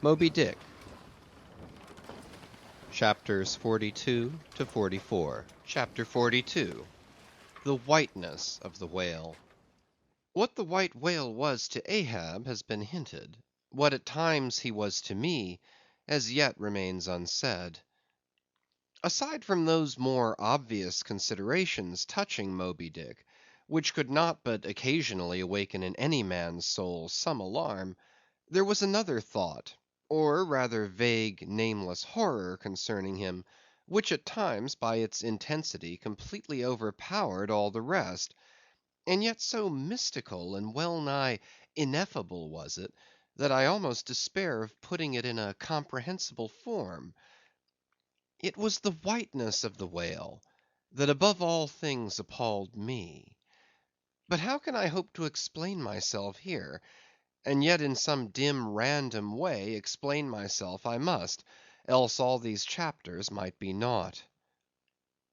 Moby Dick, Chapters 42 to 44. Chapter 42. The Whiteness of the Whale. What the white whale was to Ahab has been hinted. What at times he was to me, as yet remains unsaid. Aside from those more obvious considerations touching Moby Dick, which could not but occasionally awaken in any man's soul some alarm, there was another thought, or rather vague, nameless horror concerning him, which at times by its intensity completely overpowered all the rest; and yet so mystical and well nigh ineffable was it, that I almost despair of putting it in a comprehensible form. It was the whiteness of the whale that above all things appalled me. But how can I hope to explain myself here? And yet in some dim random way explain myself I must, else all these chapters might be naught.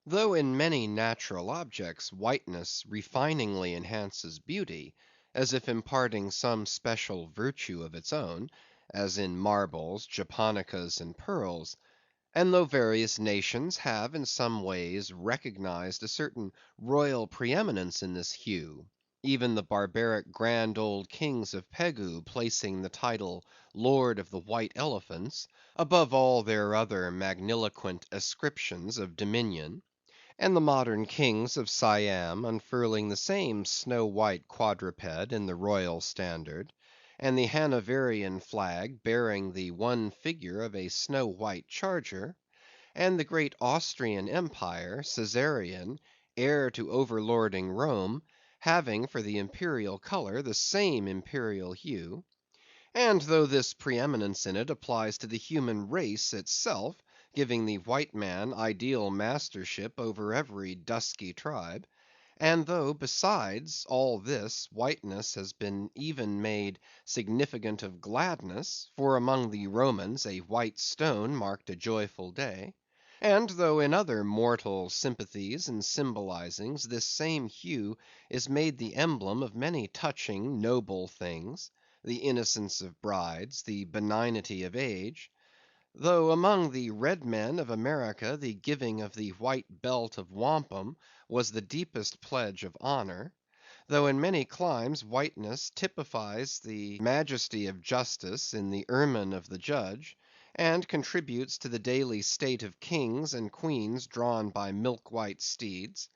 Though in many natural objects whiteness refiningly enhances beauty, as if imparting some special virtue of its own, as in marbles, japonicas, and pearls; and though various nations have in some ways recognized a certain royal preeminence in this hue, even the barbaric grand old kings of Pegu placing the title Lord of the White Elephants above all their other magniloquent ascriptions of dominion, and the modern kings of Siam unfurling the same snow-white quadruped in the royal standard, and the Hanoverian flag bearing the one figure of a snow-white charger, and the great Austrian empire, Caesarian, heir to overlording Rome, having for the imperial color the same imperial hue; and though this preeminence in it applies to the human race itself, giving the white man ideal mastership over every dusky tribe; and though, besides all this, whiteness has been even made significant of gladness, for among the Romans a white stone marked a joyful day; and though in other mortal sympathies and symbolizings this same hue is made the emblem of many touching, noble things, the innocence of brides, the benignity of age; though among the red men of America the giving of the white belt of wampum was the deepest pledge of honor; though in many climes whiteness typifies the majesty of justice in the ermine of the judge, and contributes to the daily state of kings and queens drawn by milk-white steeds;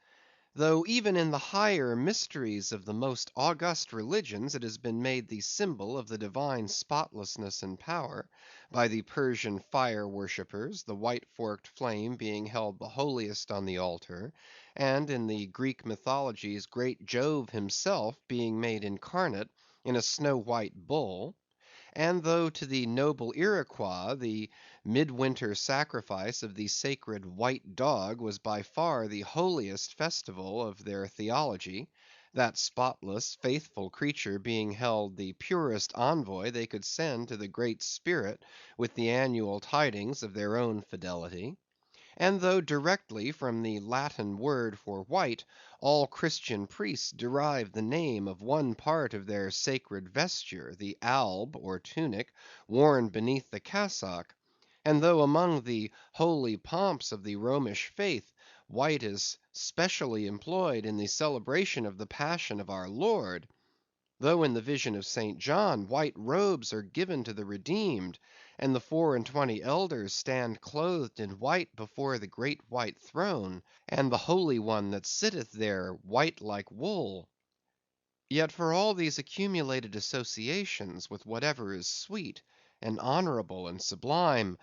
though even in the higher mysteries of the most august religions it has been made the symbol of the divine spotlessness and power, by the Persian fire worshippers, the white forked flame being held the holiest on the altar, and in the Greek mythologies great Jove himself being made incarnate in a snow-white bull; and though to the noble Iroquois the midwinter sacrifice of the sacred white dog was by far the holiest festival of their theology, that spotless, faithful creature being held the purest envoy they could send to the Great Spirit with the annual tidings of their own fidelity; and though directly from the Latin word for white all Christian priests derived the name of one part of their sacred vesture, the alb or tunic worn beneath the cassock; and though among the holy pomps of the Romish faith, white is specially employed in the celebration of the passion of our Lord; though in the vision of St. John white robes are given to the redeemed, and the 24 elders stand clothed in white before the great white throne, and the Holy One that sitteth there white like wool; yet for all these accumulated associations with whatever is sweet, and honorable, and sublime,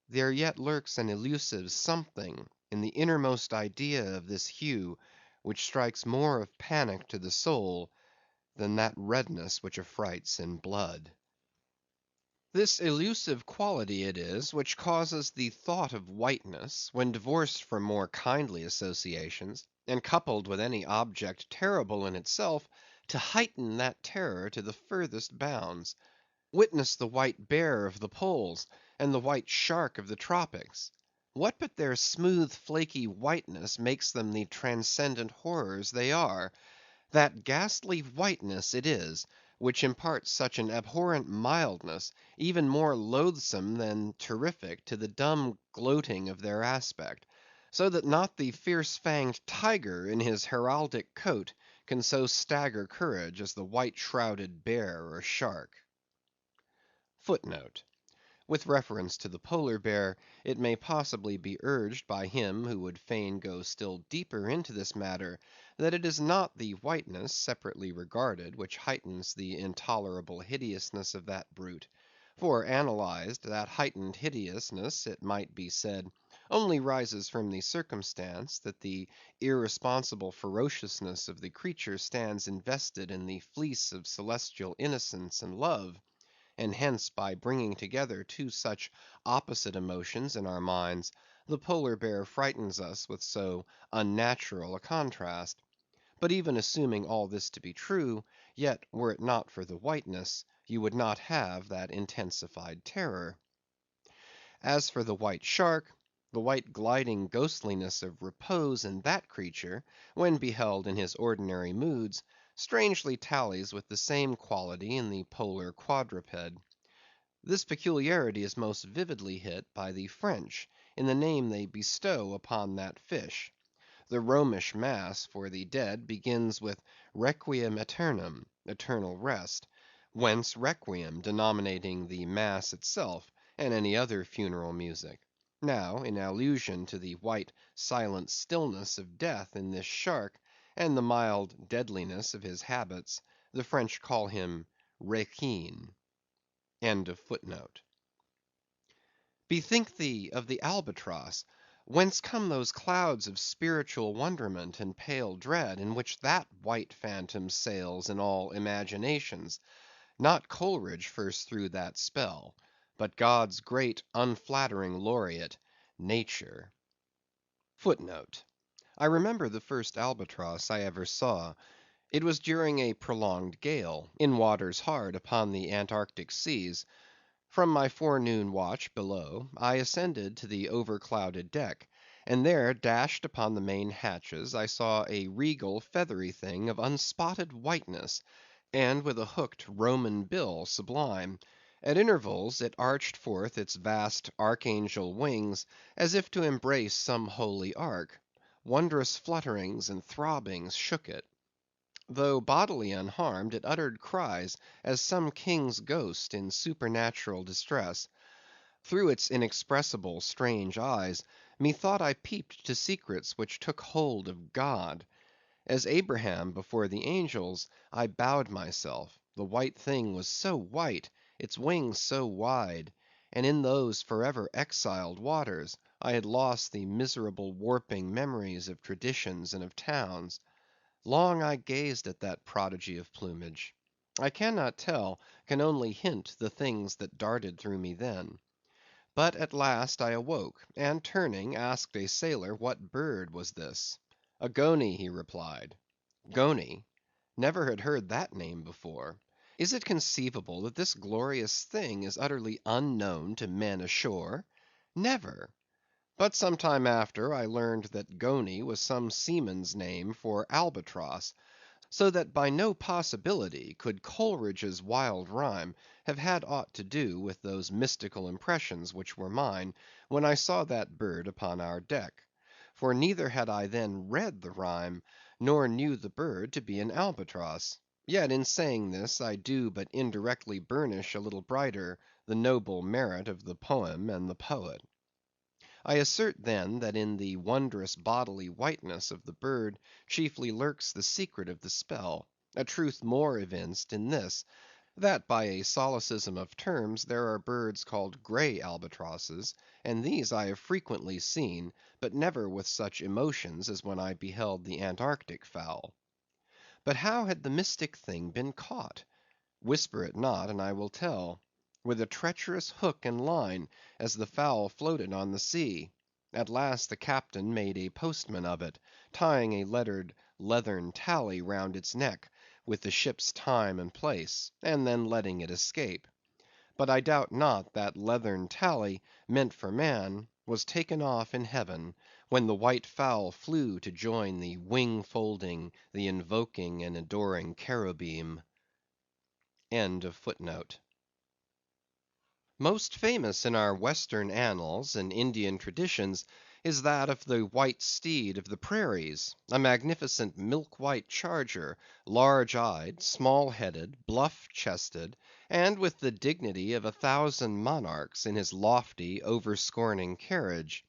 there yet lurks an elusive something in the innermost idea of this hue, which strikes more of panic to the soul than that redness which affrights in blood. This elusive quality it is which causes the thought of whiteness, when divorced from more kindly associations, and coupled with any object terrible in itself, to heighten that terror to the furthest bounds. Witness the white bear of the poles, and the white shark of the tropics. What but their smooth flaky whiteness makes them the transcendent horrors they are? That ghastly whiteness it is which imparts such an abhorrent mildness, even more loathsome than terrific, to the dumb gloating of their aspect; so that not the fierce‐fanged tiger in his heraldic coat can so stagger courage as the white‐shrouded bear or shark. With reference to the polar bear, it may possibly be urged by him who would fain go still deeper into this matter, that it is not the whiteness, separately regarded, which heightens the intolerable hideousness of that brute; for, analyzed, that heightened hideousness, it might be said, only rises from the circumstance that the irresponsible ferociousness of the creature stands invested in the fleece of celestial innocence and love; and hence, by bringing together two such opposite emotions in our minds, the polar bear frightens us with so unnatural a contrast. But even assuming all this to be true, yet, were it not for the whiteness, you would not have that intensified terror. As for the white shark, the white gliding ghostliness of repose in that creature, when beheld in his ordinary moods, strangely tallies with the same quality in the polar quadruped. This peculiarity is most vividly hit by the French in the name they bestow upon that fish. The Romish mass for the dead begins with requiem aeternam, eternal rest; whence requiem denominating the mass itself, and any other funeral music. Now, in allusion to the white silent stillness of death in this shark, and the mild deadliness of his habits, the French call him requin. Bethink thee of the albatross; whence come those clouds of spiritual wonderment and pale dread, in which that white phantom sails in all imaginations? Not Coleridge first threw that spell, but God's great unflattering laureate, Nature. I remember the first albatross I ever saw. It was during a prolonged gale, in waters hard upon the Antarctic seas. From my forenoon watch below, I ascended to the overclouded deck, and there, dashed upon the main hatches, I saw a regal feathery thing of unspotted whiteness, and with a hooked Roman bill sublime. At intervals it arched forth its vast archangel wings, as if to embrace some holy ark. Wondrous flutterings and throbbings shook it. Though bodily unharmed, it uttered cries as some king's ghost in supernatural distress. Through its inexpressible strange eyes, methought I peeped to secrets which took hold of God. As Abraham before the angels, I bowed myself; the white thing was so white, its wings so wide; and in those forever exiled waters, I had lost the miserable warping memories of traditions and of towns. Long I gazed at that prodigy of plumage. I cannot tell, can only hint the things that darted through me then. But at last I awoke, and turning, asked a sailor what bird was this. A goney, he replied. Goney? Never had heard that name before. Is it conceivable that this glorious thing is utterly unknown to men ashore? Never. But some time after, I learned that goney was some seaman's name for albatross; so that by no possibility could Coleridge's wild rhyme have had aught to do with those mystical impressions which were mine, when I saw that bird upon our deck. For neither had I then read the rhyme, nor knew the bird to be an albatross. Yet in saying this, I do but indirectly burnish a little brighter the noble merit of the poem and the poet. I assert then that in the wondrous bodily whiteness of the bird chiefly lurks the secret of the spell; a truth more evinced in this, that by a solecism of terms there are birds called grey albatrosses, and these I have frequently seen, but never with such emotions as when I beheld the Antarctic fowl. But how had the mystic thing been caught? Whisper it not, and I will tell. With a treacherous hook and line, as the fowl floated on the sea. At last the captain made a postman of it, tying a lettered leathern tally round its neck, with the ship's time and place, and then letting it escape. But I doubt not that leathern tally, meant for man, was taken off in heaven, when the white fowl flew to join the wing folding, the invoking and adoring cherubim. Most famous in our Western annals and Indian traditions is that of the white steed of the prairies, a magnificent milk‐white charger, large‐eyed, small‐headed, bluff‐chested, and with the dignity of 1,000 monarchs in his lofty, overscorning carriage.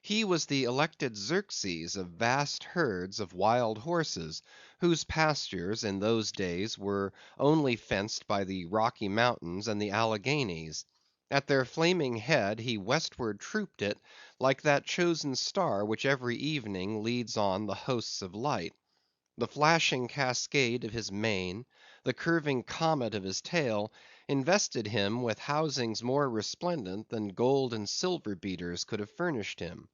He was the elected Xerxes of vast herds of wild horses, whose pastures in those days were only fenced by the Rocky Mountains and the Alleghanies. At their flaming head he westward trooped it, like that chosen star which every evening leads on the hosts of light. The flashing cascade of his mane, the curving comet of his tail, invested him with housings more resplendent than gold and silver beaters could have furnished him.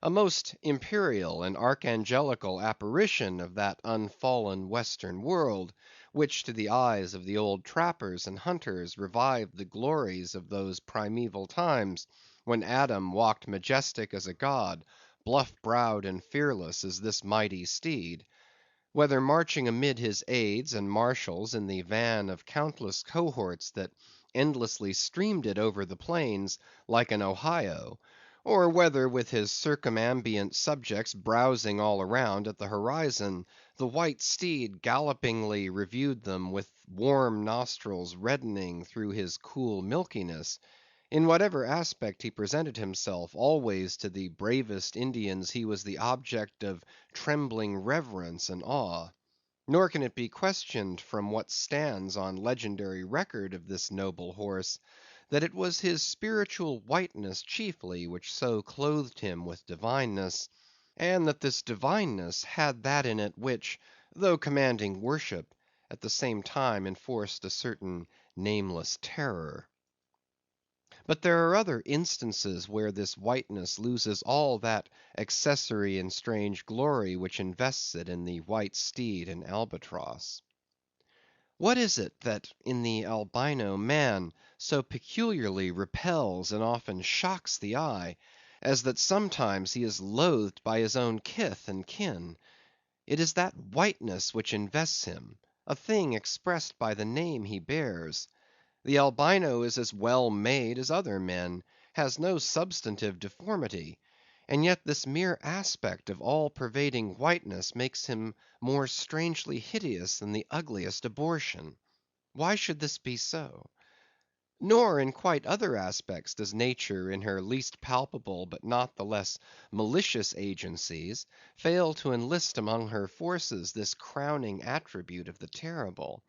A most imperial and archangelical apparition of that unfallen western world, which to the eyes of the old trappers and hunters revived the glories of those primeval times, when Adam walked majestic as a god, bluff‐browed and fearless as this mighty steed. Whether marching amid his aides and marshals in the van of countless cohorts that endlessly streamed it over the plains, like an Ohio; or whether with his circumambient subjects browsing all around at the horizon, the white steed gallopingly reviewed them with warm nostrils reddening through his cool milkiness; in whatever aspect he presented himself, always to the bravest Indians he was the object of trembling reverence and awe. Nor can it be questioned from what stands on legendary record of this noble horse, that it was his spiritual whiteness chiefly which so clothed him with divineness, and that this divineness had that in it which, though commanding worship, at the same time enforced a certain nameless terror. But there are other instances where this whiteness loses all that accessory and strange glory which invests it in the white steed and albatross. What is it that in the albino man so peculiarly repels and often shocks the eye, as that sometimes he is loathed by his own kith and kin? It is that whiteness which invests him, a thing expressed by the name he bears. The albino is as well made as other men, has no substantive deformity, and yet this mere aspect of all‐pervading whiteness makes him more strangely hideous than the ugliest abortion. Why should this be so? Nor in quite other aspects does nature in her least palpable but not the less malicious agencies fail to enlist among her forces this crowning attribute of the terrible.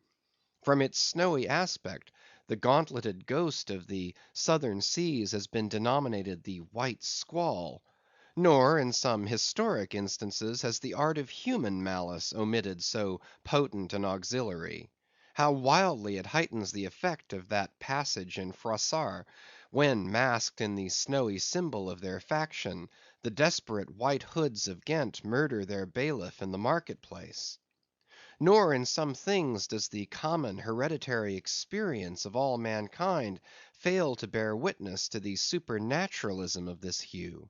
From its snowy aspect, the gauntleted ghost of the southern seas has been denominated the white squall; nor in some historic instances has the art of human malice omitted so potent an auxiliary. How wildly it heightens the effect of that passage in Froissart, when, masked in the snowy symbol of their faction, the desperate White Hoods of Ghent murder their bailiff in the market‐place. Nor in some things does the common hereditary experience of all mankind fail to bear witness to the supernaturalism of this hue.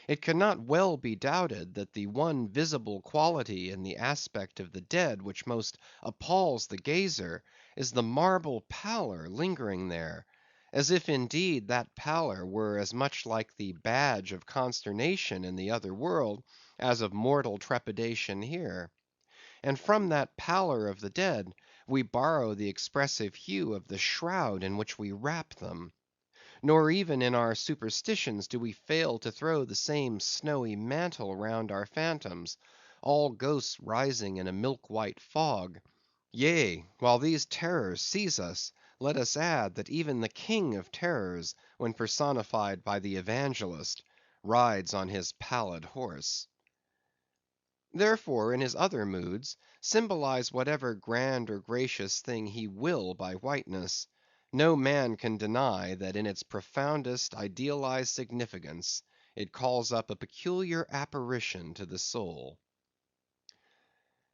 It cannot well be doubted that the one visible quality in the aspect of the dead which most appalls the gazer is the marble pallor lingering there, as if indeed that pallor were as much like the badge of consternation in the other world as of mortal trepidation here. And from that pallor of the dead we borrow the expressive hue of the shroud in which we wrap them. Nor even in our superstitions do we fail to throw the same snowy mantle round our phantoms, all ghosts rising in a milk‐white fog. Yea, while these terrors seize us, let us add that even the king of terrors, when personified by the evangelist, rides on his pallid horse. Therefore, in his other moods, symbolize whatever grand or gracious thing he will by whiteness, no man can deny that in its profoundest idealized significance it calls up a peculiar apparition to the soul.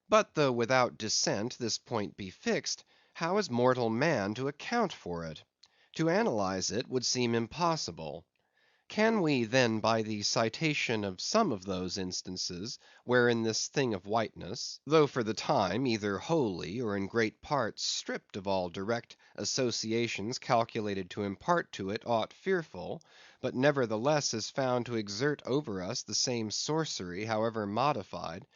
But though without dissent this point be fixed, how is mortal man to account for it? To analyze it would seem impossible. Can we then by the citation of some of those instances, wherein this thing of whiteness, though for the time either wholly or in great part stripped of all direct associations calculated to impart to it aught fearful, but nevertheless is found to exert over us the same sorcery, however modified;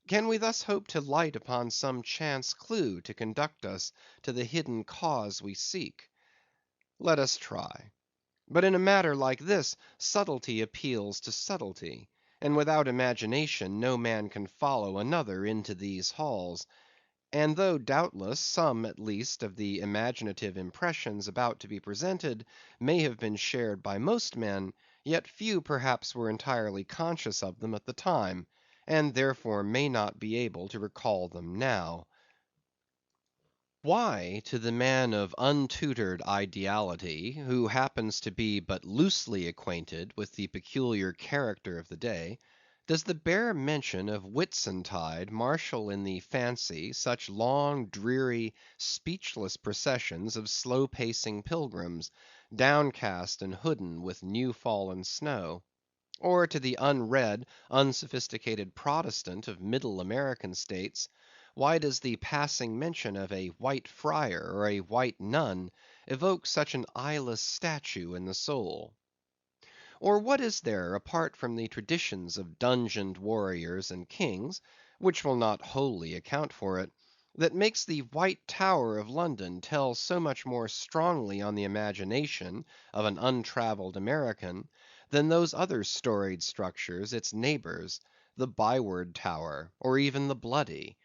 can we thus hope to light upon some chance clue to conduct us to the hidden cause we seek? Let us try. But in a matter like this, subtlety appeals to subtlety; and without imagination no man can follow another into these halls. And though doubtless some at least of the imaginative impressions about to be presented may have been shared by most men, yet few perhaps were entirely conscious of them at the time, and therefore may not be able to recall them now. Why, to the man of untutored ideality, who happens to be but loosely acquainted with the peculiar character of the day, does the bare mention of Whitsuntide marshal in the fancy such long, dreary, speechless processions of slow‐pacing pilgrims, downcast and hooded with new‐fallen snow? Or to the unread, unsophisticated Protestant of middle American states, why does the passing mention of a white friar or a white nun evoke such an eyeless statue in the soul? Or what is there, apart from the traditions of dungeoned warriors and kings, which will not wholly account for it, that makes the White Tower of London tell so much more strongly on the imagination of an untravelled American, than those other storied structures, its neighbors, the Byward Tower, or even the Bloody?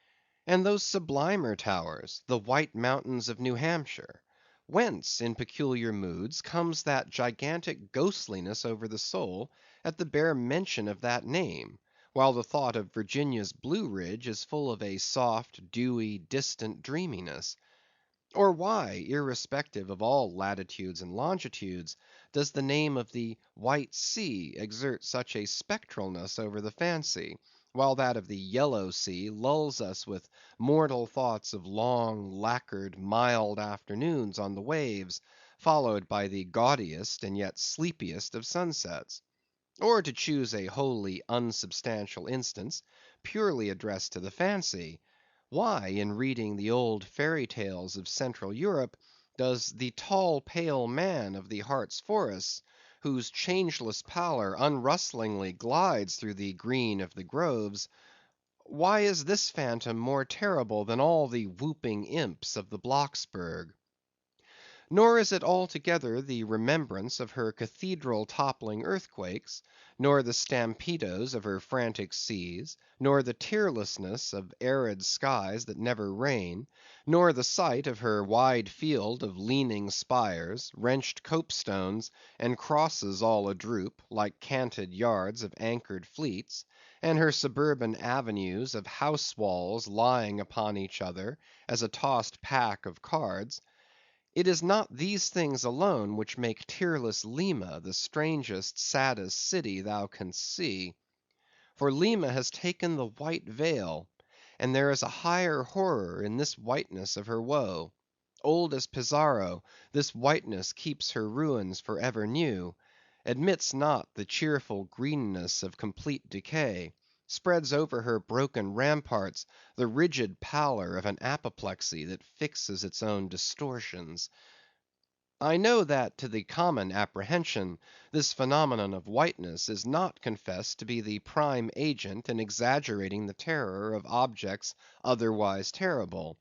And those sublimer towers, the White Mountains of New Hampshire? Whence, in peculiar moods, comes that gigantic ghostliness over the soul at the bare mention of that name, while the thought of Virginia's Blue Ridge is full of a soft, dewy, distant dreaminess? Or why, irrespective of all latitudes and longitudes, does the name of the White Sea exert such a spectralness over the fancy, while that of the Yellow Sea lulls us with mortal thoughts of long, lacquered, mild afternoons on the waves, followed by the gaudiest and yet sleepiest of sunsets? Or to choose a wholly unsubstantial instance, purely addressed to the fancy, why, in reading the old fairy tales of Central Europe, does the tall pale man of the Hartz forests, whose changeless pallor unrustlingly glides through the green of the groves, why is this phantom more terrible than all the whooping imps of the Blocksberg? Nor is it altogether the remembrance of her cathedral toppling earthquakes, nor the stampedos of her frantic seas, nor the tearlessness of arid skies that never rain, nor the sight of her wide field of leaning spires, wrenched copestones, and crosses all adroop, like canted yards of anchored fleets, and her suburban avenues of house walls lying upon each other as a tossed pack of cards. It is not these things alone which make tearless Lima the strangest, saddest city thou canst see. For Lima has taken the white veil, and there is a higher horror in this whiteness of her woe. Old as Pizarro, this whiteness keeps her ruins for ever new; admits not the cheerful greenness of complete decay; spreads over her broken ramparts the rigid pallor of an apoplexy that fixes its own distortions. I know that to the common apprehension, this phenomenon of whiteness is not confessed to be the prime agent in exaggerating the terror of objects otherwise terrible.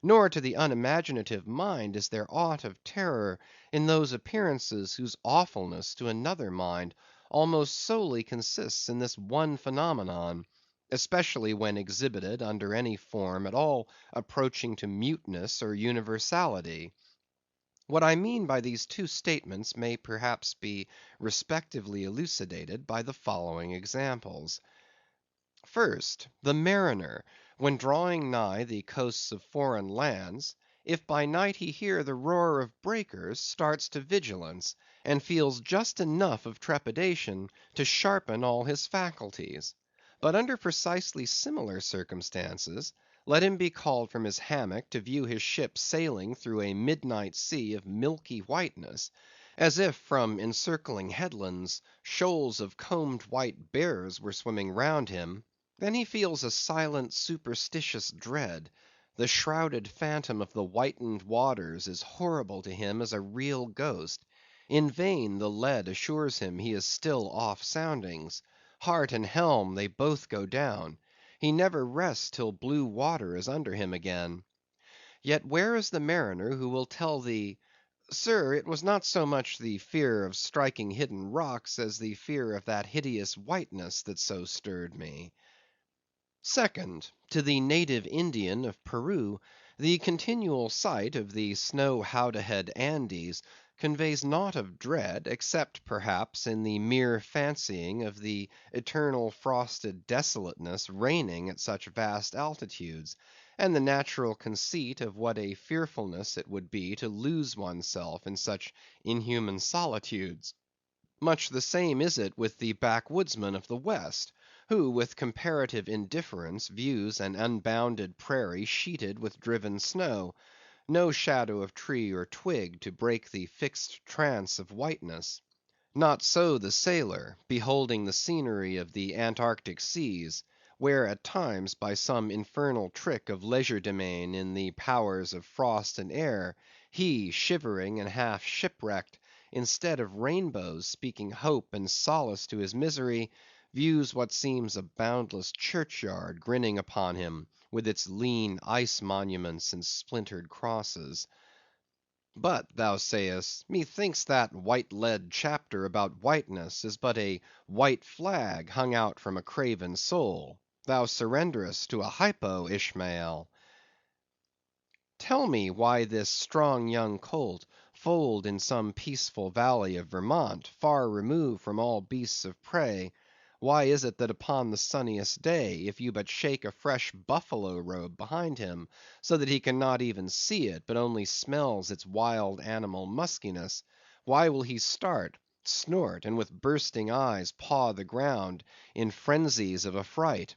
Nor to the unimaginative mind is there aught of terror in those appearances whose awfulness to another mind almost solely consists in this one phenomenon, especially when exhibited under any form at all approaching to muteness or universality. What I mean by these two statements may perhaps be respectively elucidated by the following examples. First, the mariner, when drawing nigh the coasts of foreign lands, if by night he hear the roar of breakers, starts to vigilance, and feels just enough of trepidation to sharpen all his faculties. But under precisely similar circumstances, let him be called from his hammock to view his ship sailing through a midnight sea of milky whiteness, as if from encircling headlands shoals of combed white bears were swimming round him, then he feels a silent superstitious dread. The shrouded phantom of the whitened waters is horrible to him as a real ghost. In vain the lead assures him he is still off soundings. Heart and helm they both go down. He never rests till blue water is under him again. Yet where is the mariner who will tell thee, Sir, it was not so much the fear of striking hidden rocks as the fear of that hideous whiteness that so stirred me. Second, to the native Indian of Peru, the continual sight of the snow howdahed Andes conveys naught of dread, except perhaps in the mere fancying of the eternal frosted desolateness reigning at such vast altitudes, and the natural conceit of what a fearfulness it would be to lose oneself in such inhuman solitudes. Much the same is it with the backwoodsman of the West, who with comparative indifference views an unbounded prairie sheeted with driven snow, no shadow of tree or twig to break the fixed trance of whiteness. Not so the sailor, beholding the scenery of the Antarctic seas, where at times by some infernal trick of legerdemain in the powers of frost and air, he, shivering and half shipwrecked, instead of rainbows speaking hope and solace to his misery, views what seems a boundless churchyard grinning upon him, with its lean ice monuments and splintered crosses. But, thou sayest, methinks that white lead chapter about whiteness is but a white flag hung out from a craven soul. Thou surrenderest to a hypo, Ishmael. Tell me why this strong young colt, foaled in some peaceful valley of Vermont, far removed from all beasts of prey, why is it that upon the sunniest day, if you but shake a fresh buffalo robe behind him, so that he cannot even see it, but only smells its wild animal muskiness, why will he start, snort, and with bursting eyes paw the ground, in frenzies of affright?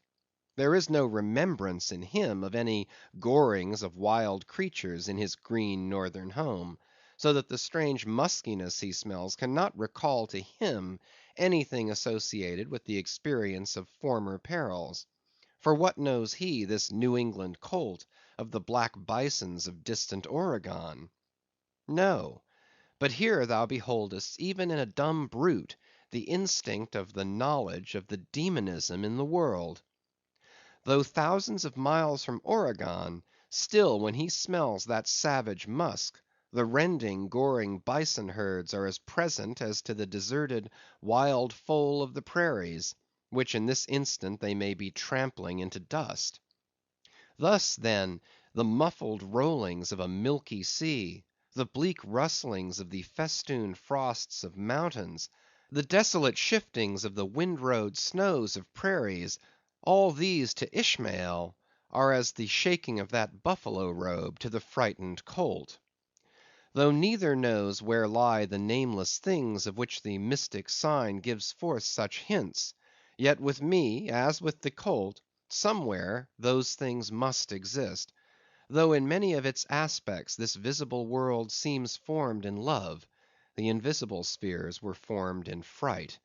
There is no remembrance in him of any gorings of wild creatures in his green northern home, so that the strange muskiness he smells cannot recall to him anything associated with the experience of former perils. For what knows he, this New England colt, of the black bisons of distant Oregon? No; but here thou beholdest, even in a dumb brute, the instinct of the knowledge of the demonism in the world. Though thousands of miles from Oregon, still when he smells that savage musk, the rending, goring bison herds are as present as to the deserted wild foal of the prairies, which in this instant they may be trampling into dust. Thus, then, the muffled rollings of a milky sea, the bleak rustlings of the festooned frosts of mountains, the desolate shiftings of the windrowed snows of prairies, all these to Ishmael are as the shaking of that buffalo robe to the frightened colt. Though neither knows where lie the nameless things of which the mystic sign gives forth such hints, yet with me, as with the colt, somewhere those things must exist, though in many of its aspects this visible world seems formed in love, the invisible spheres were formed in fright.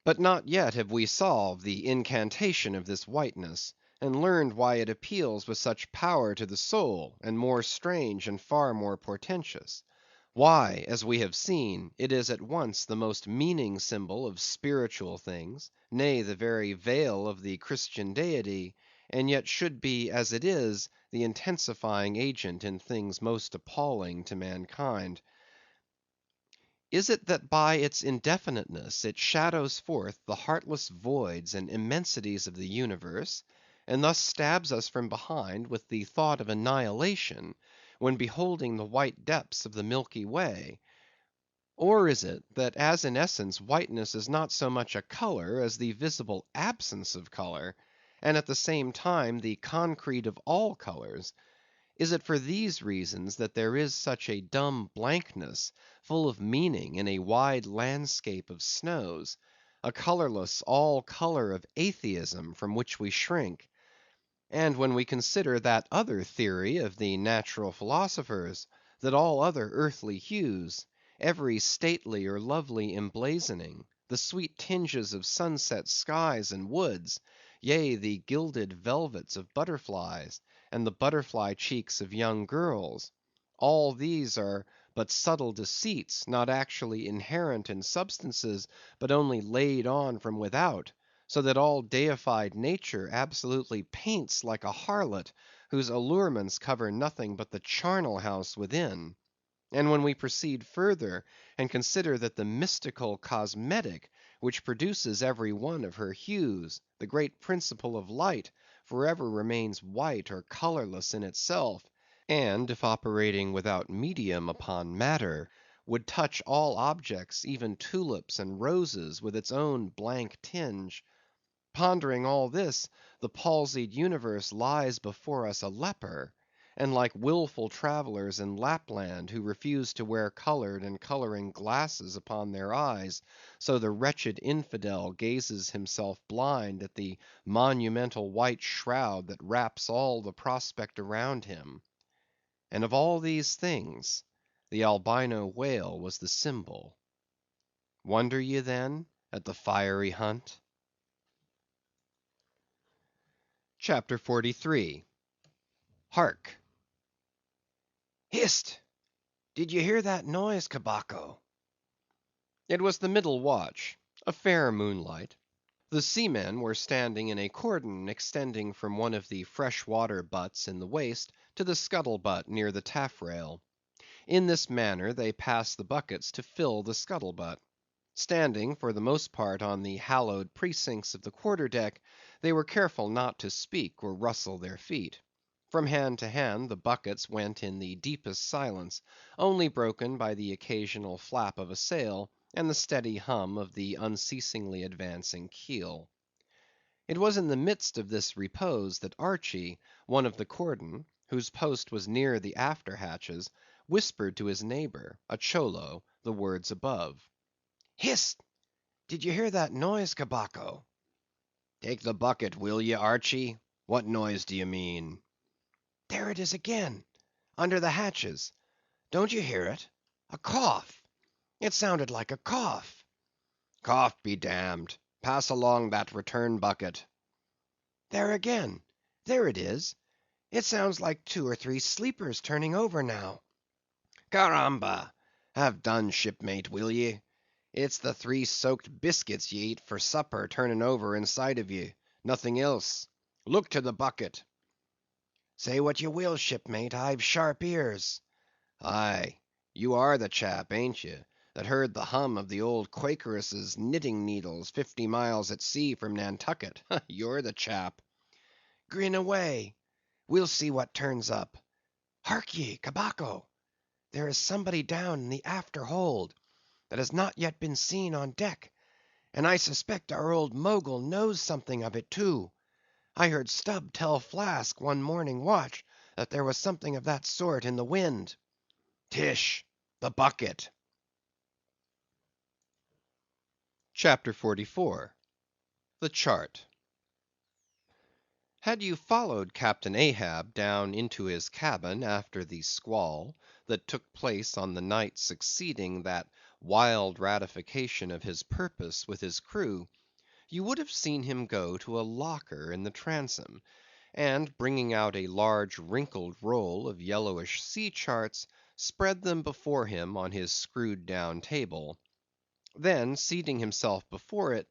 But not yet have we solved the incantation of this whiteness, and learned why it appeals with such power to the soul, and more strange and far more portentous; why, as we have seen, it is at once the most meaning symbol of spiritual things, nay, the very veil of the Christian deity, and yet should be, as it is, the intensifying agent in things most appalling to mankind. Is it that by its indefiniteness it shadows forth the heartless voids and immensities of the universe, and thus stabs us from behind with the thought of annihilation, when beholding the white depths of the Milky Way? Or is it, that as in essence whiteness is not so much a color as the visible absence of color, and at the same time the concrete of all colors? Is it for these reasons that there is such a dumb blankness, full of meaning, in a wide landscape of snows; a colorless all color of atheism from which we shrink? And when we consider that other theory of the natural philosophers, that all other earthly hues, every stately or lovely emblazoning, the sweet tinges of sunset skies and woods, yea, the gilded velvets of butterflies, and the butterfly cheeks of young girls, all these are but subtle deceits, not actually inherent in substances, but only laid on from without, so that all deified nature absolutely paints like a harlot, whose allurements cover nothing but the charnel house within. And when we proceed further, and consider that the mystical cosmetic, which produces every one of her hues, the great principle of light, forever remains white or colorless in itself, and if operating without medium upon matter, would touch all objects, even tulips and roses, with its own blank tinge. Pondering all this, the palsied universe lies before us a leper; and like wilful travellers in Lapland, who refuse to wear coloured and colouring glasses upon their eyes, so the wretched infidel gazes himself blind at the monumental white shroud that wraps all the prospect around him. And of all these things, the albino whale was the symbol. Wonder ye then at the fiery hunt? CHAPTER 43. Hark! Hist! Did you hear that noise, Cabaco? It was the middle watch, a fair moonlight. The seamen were standing in a cordon extending from one of the fresh water butts in the waist to the scuttle butt near the taffrail. In this manner they passed the buckets to fill the scuttle butt. Standing for the most part on the hallowed precincts of the quarter deck, they were careful not to speak or rustle their feet. From hand to hand the buckets went in the deepest silence, only broken by the occasional flap of a sail, and the steady hum of the unceasingly advancing keel. It was in the midst of this repose that Archy, one of the cordon, whose post was near the after hatches, whispered to his neighbour, a Cholo, the words above. Hist! Did you hear that noise, Cabaco? Take the bucket, will ye, Archy? What noise do you mean? There it is again, under the hatches. Don't you hear it? A cough. It sounded like a cough. Cough be damned. Pass along that return bucket. There again. There it is. It sounds like 2 or 3 sleepers turning over now. Caramba! Have done, shipmate, will ye? It's the 3 soaked biscuits ye eat for supper turning over inside of ye; nothing else. Look to the bucket. Say what you will, shipmate, I've sharp ears. Aye, you are the chap, ain't you, that heard the hum of the old Quakeress's knitting needles 50 miles at sea from Nantucket? You're the chap. Grin away. We'll see what turns up. Hark ye, Cabaco! There is somebody down in the after hold that has not yet been seen on deck, and I suspect our old Mogul knows something of it too. I heard Stubb tell Flask one morning watch that there was something of that sort in the wind. Tish, the bucket. CHAPTER 44. The Chart. Had you followed Captain Ahab down into his cabin after the squall that took place on the night succeeding that wild ratification of his purpose with his crew, you would have seen him go to a locker in the transom, and bringing out a large wrinkled roll of yellowish sea charts, spread them before him on his screwed down table. Then seating himself before it,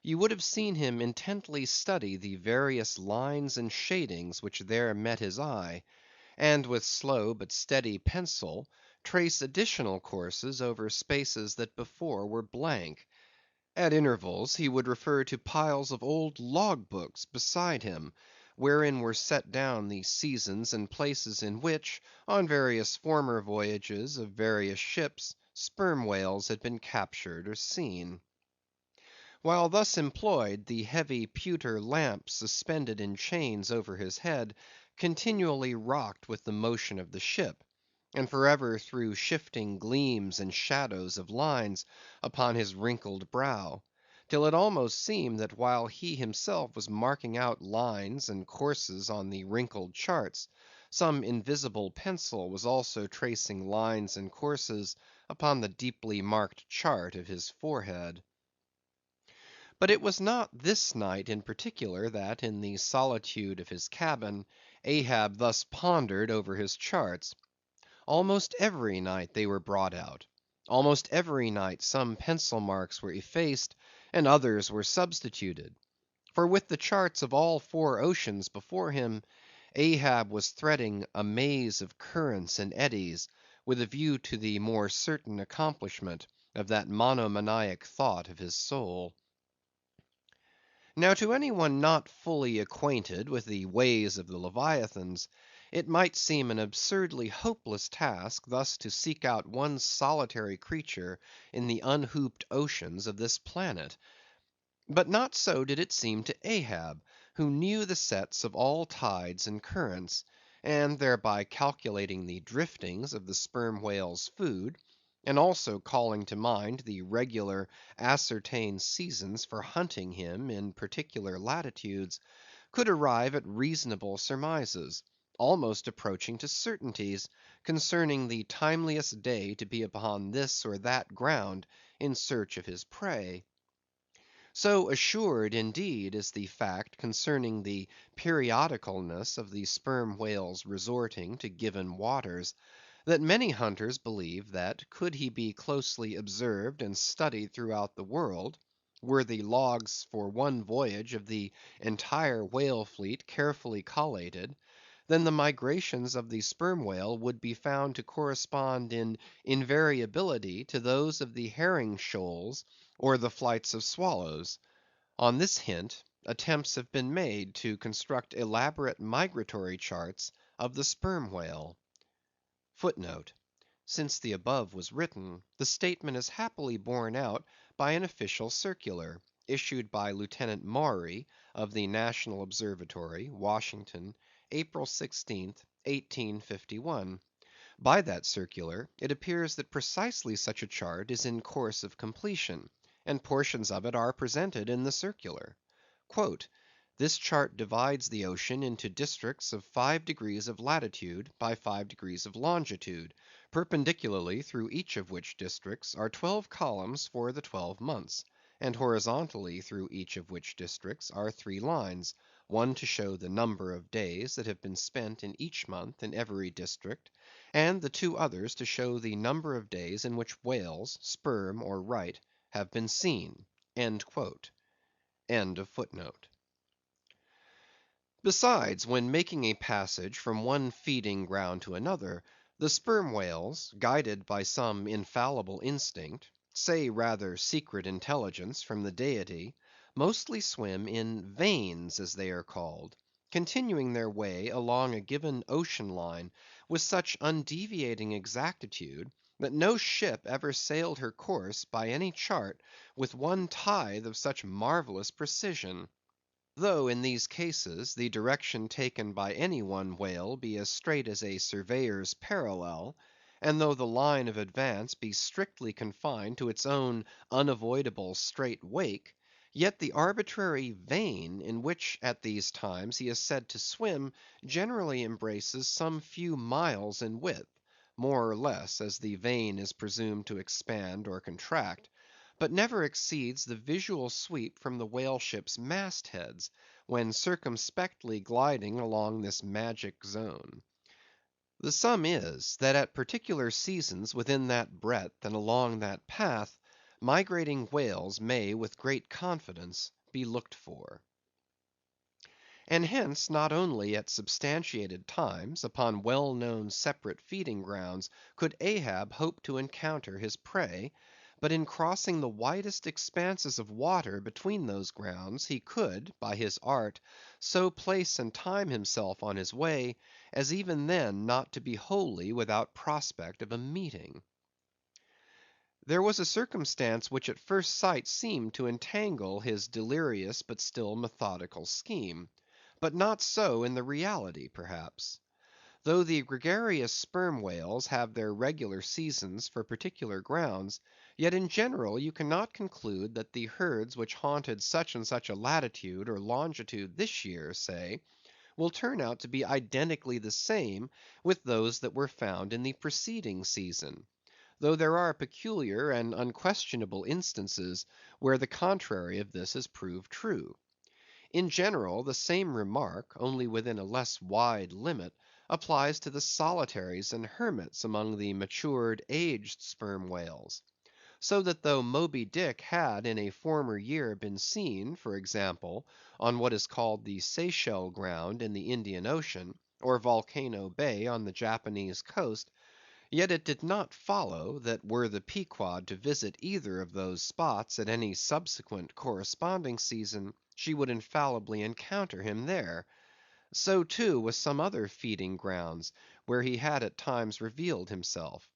you would have seen him intently study the various lines and shadings which there met his eye, and with slow but steady pencil trace additional courses over spaces that before were blank. At intervals he would refer to piles of old log books beside him, wherein were set down the seasons and places in which, on various former voyages of various ships, sperm whales had been captured or seen. While thus employed, the heavy pewter lamp suspended in chains over his head continually rocked with the motion of the ship, and forever threw shifting gleams and shadows of lines upon his wrinkled brow, till it almost seemed that while he himself was marking out lines and courses on the wrinkled charts, some invisible pencil was also tracing lines and courses upon the deeply marked chart of his forehead. But it was not this night in particular that, in the solitude of his cabin, Ahab thus pondered over his charts. Almost every night they were brought out. Almost every night some pencil marks were effaced, and others were substituted. For with the charts of all four oceans before him, Ahab was threading a maze of currents and eddies, with a view to the more certain accomplishment of that monomaniac thought of his soul. Now to any one not fully acquainted with the ways of the Leviathans, it might seem an absurdly hopeless task thus to seek out one solitary creature in the unhooped oceans of this planet. But not so did it seem to Ahab, who knew the sets of all tides and currents, and thereby calculating the driftings of the sperm whale's food, and also calling to mind the regular ascertained seasons for hunting him in particular latitudes, could arrive at reasonable surmises, almost approaching to certainties, concerning the timeliest day to be upon this or that ground in search of his prey. So assured, indeed, is the fact concerning the periodicalness of the sperm whale's resorting to given waters, that many hunters believe that could he be closely observed and studied throughout the world, were the logs for one voyage of the entire whale fleet carefully collated, then the migrations of the sperm whale would be found to correspond in invariability to those of the herring shoals or the flights of swallows. On this hint, attempts have been made to construct elaborate migratory charts of the sperm whale. Footnote: Since the above was written, the statement is happily borne out by an official circular, issued by Lieutenant Maury, of the National Observatory, Washington, April 16th, 1851. By that circular, it appears that precisely such a chart is in course of completion, and portions of it are presented in the circular. "This chart divides the ocean into districts of 5 degrees of latitude by 5 degrees of longitude, perpendicularly through each of which districts are 12 columns for the 12 months, and horizontally through each of which districts are 3 lines, one to show the number of days that have been spent in each month in every district, and the 2 others to show the number of days in which whales, sperm or right, have been seen." End of footnote. Besides, when making a passage from one feeding ground to another, the sperm whales, guided by some infallible instinct, say rather secret intelligence from the Deity, mostly swim in veins as they are called, continuing their way along a given ocean line with such undeviating exactitude, that no ship ever sailed her course by any chart with one tithe of such marvellous precision. Though in these cases the direction taken by any one whale be as straight as a surveyor's parallel, and though the line of advance be strictly confined to its own unavoidable straight wake, yet the arbitrary vein in which at these times he is said to swim generally embraces some few miles in width, more or less as the vein is presumed to expand or contract, but never exceeds the visual sweep from the whale ship's mast heads, when circumspectly gliding along this magic zone. The sum is, that at particular seasons within that breadth and along that path, migrating whales may with great confidence be looked for. And hence not only at substantiated times, upon well-known separate feeding grounds, could Ahab hope to encounter his prey, but in crossing the widest expanses of water between those grounds, he could, by his art, so place and time himself on his way, as even then not to be wholly without prospect of a meeting. There was a circumstance which at first sight seemed to entangle his delirious but still methodical scheme. But not so in the reality, perhaps. Though the gregarious sperm whales have their regular seasons for particular grounds, yet in general you cannot conclude that the herds which haunted such and such a latitude or longitude this year, say, will turn out to be identically the same with those that were found in the preceding season, though there are peculiar and unquestionable instances where the contrary of this is proved true. In general, the same remark, only within a less wide limit, applies to the solitaries and hermits among the matured, aged sperm whales. So that though Moby Dick had in a former year been seen, for example, on what is called the Seychelle Ground in the Indian Ocean, or Volcano Bay on the Japanese coast, yet it did not follow that were the Pequod to visit either of those spots at any subsequent corresponding season, she would infallibly encounter him there. So too with some other feeding grounds, where he had at times revealed himself.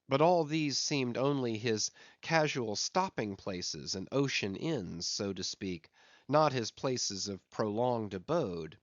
But all these seemed only his casual stopping places and ocean inns, so to speak, not his places of prolonged abode.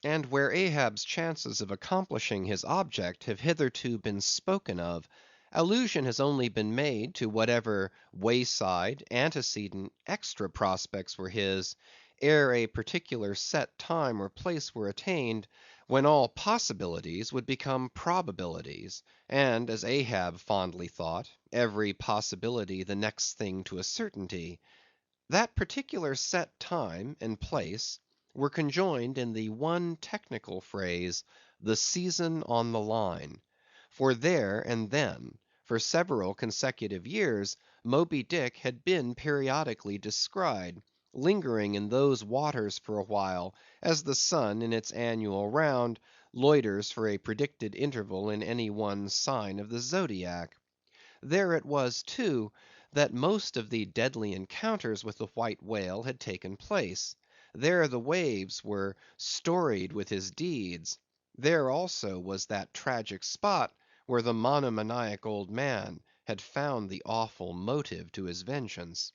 And where Ahab's chances of accomplishing his object have hitherto been spoken of, allusion has only been made to whatever wayside, antecedent, extra prospects were his, ere a particular set time or place were attained, when all possibilities would become probabilities, and, as Ahab fondly thought, every possibility the next thing to a certainty. That particular set time and place were conjoined in the one technical phrase, the season on the line; for there and then, for several consecutive years, Moby Dick had been periodically descried, lingering in those waters for a while, as the sun in its annual round loiters for a predicted interval in any one sign of the zodiac. There it was, too, that most of the deadly encounters with the white whale had taken place; there the waves were storied with his deeds; there also was that tragic spot where the monomaniac old man had found the awful motive to his vengeance.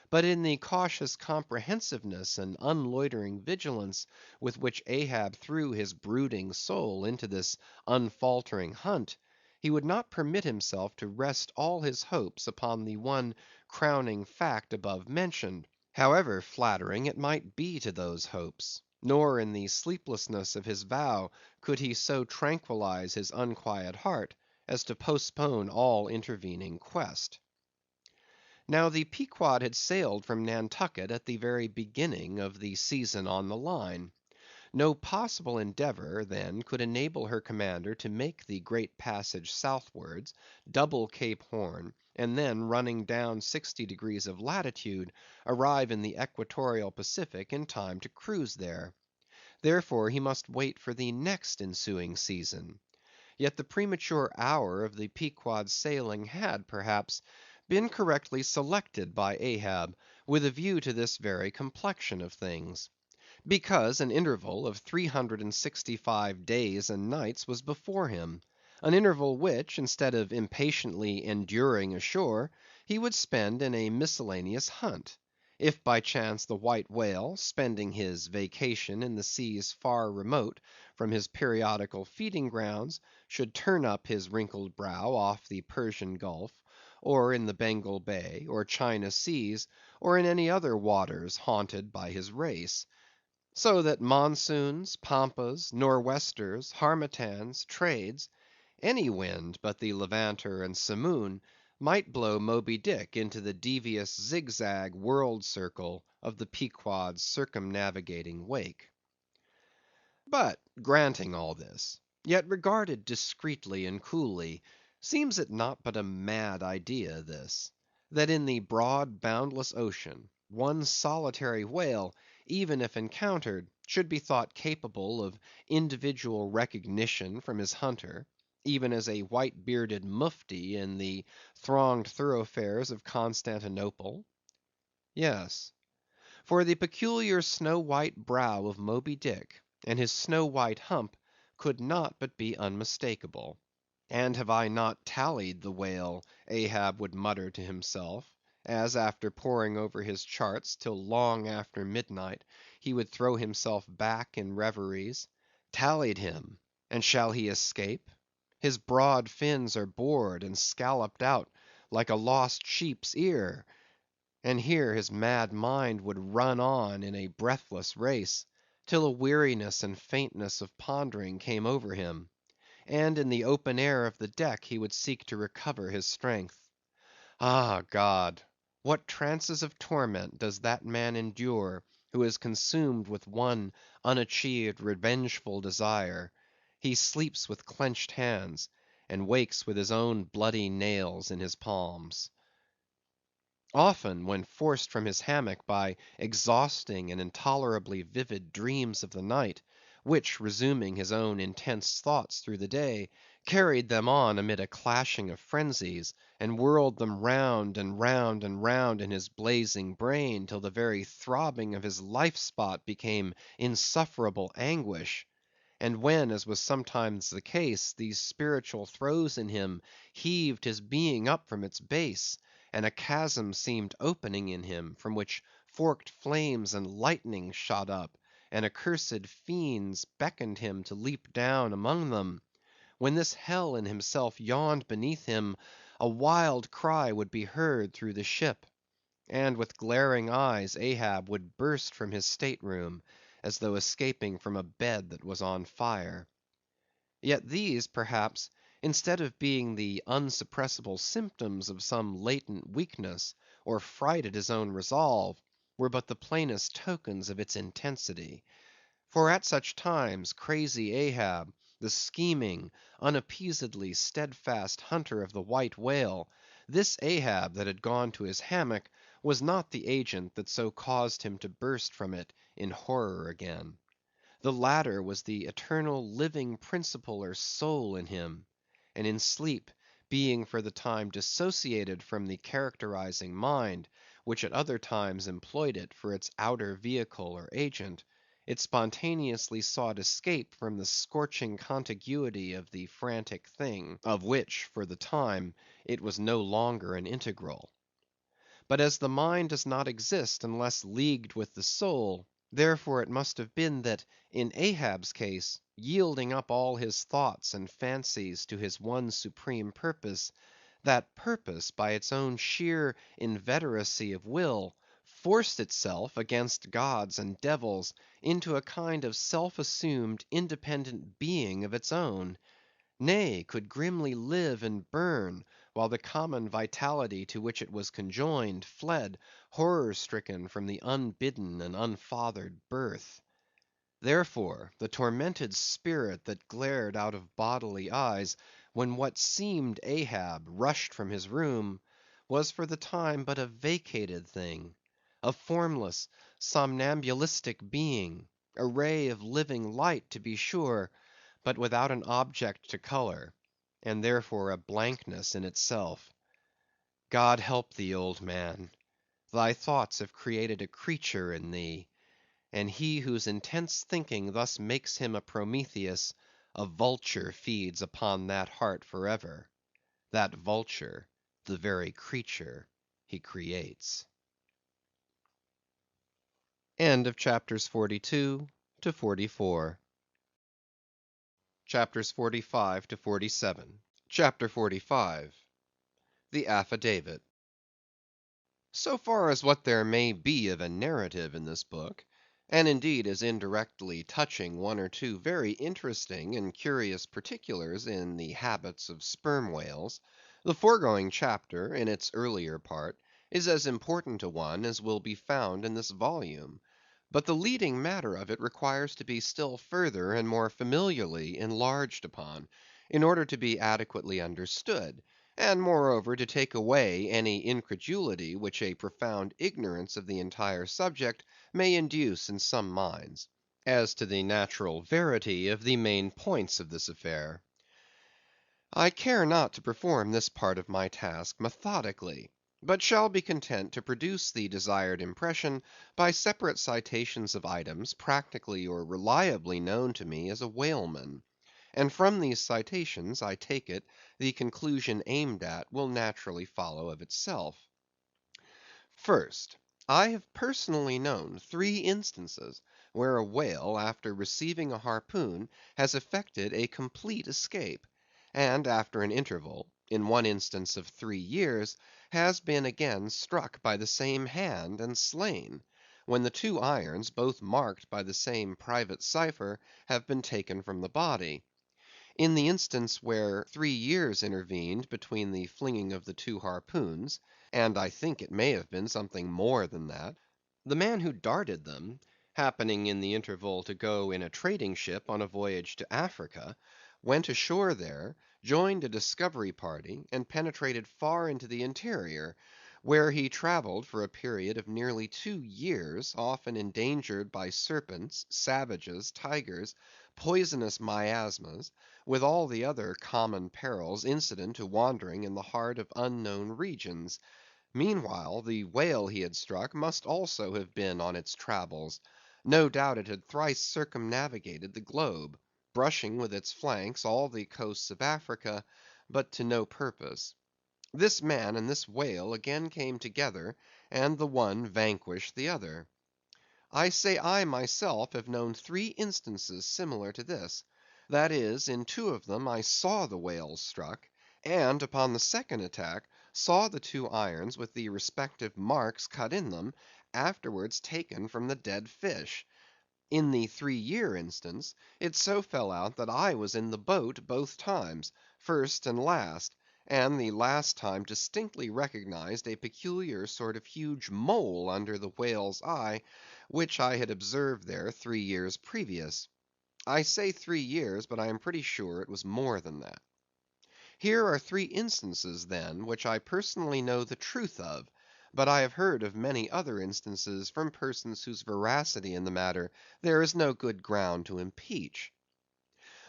But in the cautious comprehensiveness and unloitering vigilance with which Ahab threw his brooding soul into this unfaltering hunt, he would not permit himself to rest all his hopes upon the one crowning fact above mentioned, however flattering it might be to those hopes; nor in the sleeplessness of his vow could he so tranquillize his unquiet heart as to postpone all intervening quest. Now the Pequod had sailed from Nantucket at the very beginning of the season on the line. No possible endeavor, then, could enable her commander to make the great passage southwards, double Cape Horn, and then running down 60 degrees of latitude, arrive in the equatorial Pacific in time to cruise there. Therefore he must wait for the next ensuing season. Yet the premature hour of the Pequod's sailing had, perhaps, been correctly selected by Ahab with a view to this very complexion of things; because an interval of 365 days and nights was before him; an interval which, instead of impatiently enduring ashore, he would spend in a miscellaneous hunt; if by chance the white whale, spending his vacation in the seas far remote from his periodical feeding grounds, should turn up his wrinkled brow off the Persian Gulf, or in the Bengal Bay, or China seas, or in any other waters haunted by his race. So that monsoons, pampas, nor'westers, harmattans, trades, any wind but the levanter and simoon, might blow Moby Dick into the devious zigzag world circle of the Pequod's circumnavigating wake. But granting all this, yet regarded discreetly and coolly, seems it not but a mad idea this, that in the broad boundless ocean, one solitary whale, even if encountered, should be thought capable of individual recognition from his hunter, even as a white bearded Mufti in the thronged thoroughfares of Constantinople? Yes. For the peculiar snow white brow of Moby Dick, and his snow white hump, could not but be unmistakable. And have I not tallied the whale, Ahab would mutter to himself, as after poring over his charts till long after midnight, he would throw himself back in reveries; tallied him, and shall he escape? His broad fins are bored and scalloped out like a lost sheep's ear. And here his mad mind would run on in a breathless race, till a weariness and faintness of pondering came over him. and in the open air of the deck he would seek to recover his strength. Ah, God! what trances of torment does that man endure who is consumed with one unachieved revengeful desire! He sleeps with clenched hands, and wakes with his own bloody nails in his palms. Often, when forced from his hammock by exhausting and intolerably vivid dreams of the night, which, resuming his own intense thoughts through the day, carried them on amid a clashing of frenzies, and whirled them round and round and round in his blazing brain, till the very throbbing of his life spot became insufferable anguish; and when, as was sometimes the case, these spiritual throes in him heaved his being up from its base, and a chasm seemed opening in him, from which forked flames and lightning shot up, and accursed fiends beckoned him to leap down among them; when this hell in himself yawned beneath him, a wild cry would be heard through the ship, and with glaring eyes Ahab would burst from his state room, as though escaping from a bed that was on fire. Yet these, perhaps, instead of being the unsuppressible symptoms of some latent weakness, or fright at his own resolve, were but the plainest tokens of its intensity. For at such times, crazy Ahab, the scheming, unappeasedly steadfast hunter of the white whale, this Ahab that had gone to his hammock, was not the agent that so caused him to burst from it in horror again. The latter was the eternal living principle or soul in him; and in sleep, being for the time dissociated from the characterizing mind, which at other times employed it for its outer vehicle or agent, it spontaneously sought escape from the scorching contiguity of the frantic thing, of which, for the time, it was no longer an integral. But as the mind does not exist unless leagued with the soul, therefore it must have been that, in Ahab's case, yielding up all his thoughts and fancies to his one supreme purpose, that purpose, by its own sheer inveteracy of will, forced itself, against gods and devils, into a kind of self‐assumed independent being of its own; nay, could grimly live and burn, while the common vitality to which it was conjoined, fled, horror‐stricken, from the unbidden and unfathered birth. Therefore, the tormented spirit that glared out of bodily eyes, when what seemed Ahab rushed from his room, was for the time but a vacated thing; a formless, somnambulistic being; a ray of living light, to be sure, but without an object to color, and therefore a blankness in itself. God help thee, old man! Thy thoughts have created a creature in thee; and he whose intense thinking thus makes him a Prometheus, a vulture feeds upon that heart for ever; that vulture, the very creature he creates. End of chapters 42 to 44. Chapters 45 to 47. Chapter 45. The Affidavit. So far as what there may be of a narrative in this book, and indeed as indirectly touching one or two very interesting and curious particulars in the habits of sperm whales, the foregoing chapter, in its earlier part, is as important a one as will be found in this volume; but the leading matter of it requires to be still further and more familiarly enlarged upon, in order to be adequately understood, and moreover to take away any incredulity which a profound ignorance of the entire subject may induce in some minds, as to the natural verity of the main points of this affair. I care not to perform this part of my task methodically, but shall be content to produce the desired impression by separate citations of items practically or reliably known to me as a whaleman; and from these citations, I take it, the conclusion aimed at will naturally follow of itself. First, I have personally known 3 instances where a whale, after receiving a harpoon, has effected a complete escape, and after an interval, in one instance of 3 years, has been again struck by the same hand and slain, when the 2 irons, both marked by the same private cipher, have been taken from the body. In the instance where 3 years intervened between the flinging of the two harpoons, and I think it may have been something more than that, the man who darted them, happening in the interval to go in a trading ship on a voyage to Africa, went ashore there, joined a discovery party, and penetrated far into the interior, where he travelled for a period of nearly 2 years, often endangered by serpents, savages, tigers, poisonous miasmas, with all the other common perils incident to wandering in the heart of unknown regions. Meanwhile, the whale he had struck must also have been on its travels. No doubt it had thrice circumnavigated the globe, brushing with its flanks all the coasts of Africa, but to no purpose. This man and this whale again came together, and the one vanquished the other. I say I myself have known 3 instances similar to this; that is, in 2 of them I saw the whales struck, and upon the second attack saw the 2 irons with the respective marks cut in them, afterwards taken from the dead fish. In the 3 year instance, it so fell out that I was in the boat both times, first and last, and the last time distinctly recognized a peculiar sort of huge mole under the whale's eye, which I had observed there 3 years previous. I say 3 years, but I am pretty sure it was more than that. Here are 3 instances, then, which I personally know the truth of, but I have heard of many other instances from persons whose veracity in the matter there is no good ground to impeach.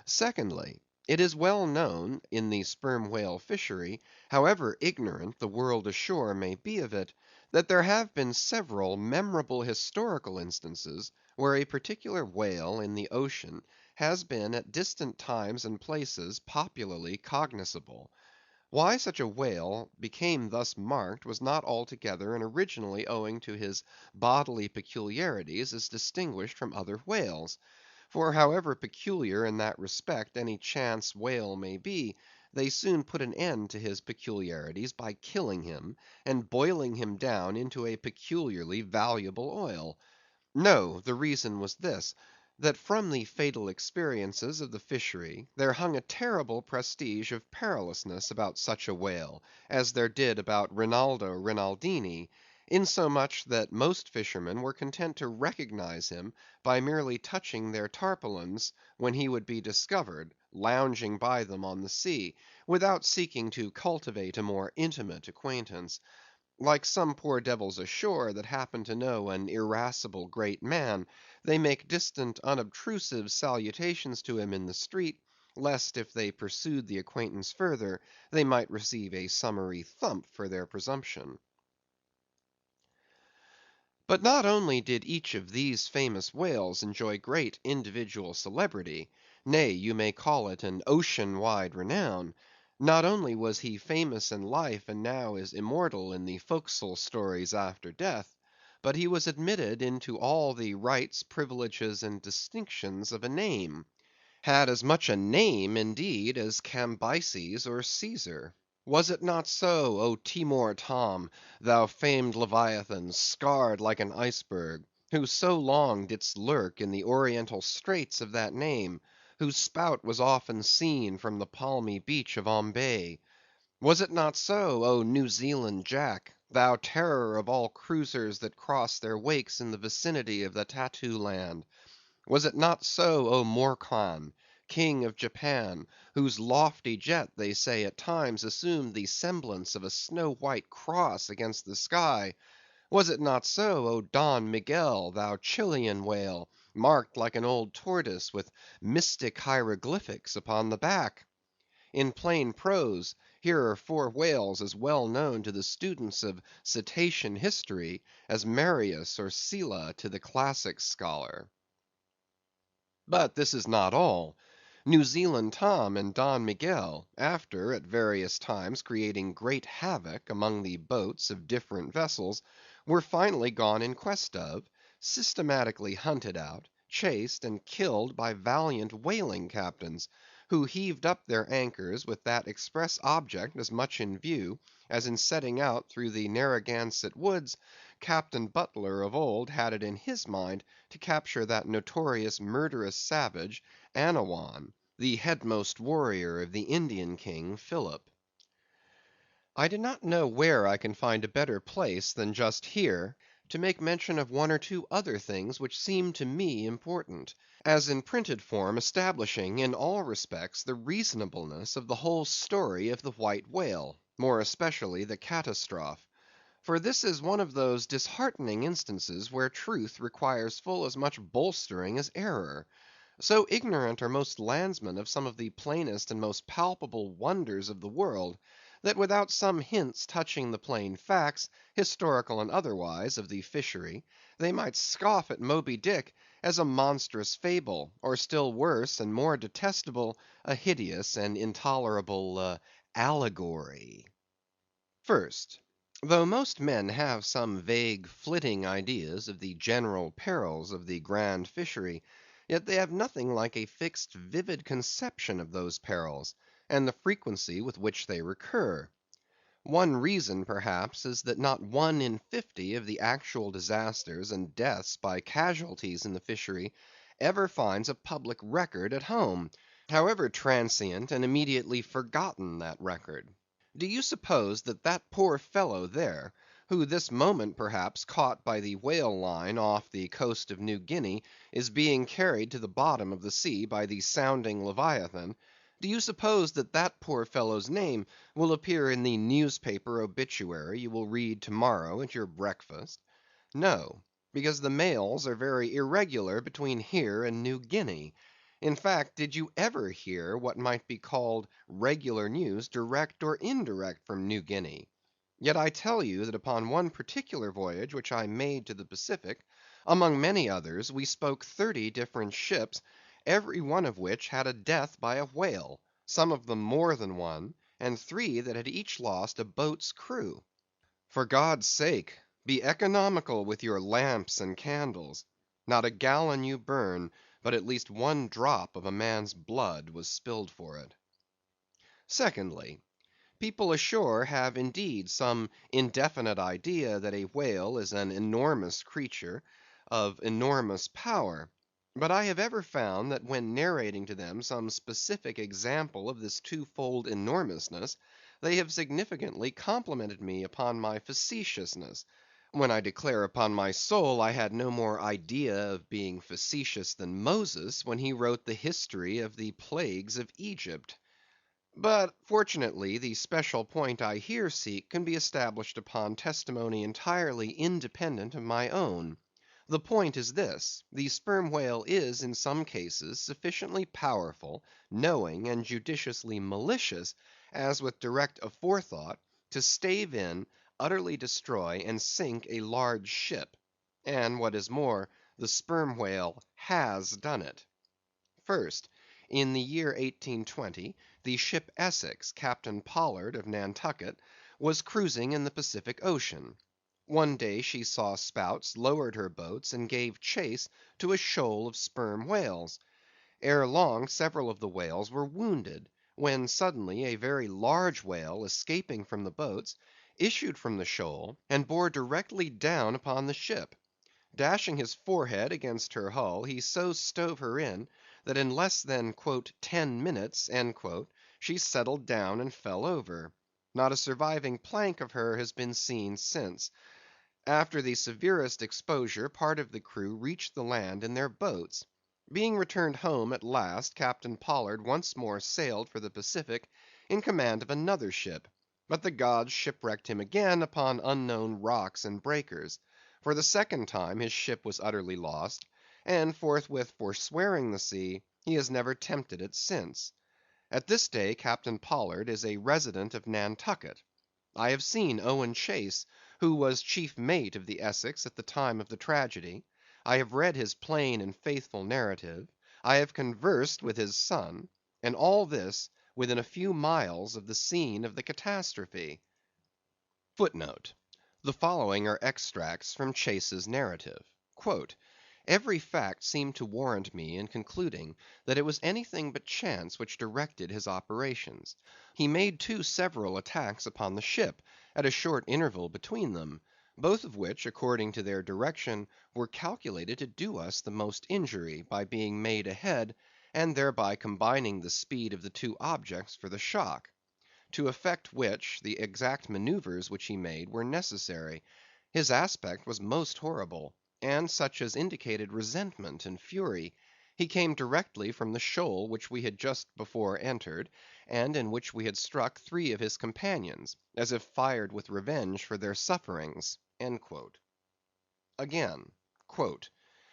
Secondly, it is well known in the sperm whale fishery, however ignorant the world ashore may be of it, that there have been several memorable historical instances where a particular whale in the ocean has been at distant times and places popularly cognizable. Why such a whale became thus marked was not altogether and originally owing to his bodily peculiarities as distinguished from other whales. For however peculiar in that respect any chance whale may be, they soon put an end to his peculiarities by killing him, and boiling him down into a peculiarly valuable oil. No, the reason was this, that from the fatal experiences of the fishery there hung a terrible prestige of perilousness about such a whale, as there did about Rinaldo Rinaldini, insomuch that most fishermen were content to recognize him by merely touching their tarpaulins when he would be discovered, lounging by them on the sea, without seeking to cultivate a more intimate acquaintance. Like some poor devils ashore that happen to know an irascible great man, they make distant unobtrusive salutations to him in the street, lest if they pursued the acquaintance further, they might receive a summary thump for their presumption. But not only did each of these famous whales enjoy great individual celebrity, nay, you may call it an ocean-wide renown; not only was he famous in life and now is immortal in the forecastle stories after death, but he was admitted into all the rights, privileges, and distinctions of a name; had as much a name, indeed, as Cambyses or Caesar. Was it not so, O Timor Tom, thou famed Leviathan, scarred like an iceberg, who so long didst lurk in the oriental straits of that name, whose spout was often seen from the palmy beach of Ombay? Was it not so, O New Zealand Jack, thou terror of all cruisers that cross their wakes in the vicinity of the Tattoo Land? Was it not so, O Morcan, King of Japan, whose lofty jet, they say, at times assumed the semblance of a snow white cross against the sky? Was it not so, O Don Miguel, thou Chilean whale, marked like an old tortoise with mystic hieroglyphics upon the back? In plain prose, here are 4 whales as well known to the students of cetacean history as Marius or Sylla to the classic scholar. But this is not all. New Zealand Tom and Don Miguel, after at various times creating great havoc among the boats of different vessels, were finally gone in quest of, systematically hunted out, chased, and killed by valiant whaling captains, who heaved up their anchors with that express object as much in view, as in setting out through the Narragansett woods, Captain Butler of old had it in his mind to capture that notorious murderous savage, Anawan, the headmost warrior of the Indian king Philip. I do not know where I can find a better place than just here to make mention of one or two other things which seem to me important, as in printed form establishing in all respects the reasonableness of the whole story of the White Whale, more especially the catastrophe. For this is one of those disheartening instances where truth requires full as much bolstering as error. So ignorant are most landsmen of some of the plainest and most palpable wonders of the world, that without some hints touching the plain facts, historical and otherwise, of the fishery, they might scoff at Moby Dick as a monstrous fable, or still worse and more detestable, a hideous and intolerable allegory. First, though most men have some vague flitting ideas of the general perils of the grand fishery, yet they have nothing like a fixed vivid conception of those perils, and the frequency with which they recur. One reason, perhaps, is that not 1 in 50 of the actual disasters and deaths by casualties in the fishery ever finds a public record at home, however transient and immediately forgotten that record. Do you suppose that that poor fellow there, who this moment perhaps caught by the whale line off the coast of New Guinea, is being carried to the bottom of the sea by the sounding Leviathan, do you suppose that that poor fellow's name will appear in the newspaper obituary you will read to morrow at your breakfast? No, because the mails are very irregular between here and New Guinea. In fact, did you ever hear what might be called regular news direct or indirect from New Guinea? Yet I tell you that upon one particular voyage which I made to the Pacific, among many others, we spoke 30 different ships, every one of which had a death by a whale, some of them more than one, and 3 that had each lost a boat's crew. For God's sake, be economical with your lamps and candles. Not a gallon you burn, but at least 1 drop of a man's blood was spilled for it. Secondly, people ashore have indeed some indefinite idea that a whale is an enormous creature of enormous power. But I have ever found that when narrating to them some specific example of this twofold enormousness, they have significantly complimented me upon my facetiousness, when I declare upon my soul I had no more idea of being facetious than Moses when he wrote the history of the plagues of Egypt. But fortunately the special point I here seek can be established upon testimony entirely independent of my own. The point is this: the sperm whale is in some cases sufficiently powerful, knowing, and judiciously malicious, as with direct aforethought, to stave in, utterly destroy, and sink a large ship. And what is more, the sperm whale has done it. First, in the year 1820, the ship Essex, Captain Pollard of Nantucket, was cruising in the Pacific Ocean. One day she saw spouts, lowered her boats, and gave chase to a shoal of sperm whales. Ere long several of the whales were wounded, when suddenly a very large whale escaping from the boats, issued from the shoal, and bore directly down upon the ship. Dashing his forehead against her hull, he so stove her in, that in less than "10 minutes" she settled down and fell over. Not a surviving plank of her has been seen since. After the severest exposure, part of the crew reached the land in their boats. Being returned home at last, Captain Pollard once more sailed for the Pacific in command of another ship, but the gods shipwrecked him again upon unknown rocks and breakers. For the second time his ship was utterly lost, and forthwith forswearing the sea, he has never tempted it since. At this day Captain Pollard is a resident of Nantucket. I have seen Owen Chace, who was chief mate of the Essex at the time of the tragedy. I have read his plain and faithful narrative. I have conversed with his son, and all this within a few miles of the scene of the catastrophe. Footnote: The following are extracts from Chase's narrative. "Every fact seemed to warrant me in concluding that it was anything but chance which directed his operations. He made too several attacks upon the ship, at a short interval between them, both of which, according to their direction, were calculated to do us the most injury, by being made ahead, and thereby combining the speed of the two objects for the shock; to effect which, the exact manoeuvres which he made were necessary. His aspect was most horrible, and such as indicated resentment and fury. He came directly from the shoal which we had just before entered, and in which we had struck three of his companions, as if fired with revenge for their sufferings." Again,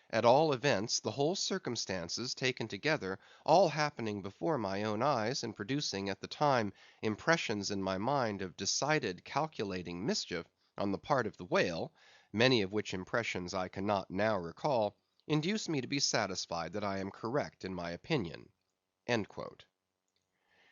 "At all events, the whole circumstances taken together, all happening before my own eyes, and producing at the time impressions in my mind of decided calculating mischief on the part of the whale, many of which impressions I cannot now recall, induce me to be satisfied that I am correct in my opinion."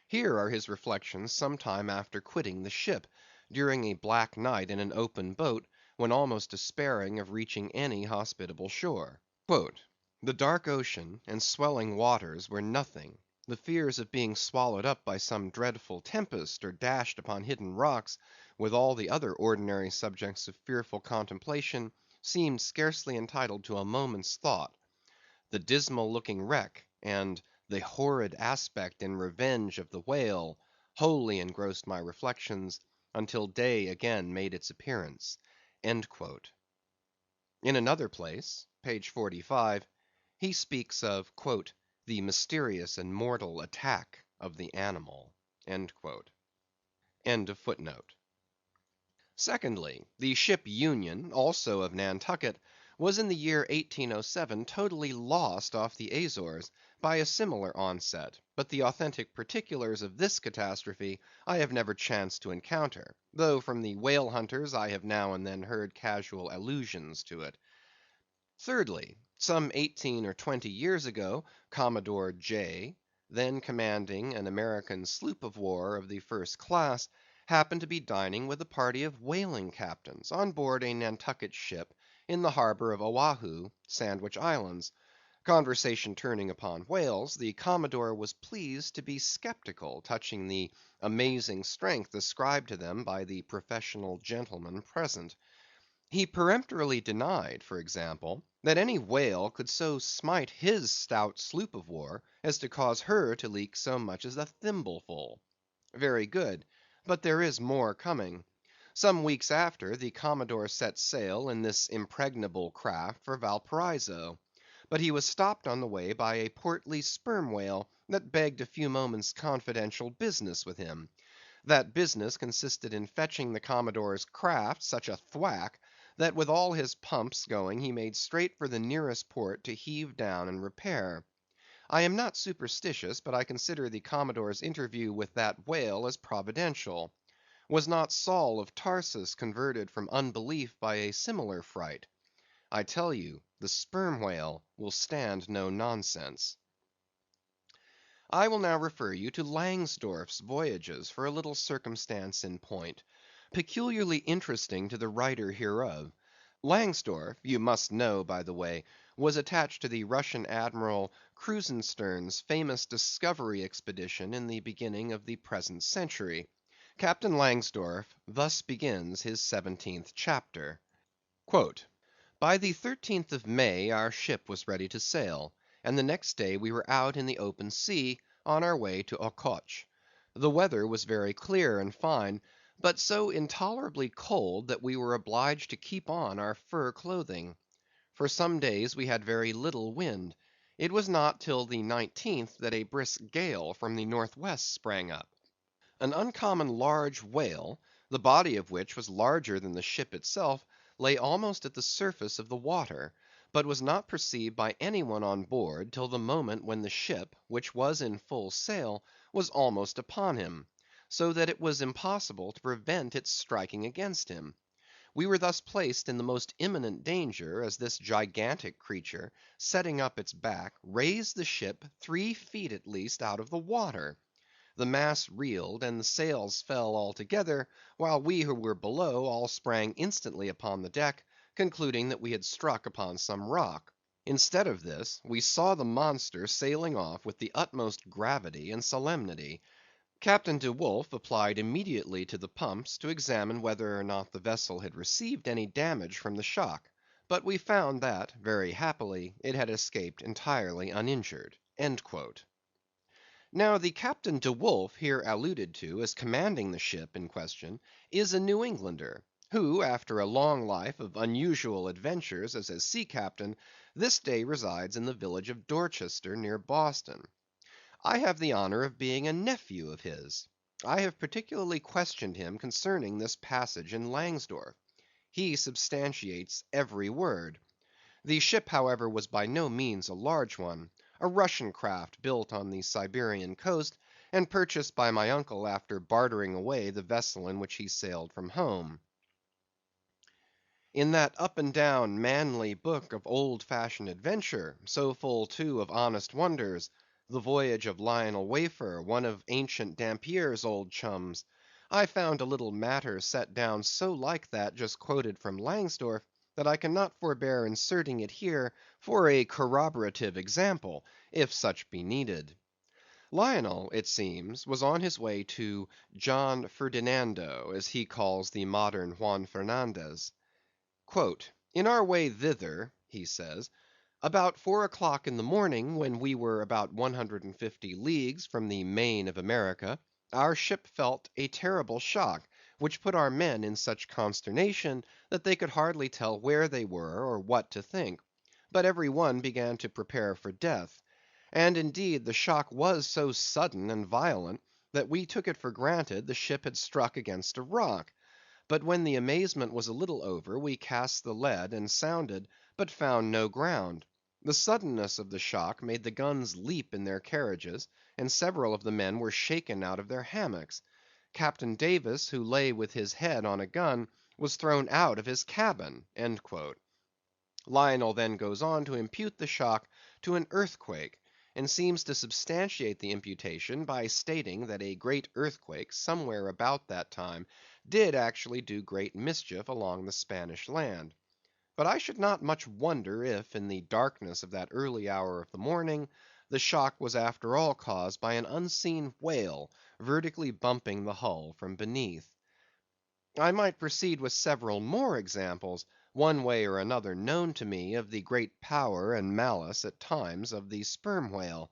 Here are his reflections some time after quitting the ship, during a black night in an open boat, when almost despairing of reaching any hospitable shore. "The dark ocean and swelling waters were nothing; the fears of being swallowed up by some dreadful tempest, or dashed upon hidden rocks, with all the other ordinary subjects of fearful contemplation, seemed scarcely entitled to a moment's thought. The dismal looking wreck, and the horrid aspect and revenge of the whale, wholly engrossed my reflections, until day again made its appearance." In another place (page 45), he speaks of "the mysterious and mortal attack of the animal." Secondly, the ship Union, also of Nantucket, was in the year 1807 totally lost off the Azores by a similar onset, but the authentic particulars of this catastrophe I have never chanced to encounter, though from the whale hunters I have now and then heard casual allusions to it. Thirdly, some 18 or 20 years ago, Commodore J——, then commanding an American sloop of war of the first class, happened to be dining with a party of whaling captains on board a Nantucket ship in the harbor of Oahu, Sandwich Islands. Conversation turning upon whales, the Commodore was pleased to be skeptical touching the amazing strength ascribed to them by the professional gentlemen present. He peremptorily denied, for example, that any whale could so smite his stout sloop of war as to cause her to leak so much as a thimbleful. Very good; but there is more coming. Some weeks after, the Commodore set sail in this impregnable craft for Valparaiso; but he was stopped on the way by a portly sperm whale that begged a few moments' confidential business with him. That business consisted in fetching the Commodore's craft such a thwack, that with all his pumps going he made straight for the nearest port to heave down and repair. I am not superstitious, but I consider the Commodore's interview with that whale as providential. Was not Saul of Tarsus converted from unbelief by a similar fright? I tell you, the sperm whale will stand no nonsense. I will now refer you to Langsdorff's voyages for a little circumstance in point, peculiarly interesting to the writer hereof. Langsdorff, you must know, by the way, was attached to the Russian Admiral Krusenstern's famous discovery expedition in the beginning of the present century. Captain Langsdorff thus begins his 17th chapter: "By the 13th of May our ship was ready to sail, and the next day we were out in the open sea, on our way to Ochotsh. The weather was very clear and fine, but so intolerably cold that we were obliged to keep on our fur clothing. For some days we had very little wind. It was not till the 19th that a brisk gale from the northwest sprang up. An uncommon large whale, the body of which was larger than the ship itself, lay almost at the surface of the water, but was not perceived by any one on board till the moment when the ship, which was in full sail, was almost upon him, so that it was impossible to prevent its striking against him. We were thus placed in the most imminent danger, as this gigantic creature, setting up its back, raised the ship 3 feet at least out of the water. The mass reeled, and the sails fell altogether, while we who were below all sprang instantly upon the deck, concluding that we had struck upon some rock. Instead of this, we saw the monster sailing off with the utmost gravity and solemnity. Captain D'Wolf applied immediately to the pumps to examine whether or not the vessel had received any damage from the shock; but we found that, very happily, it had escaped entirely uninjured." Now the Captain de Wolf here alluded to as commanding the ship in question is a New Englander, who, after a long life of unusual adventures as a sea captain, this day resides in the village of Dorchester, near Boston. I have the honor of being a nephew of his. I have particularly questioned him concerning this passage in Langsdorff. He substantiates every word. The ship, however, was by no means a large one; a Russian craft built on the Siberian coast, and purchased by my uncle after bartering away the vessel in which he sailed from home. In that up and down manly book of old fashioned adventure, so full too of honest wonders, the voyage of Lionel Wafer, one of ancient Dampier's old chums, I found a little matter set down so like that just quoted from Langsdorff, that I cannot forbear inserting it here for a corroborative example, if such be needed. Lionel, it seems, was on his way to John Ferdinando, as he calls the modern Juan Fernandez. "In our way thither," he says, "about 4 o'clock in the morning, when we were about 150 leagues from the main of America, our ship felt a terrible shock, which put our men in such consternation that they could hardly tell where they were or what to think; but every one began to prepare for death. And indeed the shock was so sudden and violent, that we took it for granted the ship had struck against a rock. But when the amazement was a little over, we cast the lead and sounded, but found no ground. The suddenness of the shock made the guns leap in their carriages, and several of the men were shaken out of their hammocks. Captain Davis, who lay with his head on a gun, was thrown out of his cabin." Lionel then goes on to impute the shock to an earthquake, and seems to substantiate the imputation by stating that a great earthquake somewhere about that time did actually do great mischief along the Spanish land. But I should not much wonder if, in the darkness of that early hour of the morning, the shock was after all caused by an unseen whale vertically bumping the hull from beneath. I might proceed with several more examples, one way or another known to me, of the great power and malice at times of the sperm whale.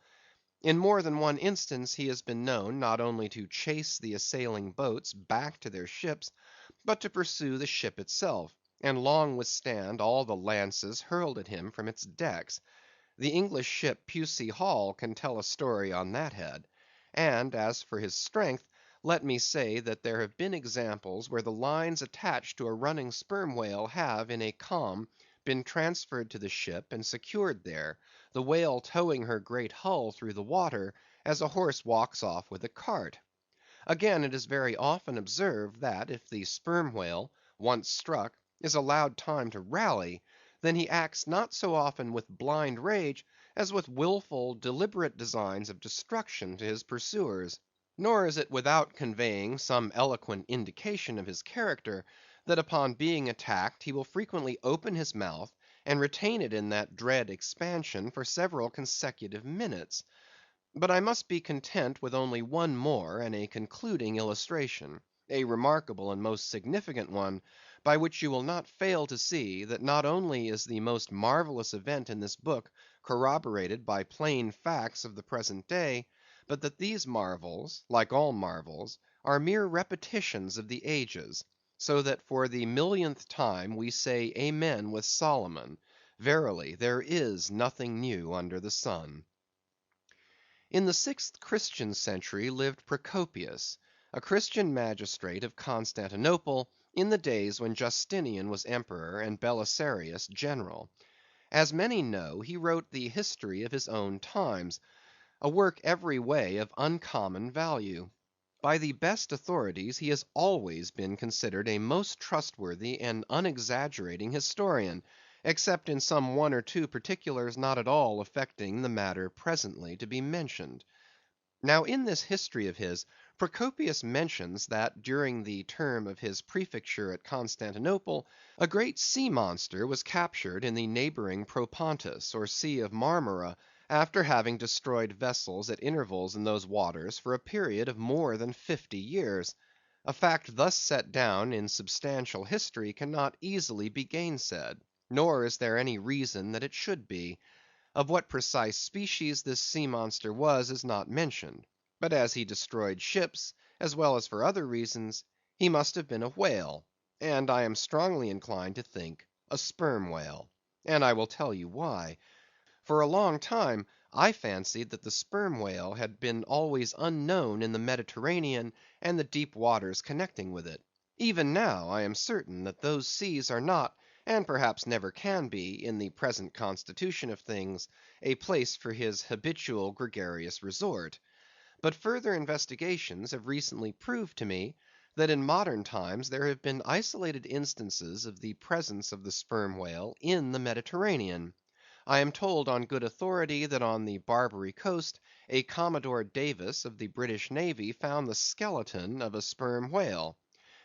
In more than one instance he has been known not only to chase the assailing boats back to their ships, but to pursue the ship itself, and long withstand all the lances hurled at him from its decks. The English ship Pusey Hall can tell a story on that head. And as for his strength, let me say that there have been examples where the lines attached to a running sperm whale have in a calm been transferred to the ship and secured there, the whale towing her great hull through the water, as a horse walks off with a cart. Again, it is very often observed that if the sperm whale, once struck, is allowed time to rally, then he acts not so often with blind rage as with willful, deliberate designs of destruction to his pursuers. Nor is it without conveying some eloquent indication of his character, that upon being attacked he will frequently open his mouth and retain it in that dread expansion for several consecutive minutes. But I must be content with only one more and a concluding illustration, a remarkable and most significant one, by which you will not fail to see, that not only is the most marvelous event in this book corroborated by plain facts of the present day, but that these marvels, like all marvels, are mere repetitions of the ages; so that for the millionth time we say amen with Solomon, verily there is nothing new under the sun. In the sixth Christian century lived Procopius, a Christian magistrate of Constantinople, in the days when Justinian was emperor and Belisarius general. As many know, he wrote the history of his own times, a work every way of uncommon value. By the best authorities he has always been considered a most trustworthy and unexaggerating historian, except in some one or two particulars not at all affecting the matter presently to be mentioned. Now in this history of his, Procopius mentions that during the term of his prefecture at Constantinople, a great sea monster was captured in the neighboring Propontis, or Sea of Marmora, after having destroyed vessels at intervals in those waters for a period of more than 50 years. A fact thus set down in substantial history cannot easily be gainsaid, nor is there any reason that it should be. Of what precise species this sea monster was is not mentioned; but as he destroyed ships, as well as for other reasons, he must have been a whale, and I am strongly inclined to think a sperm whale. And I will tell you why. For a long time I fancied that the sperm whale had been always unknown in the Mediterranean and the deep waters connecting with it. Even now I am certain that those seas are not, and perhaps never can be, in the present constitution of things, a place for his habitual gregarious resort. But further investigations have recently proved to me that in modern times there have been isolated instances of the presence of the sperm whale in the Mediterranean. I am told on good authority that on the Barbary coast a Commodore Davis of the British Navy found the skeleton of a sperm whale.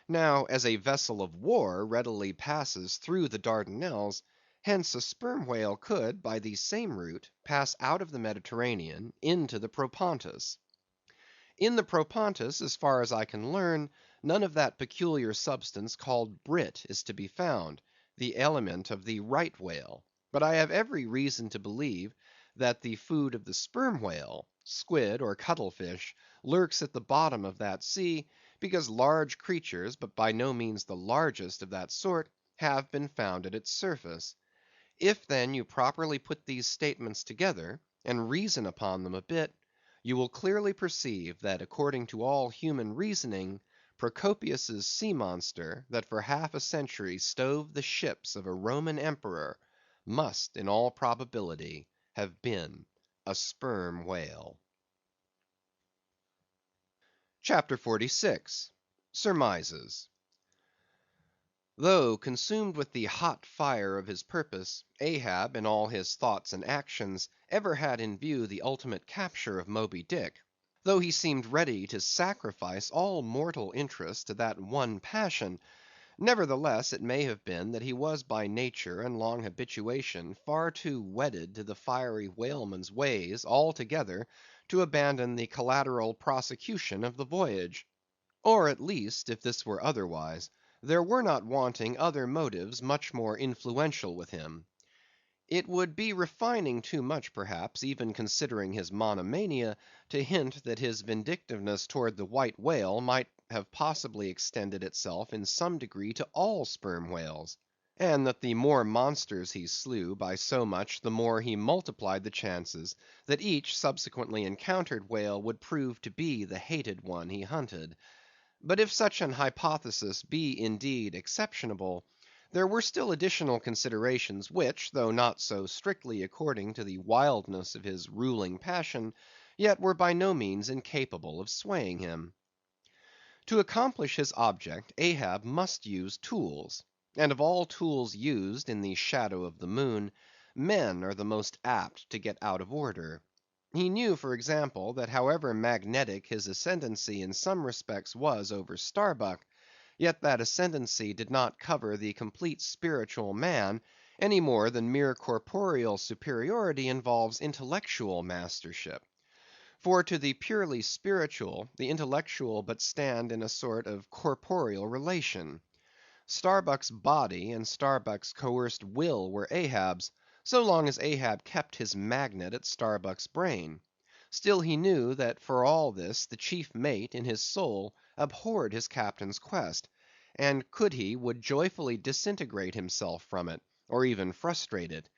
Now, as a vessel of war readily passes through the Dardanelles, hence a sperm whale could, by the same route, pass out of the Mediterranean into the Propontis. In the Propontis, as far as I can learn, none of that peculiar substance called brit is to be found, the aliment of the right whale; but I have every reason to believe that the food of the sperm whale, squid or cuttlefish, lurks at the bottom of that sea, because large creatures, but by no means the largest of that sort, have been found at its surface. If then you properly put these statements together, and reason upon them a bit, you will clearly perceive that according to all human reasoning, Procopius's sea monster, that for half a century stove the ships of a Roman emperor, must in all probability have been a sperm whale. CHAPTER 46. Surmises. Though consumed with the hot fire of his purpose, Ahab in all his thoughts and actions ever had in view the ultimate capture of Moby Dick; though he seemed ready to sacrifice all mortal interest to that one passion, nevertheless it may have been that he was by nature and long habituation far too wedded to the fiery whaleman's ways altogether to abandon the collateral prosecution of the voyage. Or at least, if this were otherwise, there were not wanting other motives much more influential with him. It would be refining too much, perhaps, even considering his monomania, to hint that his vindictiveness towards the white whale might have possibly extended itself in some degree to all sperm whales; and that the more monsters he slew, by so much the more he multiplied the chances that each subsequently encountered whale would prove to be the hated one he hunted. But if such an hypothesis be indeed exceptionable, there were still additional considerations which, though not so strictly according to the wildness of his ruling passion, yet were by no means incapable of swaying him. To accomplish his object, Ahab must use tools; and of all tools used in the shadow of the moon, men are the most apt to get out of order. He knew, for example, that however magnetic his ascendancy in some respects was over Starbuck, yet that ascendancy did not cover the complete spiritual man, any more than mere corporeal superiority involves intellectual mastership. For to the purely spiritual, the intellectual but stand in a sort of corporeal relation. Starbuck's body and Starbuck's coerced will were Ahab's, so long as Ahab kept his magnet at Starbuck's brain. Still he knew that for all this the chief mate in his soul abhorred his captain's quest, and could he, would joyfully disintegrate himself from it, or even frustrate it.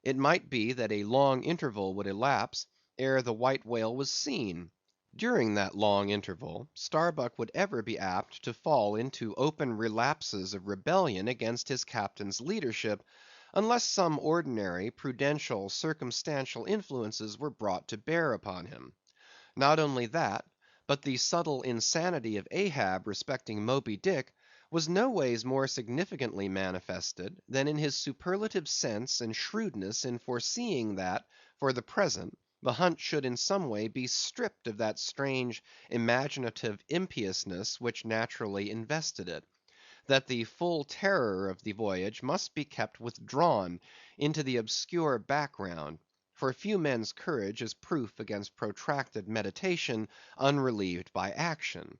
It might be that a long interval would elapse ere the white whale was seen. During that long interval, Starbuck would ever be apt to fall into open relapses of rebellion against his captain's leadership, unless some ordinary, prudential, circumstantial influences were brought to bear upon him. Not only that, but the subtle insanity of Ahab respecting Moby Dick was no ways more significantly manifested than in his superlative sense and shrewdness in foreseeing that, for the present, the hunt should in some way be stripped of that strange imaginative impiousness which naturally invested it; that the full terror of the voyage must be kept withdrawn into the obscure background; for few men's courage is proof against protracted meditation unrelieved by action;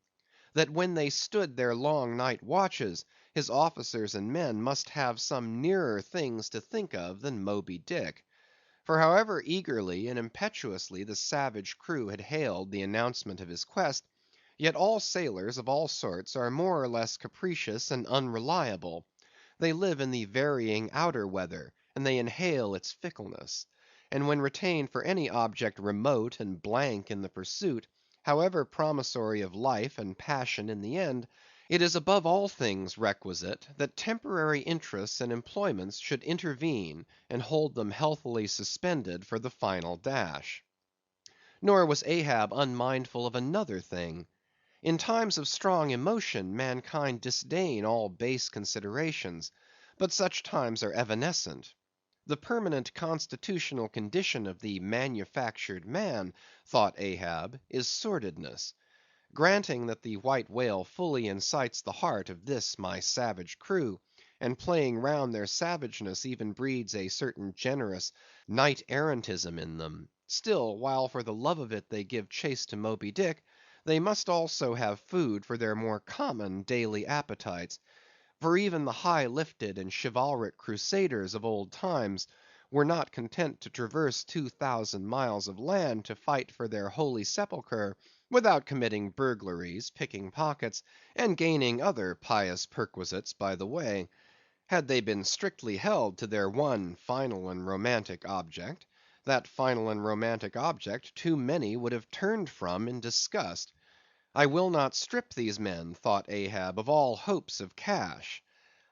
that when they stood their long night watches, his officers and men must have some nearer things to think of than Moby Dick. For however eagerly and impetuously the savage crew had hailed the announcement of his quest, yet all sailors of all sorts are more or less capricious and unreliable. They live in the varying outer weather, and they inhale its fickleness; and when retained for any object remote and blank in the pursuit, however promissory of life and passion in the end, it is above all things requisite that temporary interests and employments should intervene and hold them healthily suspended for the final dash. Nor was Ahab unmindful of another thing. In times of strong emotion, mankind disdain all base considerations; but such times are evanescent. The permanent constitutional condition of the manufactured man, thought Ahab, is sordidness. Granting that the White Whale fully incites the heart of this my savage crew, and playing round their savageness even breeds a certain generous knight errantism in them; still, while for the love of it they give chase to Moby Dick, they must also have food for their more common daily appetites; for even the high lifted and chivalric crusaders of old times were not content to traverse 2,000 miles of land to fight for their holy sepulchre, without committing burglaries, picking pockets, and gaining other pious perquisites by the way. Had they been strictly held to their one final and romantic object, that final and romantic object too many would have turned from in disgust. I will not strip these men, thought Ahab, of all hopes of cash.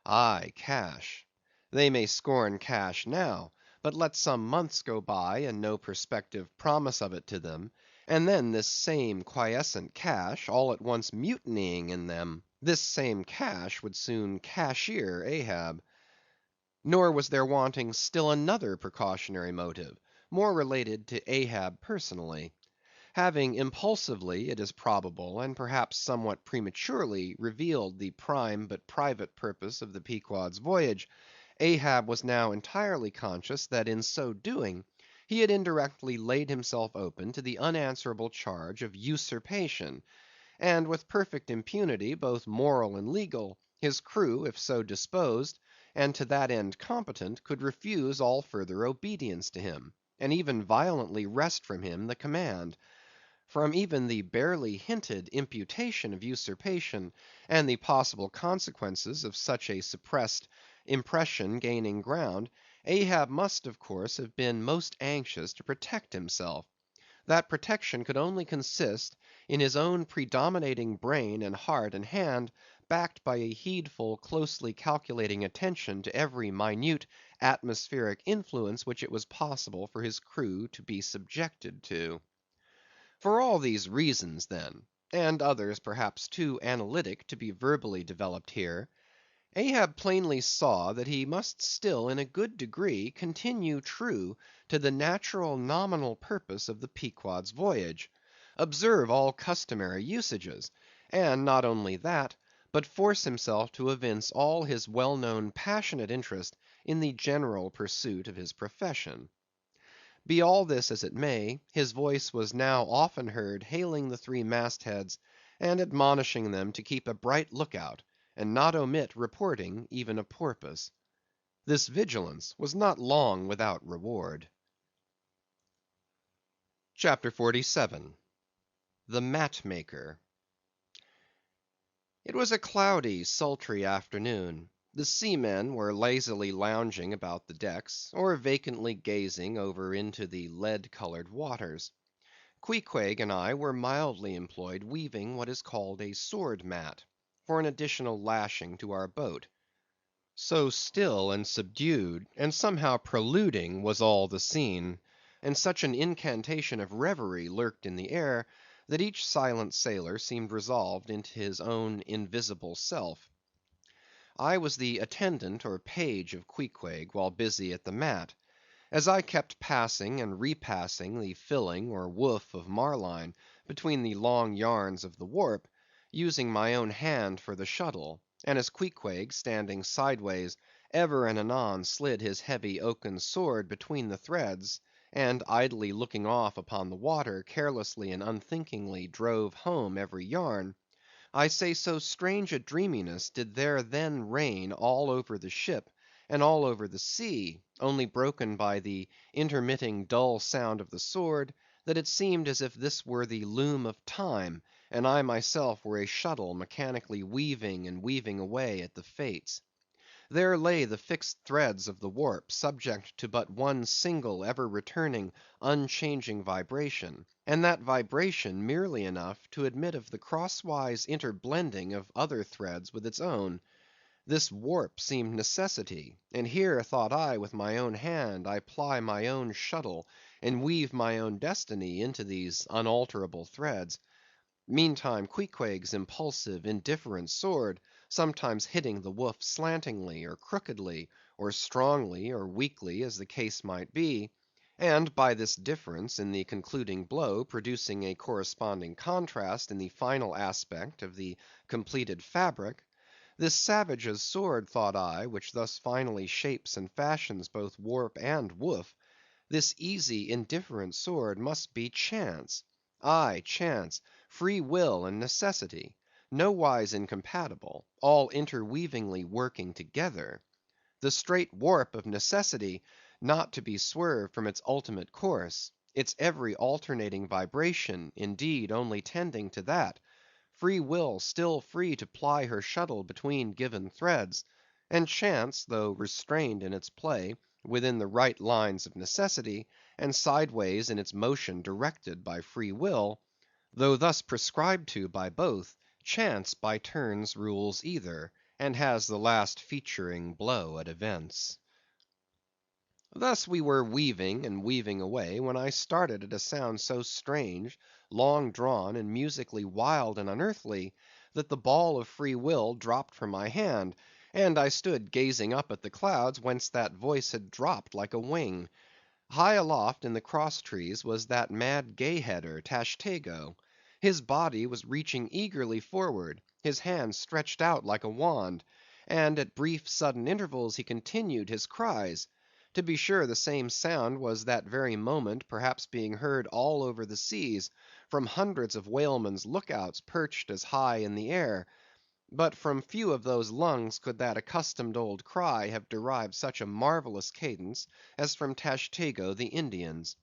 Aye, cash. They may scorn cash now, but let some months go by and no perspective promise of it to them, and then this same quiescent cash all at once mutinying in them, this same cash would soon cashier Ahab. Nor was there wanting still another precautionary motive, more related to Ahab personally. Having impulsively, it is probable, and perhaps somewhat prematurely, revealed the prime but private purpose of the Pequod's voyage, Ahab was now entirely conscious that in so doing he had indirectly laid himself open to the unanswerable charge of usurpation; and with perfect impunity, both moral and legal, his crew, if so disposed, and to that end competent, could refuse all further obedience to him, and even violently wrest from him the command. From even the barely hinted imputation of usurpation, and the possible consequences of such a suppressed impression gaining ground, Ahab must of course have been most anxious to protect himself. That protection could only consist in his own predominating brain and heart and hand, backed by a heedful, closely calculating attention to every minute atmospheric influence which it was possible for his crew to be subjected to. For all these reasons, then, and others perhaps too analytic to be verbally developed here, Ahab plainly saw that he must still in a good degree continue true to the natural nominal purpose of the Pequod's voyage; observe all customary usages; and not only that, but force himself to evince all his well known passionate interest in the general pursuit of his profession. Be all this as it may, his voice was now often heard hailing the three mast heads, and admonishing them to keep a bright look out, and not omit reporting even a porpoise. This vigilance was not long without reward. CHAPTER 47. The Mat Maker. It was a cloudy, sultry afternoon. The seamen were lazily lounging about the decks, or vacantly gazing over into the lead‐colored waters. Queequeg and I were mildly employed weaving what is called a sword mat, for an additional lashing to our boat. So still and subdued, and somehow preluding was all the scene, and such an incantation of reverie lurked in the air, that each silent sailor seemed resolved into his own invisible self. I was the attendant or page of Queequeg while busy at the mat. As I kept passing and repassing the filling or woof of marline between the long yarns of the warp, using my own hand for the shuttle, and as Queequeg, standing sideways, ever and anon slid his heavy oaken sword between the threads, and idly looking off upon the water, carelessly and unthinkingly drove home every yarn, I say so strange a dreaminess did there then reign all over the ship, and all over the sea, only broken by the intermitting dull sound of the sword, that it seemed as if this were the loom of time, and I myself were a shuttle mechanically weaving and weaving away at the fates. There lay the fixed threads of the warp, subject to but one single, ever returning, unchanging vibration, and that vibration merely enough to admit of the crosswise interblending of other threads with its own. This warp seemed necessity, and here, thought I, with my own hand, I ply my own shuttle, and weave my own destiny into these unalterable threads. Meantime Queequeg's impulsive, indifferent sword, sometimes hitting the woof slantingly, or crookedly, or strongly, or weakly, as the case might be, and by this difference in the concluding blow producing a corresponding contrast in the final aspect of the completed fabric, this savage's sword, thought I, which thus finally shapes and fashions both warp and woof, this easy, indifferent sword must be chance. Aye, chance, free will, and necessity, nowise incompatible, all interweavingly working together. The straight warp of necessity, not to be swerved from its ultimate course; its every alternating vibration, indeed, only tending to that; free will still free to ply her shuttle between given threads; and chance, though restrained in its play, within the right lines of necessity, and sideways in its motion directed by free will; though thus prescribed to by both, chance by turns rules either, and has the last featuring blow at events. Thus we were weaving and weaving away, when I started at a sound so strange, long drawn, and musically wild and unearthly, that the ball of free will dropped from my hand, and I stood gazing up at the clouds whence that voice had dropped like a wing. High aloft in the cross trees was that mad gay header, Tashtego. His body was reaching eagerly forward, his hand stretched out like a wand, and at brief sudden intervals he continued his cries. To be sure, the same sound was that very moment perhaps being heard all over the seas, from hundreds of whalemen's lookouts perched as high in the air; but from few of those lungs could that accustomed old cry have derived such a marvellous cadence as from Tashtego the Indian's.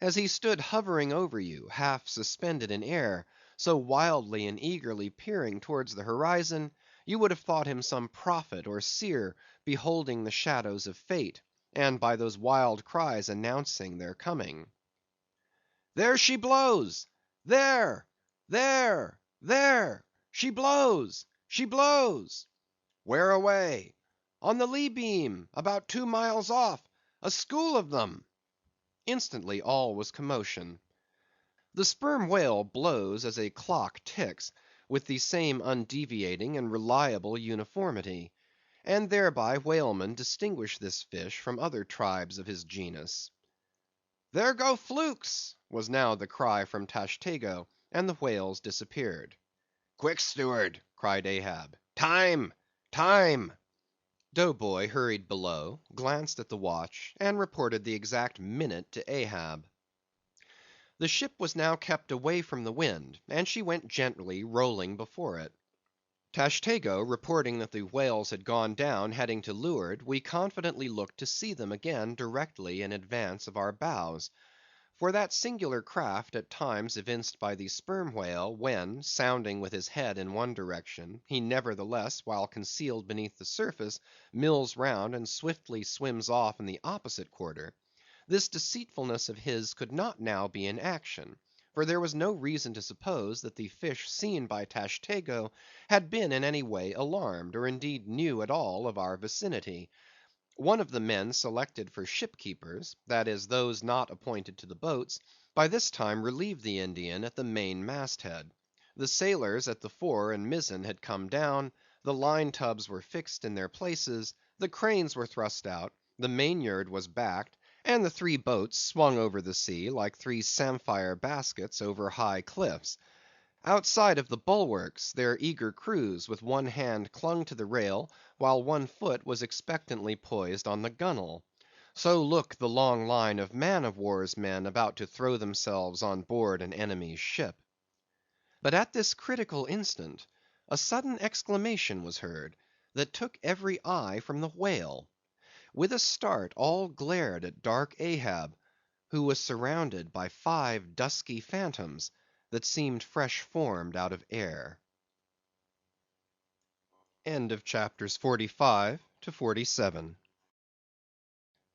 As he stood hovering over you, half suspended in air, so wildly and eagerly peering towards the horizon, you would have thought him some prophet or seer beholding the shadows of fate, and by those wild cries announcing their coming. "There she blows! There! There! There! She blows! She blows!" "Where away?" "On the lee beam, about 2 miles off; a school of them." Instantly all was commotion. The sperm whale blows as a clock ticks, with the same undeviating and reliable uniformity; and thereby whalemen distinguish this fish from other tribes of his genus. "There go flukes!" was now the cry from Tashtego, and the whales disappeared. "Quick, steward!" cried Ahab. "Time! Time!" Dough Boy hurried below, glanced at the watch, and reported the exact minute to Ahab. The ship was now kept away from the wind, and she went gently rolling before it. Tashtego reporting that the whales had gone down heading to leeward, we confidently looked to see them again directly in advance of our bows. For that singular craft at times evinced by the sperm whale, when, sounding with his head in one direction, he nevertheless, while concealed beneath the surface, mills round and swiftly swims off in the opposite quarter; this deceitfulness of his could not now be in action, for there was no reason to suppose that the fish seen by Tashtego had been in any way alarmed, or indeed knew at all of our vicinity. One of the men selected for ship keepers, that is, those not appointed to the boats, by this time relieved the Indian at the main mast head. The sailors at the fore and mizzen had come down, the line tubs were fixed in their places, the cranes were thrust out, the mainyard was backed, and the 3 boats swung over the sea like 3 samphire baskets over high cliffs. Outside of the bulwarks, their eager crews with one hand clung to the rail, while one foot was expectantly poised on the gunwale. So looked the long line of man of war's men about to throw themselves on board an enemy's ship. But at this critical instant, a sudden exclamation was heard, that took every eye from the whale. with a start all glared at dark Ahab, who was surrounded by 5 dusky phantoms that seemed fresh formed out of air. End of chapters 45 to 47.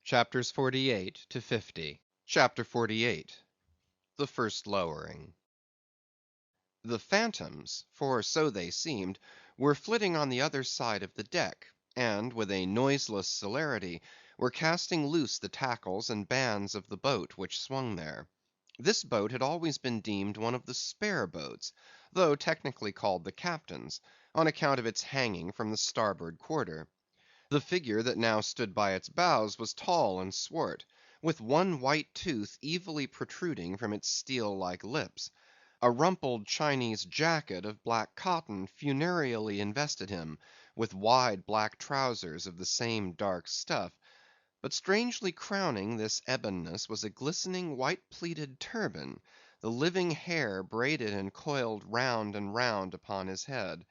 Chapters 48 to 50. Chapter 48. The first lowering. The phantoms, for so they seemed, were flitting on the other side of the deck, and with a noiseless celerity were casting loose the tackles and bands of the boat which swung there. This boat had always been deemed one of the spare boats, though technically called the captain's, on account of its hanging from the starboard quarter. The figure that now stood by its bows was tall and swart, with one white tooth evilly protruding from its steel-like lips. A rumpled Chinese jacket of black cotton funereally invested him, with wide black trousers of the same dark stuff; but strangely crowning this ebonness was a glistening white pleated turban, the living hair braided and coiled round and round upon his head.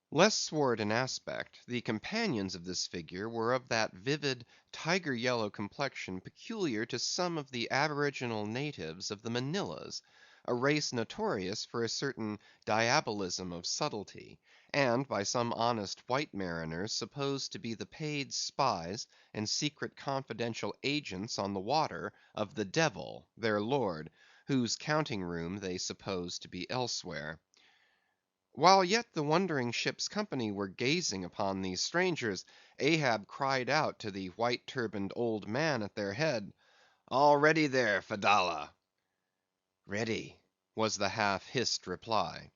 Less swart in aspect, the companions of this figure were of that vivid tiger yellow complexion peculiar to some of the aboriginal natives of the Manilas, a race notorious for a certain diabolism of subtlety, and by some honest white mariners supposed to be the paid spies and secret confidential agents on the water of the Devil, their lord, whose counting room they supposed to be elsewhere. While yet the wondering ship's company were gazing upon these strangers, Ahab cried out to the white turbaned old man at their head, "All ready there, Fedallah?" "Ready," was the half hissed reply.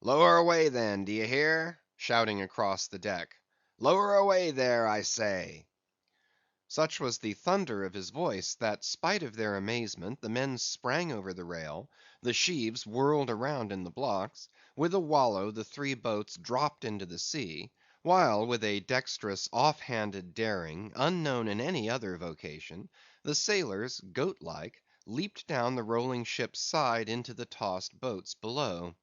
"Lower away then, d'ye hear?" shouting across the deck. "Lower away there, I say." Such was the thunder of his voice, that spite of their amazement, the men sprang over the rail, the sheaves whirled around in the blocks, with a wallow the 3 boats dropped into the sea, while with a dexterous off‐handed daring, unknown in any other vocation, the sailors, goat‐like, leaped down the rolling ship's side into the tossed boats below.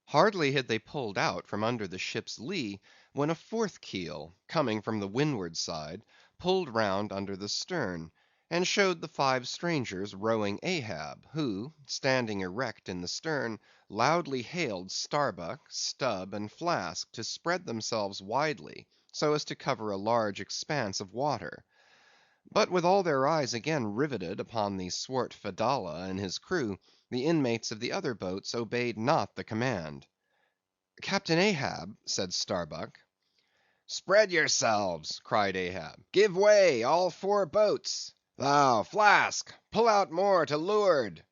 Hardly had they pulled out from under the ship's lee, when a 4th keel, coming from the windward side, pulled round under the stern, and showed the 5 strangers rowing Ahab, who, standing erect in the stern, loudly hailed Starbuck, Stubb, and Flask to spread themselves widely, so as to cover a large expanse of water. But with all their eyes again riveted upon the swart Fedallah and his crew, the inmates of the other boats obeyed not the command. "Captain Ahab," said Starbuck. "Spread yourselves," cried Ahab. "Give way, all 4 boats. Thou, Flask, pull out more to leeward."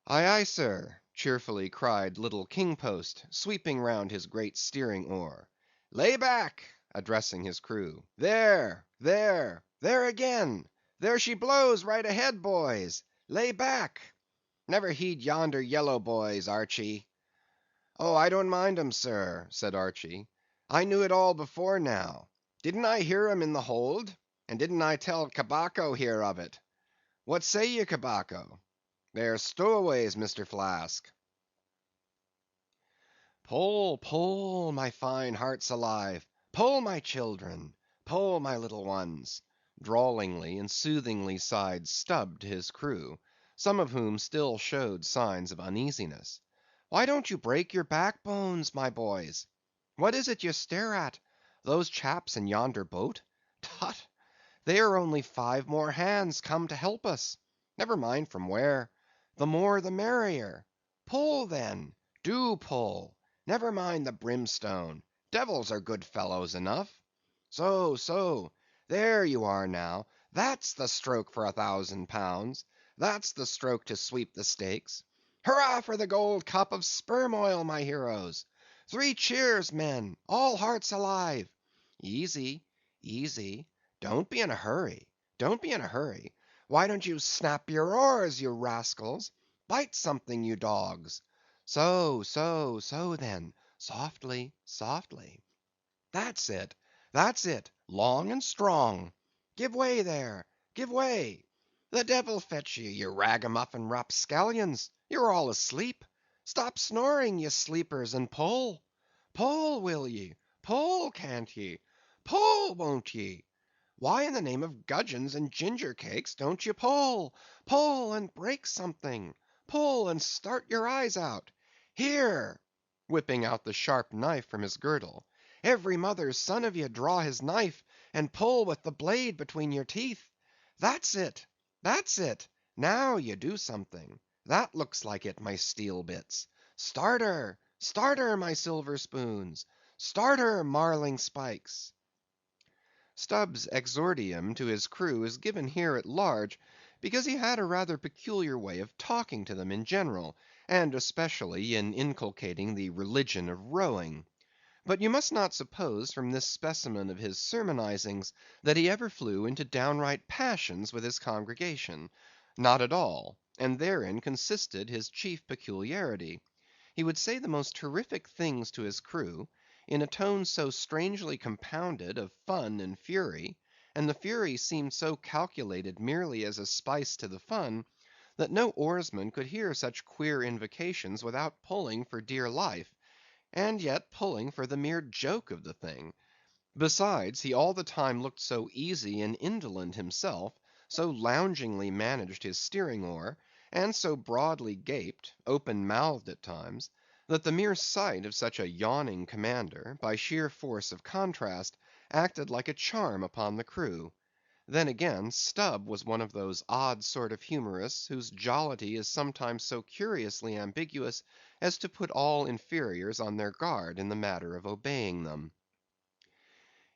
"Aye, aye, sir," cheerfully cried little King Post, sweeping round his great steering oar. "Lay back," addressing his crew. "There, there, there again! There she blows right ahead, boys! Lay back! Never heed yonder yellow boys, Archy." "Oh, I don't mind 'em, sir," said Archy. "I knew it all before now. Didn't I hear 'em in the hold? And didn't I tell Cabaco here of it? What say ye, Cabaco? They're stowaways, Mr. Flask." "Pull, pull, my fine hearts alive! Pull, my children! Pull, my little ones!" drawlingly and soothingly sighed Stubb to his crew, some of whom still showed signs of uneasiness. "Why don't you break your backbones, my boys? What is it you stare at? Those chaps in yonder boat? Tut! they are only 5 more hands come to help us. Never mind from where. The more the merrier. Pull then, do pull. Never mind the brimstone. Devils are good fellows enough. So, so. There you are now. That's the stroke for £1,000. That's the stroke to sweep the stakes. Hurrah for the gold cup of sperm oil, my heroes! 3 cheers, men, all hearts alive! Easy, easy. Don't be in a hurry. Don't be in a hurry. Why don't you snap your oars, you rascals? Bite something, you dogs. So, so, so then. Softly, softly. That's it, that's it. Long and strong. Give way there, give way. The devil fetch you, you ragamuffin rapscallions. You're all asleep. Stop snoring, ye sleepers, and pull. Pull, will ye? Pull, can't ye? Pull, won't ye? Why in the name of gudgeons and ginger cakes don't you pull? Pull and break something. Pull and start your eyes out. Here," whipping out the sharp knife from his girdle, "every mother's son of ye draw his knife, and pull with the blade between your teeth. That's it, that's it. Now ye do something. That looks like it, my steel bits. Start her, start her, my silver spoons. Start her, marling spikes." Stubb's exordium to his crew is given here at large, because he had a rather peculiar way of talking to them in general, and especially in inculcating the religion of rowing. But you must not suppose from this specimen of his sermonizings that he ever flew into downright passions with his congregation. Not at all, and therein consisted his chief peculiarity. He would say the most terrific things to his crew, in a tone so strangely compounded of fun and fury, and the fury seemed so calculated merely as a spice to the fun, that no oarsman could hear such queer invocations without pulling for dear life, and yet pulling for the mere joke of the thing. Besides, he all the time looked so easy and indolent himself, so loungingly managed his steering oar, and so broadly gaped, open-mouthed at times, that the mere sight of such a yawning commander, by sheer force of contrast, acted like a charm upon the crew. Then again, Stubb was one of those odd sort of humorists whose jollity is sometimes so curiously ambiguous as to put all inferiors on their guard in the matter of obeying them.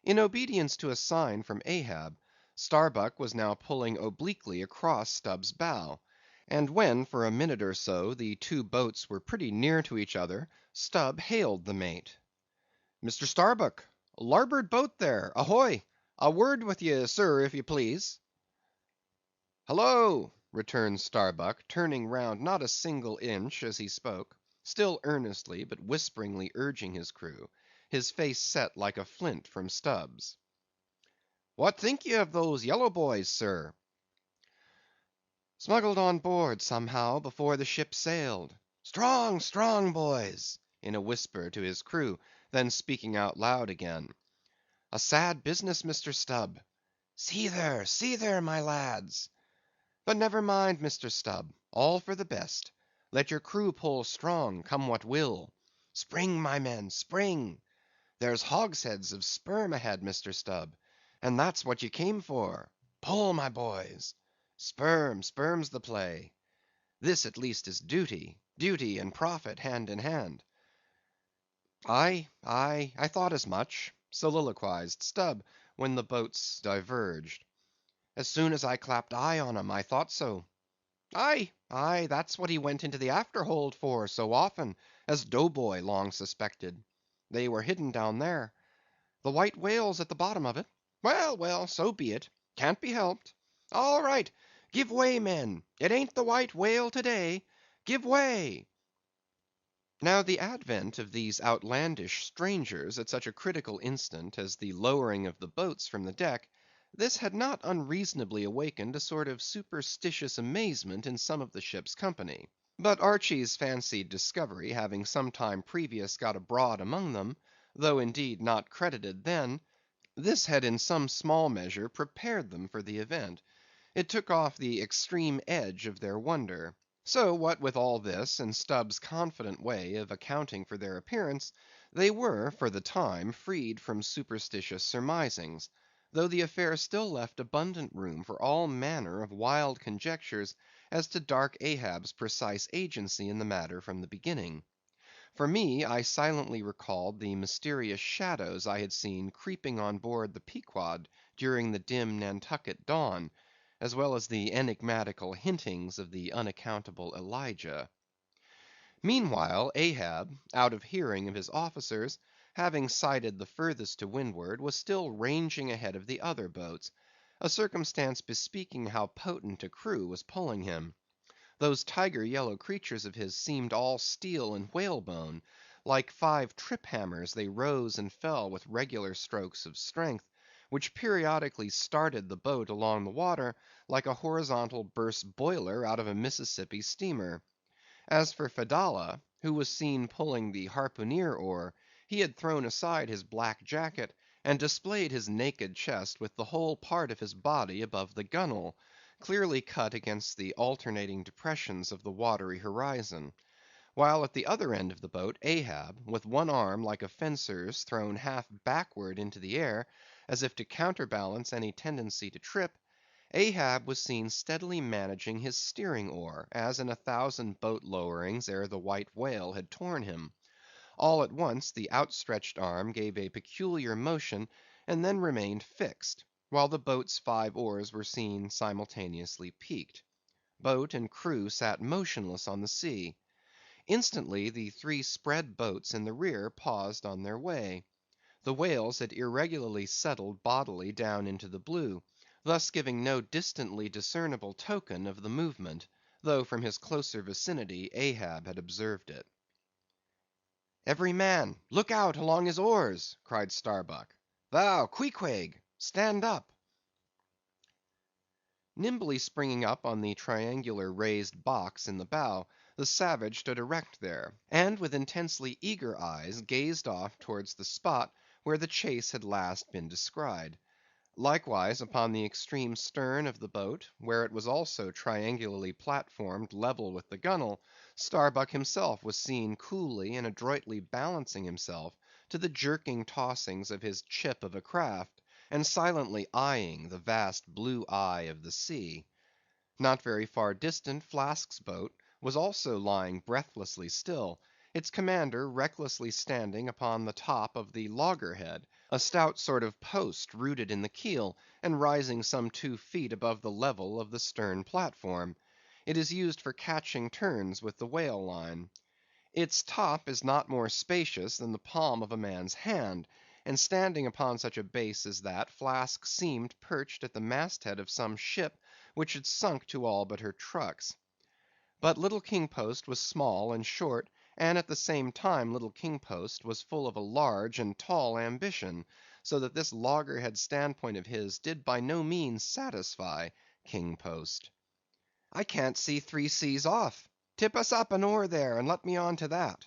In obedience to a sign from Ahab, Starbuck was now pulling obliquely across Stubb's bow; and when for a minute or so the two boats were pretty near to each other, Stubb hailed the mate. "Mr. Starbuck, larboard boat there, ahoy! A word with ye, sir, if ye please." "Hallo!" returned Starbuck, turning round not a single inch as he spoke, still earnestly but whisperingly urging his crew, his face set like a flint from Stubb's. "What think ye of those yellow boys, sir?" "Smuggled on board, somehow, before the ship sailed. Strong, strong boys!" in a whisper to his crew, then speaking out loud again. "A sad business, Mr. Stubb. See there, my lads! But never mind, Mr. Stubb, all for the best. Let your crew pull strong, come what will. Spring, my men, spring! There's hogsheads of sperm ahead, Mr. Stubb, and that's what ye came for. Pull, my boys! Sperm's the play. This at least is duty, duty and profit hand in hand." "Aye, I thought as much," soliloquized Stubb, when the boats diverged. "As soon as I clapped eye on 'em, I thought so. Aye, that's what he went into the afterhold for so often, as Dough Boy long suspected. They were hidden down there. The white whale's at the bottom of it. Well, so be it. Can't be helped. All right, give way, men. It ain't the white whale to day. Give way." Now the advent of these outlandish strangers at such a critical instant as the lowering of the boats from the deck, this had not unreasonably awakened a sort of superstitious amazement in some of the ship's company. But Archy's fancied discovery having some time previous got abroad among them, though indeed not credited then, this had in some small measure prepared them for the event. It took off the extreme edge of their wonder. So what with all this, and Stubb's confident way of accounting for their appearance, they were, for the time, freed from superstitious surmisings; though the affair still left abundant room for all manner of wild conjectures as to dark Ahab's precise agency in the matter from the beginning. For me, I silently recalled the mysterious shadows I had seen creeping on board the Pequod during the dim Nantucket dawn, as well as the enigmatical hintings of the unaccountable Elijah. Meanwhile, Ahab, out of hearing of his officers, having sighted the furthest to windward, was still ranging ahead of the other boats, a circumstance bespeaking how potent a crew was pulling him. Those tiger yellow creatures of his seemed all steel and whalebone; like 5 trip hammers they rose and fell with regular strokes of strength, which periodically started the boat along the water like a horizontal burst boiler out of a Mississippi steamer. As for Fedallah, who was seen pulling the harpooneer oar, he had thrown aside his black jacket, and displayed his naked chest with the whole part of his body above the gunwale, clearly cut against the alternating depressions of the watery horizon; while at the other end of the boat, Ahab, with one arm like a fencer's thrown half backward into the air, as if to counterbalance any tendency to trip, Ahab was seen steadily managing his steering oar, as in 1,000 boat lowerings ere the white whale had torn him. All at once the outstretched arm gave a peculiar motion, and then remained fixed, while the boat's 5 oars were seen simultaneously peaked. Boat and crew sat motionless on the sea. Instantly the 3 spread boats in the rear paused on their way. The whales had irregularly settled bodily down into the blue, thus giving no distantly discernible token of the movement, though from his closer vicinity Ahab had observed it. "Every man, look out along his oars!" cried Starbuck. "Thou, Queequeg, stand up!" Nimbly springing up on the triangular raised box in the bow, the savage stood erect there, and with intensely eager eyes gazed off towards the spot where the chase had last been descried. Likewise upon the extreme stern of the boat, where it was also triangularly platformed level with the gunwale, Starbuck himself was seen coolly and adroitly balancing himself to the jerking tossings of his chip of a craft, and silently eyeing the vast blue eye of the sea. Not very far distant, Flask's boat was also lying breathlessly still, its commander recklessly standing upon the top of the loggerhead, a stout sort of post rooted in the keel, and rising some 2 feet above the level of the stern platform. It is used for catching turns with the whale line. Its top is not more spacious than the palm of a man's hand, and standing upon such a base as that, Flask seemed perched at the masthead of some ship which had sunk to all but her trucks. But little King Post was small and short, and at the same time little King Post was full of a large and tall ambition, so that this loggerhead standpoint of his did by no means satisfy King Post. "I can't see 3 seas off. Tip us up an oar there, and let me on to that."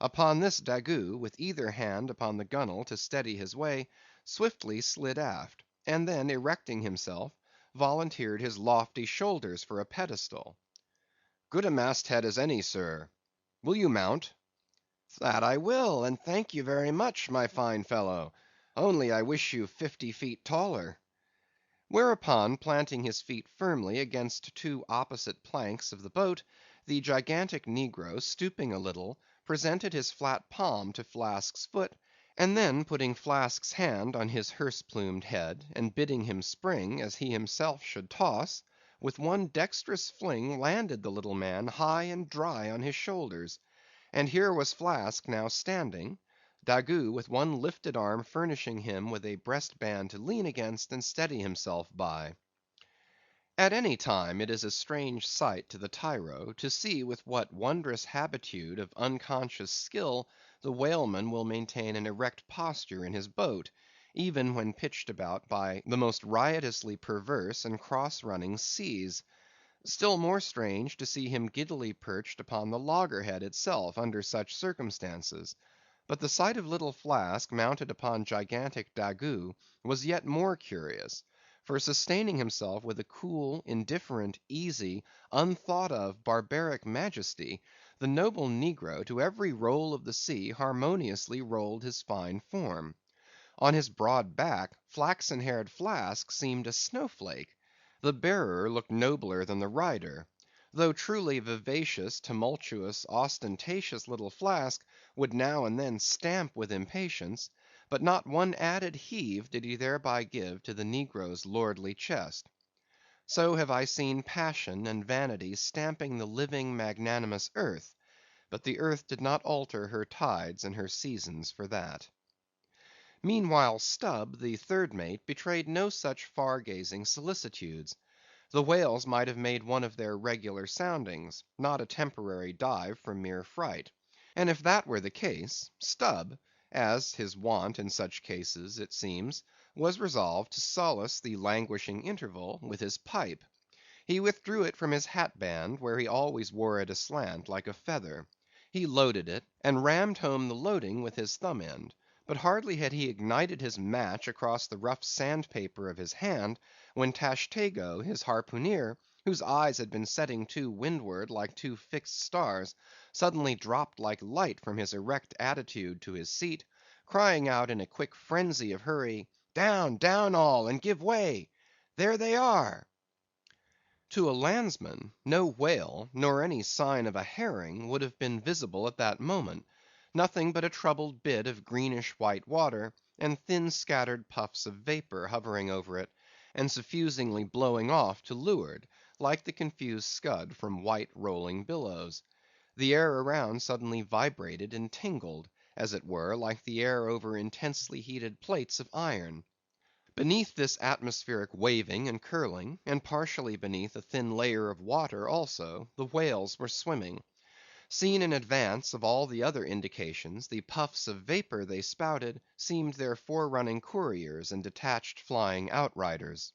Upon this Daggoo, with either hand upon the gunwale to steady his way, swiftly slid aft, and then erecting himself, volunteered his lofty shoulders for a pedestal. "Good a masthead as any, sir. Will you mount?" "That I will, and thank you very much, my fine fellow; only I wish you 50 feet taller." Whereupon, planting his feet firmly against 2 opposite planks of the boat, the gigantic negro, stooping a little, presented his flat palm to Flask's foot, and then putting Flask's hand on his hearse plumed head, and bidding him spring as he himself should toss, with one dexterous fling landed the little man high and dry on his shoulders; and here was Flask now standing, Daggoo with one lifted arm furnishing him with a breast band to lean against and steady himself by. At any time it is a strange sight to the tyro, to see with what wondrous habitude of unconscious skill the whaleman will maintain an erect posture in his boat, even when pitched about by the most riotously perverse and cross running seas. Still more strange to see him giddily perched upon the loggerhead itself under such circumstances. But the sight of little Flask mounted upon gigantic Daggoo was yet more curious; for sustaining himself with a cool, indifferent, easy, unthought of, barbaric majesty, the noble negro to every roll of the sea harmoniously rolled his fine form. On his broad back, flaxen haired Flask seemed a snowflake; the bearer looked nobler than the rider. Though truly vivacious, tumultuous, ostentatious little Flask would now and then stamp with impatience, but not one added heave did he thereby give to the negro's lordly chest. So have I seen passion and vanity stamping the living magnanimous earth, but the earth did not alter her tides and her seasons for that. Meanwhile Stubb, the third mate, betrayed no such far gazing solicitudes. The whales might have made one of their regular soundings, not a temporary dive from mere fright; and if that were the case, Stubb, as his wont in such cases it seems, was resolved to solace the languishing interval with his pipe. He withdrew it from his hat band, where he always wore it aslant like a feather. He loaded it, and rammed home the loading with his thumb end; But hardly had he ignited his match across the rough sandpaper of his hand, when Tashtego, his harpooneer, whose eyes had been setting to windward like two fixed stars, suddenly dropped like light from his erect attitude to his seat, crying out in a quick frenzy of hurry, "Down, down all, and give way! There they are!" To a landsman, no whale, nor any sign of a herring would have been visible at that moment; nothing but a troubled bit of greenish white water, and thin scattered puffs of vapor hovering over it, and suffusingly blowing off to leeward, like the confused scud from white rolling billows. The air around suddenly vibrated and tingled, as it were, like the air over intensely heated plates of iron. Beneath this atmospheric waving and curling, and partially beneath a thin layer of water also, the whales were swimming. Seen in advance of all the other indications, the puffs of vapor they spouted seemed their forerunning couriers and detached flying outriders.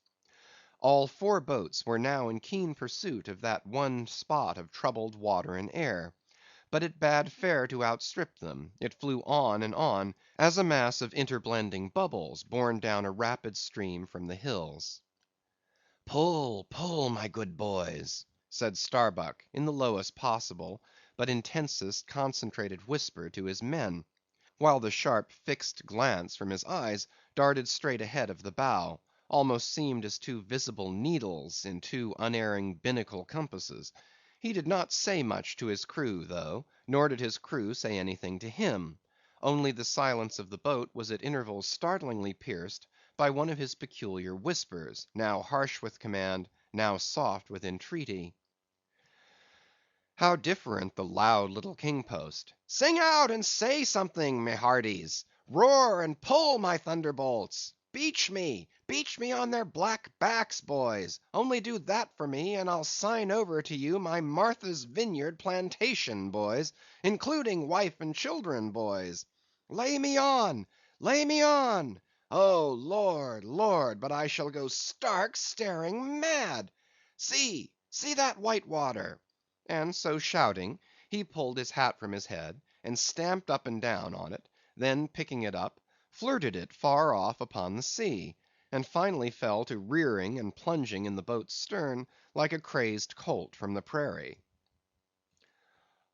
All four boats were now in keen pursuit of that one spot of troubled water and air. But it bade fair to outstrip them; it flew on and on, as a mass of interblending bubbles borne down a rapid stream from the hills. "Pull, pull, my good boys," said Starbuck in the lowest possible, but intensest concentrated whisper to his men, while the sharp fixed glance from his eyes darted straight ahead of the bow, almost seemed as two visible needles in two unerring binnacle compasses. He did not say much to his crew, though, nor did his crew say anything to him; only the silence of the boat was at intervals startlingly pierced by one of his peculiar whispers, now harsh with command, now soft with entreaty. How different the loud little king post! "Sing out and say something, me hearties! Roar and pull, my thunderbolts! Beach me on their black backs, boys! Only do that for me, and I'll sign over to you my Martha's Vineyard plantation, boys, including wife and children, boys! Lay me on! Lay me on! Oh, Lord, Lord, but I shall go stark, staring mad! See, see that white water!" And so shouting, he pulled his hat from his head, and stamped up and down on it; then picking it up, flirted it far off upon the sea, and finally fell to rearing and plunging in the boat's stern like a crazed colt from the prairie.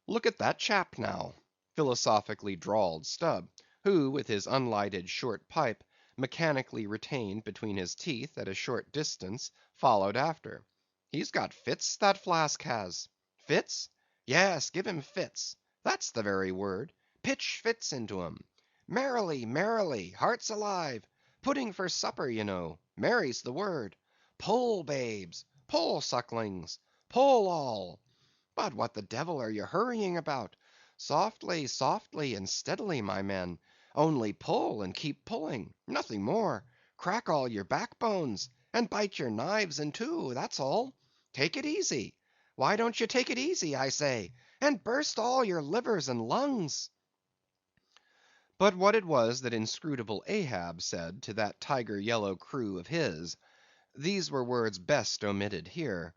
"Look at that chap now," philosophically drawled Stubb, who with his unlighted short pipe, mechanically retained between his teeth at a short distance, followed after. "He's got fits, that Flask has. Fits? Yes, give him fits; that's the very word. Pitch fits into 'em. Merrily, merrily, hearts alive; pudding for supper, you know; merry's the word. Pull, babes; pull, sucklings; pull all. But what the devil are you hurrying about? Softly, softly, and steadily, my men; only pull and keep pulling; nothing more. Crack all your backbones, and bite your knives in two, that's all. Take it easy. Why don't you take it easy, I say, and burst all your livers and lungs?" But what it was that inscrutable Ahab said to that tiger yellow crew of his, these were words best omitted here;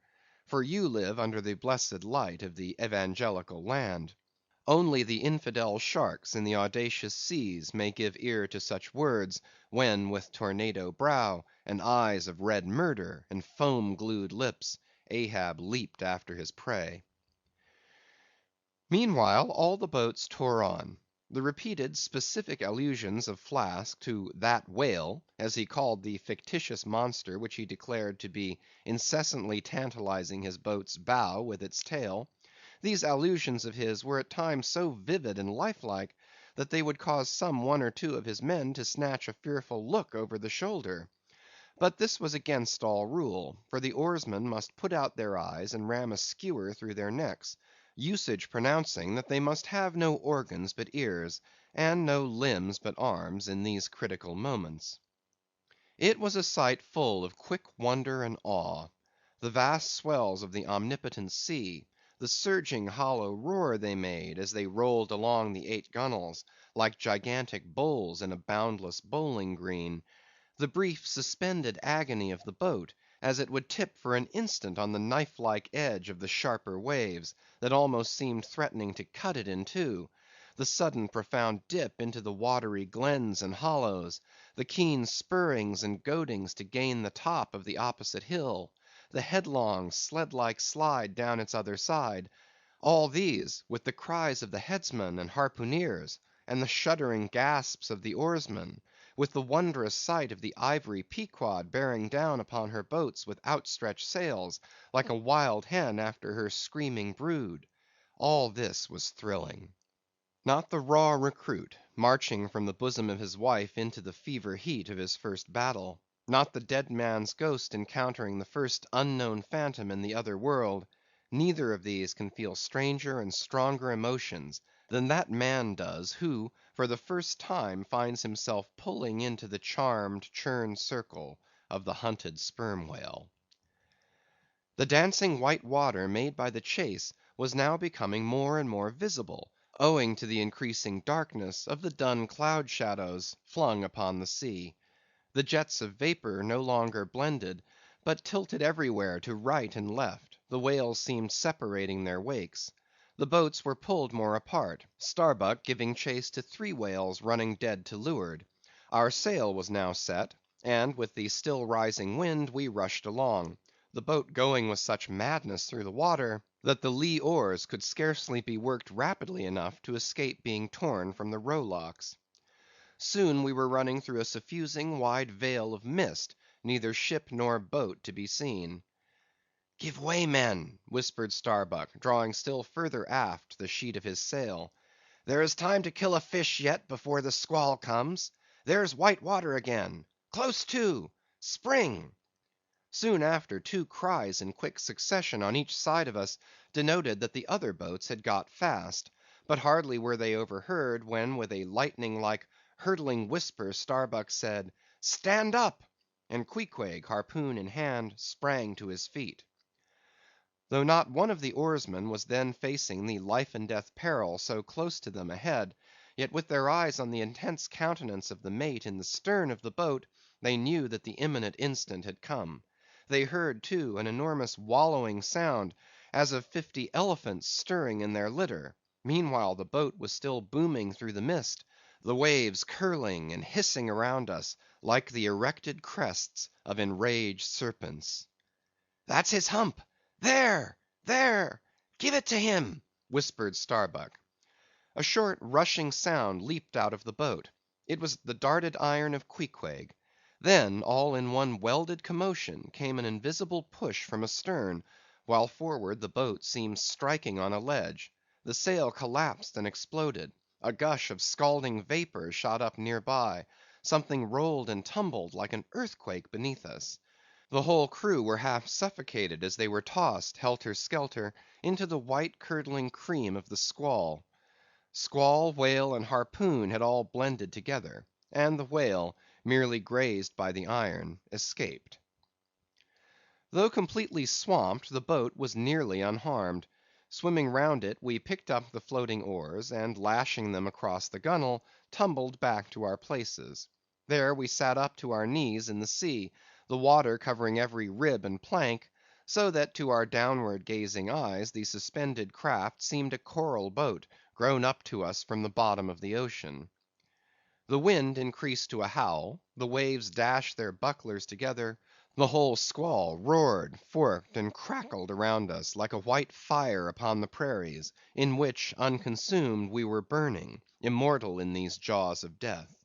for you live under the blessed light of the evangelical land. Only the infidel sharks in the audacious seas may give ear to such words, when with tornado brow, and eyes of red murder, and foam glued lips, Ahab leaped after his prey. Meanwhile all the boats tore on. The repeated specific allusions of Flask to "that whale," as he called the fictitious monster which he declared to be incessantly tantalizing his boat's bow with its tail; these allusions of his were at times so vivid and lifelike, that they would cause some one or two of his men to snatch a fearful look over the shoulder. But this was against all rule, for the oarsmen must put out their eyes and ram a skewer through their necks; usage pronouncing that they must have no organs but ears, and no limbs but arms in these critical moments. It was a sight full of quick wonder and awe. The vast swells of the omnipotent sea; the surging hollow roar they made, as they rolled along the 8 gunwales, like gigantic bowls in a boundless bowling green; the brief suspended agony of the boat, as it would tip for an instant on the knife like edge of the sharper waves, that almost seemed threatening to cut it in two; the sudden profound dip into the watery glens and hollows, the keen spurrings and goadings to gain the top of the opposite hill, the headlong, sled-like slide down its other side, all these, with the cries of the headsmen and harpooneers, and the shuddering gasps of the oarsmen, with the wondrous sight of the ivory Pequod bearing down upon her boats with outstretched sails, like a wild hen after her screaming brood, all this was thrilling. Not the raw recruit, marching from the bosom of his wife into the fever heat of his first battle; not the dead man's ghost encountering the first unknown phantom in the other world; neither of these can feel stranger and stronger emotions than that man does, who, for the first time, finds himself pulling into the charmed, churned circle of the hunted sperm whale. The dancing white water made by the chase was now becoming more and more visible, owing to the increasing darkness of the dun cloud shadows flung upon the sea. The jets of vapor no longer blended, but tilted everywhere to right and left; the whales seemed separating their wakes. The boats were pulled more apart, Starbuck giving chase to 3 whales running dead to leeward. Our sail was now set, and with the still rising wind we rushed along, the boat going with such madness through the water, that the lee oars could scarcely be worked rapidly enough to escape being torn from the rowlocks. Soon we were running through a suffusing wide veil of mist, neither ship nor boat to be seen. "Give way, men," whispered Starbuck, drawing still further aft the sheet of his sail. "There is time to kill a fish yet before the squall comes. There's white water again. Close to! Spring!" Soon after, 2 cries in quick succession on each side of us denoted that the other boats had got fast; but hardly were they overheard, when with a lightning like, hurtling whisper, Starbuck said, "Stand up!" and Queequeg, harpoon in hand, sprang to his feet. Though not one of the oarsmen was then facing the life and death peril so close to them ahead, yet with their eyes on the intense countenance of the mate in the stern of the boat, they knew that the imminent instant had come. They heard, too, an enormous wallowing sound, as of 50 elephants stirring in their litter; meanwhile the boat was still booming through the mist, the waves curling and hissing around us like the erected crests of enraged serpents. "That's his hump! There! there! Give it to him!" whispered Starbuck. A short rushing sound leaped out of the boat. It was the darted iron of Queequeg. Then, all in one welded commotion, came an invisible push from astern, while forward the boat seemed striking on a ledge; the sail collapsed and exploded; a gush of scalding vapor shot up near by; something rolled and tumbled like an earthquake beneath us. The whole crew were half suffocated as they were tossed, helter skelter, into the white curdling cream of the squall. Squall, whale, and harpoon had all blended together, and the whale, merely grazed by the iron, escaped. Though completely swamped, the boat was nearly unharmed. Swimming round it, we picked up the floating oars, and lashing them across the gunwale, tumbled back to our places. There we sat up to our knees in the sea, the water covering every rib and plank, so that to our downward gazing eyes the suspended craft seemed a coral boat grown up to us from the bottom of the ocean. The wind increased to a howl, the waves dashed their bucklers together, the whole squall roared, forked, and crackled around us like a white fire upon the prairies, in which, unconsumed, we were burning, immortal in these jaws of death.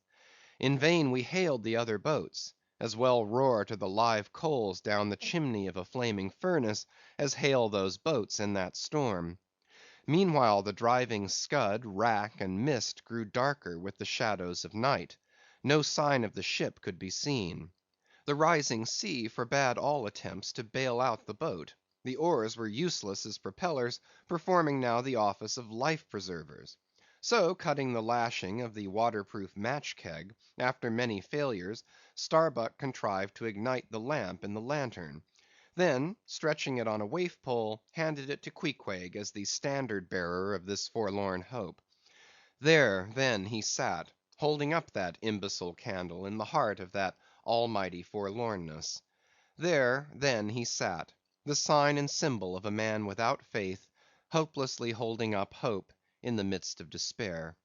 In vain we hailed the other boats; as well roar to the live coals down the chimney of a flaming furnace, as hail those boats in that storm. Meanwhile the driving scud, rack, and mist grew darker with the shadows of night. No sign of the ship could be seen. The rising sea forbade all attempts to bail out the boat. The oars were useless as propellers, performing now the office of life preservers. So cutting the lashing of the waterproof match keg, after many failures, Starbuck contrived to ignite the lamp in the lantern; then, stretching it on a waif pole, handed it to Queequeg as the standard bearer of this forlorn hope. There, then, he sat, holding up that imbecile candle in the heart of that almighty forlornness. There, then, he sat, the sign and symbol of a man without faith, hopelessly holding up hope in the midst of despair.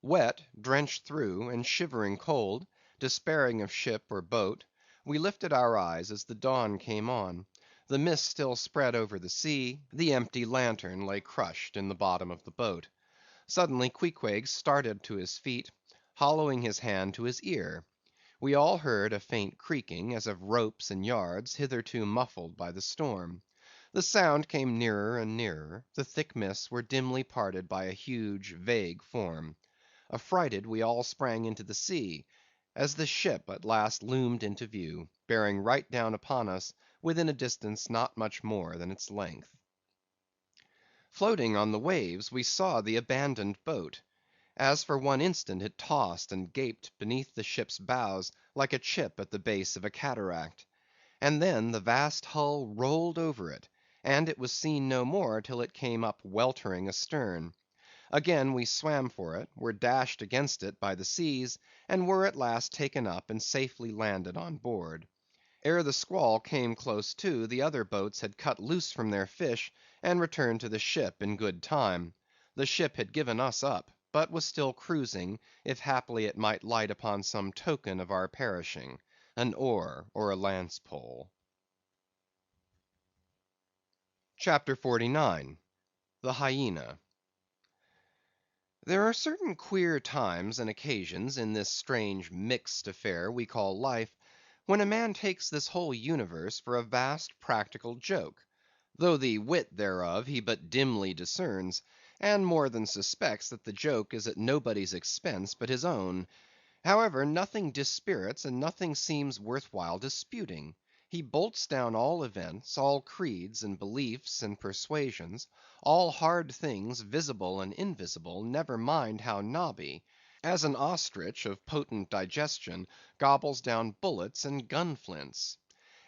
Wet, drenched through, and shivering cold, despairing of ship or boat, we lifted our eyes as the dawn came on. The mist still spread over the sea; the empty lantern lay crushed in the bottom of the boat. Suddenly Queequeg started to his feet, hollowing his hand to his ear. We all heard a faint creaking, as of ropes and yards, hitherto muffled by the storm. The sound came nearer and nearer; the thick mists were dimly parted by a huge, vague form. Affrighted, we all sprang into the sea, as the ship at last loomed into view, bearing right down upon us, within a distance not much more than its length. Floating on the waves, we saw the abandoned boat. As for one instant it tossed and gaped beneath the ship's bows, like a chip at the base of a cataract. And then the vast hull rolled over it, and it was seen no more till it came up weltering astern. Again we swam for it, were dashed against it by the seas, and were at last taken up and safely landed on board. Ere the squall came close to, the other boats had cut loose from their fish, and returned to the ship in good time. The ship had given us up, but was still cruising, if haply it might light upon some token of our perishing, an oar or a lance pole. CHAPTER 49. The Hyena. There are certain queer times and occasions in this strange mixed affair we call life, when a man takes this whole universe for a vast practical joke, though the wit thereof he but dimly discerns, and more than suspects that the joke is at nobody's expense but his own. However, nothing dispirits and nothing seems worth while disputing. He bolts down all events, all creeds and beliefs and persuasions, all hard things visible and invisible, never mind how knobby; as an ostrich of potent digestion gobbles down bullets and gun flints.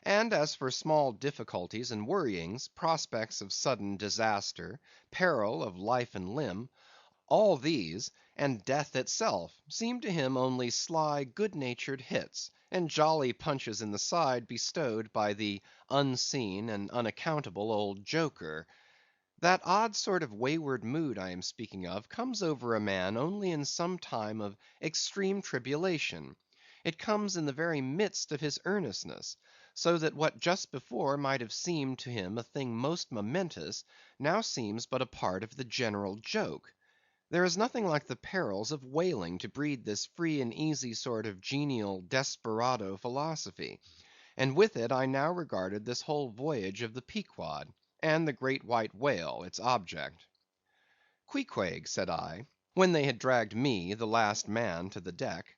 And as for small difficulties and worryings, prospects of sudden disaster, peril of life and limb, all these, and death itself, seem to him only sly, good natured hits, and jolly punches in the side bestowed by the unseen and unaccountable old joker. That odd sort of wayward mood I am speaking of comes over a man only in some time of extreme tribulation. It comes in the very midst of his earnestness, so that what just before might have seemed to him a thing most momentous, now seems but a part of the general joke. There is nothing like the perils of whaling to breed this free and easy sort of genial desperado philosophy; and with it I now regarded this whole voyage of the Pequod, and the great white whale, its object. "Queequeg," said I, when they had dragged me, the last man, to the deck,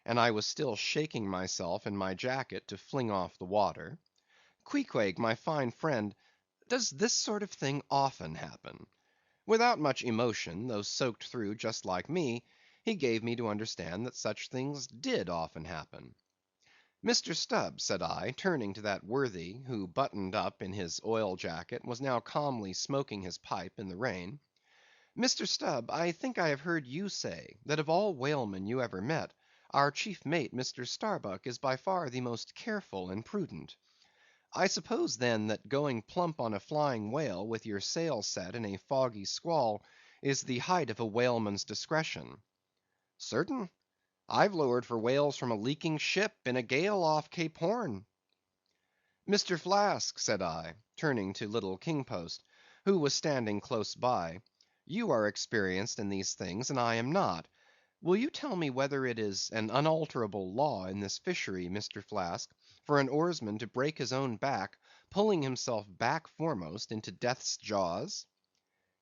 and I was still shaking myself in my jacket to fling off the water; "Queequeg, my fine friend, does this sort of thing often happen?" Without much emotion, though soaked through just like me, he gave me to understand that such things did often happen. "Mr. Stubb," said I, turning to that worthy, who buttoned up in his oil jacket, was now calmly smoking his pipe in the rain; "Mr. Stubb, I think I have heard you say, that of all whalemen you ever met, our chief mate, Mr. Starbuck, is by far the most careful and prudent. I suppose, then, that going plump on a flying whale, with your sail set, in a foggy squall, is the height of a whaleman's discretion." "Certain. I've lowered for whales from a leaking ship, in a gale off Cape Horn." "Mr. Flask," said I, turning to little King Post, who was standing close by, "you are experienced in these things, and I am not. Will you tell me whether it is an unalterable law in this fishery, Mr. Flask, for an oarsman to break his own back, pulling himself back foremost into death's jaws?"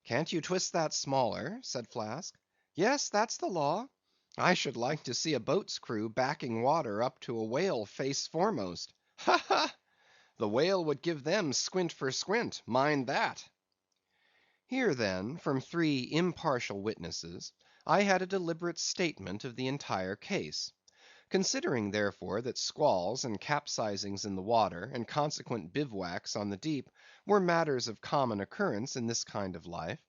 "Can't you twist that smaller?" said Flask. "Yes, that's the law. I should like to see a boat's crew backing water up to a whale face foremost. Ha, ha! The whale would give them squint for squint, mind that." Here, then, from three impartial witnesses, I had a deliberate statement of the entire case. Considering, therefore, that squalls and capsizings in the water, and consequent bivouacs on the deep, were matters of common occurrence in this kind of life;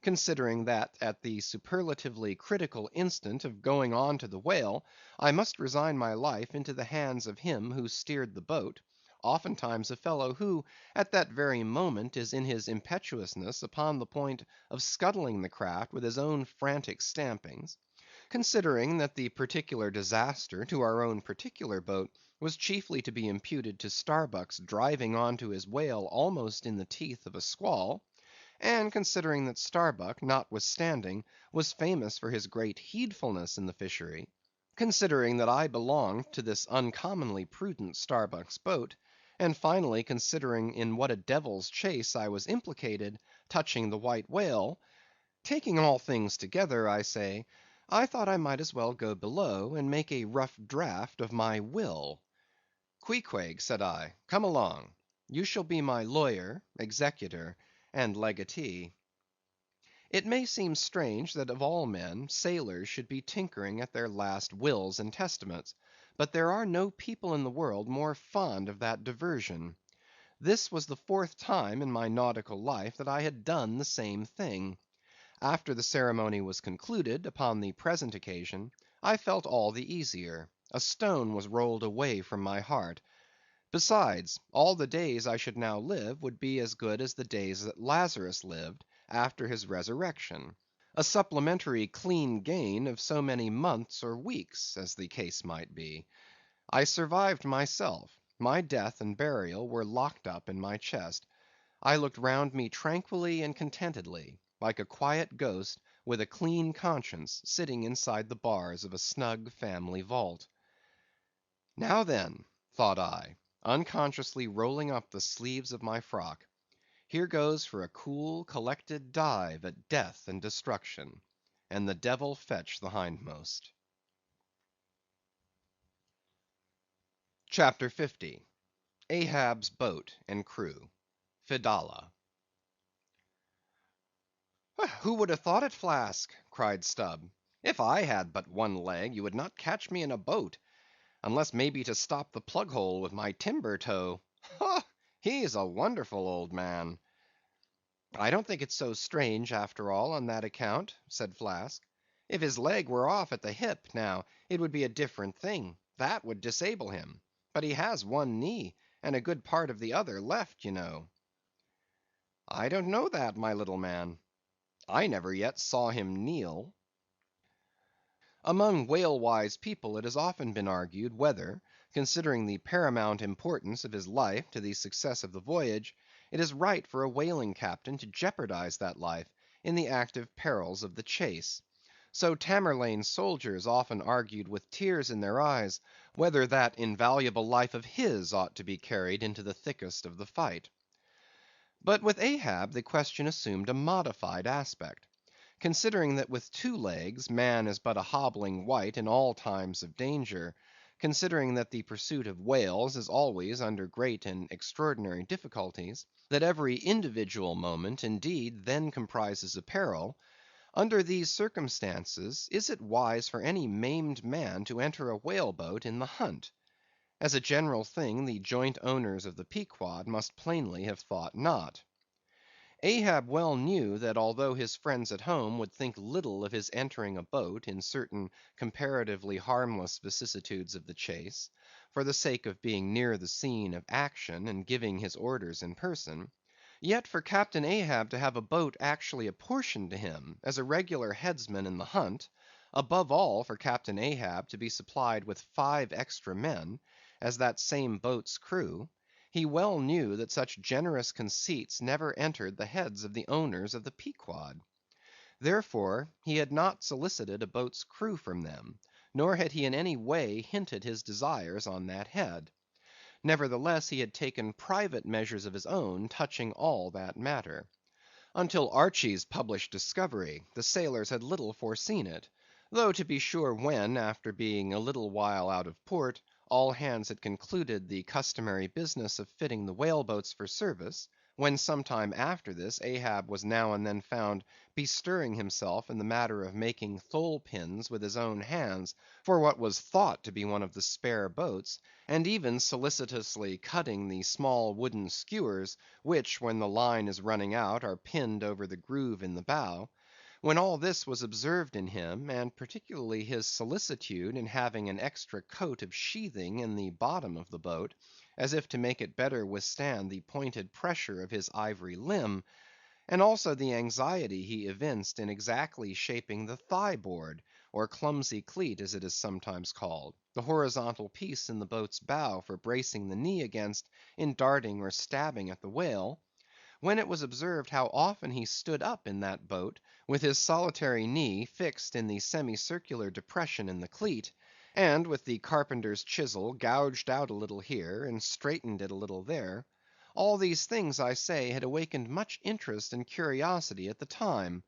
considering that at the superlatively critical instant of going on to the whale, I must resign my life into the hands of him who steered the boat, oftentimes a fellow who, at that very moment, is in his impetuousness upon the point of scuttling the craft with his own frantic stampings; considering that the particular disaster to our own particular boat was chiefly to be imputed to Starbuck's driving on to his whale almost in the teeth of a squall; and considering that Starbuck, notwithstanding, was famous for his great heedfulness in the fishery; considering that I belonged to this uncommonly prudent Starbuck's boat; and finally considering in what a devil's chase I was implicated, touching the White Whale; taking all things together, I say, I thought I might as well go below and make a rough draft of my will. Queequeg, said I, come along. You shall be my lawyer, executor, and legatee. It may seem strange that of all men, sailors should be tinkering at their last wills and testaments; but there are no people in the world more fond of that diversion. This was the fourth time in my nautical life that I had done the same thing. After the ceremony was concluded, upon the present occasion, I felt all the easier; a stone was rolled away from my heart. Besides, all the days I should now live would be as good as the days that Lazarus lived after his resurrection; a supplementary clean gain of so many months or weeks, as the case might be. I survived myself; my death and burial were locked up in my chest. I looked round me tranquilly and contentedly, like a quiet ghost with a clean conscience sitting inside the bars of a snug family vault. Now then, thought I, unconsciously rolling up the sleeves of my frock, here goes for a cool, collected dive at death and destruction, and the devil fetch the hindmost. CHAPTER 50. Ahab's Boat and Crew. Fedallah. "Who would have thought it, Flask?" cried Stubb. "If I had but one leg, you would not catch me in a boat, unless maybe to stop the plug hole with my timber toe. Ha! He's a wonderful old man." "I don't think it so strange, after all, on that account," said Flask. "If his leg were off at the hip, now, it would be a different thing; that would disable him; but he has one knee, and a good part of the other left, you know." "I don't know that, my little man. I never yet saw him kneel." Among whale‐wise people it has often been argued whether, considering the paramount importance of his life to the success of the voyage, it is right for a whaling captain to jeopardize that life in the active perils of the chase. So Tamerlane's soldiers often argued with tears in their eyes, whether that invaluable life of his ought to be carried into the thickest of the fight. But with Ahab the question assumed a modified aspect. Considering that with two legs man is but a hobbling wight in all times of danger; considering that the pursuit of whales is always under great and extraordinary difficulties; that every individual moment, indeed, then comprises a peril; under these circumstances, is it wise for any maimed man to enter a whale boat in the hunt? As a general thing, the joint owners of the Pequod must plainly have thought not. Ahab well knew that although his friends at home would think little of his entering a boat in certain comparatively harmless vicissitudes of the chase, for the sake of being near the scene of action and giving his orders in person; yet for Captain Ahab to have a boat actually apportioned to him as a regular headsman in the hunt; above all, for Captain Ahab to be supplied with 5 extra men, as that same boat's crew; he well knew that such generous conceits never entered the heads of the owners of the Pequod. Therefore, he had not solicited a boat's crew from them, nor had he in any way hinted his desires on that head. Nevertheless, he had taken private measures of his own touching all that matter. Until Archy's published discovery, the sailors had little foreseen it; though to be sure when, after being a little while out of port, all hands had concluded the customary business of fitting the whale boats for service; when some time after this Ahab was now and then found bestirring himself in the matter of making thole pins with his own hands for what was thought to be one of the spare boats, and even solicitously cutting the small wooden skewers which, when the line is running out, are pinned over the groove in the bow; When all this was observed in him, and particularly his solicitude in having an extra coat of sheathing in the bottom of the boat, as if to make it better withstand the pointed pressure of his ivory limb, and also the anxiety he evinced in exactly shaping the thigh board, or clumsy cleat as it is sometimes called, the horizontal piece in the boat's bow for bracing the knee against in darting or stabbing at the whale; when it was observed how often he stood up in that boat with his solitary knee fixed in the semicircular depression in the cleat, and with the carpenter's chisel gouged out a little here, and straightened it a little there; all these things, I say, had awakened much interest and curiosity at the time.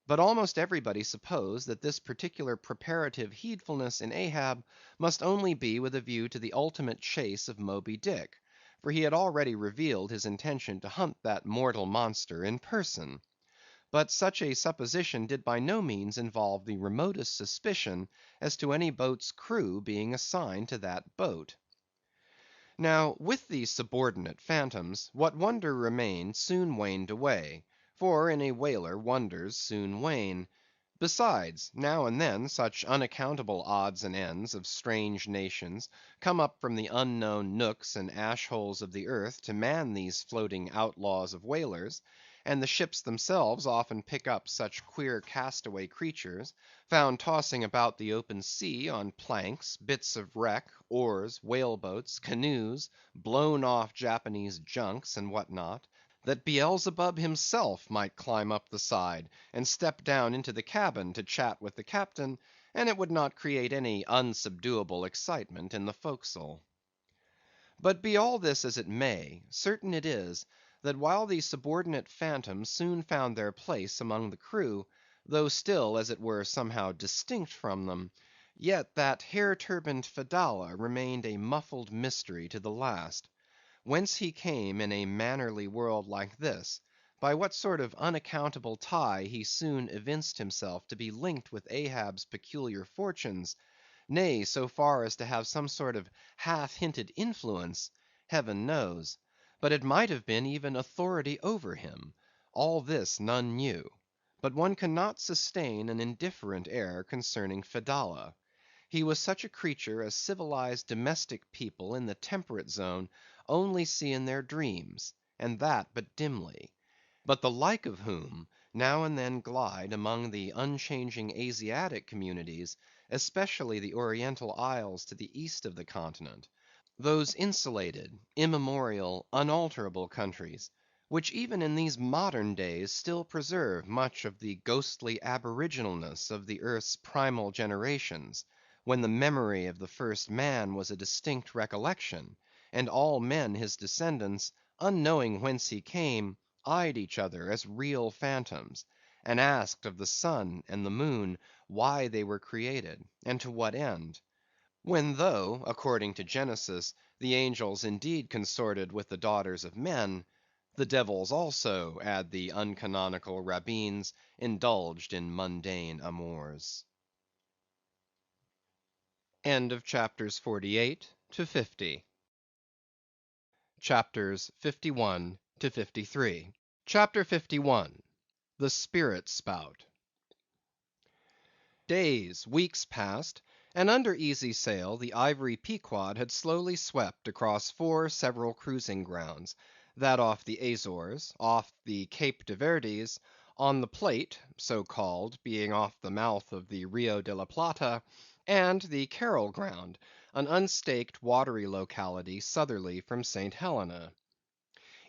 But almost everybody supposed that this particular preparative heedfulness in Ahab must only be with a view to the ultimate chase of Moby Dick, for he had already revealed his intention to hunt that mortal monster in person. But such a supposition did by no means involve the remotest suspicion as to any boat's crew being assigned to that boat. Now, with these subordinate phantoms, what wonder remained soon waned away; for in a whaler wonders soon wane. Besides, now and then such unaccountable odds and ends of strange nations come up from the unknown nooks and ash holes of the earth to man these floating outlaws of whalers; and the ships themselves often pick up such queer castaway creatures, found tossing about the open sea on planks, bits of wreck, oars, whale boats, canoes, blown off Japanese junks, and what not, that Beelzebub himself might climb up the side, and step down into the cabin to chat with the captain, and it would not create any unsubduable excitement in the forecastle. But be all this as it may, certain it is, that while these subordinate phantoms soon found their place among the crew, though still, as it were, somehow distinct from them, yet that hair‐turbaned Fedallah remained a muffled mystery to the last. Whence he came in a mannerly world like this, by what sort of unaccountable tie he soon evinced himself to be linked with Ahab's peculiar fortunes, nay, so far as to have some sort of half‐hinted influence, Heaven knows; but it might have been even authority over him; all this none knew. But one cannot sustain an indifferent air concerning Fedallah. He was such a creature as civilized domestic people in the temperate zone only see in their dreams, and that but dimly; but the like of whom now and then glide among the unchanging Asiatic communities, especially the Oriental isles to the east of the continent; those insulated, immemorial, unalterable countries, which even in these modern days still preserve much of the ghostly aboriginalness of the earth's primal generations, when the memory of the first man was a distinct recollection, and all men his descendants, unknowing whence he came, eyed each other as real phantoms, and asked of the sun and the moon why they were created, and to what end; when though, according to Genesis, the angels indeed consorted with the daughters of men, the devils also, add the uncanonical rabbins, indulged in mundane amours. End of chapters 48 to 50. Chapters 51 to 53. CHAPTER 51. The Spirit Spout. Days, weeks passed, and under easy sail the ivory Pequod had slowly swept across 4 several cruising grounds; that off the Azores, off the Cape de Verdes, on the Plate, so called, being off the mouth of the Rio de la Plata, and the Carroll Ground, an unstaked watery locality southerly from St. Helena.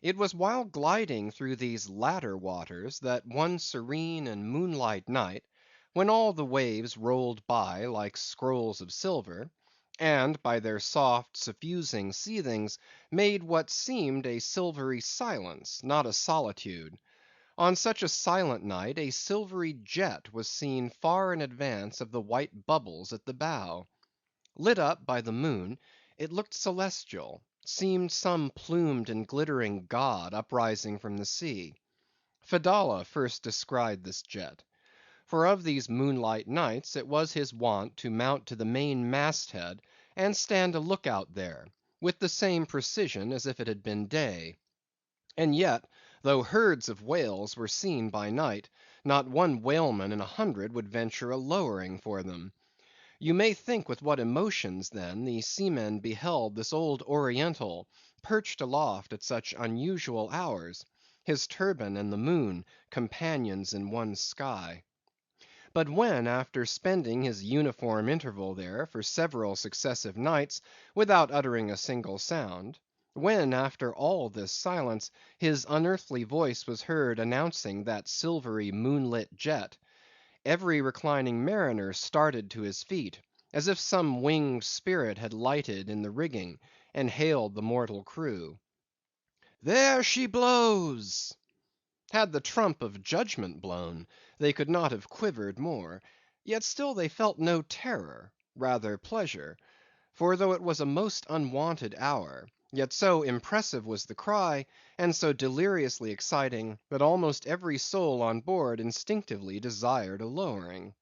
It was while gliding through these latter waters that one serene and moonlight night, when all the waves rolled by like scrolls of silver, and by their soft suffusing seethings made what seemed a silvery silence, not a solitude; on such a silent night a silvery jet was seen far in advance of the white bubbles at the bow. Lit up by the moon, it looked celestial; seemed some plumed and glittering god uprising from the sea. Fedallah first descried this jet. For of these moonlight nights it was his wont to mount to the main mast head and stand a look out there, with the same precision as if it had been day. And yet, though herds of whales were seen by night, Not one whaleman in 100 would venture a lowering for them. You may think with what emotions, then, the seamen beheld this old Oriental perched aloft at such unusual hours, his turban and the moon companions in one sky. But when, after spending his uniform interval there for several successive nights without uttering a single sound; when, after all this silence, his unearthly voice was heard announcing that silvery moonlit jet, every reclining mariner started to his feet, as if some winged spirit had lighted in the rigging, and hailed the mortal crew. "There she blows!" Had the trump of judgment blown, they could not have quivered more; yet still they felt no terror, rather pleasure; for though it was a most unwonted hour, yet so impressive was the cry, and so deliriously exciting, that almost every soul on board instinctively desired a lowering.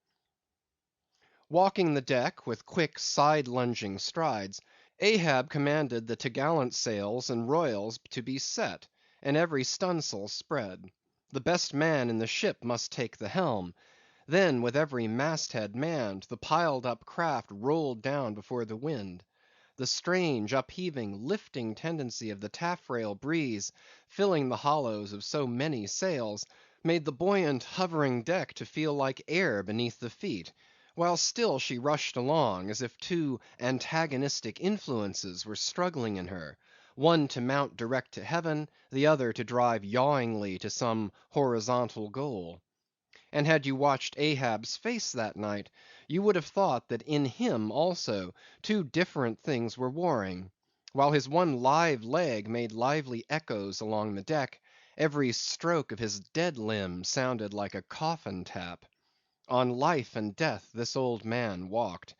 Walking the deck with quick side lunging strides, Ahab commanded the t'gallant sails and royals to be set, and every stunsail spread. The best man in the ship must take the helm. Then with every mast head manned, the piled up craft rolled down before the wind. The strange, upheaving, lifting tendency of the taffrail breeze, filling the hollows of so many sails, made the buoyant, hovering deck to feel like air beneath the feet, while still she rushed along, as if two antagonistic influences were struggling in her, one to mount direct to heaven, the other to drive yawingly to some horizontal goal. And had you watched Ahab's face that night, you would have thought that in him also two different things were warring. While his one live leg made lively echoes along the deck, every stroke of his dead limb sounded like a coffin tap. On life and death this old man walked.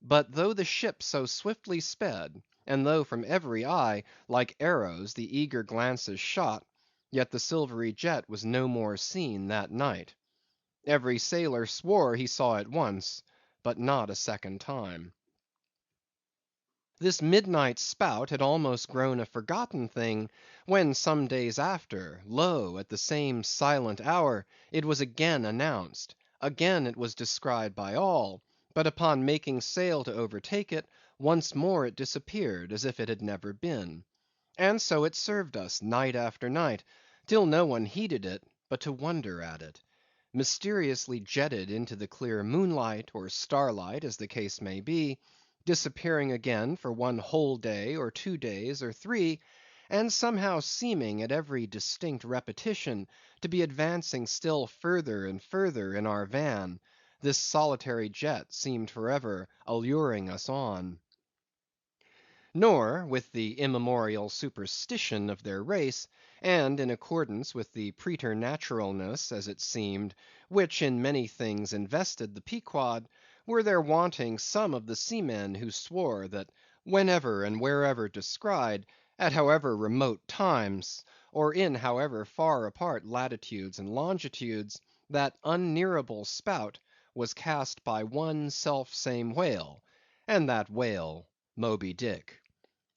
But though the ship so swiftly sped, and though from every eye, like arrows, the eager glances shot, yet the silvery jet was no more seen that night. Every sailor swore he saw it once, but not a second time. This midnight spout had almost grown a forgotten thing, when some days after, lo! at the same silent hour, it was again announced; again it was descried by all; but upon making sail to overtake it, once more it disappeared, as if it had never been. And so it served us night after night, till no one heeded it but to wonder at it. Mysteriously jetted into the clear moonlight, or starlight, as the case may be; disappearing again for one whole day, or 2 days, or 3; and somehow seeming at every distinct repetition to be advancing still further and further in our van, this solitary jet seemed for ever alluring us on. Nor, with the immemorial superstition of their race, and in accordance with the preternaturalness, as it seemed, which in many things invested the Pequod, were there wanting some of the seamen who swore that whenever and wherever descried, at however remote times, or in however far apart latitudes and longitudes, that unnearable spout was cast by one self same whale, and that whale Moby Dick.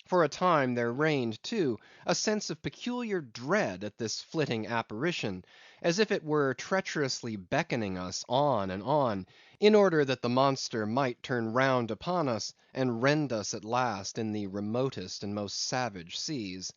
For a time there reigned, too, a sense of peculiar dread at this flitting apparition, as if it were treacherously beckoning us on and on, in order that the monster might turn round upon us, and rend us at last in the remotest and most savage seas.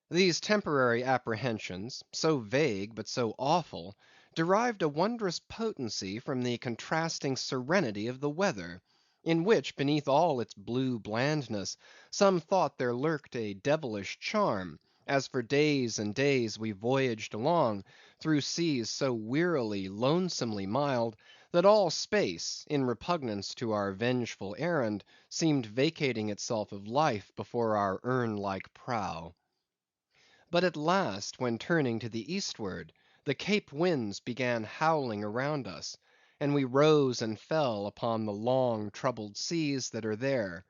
These temporary apprehensions, so vague but so awful, derived a wondrous potency from the contrasting serenity of the weather, in which, beneath all its blue blandness, some thought there lurked a devilish charm, as for days and days we voyaged along, through seas so wearily, lonesomely mild, that all space, in repugnance to our vengeful errand, seemed vacating itself of life before our urn-like prow. But at last, when turning to the eastward, the Cape winds began howling around us, and we rose and fell upon the long, troubled seas that are there;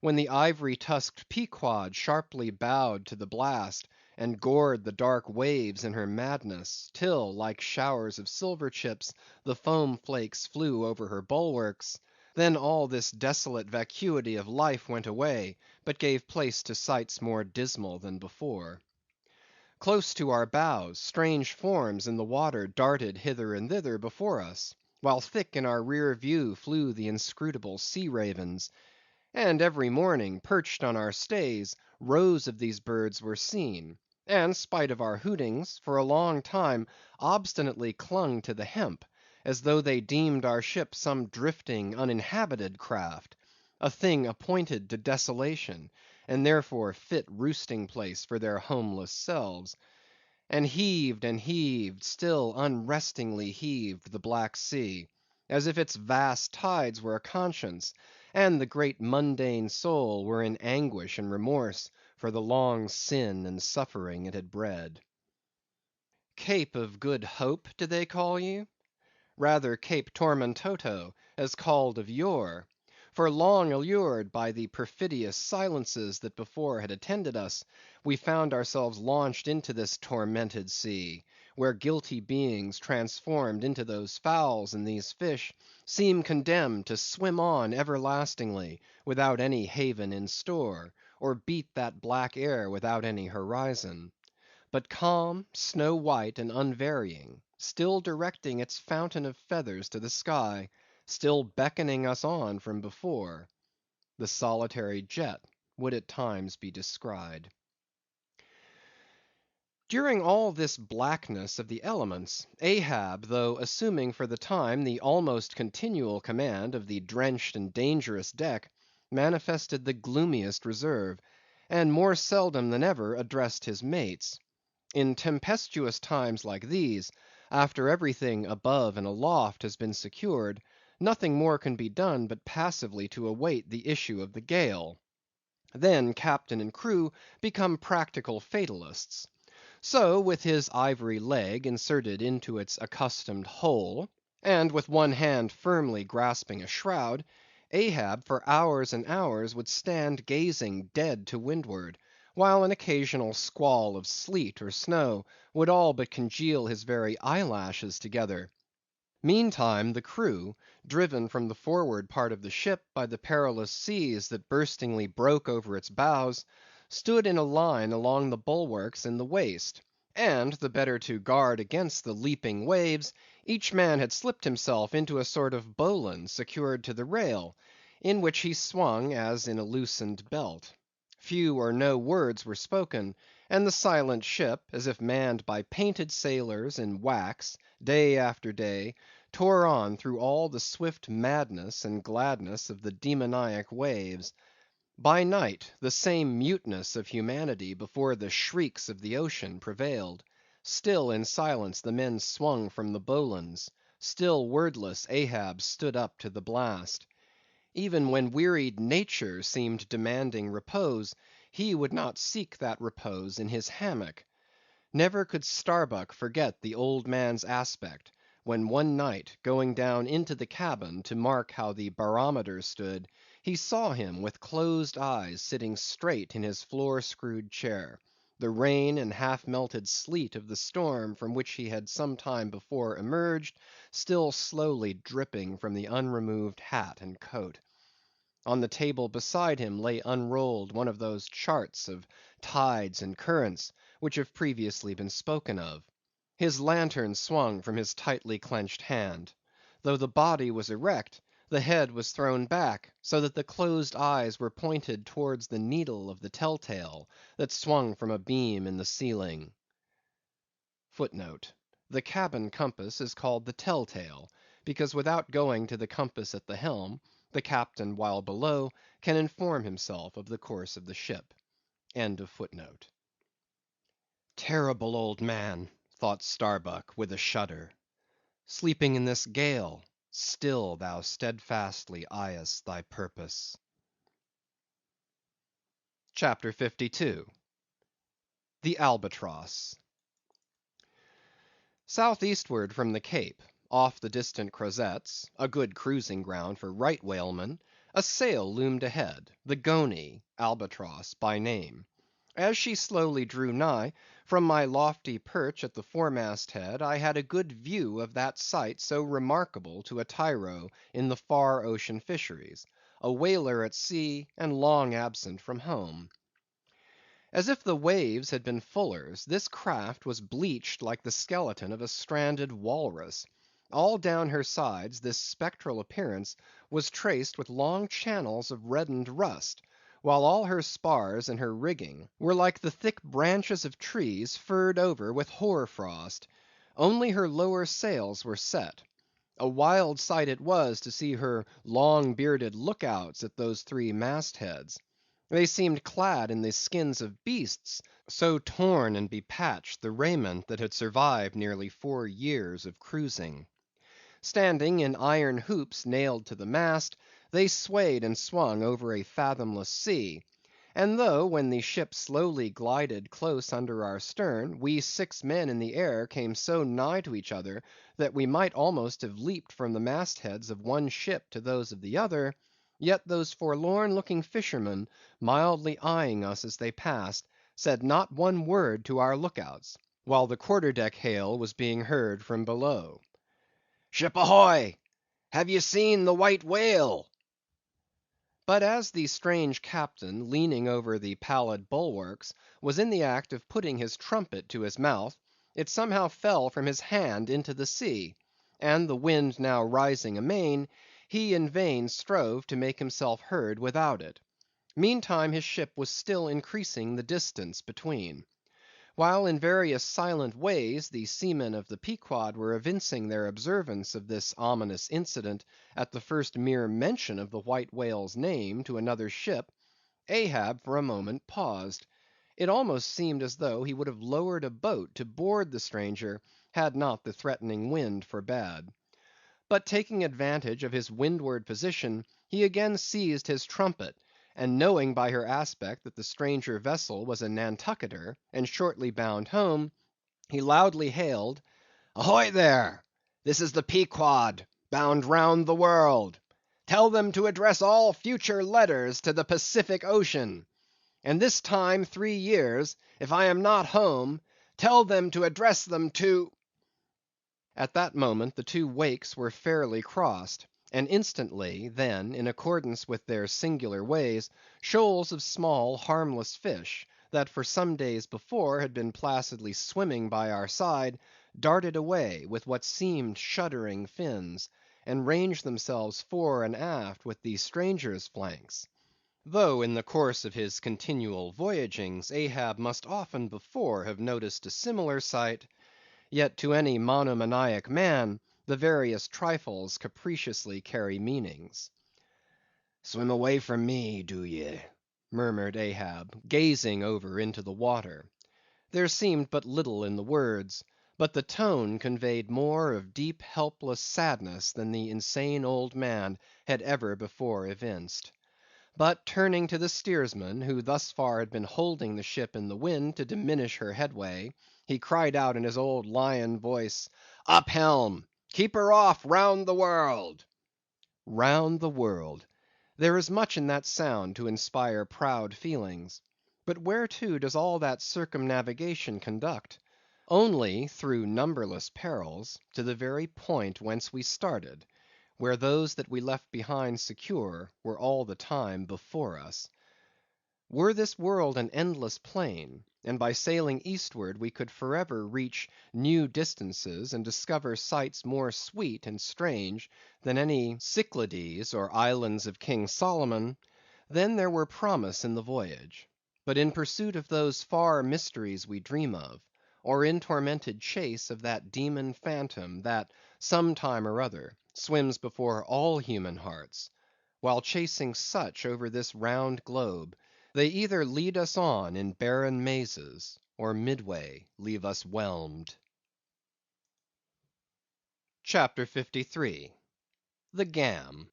when the ivory tusked Pequod sharply bowed to the blast, and gored the dark waves in her madness, till, like showers of silver chips, the foam flakes flew over her bulwarks; then all this desolate vacuity of life went away, but gave place to sights more dismal than before. Close to our bows, strange forms in the water darted hither and thither before us, while thick in our rear view flew the inscrutable sea ravens; and every morning, perched on our stays, rows of these birds were seen, and, spite of our hootings, for a long time obstinately clung to the hemp, as though they deemed our ship some drifting, uninhabited craft, a thing appointed to desolation, and therefore fit roosting place for their homeless selves. And heaved, still unrestingly heaved the black sea, as if its vast tides were a conscience, and the great mundane soul were in anguish and remorse for the long sin and suffering it had bred. Cape of Good Hope, do they call you? Rather Cape Tormentoso, as called of yore; for long allured by the perfidious silences that before had attended us, we found ourselves launched into this tormented sea, where guilty beings transformed into those fowls and these fish, seem condemned to swim on everlastingly, without any haven in store, or beat that black air without any horizon. But calm, snow white, and unvarying, still directing its fountain of feathers to the sky, still beckoning us on from before, the solitary jet would at times be descried. During all this blackness of the elements, Ahab, though assuming for the time the almost continual command of the drenched and dangerous deck, manifested the gloomiest reserve, and more seldom than ever addressed his mates. In tempestuous times like these, after everything above and aloft has been secured, nothing more can be done but passively to await the issue of the gale. Then captain and crew become practical fatalists. So, with his ivory leg inserted into its accustomed hole, and with one hand firmly grasping a shroud, Ahab for hours and hours would stand gazing dead to windward, while an occasional squall of sleet or snow would all but congeal his very eyelashes together. Meantime the crew, driven from the forward part of the ship by the perilous seas that burstingly broke over its bows, stood in a line along the bulwarks in the waist, and the better to guard against the leaping waves, each man had slipped himself into a sort of bowline secured to the rail, in which he swung as in a loosened belt. Few or no words were spoken, and the silent ship, as if manned by painted sailors in wax, day after day, tore on through all the swift madness and gladness of the demoniac waves. By night, the same muteness of humanity before the shrieks of the ocean prevailed. Still in silence the men swung from the bowlines; still wordless Ahab stood up to the blast. Even when wearied nature seemed demanding repose, he would not seek that repose in his hammock. Never could Starbuck forget the old man's aspect, when one night, going down into the cabin to mark how the barometer stood, he saw him with closed eyes sitting straight in his floor screwed chair, the rain and half melted sleet of the storm from which he had some time before emerged, still slowly dripping from the unremoved hat and coat. On the table beside him lay unrolled one of those charts of tides and currents which have previously been spoken of. His lantern swung from his tightly clenched hand. Though the body was erect, the head was thrown back, so that the closed eyes were pointed towards the needle of the tell tale that swung from a beam in the ceiling. The cabin compass is called the tell tale, because without going to the compass at the helm, the captain while below can inform himself of the course of the ship. Terrible old man, thought Starbuck with a shudder. Sleeping in this gale, still thou steadfastly eyest thy purpose. CHAPTER 52. The Albatross. Southeastward from the Cape, off the distant Crozetts, a good cruising ground for right whalemen, a sail loomed ahead, the Goney, Albatross by name. As she slowly drew nigh, from my lofty perch at the foremast head I had a good view of that sight so remarkable to a tyro in the far ocean fisheries, a whaler at sea and long absent from home. As if the waves had been fullers, this craft was bleached like the skeleton of a stranded walrus. All down her sides this spectral appearance was traced with long channels of reddened rust, while all her spars and her rigging were like the thick branches of trees furred over with hoar frost. Only her lower sails were set. A wild sight it was to see her long bearded lookouts at those three mastheads. They seemed clad in the skins of beasts, so torn and bepatched the raiment that had survived nearly 4 years of cruising. Standing in iron hoops nailed to the mast, they swayed and swung over a fathomless sea; and though, when the ship slowly glided close under our stern, we 6 men in the air came so nigh to each other that we might almost have leaped from the mastheads of one ship to those of the other, yet those forlorn looking fishermen, mildly eyeing us as they passed, said not one word to our lookouts, while the quarter‐deck hail was being heard from below. "Ship ahoy! Have ye seen the White Whale?" But as the strange captain, leaning over the pallid bulwarks, was in the act of putting his trumpet to his mouth, it somehow fell from his hand into the sea; and the wind now rising amain, he in vain strove to make himself heard without it. Meantime his ship was still increasing the distance between. While in various silent ways the seamen of the Pequod were evincing their observance of this ominous incident at the first mere mention of the White Whale's name to another ship, Ahab for a moment paused. It almost seemed as though he would have lowered a boat to board the stranger, had not the threatening wind forbade. But taking advantage of his windward position, he again seized his trumpet, and knowing by her aspect that the stranger vessel was a Nantucketer, and shortly bound home, he loudly hailed, "Ahoy there! This is the Pequod, bound round the world. Tell them to address all future letters to the Pacific Ocean. And this time 3 years, if I am not home, tell them to address them to—" At that moment the two wakes were fairly crossed, and instantly, then, in accordance with their singular ways, shoals of small harmless fish, that for some days before had been placidly swimming by our side, darted away with what seemed shuddering fins, and ranged themselves fore and aft with the stranger's flanks. Though in the course of his continual voyagings Ahab must often before have noticed a similar sight, yet to any monomaniac man the various trifles capriciously carry meanings. "Swim away from me, do ye?" murmured Ahab, gazing over into the water. There seemed but little in the words, but the tone conveyed more of deep helpless sadness than the insane old man had ever before evinced. But turning to the steersman, who thus far had been holding the ship in the wind to diminish her headway, he cried out in his old lion voice, "Up helm! Keep her off round the world!" Round the world! There is much in that sound to inspire proud feelings. But whereto does all that circumnavigation conduct? Only, through numberless perils, to the very point whence we started, where those that we left behind secure were all the time before us. Were this world an endless plain, and by sailing eastward we could forever reach new distances and discover sights more sweet and strange than any Cyclades or islands of King Solomon, then there were promise in the voyage. But in pursuit of those far mysteries we dream of, or in tormented chase of that demon phantom that, some time or other, swims before all human hearts, while chasing such over this round globe, they either lead us on in barren mazes, or midway leave us whelmed. CHAPTER 53. The Gam.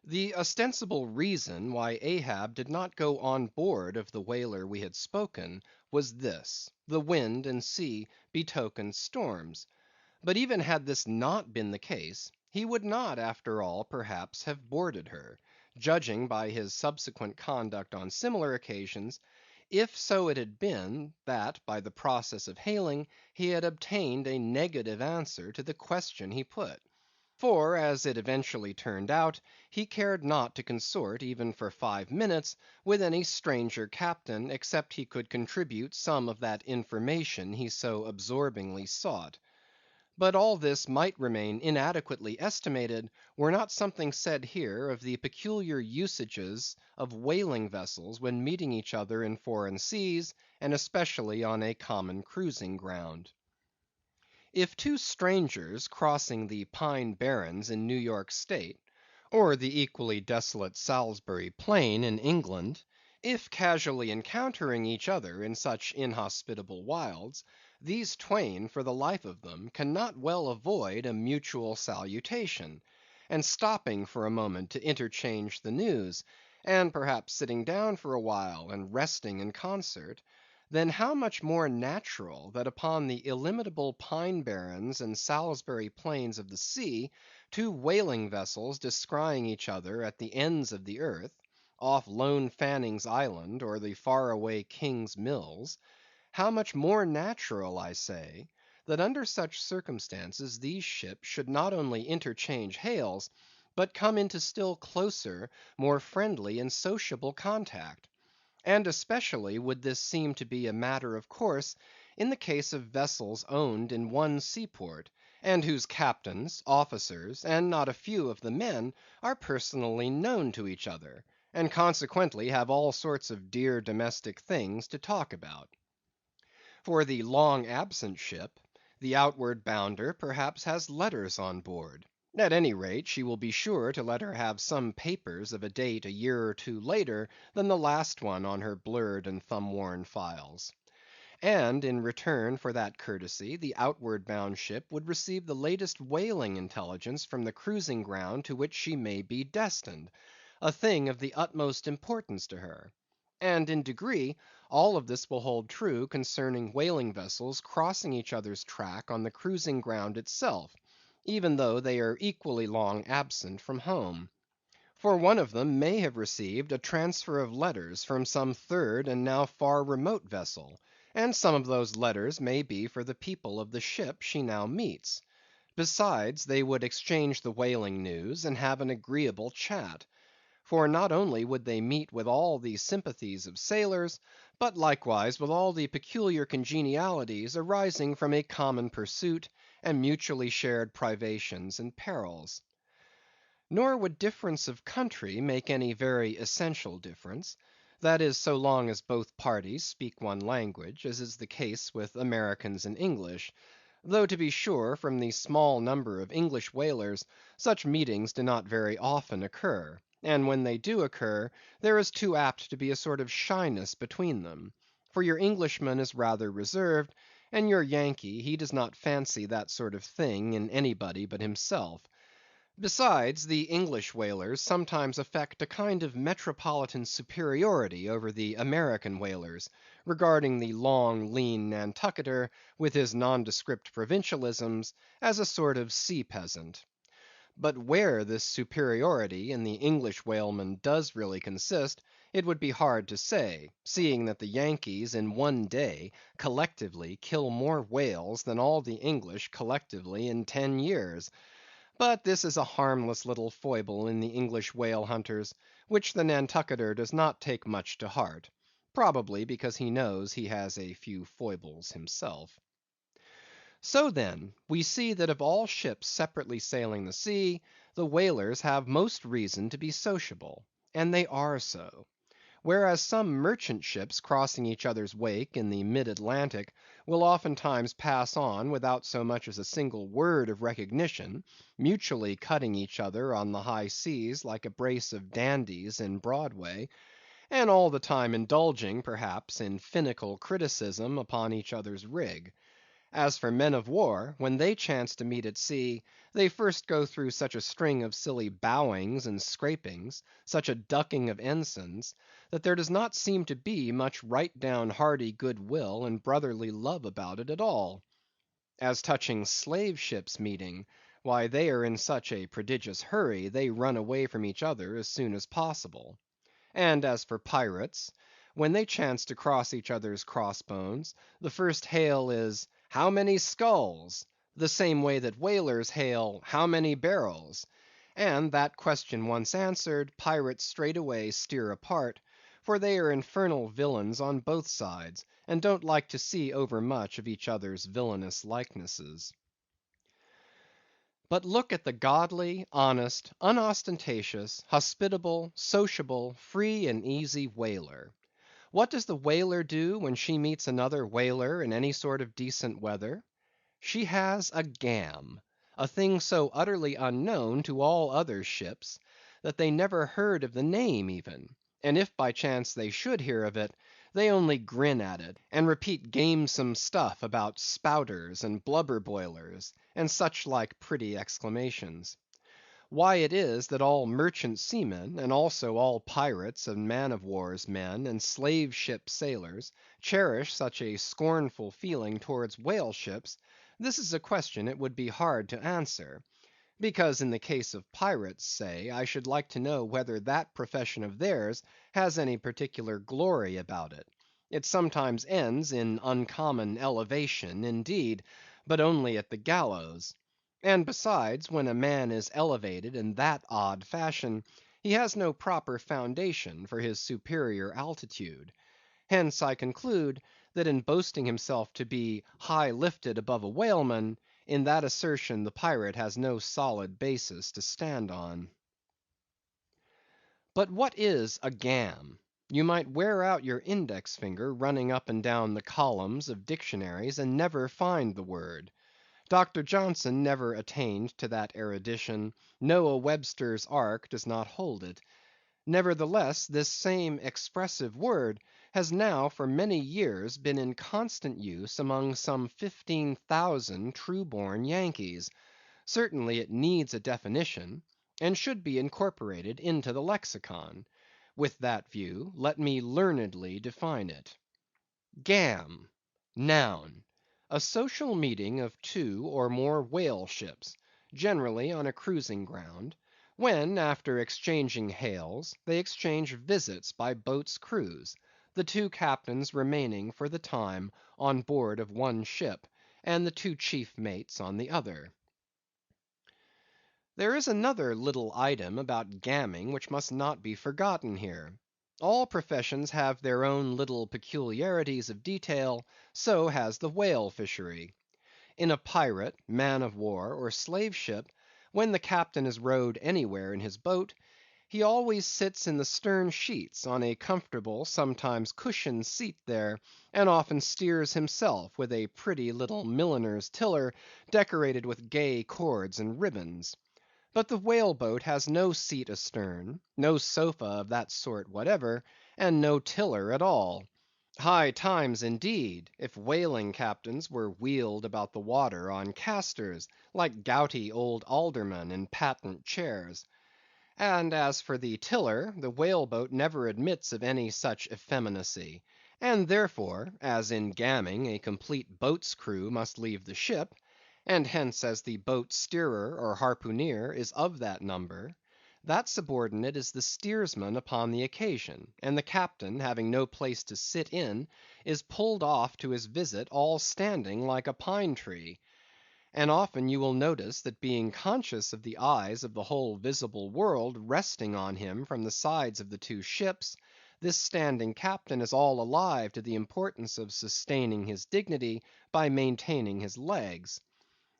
The ostensible reason why Ahab did not go on board of the whaler we had spoken, was this: the wind and sea betokened storms. But even had this not been the case, he would not, after all, perhaps, have boarded her, judging by his subsequent conduct on similar occasions, if so it had been, that by the process of hailing he had obtained a negative answer to the question he put. For, as it eventually turned out, he cared not to consort, even for 5 minutes, with any stranger captain, except he could contribute some of that information he so absorbingly sought. But all this might remain inadequately estimated, were not something said here of the peculiar usages of whaling vessels when meeting each other in foreign seas, and especially on a common cruising ground. If two strangers crossing the Pine Barrens in New York State, or the equally desolate Salisbury Plain in England, if casually encountering each other in such inhospitable wilds, these twain for the life of them cannot well avoid a mutual salutation, and stopping for a moment to interchange the news, and perhaps sitting down for a while and resting in concert, then how much more natural that upon the illimitable pine barrens and Salisbury plains of the sea, two whaling vessels descrying each other at the ends of the earth, off Lone Fanning's Island or the far away King's Mills; how much more natural, I say, that under such circumstances these ships should not only interchange hails, but come into still closer, more friendly and sociable contact. And especially would this seem to be a matter of course in the case of vessels owned in one seaport, and whose captains, officers, and not a few of the men, are personally known to each other, and consequently have all sorts of dear domestic things to talk about. For the long absent ship, the outward bounder perhaps has letters on board. At any rate, she will be sure to let her have some papers of a date a year or two later than the last one on her blurred and thumb‐worn files. And in return for that courtesy, the outward bound ship would receive the latest whaling intelligence from the cruising ground to which she may be destined, a thing of the utmost importance to her. And in degree, all of this will hold true concerning whaling vessels crossing each other's track on the cruising ground itself, even though they are equally long absent from home. For one of them may have received a transfer of letters from some third and now far remote vessel, and some of those letters may be for the people of the ship she now meets. Besides, they would exchange the whaling news, and have an agreeable chat. For not only would they meet with all the sympathies of sailors, but likewise with all the peculiar congenialities arising from a common pursuit, and mutually shared privations and perils. Nor would difference of country make any very essential difference; that is, so long as both parties speak one language, as is the case with Americans and English; though to be sure, from the small number of English whalers, such meetings do not very often occur, and when they do occur, there is too apt to be a sort of shyness between them; for your Englishman is rather reserved, and your Yankee, he does not fancy that sort of thing in anybody but himself. Besides, the English whalers sometimes affect a kind of metropolitan superiority over the American whalers, regarding the long, lean Nantucketer, with his nondescript provincialisms, as a sort of sea peasant. But where this superiority in the English whaleman does really consist, it would be hard to say, seeing that the Yankees in one day collectively kill more whales than all the English collectively in 10 years. But this is a harmless little foible in the English whale hunters, which the Nantucketer does not take much to heart; probably because he knows he has a few foibles himself. So then, we see that of all ships separately sailing the sea, the whalers have most reason to be sociable; and they are so. Whereas some merchant ships crossing each other's wake in the mid Atlantic will oftentimes pass on without so much as a single word of recognition, mutually cutting each other on the high seas like a brace of dandies in Broadway, and all the time indulging, perhaps, in finical criticism upon each other's rig. As for men of war, when they chance to meet at sea, they first go through such a string of silly bowings and scrapings, such a ducking of ensigns, that there does not seem to be much right down hearty good will and brotherly love about it at all. As touching slave ships meeting, why they are in such a prodigious hurry, they run away from each other as soon as possible. And as for pirates, when they chance to cross each other's cross bones, the first hail is, "How many skulls?" the same way that whalers hail, "How many barrels?" And that question once answered, pirates straightway steer apart, for they are infernal villains on both sides, and don't like to see overmuch of each other's villainous likenesses. But look at the godly, honest, unostentatious, hospitable, sociable, free and easy whaler. What does the whaler do when she meets another whaler in any sort of decent weather? She has a gam, a thing so utterly unknown to all other ships, that they never heard of the name even; and if by chance they should hear of it, they only grin at it, and repeat gamesome stuff about spouters and blubber boilers, and such like pretty exclamations. Why it is that all merchant seamen, and also all pirates and man of war's men, and slave ship sailors, cherish such a scornful feeling towards whale ships, this is a question it would be hard to answer; because in the case of pirates, say, I should like to know whether that profession of theirs has any particular glory about it. It sometimes ends in uncommon elevation, indeed, but only at the gallows. And besides, when a man is elevated in that odd fashion, he has no proper foundation for his superior altitude. Hence I conclude, that in boasting himself to be high lifted above a whaleman, in that assertion the pirate has no solid basis to stand on. But what is a gam? You might wear out your index finger running up and down the columns of dictionaries, and never find the word. Dr. Johnson never attained to that erudition; Noah Webster's ark does not hold it. Nevertheless, this same expressive word has now for many years been in constant use among some 15,000 true-born Yankees. Certainly it needs a definition, and should be incorporated into the lexicon. With that view, let me learnedly define it. Gam, noun, a social meeting of two or more whale ships, generally on a cruising ground, when, after exchanging hails, they exchange visits by boats' crews, the two captains remaining for the time on board of one ship, and the two chief mates on the other. There is another little item about gamming which must not be forgotten here. All professions have their own little peculiarities of detail; so has the whale fishery. In a pirate, man of war, or slave ship, when the captain is rowed anywhere in his boat, he always sits in the stern sheets on a comfortable, sometimes cushioned seat there, and often steers himself with a pretty little milliner's tiller decorated with gay cords and ribbons. But the whale boat has no seat astern, no sofa of that sort whatever, and no tiller at all. High times, indeed, if whaling captains were wheeled about the water on castors, like gouty old aldermen in patent chairs. And as for the tiller, the whale boat never admits of any such effeminacy; and therefore, as in gamming a complete boat's crew must leave the ship, and hence as the boat's steerer or harpooneer is of that number, that subordinate is the steersman upon the occasion, and the captain, having no place to sit in, is pulled off to his visit all standing like a pine tree. And often you will notice that being conscious of the eyes of the whole visible world resting on him from the sides of the two ships, this standing captain is all alive to the importance of sustaining his dignity by maintaining his legs.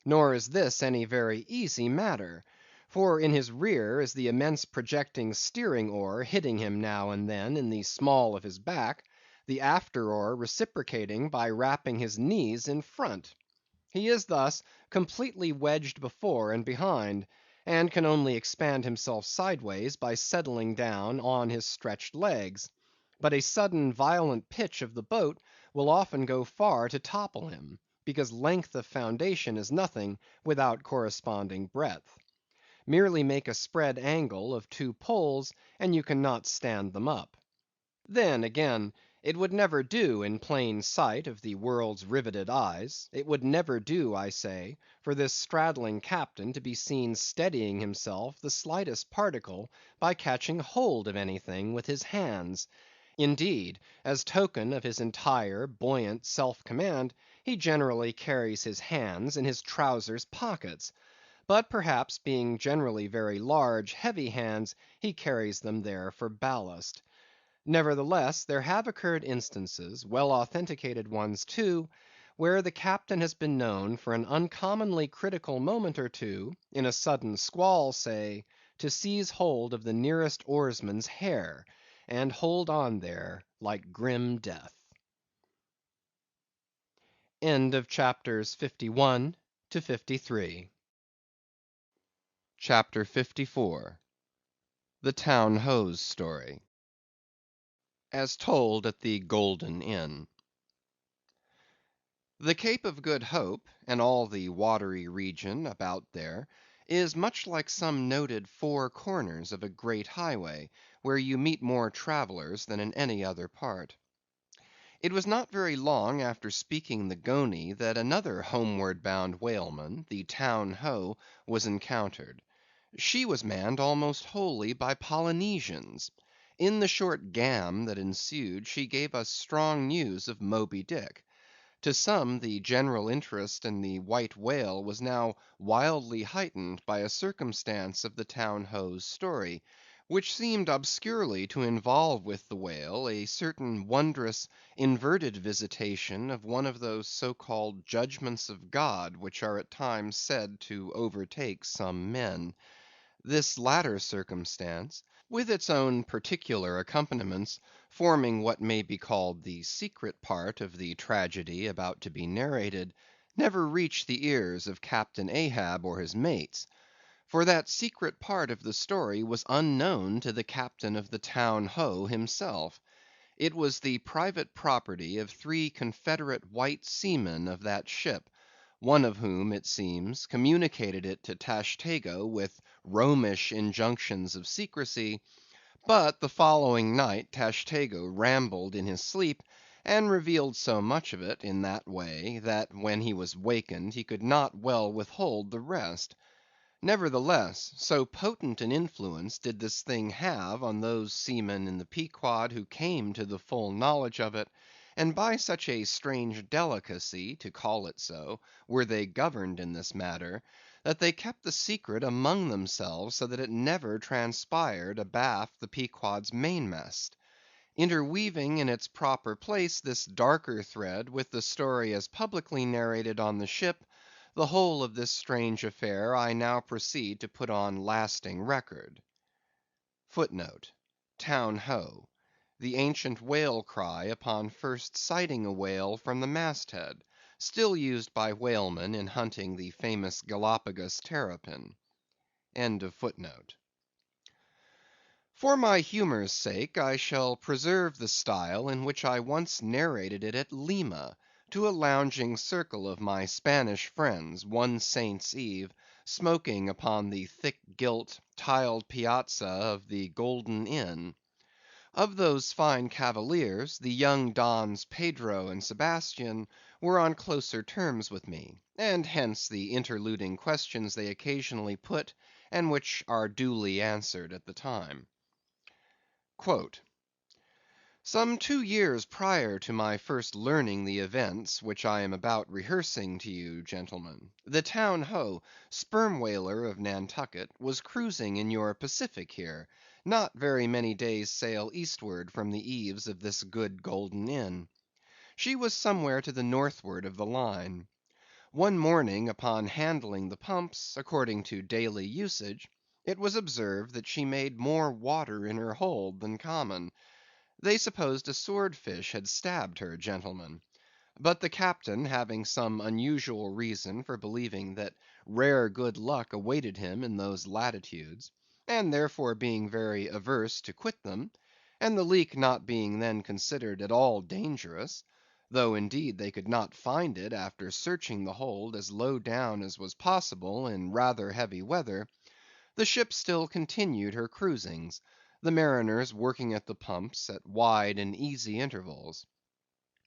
Nor is this any very easy matter; for in his rear is the immense projecting steering oar hitting him now and then in the small of his back, the after oar reciprocating by rapping his knees in front. He is thus completely wedged before and behind, and can only expand himself sideways by settling down on his stretched legs; but a sudden violent pitch of the boat will often go far to topple him, because length of foundation is nothing without corresponding breadth. Merely make a spread angle of two poles, and you cannot stand them up. Then, again, it would never do in plain sight of the world's riveted eyes; it would never do, I say, for this straddling captain to be seen steadying himself the slightest particle by catching hold of anything with his hands. Indeed, as token of his entire, buoyant self command, he generally carries his hands in his trousers pockets; but perhaps being generally very large, heavy hands, he carries them there for ballast. Nevertheless, there have occurred instances, well authenticated ones too, where the captain has been known for an uncommonly critical moment or two, in a sudden squall, say, to seize hold of the nearest oarsman's hair, and hold on there like grim death. End of chapters 51 to 53. CHAPTER 54. The Town Ho's Story. As told at the Golden Inn. The Cape of Good Hope, and all the watery region about there, is much like some noted four corners of a great highway, where you meet more travellers than in any other part. It was not very long after speaking the Goney that another homeward bound whaleman, the Town Ho, was encountered. She was manned almost wholly by Polynesians. In the short gam that ensued, she gave us strong news of Moby Dick. To some, the general interest in the white whale was now wildly heightened by a circumstance of the Town Ho's story, which seemed obscurely to involve with the whale a certain wondrous inverted visitation of one of those so-called judgments of God which are at times said to overtake some men. This latter circumstance, with its own particular accompaniments, forming what may be called the secret part of the tragedy about to be narrated, never reached the ears of Captain Ahab or his mates; for that secret part of the story was unknown to the captain of the Town Ho himself. It was the private property of three confederate white seamen of that ship, one of whom, it seems, communicated it to Tashtego with Romish injunctions of secrecy; but the following night Tashtego rambled in his sleep, and revealed so much of it in that way, that when he was wakened he could not well withhold the rest. Nevertheless, so potent an influence did this thing have on those seamen in the Pequod who came to the full knowledge of it, and by such a strange delicacy, to call it so, were they governed in this matter, that they kept the secret among themselves so that it never transpired abaft the Pequod's mainmast. Interweaving in its proper place this darker thread with the story as publicly narrated on the ship, the whole of this strange affair I now proceed to put on lasting record. *Footnote: Town Ho. The ancient whale cry upon first sighting a whale from the mast head, still used by whalemen in hunting the famous Galapagos terrapin. End of footnote. For my humor's sake, I shall preserve the style in which I once narrated it at Lima, to a lounging circle of my Spanish friends, one Saint's Eve, smoking upon the thick gilt, tiled piazza of the Golden Inn. Of those fine cavaliers, the young Dons Pedro and Sebastian were on closer terms with me, and hence the interluding questions they occasionally put, and which are duly answered at the time. Some 2 years prior to my first learning the events which I am about rehearsing to you, gentlemen, the Town Ho, sperm whaler of Nantucket, was cruising in your Pacific here, not very many days' sail eastward from the eaves of this good Golden Inn. She was somewhere to the northward of the line. One morning upon handling the pumps, according to daily usage, it was observed that she made more water in her hold than common. They supposed a swordfish had stabbed her, gentlemen; but the captain having some unusual reason for believing that rare good luck awaited him in those latitudes, and therefore being very averse to quit them, and the leak not being then considered at all dangerous, though indeed they could not find it after searching the hold as low down as was possible in rather heavy weather, the ship still continued her cruisings, the mariners working at the pumps at wide and easy intervals.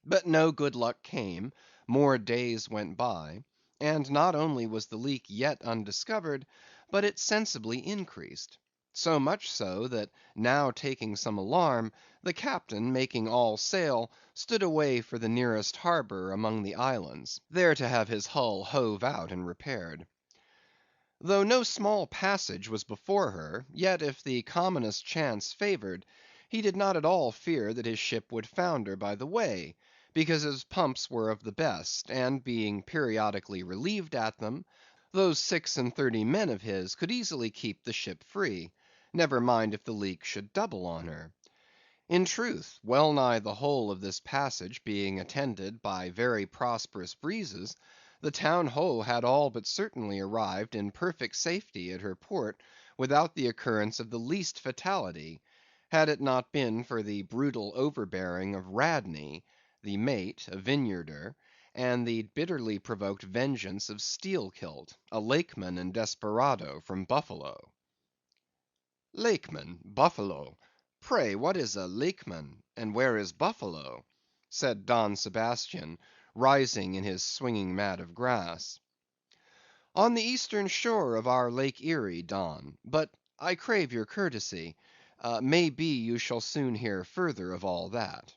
But no good luck came, more days went by, and not only was the leak yet undiscovered, but it sensibly increased. So much so, that now taking some alarm, the captain, making all sail, stood away for the nearest harbor among the islands, there to have his hull hove out and repaired. Though no small passage was before her, yet if the commonest chance favored, he did not at all fear that his ship would founder by the way, because his pumps were of the best, and being periodically relieved at them, those 36 men of his could easily keep the ship free, never mind if the leak should double on her. In truth, well nigh the whole of this passage being attended by very prosperous breezes, the Town Ho had all but certainly arrived in perfect safety at her port without the occurrence of the least fatality, had it not been for the brutal overbearing of Radney, the mate, a Vineyarder, and the bitterly provoked vengeance of Steelkilt, a Lakeman and desperado from Buffalo. "Lakeman, Buffalo! Pray, what is a Lakeman, and where is Buffalo?" said Don Sebastian, rising in his swinging mat of grass. "On the eastern shore of our Lake Erie, Don; but I crave your courtesy. May be you shall soon hear further of all that.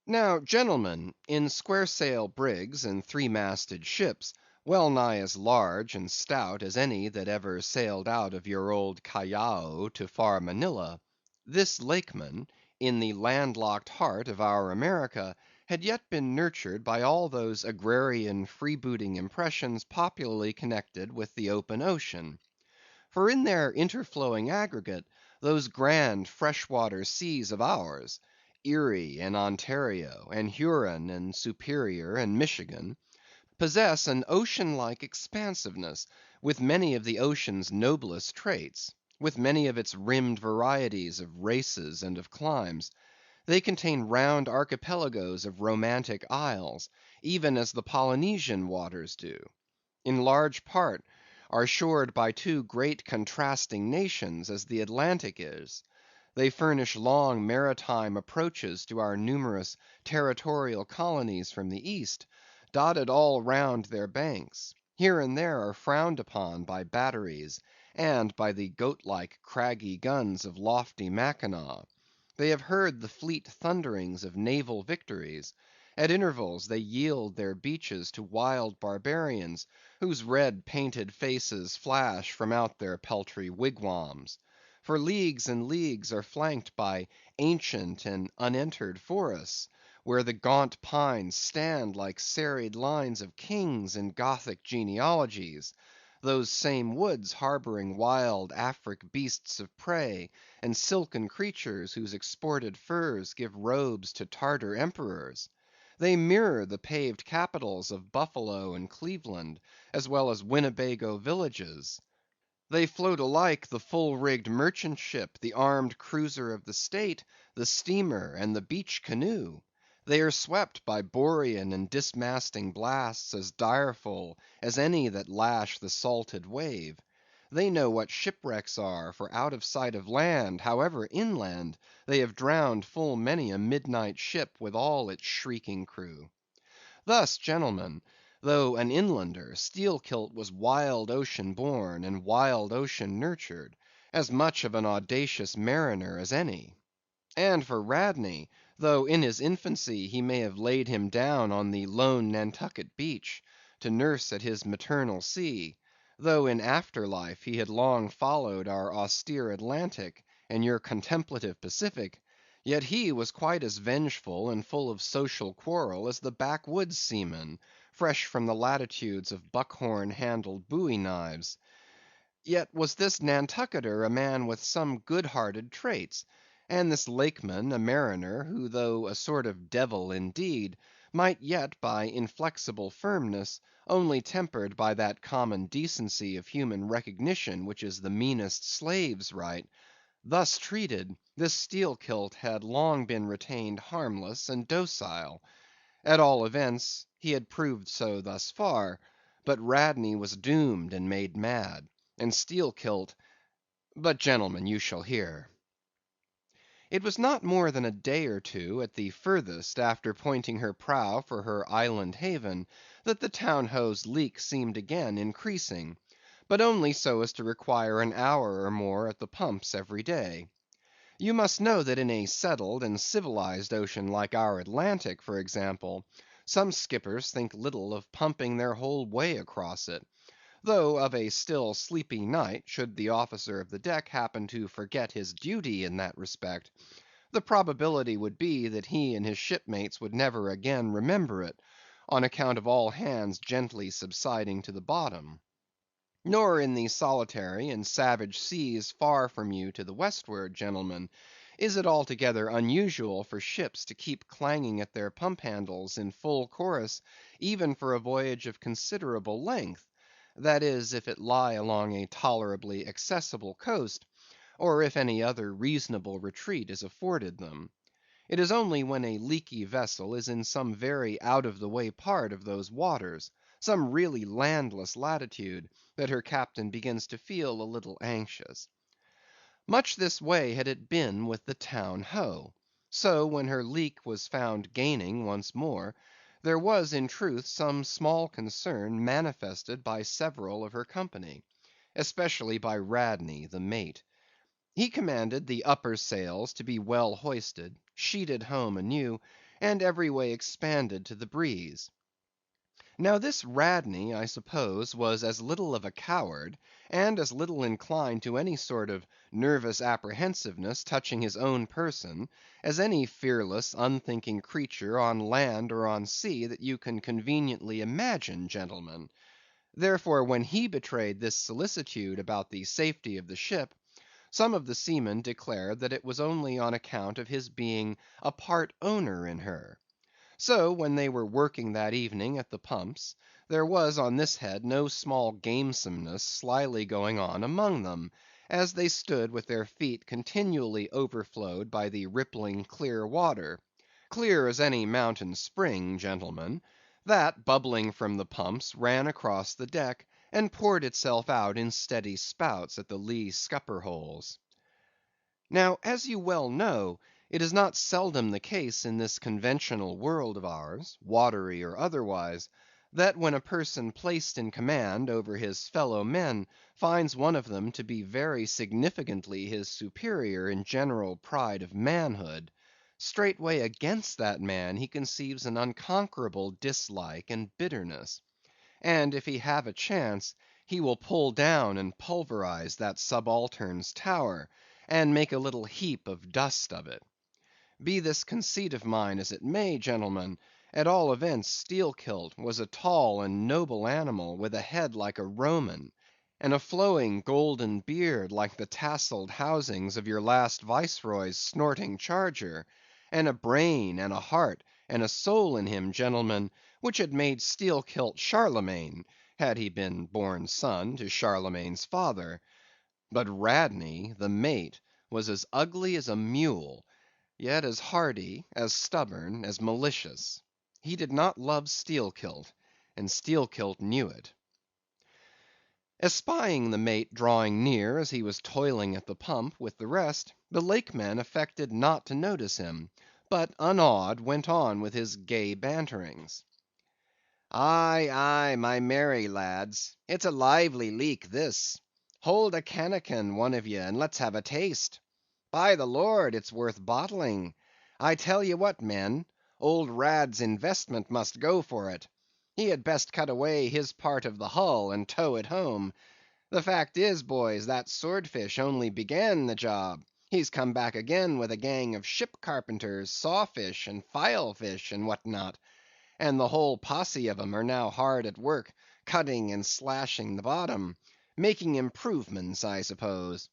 Now, gentlemen, in square sail brigs and three–masted ships, well nigh as large and stout as any that ever sailed out of your old Callao to far Manila, this Lakeman, in the land–locked heart of our America, had yet been nurtured by all those agrarian freebooting impressions popularly connected with the open ocean. For in their interflowing aggregate, those grand fresh water seas of ours, Erie and Ontario, and Huron and Superior and Michigan, possess an ocean–like expansiveness, with many of the ocean's noblest traits, with many of its rimmed varieties of races and of climes. They contain round archipelagoes of romantic isles, even as the Polynesian waters do. In large part are shored by two great contrasting nations, as the Atlantic is. They furnish long maritime approaches to our numerous territorial colonies from the East, dotted all round their banks; here and there are frowned upon by batteries, and by the goat–like craggy guns of lofty Mackinaw. They have heard the fleet thunderings of naval victories; at intervals they yield their beaches to wild barbarians, whose red painted faces flash from out their peltry wigwams. For leagues and leagues are flanked by ancient and unentered forests, where the gaunt pines stand like serried lines of kings in Gothic genealogies; those same woods harboring wild Afric beasts of prey, and silken creatures whose exported furs give robes to Tartar emperors. They mirror the paved capitals of Buffalo and Cleveland, as well as Winnebago villages. They float alike the full–rigged merchant ship, the armed cruiser of the state, the steamer, and the beach canoe. They are swept by borean and dismasting blasts as direful as any that lash the salted wave. They know what shipwrecks are, for out of sight of land, however inland, they have drowned full many a midnight ship with all its shrieking crew. Thus, gentlemen, though an inlander, Steelkilt was wild ocean born and wild ocean nurtured; as much of an audacious mariner as any. And for Radney, though in his infancy he may have laid him down on the lone Nantucket beach, to nurse at his maternal sea; though in after life he had long followed our austere Atlantic, and your contemplative Pacific; yet he was quite as vengeful and full of social quarrel as the backwoods seaman, fresh from the latitudes of buckhorn handled bowie knives. Yet was this Nantucketer a man with some good–hearted traits; and this Lakeman a mariner, who though a sort of devil indeed, might yet by inflexible firmness, only tempered by that common decency of human recognition which is the meanest slave's right; thus treated, this Steelkilt had long been retained harmless and docile. At all events, he had proved so thus far; but Radney was doomed and made mad, and Steelkilt—but, gentlemen, you shall hear. It was not more than a day or two, at the furthest, after pointing her prow for her island haven, that the Town Ho's leak seemed again increasing. but only so as to require an hour or more at the pumps every day. You must know that in a settled and civilized ocean like our Atlantic, for example, some skippers think little of pumping their whole way across it; though of a still sleepy night, should the officer of the deck happen to forget his duty in that respect, the probability would be that he and his shipmates would never again remember it, on account of all hands gently subsiding to the bottom. Nor in the solitary and savage seas far from you to the westward, gentlemen, is it altogether unusual for ships to keep clanging at their pump handles in full chorus, even for a voyage of considerable length; that is, if it lie along a tolerably accessible coast, or if any other reasonable retreat is afforded them. It is only when a leaky vessel is in some very out of the way part of those waters, some really landless latitude, that her captain begins to feel a little anxious. Much this way had it been with the Town Ho. So when her leak was found gaining once more, there was in truth some small concern manifested by several of her company, especially by Radney the mate. He commanded the upper sails to be well hoisted, sheeted home anew, and every way expanded to the breeze. Now this Radney, I suppose, was as little of a coward, and as little inclined to any sort of nervous apprehensiveness touching his own person, as any fearless, unthinking creature on land or on sea that you can conveniently imagine, gentlemen. Therefore, when he betrayed this solicitude about the safety of the ship, some of the seamen declared that it was only on account of his being a part owner in her. So when they were working that evening at the pumps, there was on this head no small gamesomeness slyly going on among them, as they stood with their feet continually overflowed by the rippling clear water, clear as any mountain spring, gentlemen, that, bubbling from the pumps, ran across the deck, and poured itself out in steady spouts at the lee scupper holes. Now, as you well know, it is not seldom the case in this conventional world of ours, watery or otherwise, that when a person placed in command over his fellow men finds one of them to be very significantly his superior in general pride of manhood, straightway against that man he conceives an unconquerable dislike and bitterness; and if he have a chance, he will pull down and pulverize that subaltern's tower, and make a little heap of dust of it. Be this conceit of mine as it may, gentlemen, at all events Steelkilt was a tall and noble animal, with a head like a Roman, and a flowing golden beard like the tasselled housings of your last viceroy's snorting charger, and a brain, and a heart, and a soul in him, gentlemen, which had made Steelkilt Charlemagne, had he been born son to Charlemagne's father. But Radney, the mate, was as ugly as a mule, yet as hardy, as stubborn, as malicious. He did not love Steelkilt, and Steelkilt knew it. Espying the mate drawing near as he was toiling at the pump with the rest, the Lakeman affected not to notice him, but unawed went on with his gay banterings. "Aye, aye, my merry lads, it's a lively leak this. Hold a cannikin, one of ye, and let's have a taste. By the Lord, it's worth bottling. I tell ye what, men, old Rad's investment must go for it. He had best cut away his part of the hull, and tow it home. The fact is, boys, that swordfish only began the job. He's come back again with a gang of ship carpenters, sawfish, and filefish, and what not; and the whole posse of 'em are now hard at work, cutting and slashing the bottom; making improvements, I suppose.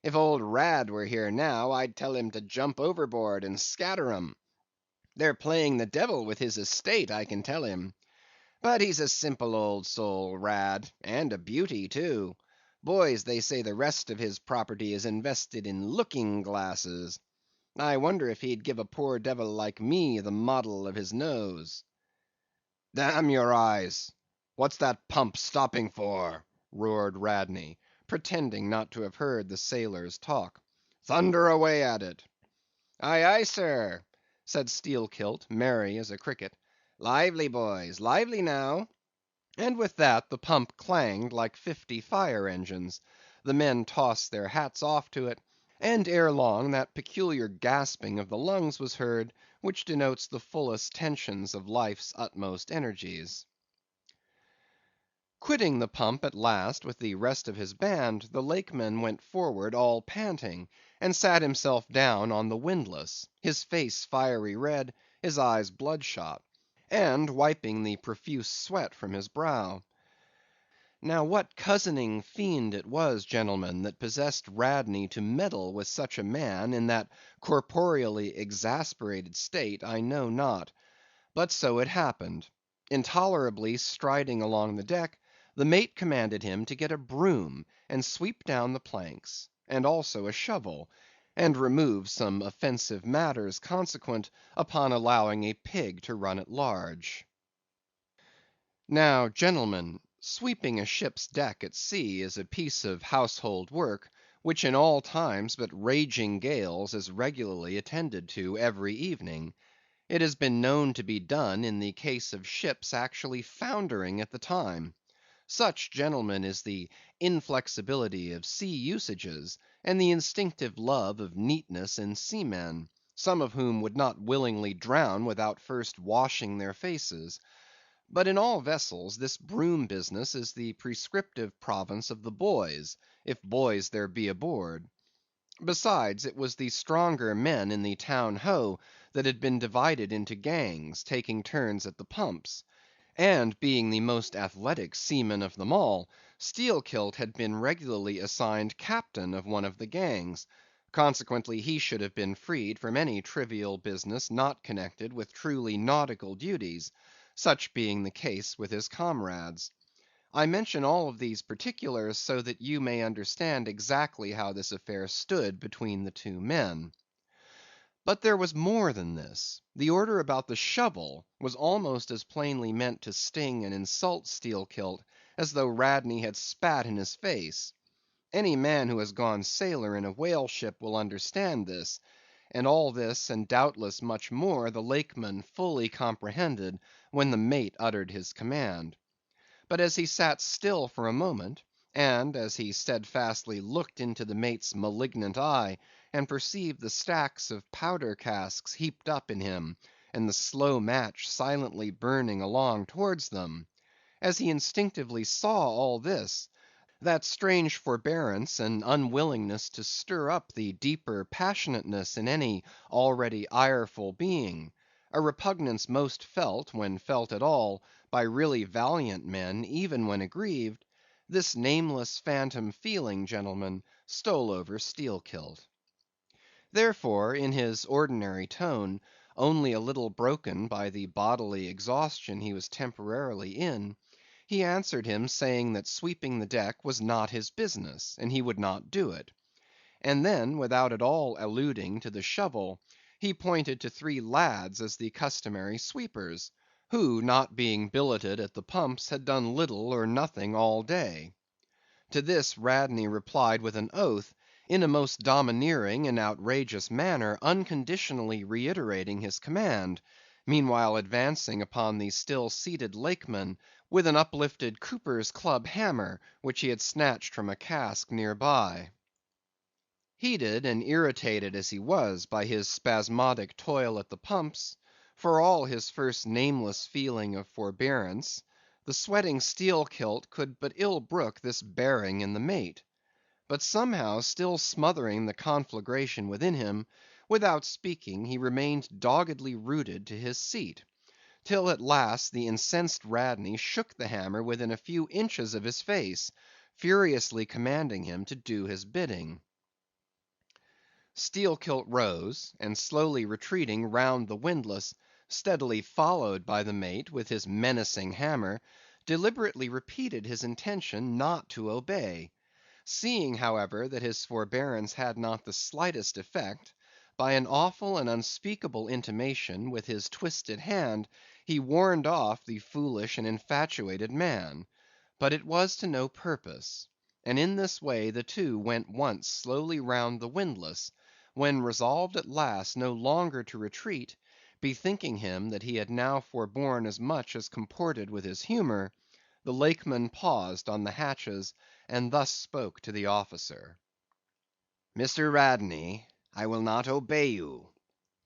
If old Rad were here now, I'd tell him to jump overboard and scatter 'em. They're playing the devil with his estate, I can tell him. But he's a simple old soul, Rad, and a beauty too. Boys, they say the rest of his property is invested in looking glasses. I wonder if he'd give a poor devil like me the model of his nose." "Damn your eyes! What's that pump stopping for?" roared Radney, pretending not to have heard the sailors' talk. "Thunder away at it." "Aye, aye, sir," said Steelkilt, merry as a cricket. "Lively, boys, lively now. And with that the pump clanged like 50 fire engines. The men tossed their hats off to it, and ere long that peculiar gasping of the lungs was heard, which denotes the fullest tensions of life's utmost energies. Quitting the pump at last with the rest of his band, the Lakeman went forward all panting, and sat himself down on the windlass, his face fiery red, his eyes bloodshot, and wiping the profuse sweat from his brow. Now what cozening fiend it was, gentlemen, that possessed Radney to meddle with such a man in that corporeally exasperated state, I know not; but so it happened. Intolerably striding along the deck, the mate commanded him to get a broom and sweep down the planks, and also a shovel, and remove some offensive matters consequent upon allowing a pig to run at large. Now, gentlemen, sweeping a ship's deck at sea is a piece of household work, which in all times but raging gales is regularly attended to every evening. It has been known to be done in the case of ships actually foundering at the time. Such, gentlemen, is the inflexibility of sea usages, and the instinctive love of neatness in seamen, some of whom would not willingly drown without first washing their faces. But in all vessels this broom business is the prescriptive province of the boys, if boys there be aboard. Besides, it was the stronger men in the town ho that had been divided into gangs, taking turns at the pumps; and being the most athletic seaman of them all, Steelkilt had been regularly assigned captain of one of the gangs; consequently he should have been freed from any trivial business not connected with truly nautical duties, such being the case with his comrades. I mention all of these particulars so that you may understand exactly how this affair stood between the two men. But there was more than this. The order about the shovel was almost as plainly meant to sting and insult Steelkilt as though Radney had spat in his face. Any man who has gone sailor in a whale ship will understand this; and all this, and doubtless much more, the Lakeman fully comprehended when the mate uttered his command. But as he sat still for a moment, and as he steadfastly looked into the mate's malignant eye, and perceived the stacks of powder casks heaped up in him, and the slow match silently burning along towards them; as he instinctively saw all this, that strange forbearance and unwillingness to stir up the deeper passionateness in any already ireful being; a repugnance most felt, when felt at all, by really valiant men, even when aggrieved; this nameless phantom feeling, gentlemen, stole over Steelkilt. Therefore, in his ordinary tone, only a little broken by the bodily exhaustion he was temporarily in, he answered him saying that sweeping the deck was not his business, and he would not do it. And then, without at all alluding to the shovel, he pointed to 3 lads as the customary sweepers, who, not being billeted at the pumps, had done little or nothing all day. To this Radney replied with an oath, in a most domineering and outrageous manner, unconditionally reiterating his command, meanwhile advancing upon the still seated Lakeman with an uplifted cooper's club hammer, which he had snatched from a cask near by. Heated and irritated as he was by his spasmodic toil at the pumps, for all his first nameless feeling of forbearance, the sweating Steelkilt could but ill brook this bearing in the mate. But somehow still smothering the conflagration within him, without speaking he remained doggedly rooted to his seat; till at last the incensed Radney shook the hammer within a few inches of his face, furiously commanding him to do his bidding. Steelkilt rose, and slowly retreating round the windlass, steadily followed by the mate with his menacing hammer, deliberately repeated his intention not to obey. Seeing, however, that his forbearance had not the slightest effect, by an awful and unspeakable intimation with his twisted hand, he warned off the foolish and infatuated man; but it was to no purpose; and in this way the two went once slowly round the windlass, when resolved at last no longer to retreat, bethinking him that he had now forborne as much as comported with his humor, the Lakeman paused on the hatches, and thus spoke to the officer. "Mr. Radney, I will not obey you.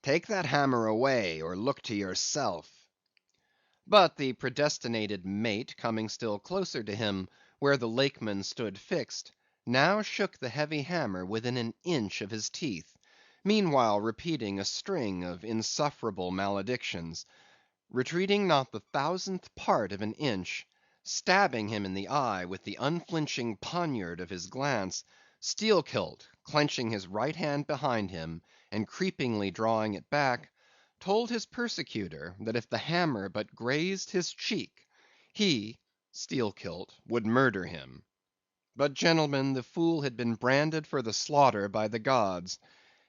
Take that hammer away, or look to yourself." But the predestinated mate coming still closer to him, where the Lakeman stood fixed, now shook the heavy hammer within an inch of his teeth, meanwhile repeating a string of insufferable maledictions, retreating not the thousandth part of an inch, stabbing him in the eye with the unflinching poniard of his glance, Steelkilt, clenching his right hand behind him, and creepingly drawing it back, told his persecutor that if the hammer but grazed his cheek, he, Steelkilt, would murder him. But, gentlemen, the fool had been branded for the slaughter by the gods.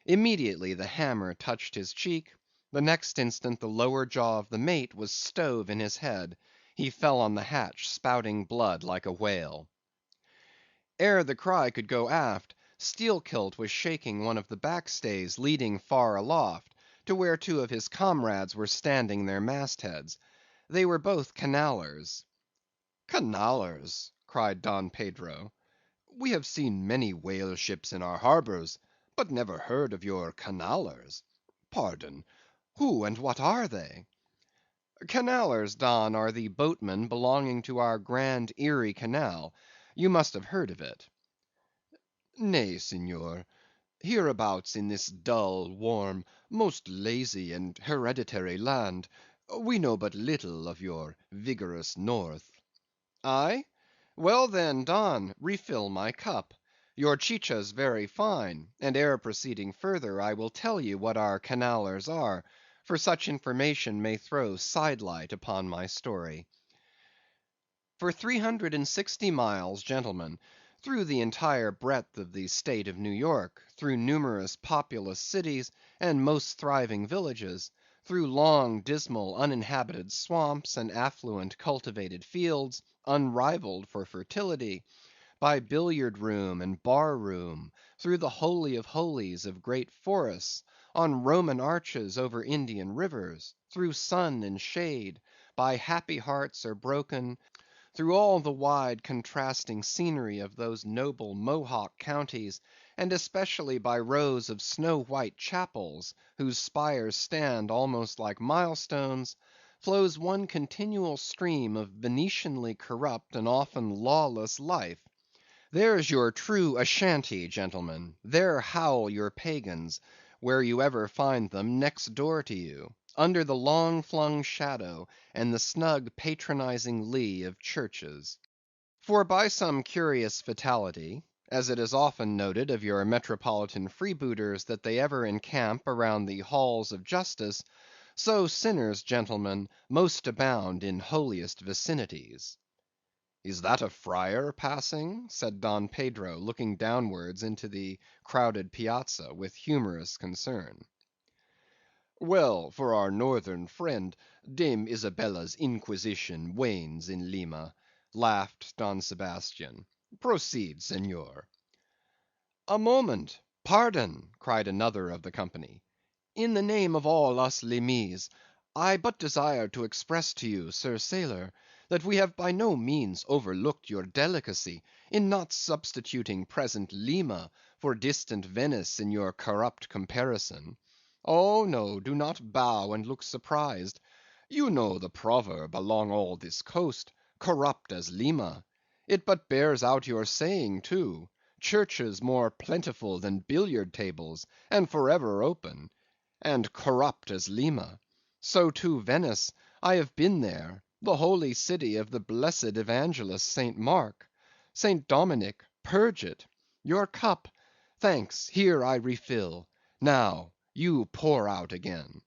Immediately the hammer touched his cheek, the next instant the lower jaw of the mate was stove in his head; he fell on the hatch, spouting blood like a whale. Ere the cry could go aft, Steelkilt was shaking one of the backstays leading far aloft, to where two of his comrades were standing their mastheads. They were both Canallers. "Canallers!" cried Don Pedro. "We have seen many whale ships in our harbors, but never heard of your Canallers. Pardon, who and what are they?" "Canallers, Don, are the boatmen belonging to our Grand Erie Canal. You must have heard of it." "Nay, Senor. Hereabouts in this dull, warm, most lazy and hereditary land, we know but little of your vigorous North." "Aye? Well then, Don, refill my cup. Your chicha's very fine, and ere proceeding further, I will tell you what our Canallers are, for such information may throw sidelight upon my story. For 360 miles, gentlemen, through the entire breadth of the State of New York, through numerous populous cities and most thriving villages, through long, dismal, uninhabited swamps, and affluent cultivated fields, unrivalled for fertility, by billiard room and bar room, through the holy of holies of great forests, on Roman arches over Indian rivers, through sun and shade, by happy hearts or broken, through all the wide contrasting scenery of those noble Mohawk counties, and especially by rows of snow-white chapels, whose spires stand almost like milestones, flows one continual stream of Venetianly corrupt and often lawless life. There's your true Ashantee, gentlemen; there howl your pagans, where you ever find them next door to you, under the long flung shadow and the snug patronizing lee of churches. For by some curious fatality, as it is often noted of your metropolitan freebooters that they ever encamp around the halls of justice, so sinners, gentlemen, most abound in holiest vicinities. "Is that a friar passing?" said Don Pedro, looking downwards into the crowded piazza with humorous concern. "Well, for our northern friend, Dame Isabella's Inquisition wanes in Lima," laughed Don Sebastian. "Proceed, Senor." "A moment, pardon," cried another of the company. "In the name of all us Limeese, I but desire to express to you, sir sailor, that we have by no means overlooked your delicacy in not substituting present Lima for distant Venice in your corrupt comparison. Oh no, do not bow and look surprised. You know the proverb along all this coast, corrupt as Lima. It but bears out your saying too. Churches more plentiful than billiard tables, and forever open, and corrupt as Lima. So too Venice, I have been there, the holy city of the blessed evangelist St. Mark. St. Dominic, purge it. Your cup, thanks, here I refill. Now, you pour out again."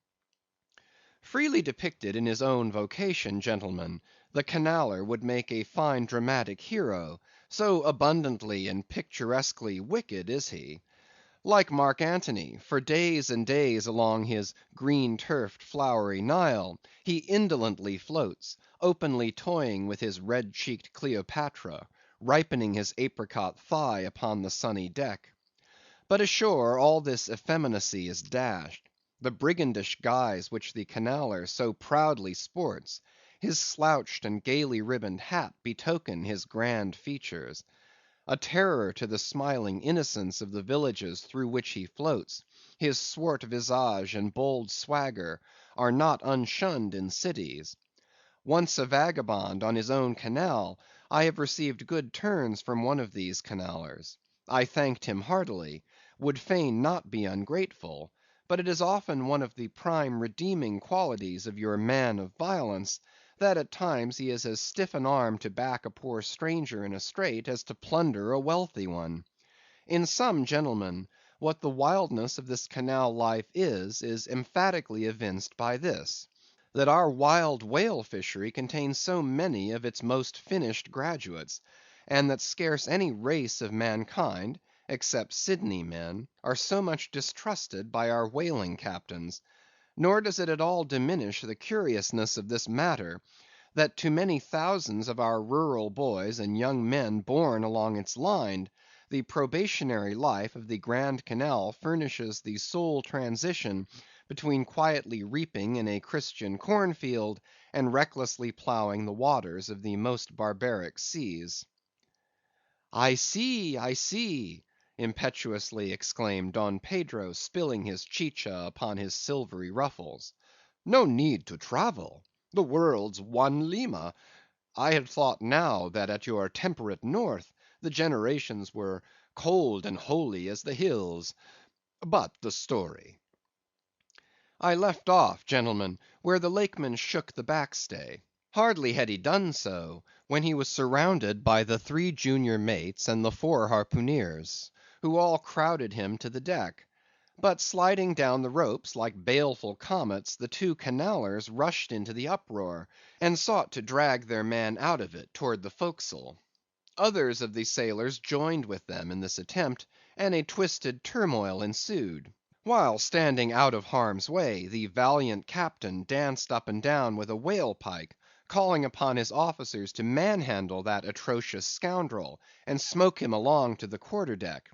Freely depicted in his own vocation, gentlemen, the Canaller would make a fine dramatic hero, so abundantly and picturesquely wicked is he. Like Mark Antony, for days and days along his green turfed flowery Nile, he indolently floats, openly toying with his red cheeked Cleopatra, ripening his apricot thigh upon the sunny deck. But ashore all this effeminacy is dashed. The brigandish guise which the Canaller so proudly sports, His slouched and gaily ribboned hat betoken his grand features. A terror to the smiling innocence of the villages through which he floats, his swart visage and bold swagger are not unshunned in cities. Once a vagabond on his own canal, I have received good turns from one of these canallers. I thanked him heartily, would fain not be ungrateful; but it is often one of the prime redeeming qualities of your man of violence, that at times he is as stiff an arm to back a poor stranger in a strait as to plunder a wealthy one. In some gentlemen, what the wildness of this canal life is emphatically evinced by this, that our wild whale fishery contains so many of its most finished graduates, and that scarce any race of mankind, except Sydney men, are so much distrusted by our whaling captains. Nor does it at all diminish the curiousness of this matter, that to many thousands of our rural boys and young men born along its line, the probationary life of the Grand Canal furnishes the sole transition between quietly reaping in a Christian cornfield, and recklessly ploughing the waters of the most barbaric seas. "I see, I see," impetuously exclaimed Don Pedro, spilling his chicha upon his silvery ruffles. "No need to travel. The world's one Lima. I had thought now that at your temperate north the generations were cold and holy as the hills. But the story." I left off, gentlemen, where the Lakeman shook the backstay. Hardly had he done so, when he was surrounded by the 3 junior mates and the 4 harpooneers, who all crowded him to the deck. But sliding down the ropes like baleful comets, the 2 canallers rushed into the uproar, and sought to drag their man out of it toward the forecastle. Others of the sailors joined with them in this attempt, and a twisted turmoil ensued; while standing out of harm's way, the valiant captain danced up and down with a whale pike, calling upon his officers to manhandle that atrocious scoundrel, and smoke him along to the quarter deck.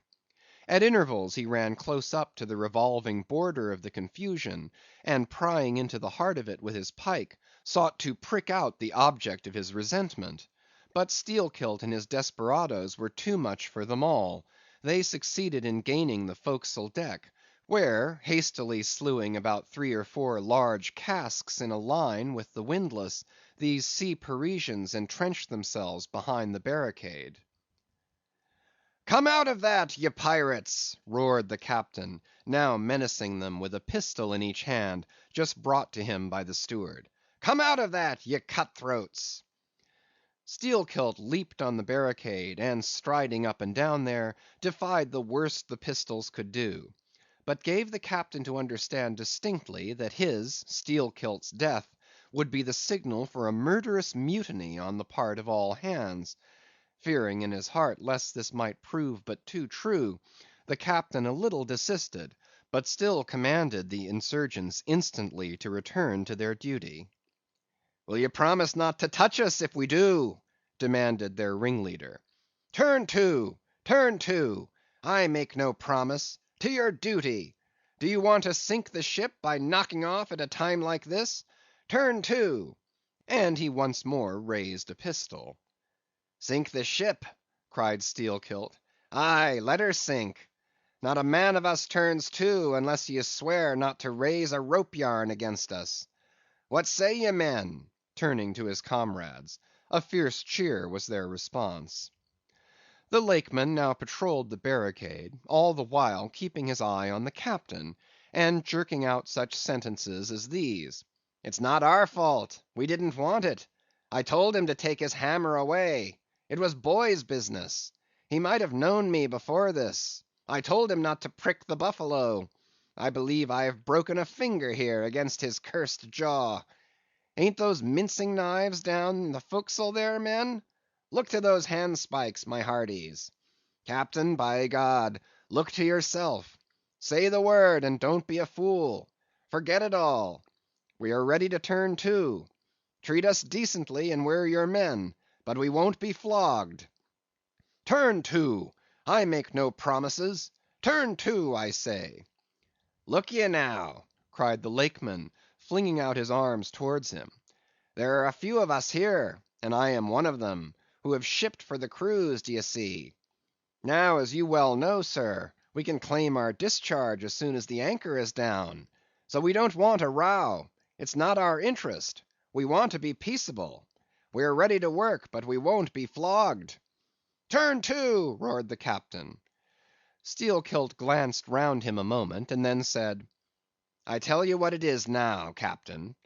At intervals he ran close up to the revolving border of the confusion, and prying into the heart of it with his pike, sought to prick out the object of his resentment. But Steelkilt and his desperadoes were too much for them all; they succeeded in gaining the forecastle deck, where, hastily slewing about 3 or 4 large casks in a line with the windlass, these sea Parisians entrenched themselves behind the barricade. "Come out of that, ye pirates!" roared the captain, now menacing them with a pistol in each hand, just brought to him by the steward. "Come out of that, ye cut throats!" Steelkilt leaped on the barricade, and striding up and down there, defied the worst the pistols could do; but gave the captain to understand distinctly that his, Steelkilt's death, would be the signal for a murderous mutiny on the part of all hands. Fearing in his heart lest this might prove but too true, the captain a little desisted, but still commanded the insurgents instantly to return to their duty. "Will ye promise not to touch us, if we do?" demanded their ringleader. "Turn to! Turn to! I make no promise. To your duty! Do you want to sink the ship by knocking off at a time like this? Turn to!" And he once more raised a pistol. "Sink the ship!" cried Steelkilt. "Aye, let her sink. Not a man of us turns to, unless ye swear not to raise a rope yarn against us. What say ye, men?" turning to his comrades. A fierce cheer was their response. The Lakeman now patrolled the barricade, all the while keeping his eye on the captain, and jerking out such sentences as these: "It's not our fault; we didn't want it. I told him to take his hammer away. It was boy's business. He might have known me before this. I told him not to prick the buffalo. I believe I have broken a finger here against his cursed jaw. Ain't those mincing knives down in the forecastle there, men? Look to those handspikes, my hearties. Captain, by God, look to yourself. Say the word, and don't be a fool. Forget it all. We are ready to turn to. Treat us decently, and we're your men, but we won't be flogged. Turn to! I make no promises. Turn to, I say." "Look ye now," cried the Lakeman, flinging out his arms towards him. There are a few of us here, and I am one of them, who have shipped for the cruise, d'ye see. Now, as you well know, sir, we can claim our discharge as soon as the anchor is down. So we don't want a row. It's not our interest. We want to be peaceable. We are ready to work, but we won't be flogged." "Turn to!" roared the captain. Steelkilt glanced round him a moment, and then said, "I tell you what it is now, captain.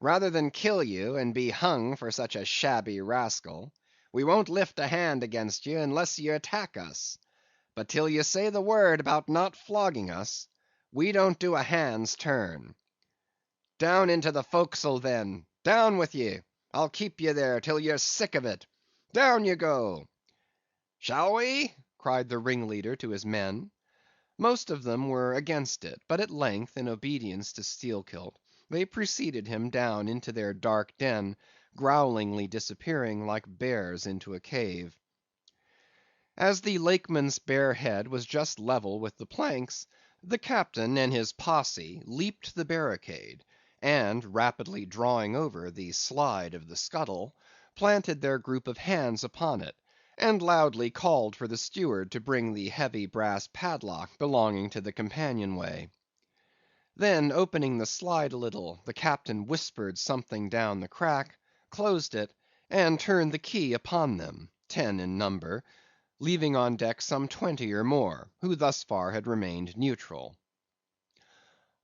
Rather than kill you and be hung for such a shabby rascal, we won't lift a hand against you unless ye attack us. But till ye say the word about not flogging us, we don't do a hand's turn. Down into the forecastle then. Down with ye. I'll keep ye there till ye're sick of it. Down ye go." "Shall we?" cried the ringleader to his men. Most of them were against it, but at length, in obedience to Steelkilt, they preceded him down into their dark den, growlingly disappearing like bears into a cave. As the Lakeman's bare head was just level with the planks, the captain and his posse leaped the barricade, and rapidly drawing over the slide of the scuttle, planted their group of hands upon it, and loudly called for the steward to bring the heavy brass padlock belonging to the companionway. Then opening the slide a little, the captain whispered something down the crack, closed it, and turned the key upon them, 10 in number, leaving on deck some 20 or more, who thus far had remained neutral.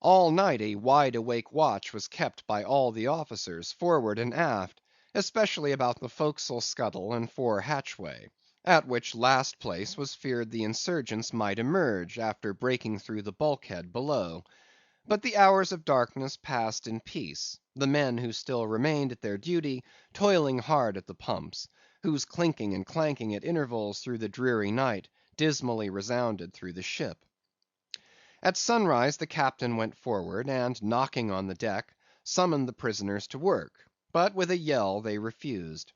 All night a wide awake watch was kept by all the officers, forward and aft, especially about the forecastle scuttle and fore hatchway, at which last place was feared the insurgents might emerge, after breaking through the bulkhead below. But the hours of darkness passed in peace, the men who still remained at their duty toiling hard at the pumps, whose clinking and clanking at intervals through the dreary night dismally resounded through the ship. At sunrise the captain went forward, and knocking on the deck, summoned the prisoners to work, but with a yell they refused.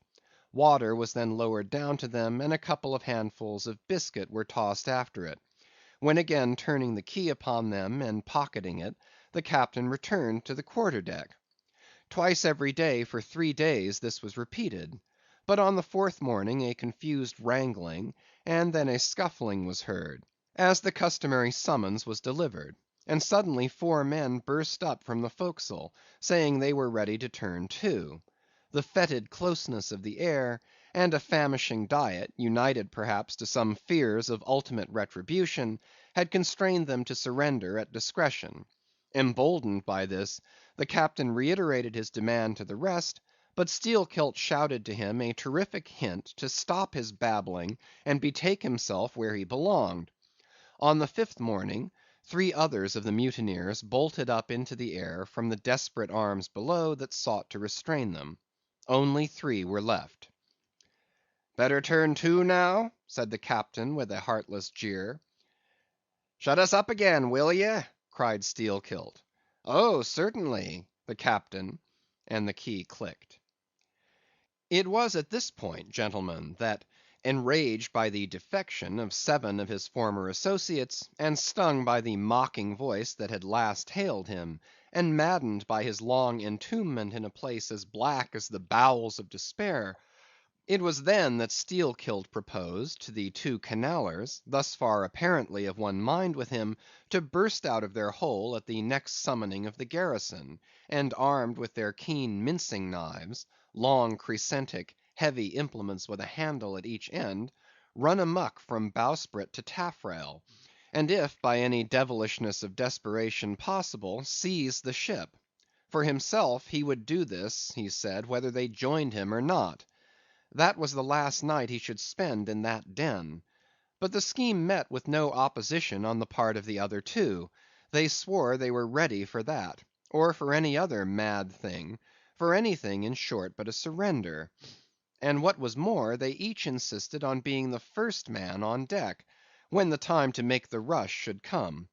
Water was then lowered down to them, and a couple of handfuls of biscuit were tossed after it, when again turning the key upon them and pocketing it, the captain returned to the quarter deck. Twice every day for 3 days this was repeated, but on the 4th morning a confused wrangling, and then a scuffling was heard, as the customary summons was delivered, and suddenly 4 men burst up from the forecastle, saying they were ready to turn to. The fetid closeness of the air, and a famishing diet, united perhaps to some fears of ultimate retribution, had constrained them to surrender at discretion. Emboldened by this, the captain reiterated his demand to the rest, but Steelkilt shouted to him a terrific hint to stop his babbling and betake himself where he belonged. On the 5th morning, 3 others of the mutineers bolted up into the air from the desperate arms below that sought to restrain them. Only 3 were left. "Better turn to now?" said the captain with a heartless jeer. "Shut us up again, will ye?" cried Steelkilt. "Oh, certainly," the captain, and the key clicked. It was at this point, gentlemen, that, enraged by the defection of 7 of his former associates, and stung by the mocking voice that had last hailed him, and maddened by his long entombment in a place as black as the bowels of despair, it was then that Steelkilt proposed to the 2 Canallers, thus far apparently of one mind with him, to burst out of their hole at the next summoning of the garrison, and armed with their keen mincing knives, long crescentic, heavy implements with a handle at each end, run amuck from bowsprit to taffrail, and if by any devilishness of desperation possible, seize the ship. For himself, he would do this, he said, whether they joined him or not. That was the last night he should spend in that den. But the scheme met with no opposition on the part of the other 2. They swore they were ready for that, or for any other mad thing, for anything, in short, but a surrender. And what was more, they each insisted on being the first man on deck, when the time to make the rush should come.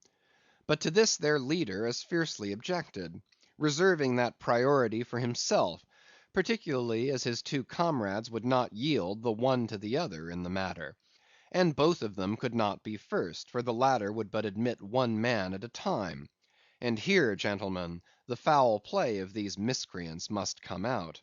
But to this their leader as fiercely objected, reserving that priority for himself, particularly as his 2 comrades would not yield the one to the other in the matter. And both of them could not be first, for the latter would but admit 1 man at a time. And here, gentlemen, the foul play of these miscreants must come out.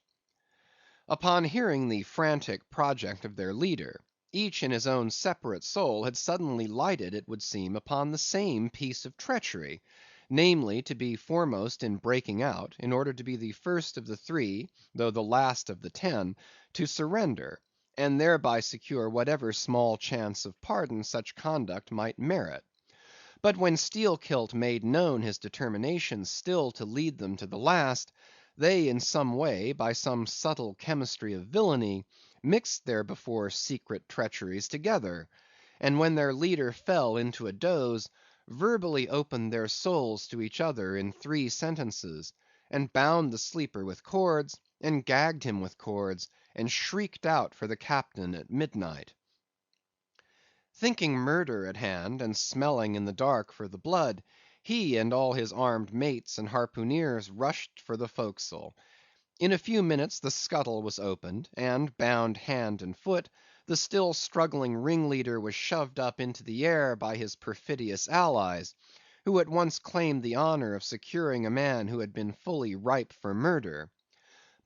Upon hearing the frantic project of their leader, each in his own separate soul had suddenly lighted, it would seem, upon the same piece of treachery, namely, to be foremost in breaking out, in order to be the first of the three, though the last of the 10, to surrender, and thereby secure whatever small chance of pardon such conduct might merit. But when Steelkilt made known his determination still to lead them to the last, they in some way, by some subtle chemistry of villainy, mixed their before secret treacheries together, and when their leader fell into a doze, verbally opened their souls to each other in 3 sentences, and bound the sleeper with cords, and gagged him with cords, and shrieked out for the captain at midnight. Thinking murder at hand, and smelling in the dark for the blood, he and all his armed mates and harpooneers rushed for the forecastle. In a few minutes the scuttle was opened, and bound hand and foot, the still struggling ringleader was shoved up into the air by his perfidious allies, who at once claimed the honor of securing a man who had been fully ripe for murder.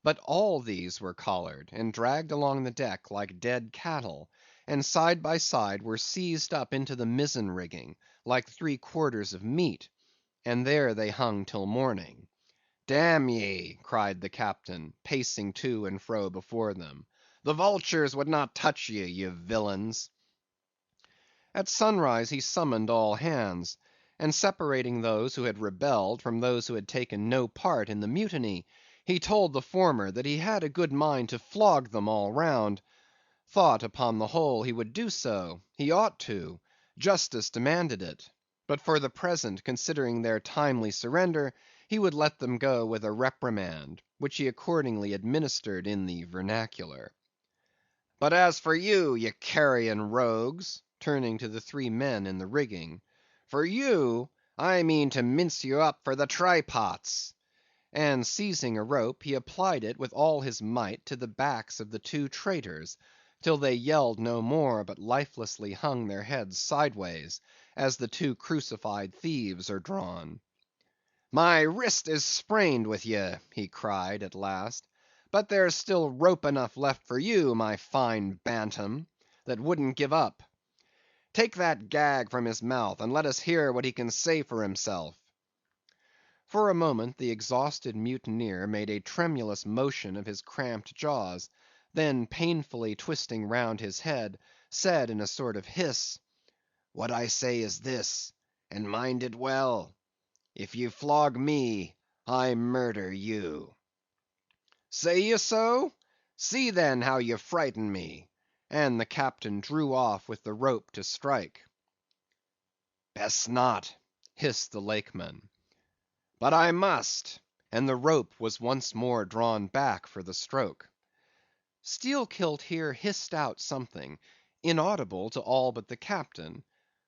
But all these were collared, and dragged along the deck like dead cattle, and side by side were seized up into the mizzen rigging, like 3/4 of meat, and there they hung till morning. "Damn ye!" cried the captain, pacing to and fro before them, "the vultures would not touch ye, ye villains!" At sunrise he summoned all hands, and separating those who had rebelled from those who had taken no part in the mutiny, he told the former that he had a good mind to flog them all round; thought, upon the whole, he would do so; he ought to; justice demanded it; but for the present, considering their timely surrender, he would let them go with a reprimand, which he accordingly administered in the vernacular. "But as for you, ye carrion rogues," turning to the 3 men in the rigging, "for you, I mean to mince you up for the try pots." And seizing a rope, he applied it with all his might to the backs of the 2 traitors, till they yelled no more, but lifelessly hung their heads sideways, as the 2 crucified thieves are drawn. "My wrist is sprained with ye," he cried at last, "but there's still rope enough left for you, my fine bantam, that wouldn't give up. Take that gag from his mouth, and let us hear what he can say for himself." For a moment the exhausted mutineer made a tremulous motion of his cramped jaws, then painfully twisting round his head, said in a sort of hiss, "What I say is this, and mind it well. If ye flog me, I murder you." "Say ye so? See then how ye frighten me," and the captain drew off with the rope to strike. "Best not," hissed the Lakeman. "But I must," and the rope was once more drawn back for the stroke. Steelkilt here hissed out something, inaudible to all but the captain,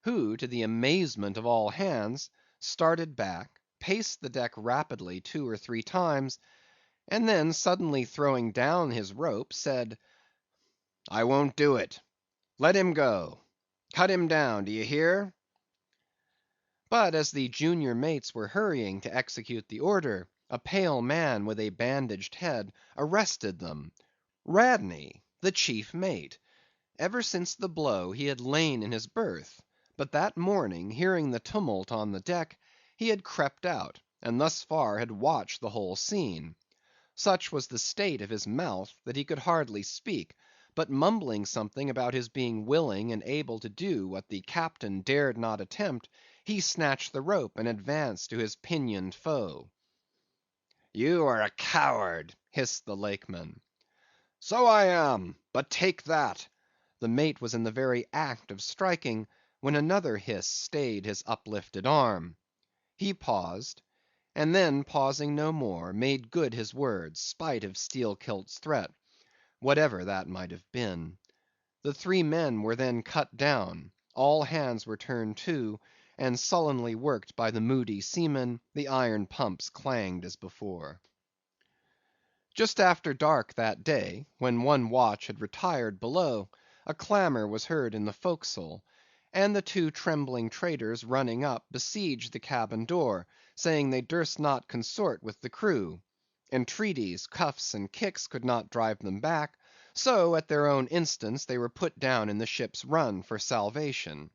who, to the amazement of all hands, started back, paced the deck rapidly 2 or 3 times, and then suddenly throwing down his rope, said, "I won't do it. Let him go. Cut him down, d'ye hear?" But as the junior mates were hurrying to execute the order, a pale man with a bandaged head arrested them. Radney, the chief mate. Ever since the blow he had lain in his berth, but that morning, hearing the tumult on the deck, he had crept out, and thus far had watched the whole scene. Such was the state of his mouth that he could hardly speak, but mumbling something about his being willing and able to do what the captain dared not attempt, he snatched the rope and advanced to his pinioned foe. "You are a coward," hissed the Lakeman. "So I am, but take that." The mate was in the very act of striking, when another hiss stayed his uplifted arm. He paused, and then pausing no more, made good his words, spite of Steelkilt's threat, whatever that might have been. The 3 men were then cut down, all hands were turned to, and sullenly worked by the moody seamen, the iron pumps clanged as before. Just after dark that day, when one watch had retired below, a clamor was heard in the forecastle, and the 2 trembling traitors running up, besieged the cabin door, saying they durst not consort with the crew. Entreaties, cuffs, and kicks could not drive them back, so at their own instance they were put down in the ship's run for salvation.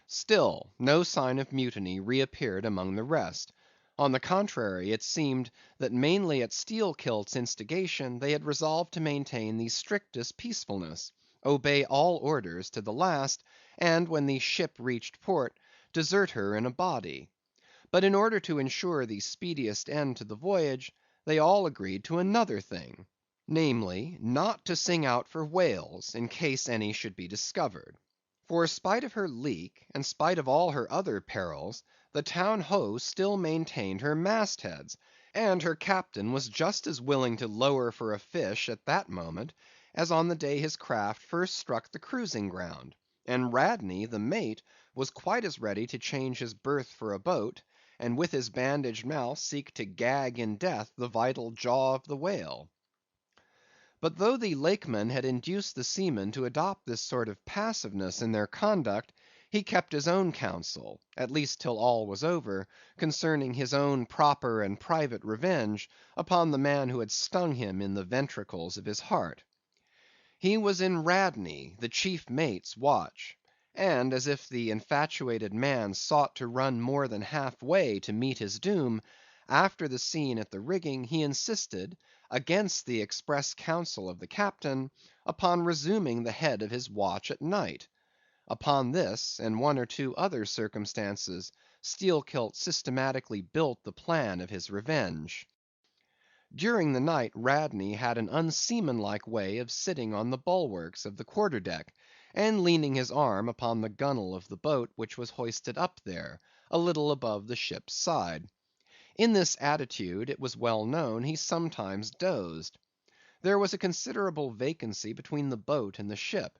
Still, no sign of mutiny reappeared among the rest. On the contrary, it seemed that mainly at Steelkilt's instigation they had resolved to maintain the strictest peacefulness, obey all orders to the last, and when the ship reached port, desert her in a body. But in order to ensure the speediest end to the voyage, they all agreed to another thing, namely, not to sing out for whales in case any should be discovered. For spite of her leak, and spite of all her other perils, the Town Ho still maintained her mast heads, and her captain was just as willing to lower for a fish at that moment, as on the day his craft first struck the cruising ground; and Radney, the mate, was quite as ready to change his berth for a boat, and with his bandaged mouth seek to gag in death the vital jaw of the whale. But though the Lakeman had induced the seamen to adopt this sort of passiveness in their conduct, he kept his own counsel, at least till all was over, concerning his own proper and private revenge upon the man who had stung him in the ventricles of his heart. He was in Radney, the chief mate's watch; and as if the infatuated man sought to run more than half way to meet his doom, after the scene at the rigging, he insisted, against the express counsel of the captain, upon resuming the head of his watch at night. Upon this, and one or two other circumstances, Steelkilt systematically built the plan of his revenge. During the night Radney had an unseamanlike way of sitting on the bulwarks of the quarter deck, and leaning his arm upon the gunwale of the boat which was hoisted up there, a little above the ship's side. In this attitude, it was well known, he sometimes dozed. There was a considerable vacancy between the boat and the ship,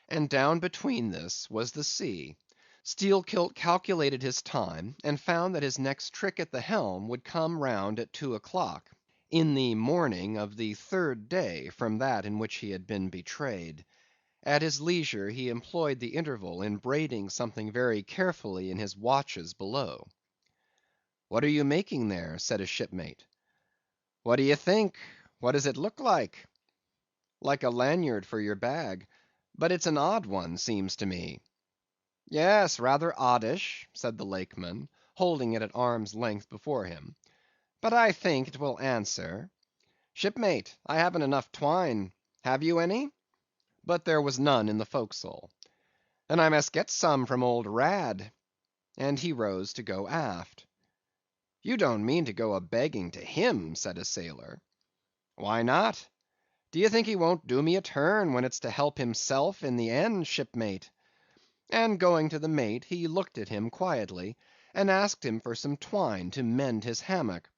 and down between this was the sea. Steelkilt calculated his time, and found that his next trick at the helm would come round at 2 o'clock, in the morning of the third day from that in which he had been betrayed. At his leisure he employed the interval in braiding something very carefully in his watches below. "What are you making there?" said a shipmate. "What d'ye think? What does it look like?" "Like a lanyard for your bag; but it's an odd one, seems to me." "Yes, rather oddish," said the Lakeman, holding it at arm's length before him; "but I think it will answer. Shipmate, I haven't enough twine; have you any?" But there was none in the forecastle. "Then I must get some from old Rad." And he rose to go aft. "You don't mean to go a begging to him?" said a sailor. "Why not? D'ye think he won't do me a turn when it's to help himself in the end, shipmate?" And going to the mate, he looked at him quietly, and asked him for some twine to mend his hammock.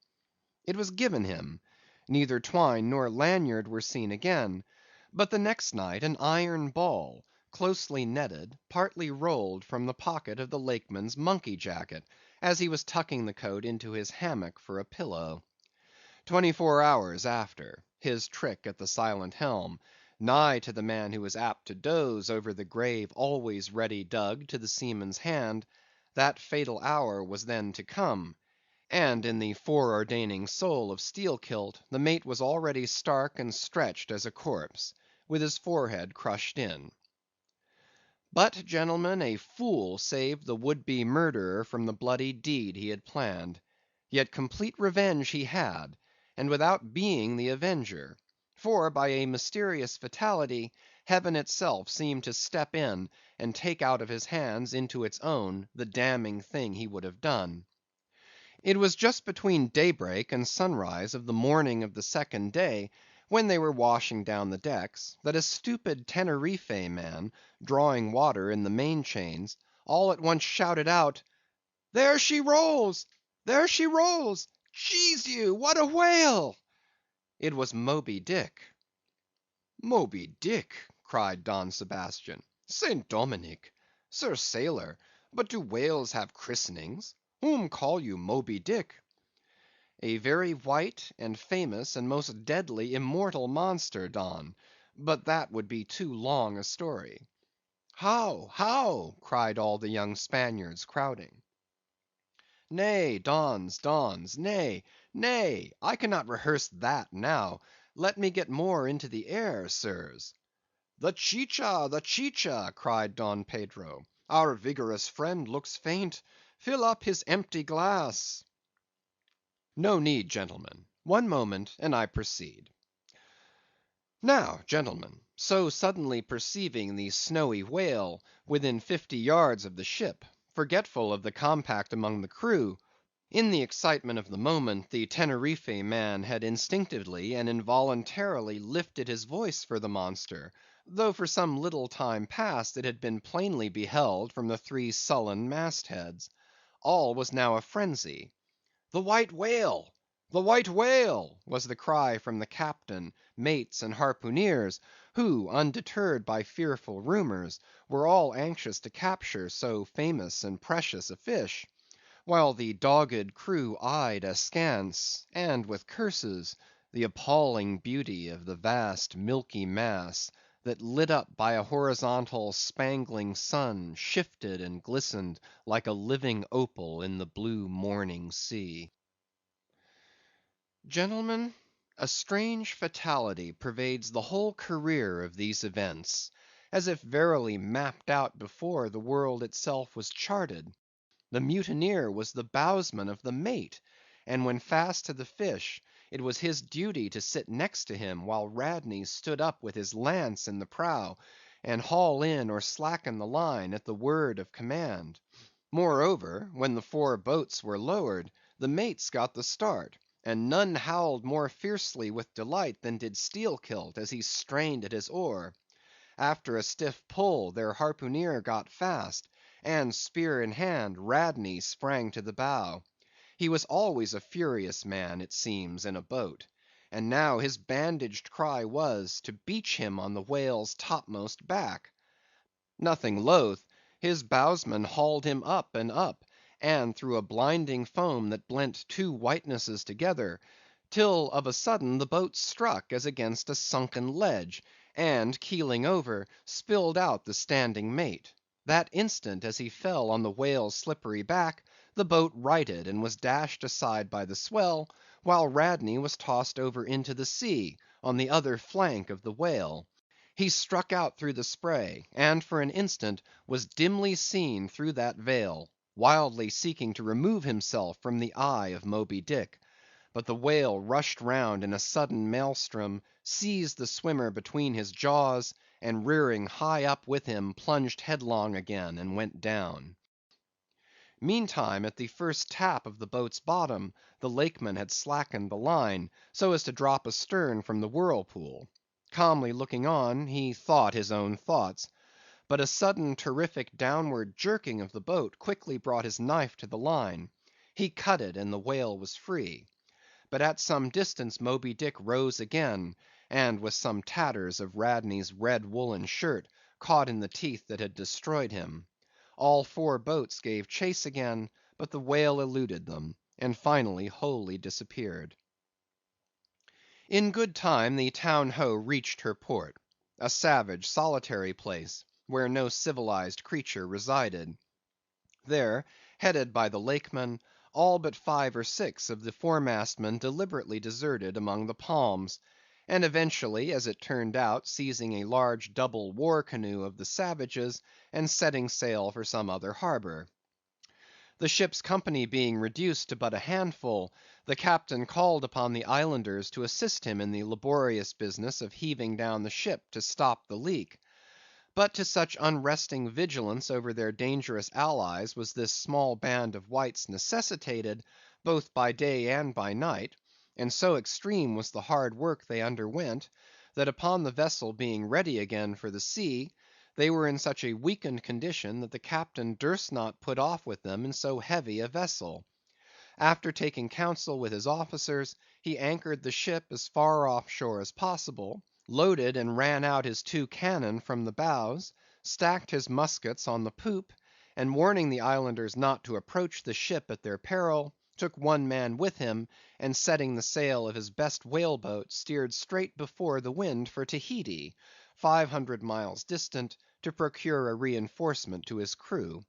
It was given him; neither twine nor lanyard were seen again; but the next night an iron ball, closely netted, partly rolled from the pocket of the Lakeman's monkey jacket, as he was tucking the coat into his hammock for a pillow. 24 hours after, his trick at the silent helm, nigh to the man who is apt to doze over the grave always ready dug to the seaman's hand, that fatal hour was then to come, and in the foreordaining soul of Steelkilt, the mate was already stark and stretched as a corpse, with his forehead crushed in. But, gentlemen, a fool saved the would‐be murderer from the bloody deed he had planned. Yet complete revenge he had, and without being the avenger; for by a mysterious fatality, Heaven itself seemed to step in and take out of his hands into its own the damning thing he would have done. It was just between daybreak and sunrise of the morning of the second day, when they were washing down the decks, that a stupid Teneriffe man, drawing water in the main chains, all at once shouted out, "There she rolls! There she rolls! Jesu, what a whale!" It was Moby Dick. "Moby Dick!" cried Don Sebastian. "St. Dominic! Sir Sailor, but do whales have christenings? Whom call you Moby Dick?" "A very white, and famous, and most deadly immortal monster, Don; but that would be too long a story." "How? how?" cried all the young Spaniards crowding. "Nay, Dons, Dons, nay, Nay, I cannot rehearse that now. Let me get more into the air, sirs. The chicha, the chicha, cried Don Pedro. Our vigorous friend looks faint. Fill up his empty glass. No need, gentlemen. One moment, and I proceed. Now, gentlemen, so suddenly perceiving the snowy whale within 50 yards of the ship, forgetful of the compact among the crew, in the excitement of the moment, the Teneriffe man had instinctively and involuntarily lifted his voice for the monster, though for some little time past it had been plainly beheld from the 3 sullen mast heads. All was now a frenzy. "The white whale! The white whale!" was the cry from the captain, mates, and harpooneers, who, undeterred by fearful rumors, were all anxious to capture so famous and precious a fish; while the dogged crew eyed askance, and with curses, the appalling beauty of the vast milky mass, that lit up by a horizontal spangling sun, shifted and glistened like a living opal in the blue morning sea. Gentlemen, a strange fatality pervades the whole career of these events, as if verily mapped out before the world itself was charted. The mutineer was the bowsman of the mate, and when fast to the fish, it was his duty to sit next to him while Radney stood up with his lance in the prow, and haul in or slacken the line at the word of command. Moreover, when the 4 boats were lowered, the mates got the start, and none howled more fiercely with delight than did Steelkilt as he strained at his oar. After a stiff pull, their harpooneer got fast, and spear in hand, Radney sprang to the bow. He was always a furious man, it seems, in a boat; and now his bandaged cry was, to beach him on the whale's topmost back. Nothing loath, his bowsman hauled him up and up, and through a blinding foam that blent 2 whitenesses together, till of a sudden the boat struck as against a sunken ledge, and keeling over, spilled out the standing mate. That instant, as he fell on the whale's slippery back, the boat righted and was dashed aside by the swell, while Radney was tossed over into the sea, on the other flank of the whale. He struck out through the spray, and for an instant was dimly seen through that veil, wildly seeking to remove himself from the eye of Moby Dick. But the whale rushed round in a sudden maelstrom, seized the swimmer between his jaws, and rearing high up with him, plunged headlong again, and went down. Meantime, at the first tap of the boat's bottom, the Lakeman had slackened the line, so as to drop astern from the whirlpool. Calmly looking on, he thought his own thoughts. But a sudden terrific downward jerking of the boat quickly brought his knife to the line. He cut it, and the whale was free. But at some distance Moby Dick rose again, and with some tatters of Radney's red woolen shirt, caught in the teeth that had destroyed him. All 4 boats gave chase again, but the whale eluded them, and finally wholly disappeared. In good time the Town Ho reached her port; a savage, solitary place, where no civilized creature resided. There, headed by the Lakeman, all but 5 or 6 of the foremastmen deliberately deserted among the palms, and eventually, as it turned out, seizing a large double war canoe of the savages, and setting sail for some other harbor. The ship's company being reduced to but a handful, the captain called upon the islanders to assist him in the laborious business of heaving down the ship to stop the leak. But to such unresting vigilance over their dangerous allies was this small band of whites necessitated, both by day and by night, and so extreme was the hard work they underwent, that upon the vessel being ready again for the sea, they were in such a weakened condition that the captain durst not put off with them in so heavy a vessel. After taking counsel with his officers, he anchored the ship as far off shore as possible, loaded and ran out his 2 cannon from the bows, stacked his muskets on the poop, and warning the islanders not to approach the ship at their peril, took 1 man with him, and setting the sail of his best whale boat, steered straight before the wind for Tahiti, 500 miles distant, to procure a reinforcement to his crew.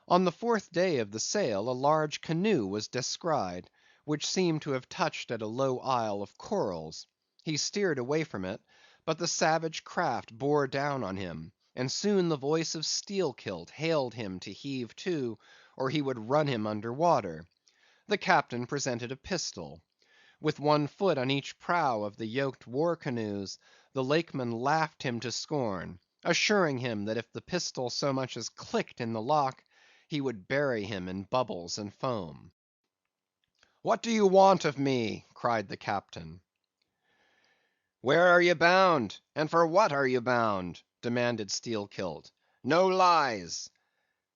On the 4th day of the sail a large canoe was descried, which seemed to have touched at a low isle of corals. He steered away from it, but the savage craft bore down on him, and soon the voice of Steelkilt hailed him to heave to, or he would run him under water. The captain presented a pistol. With one foot on each prow of the yoked war canoes, the Lakeman laughed him to scorn, assuring him that if the pistol so much as clicked in the lock, he would bury him in bubbles and foam. "What do you want of me?" cried the captain. "Where are you bound, and for what are you bound?" demanded Steelkilt. "No lies."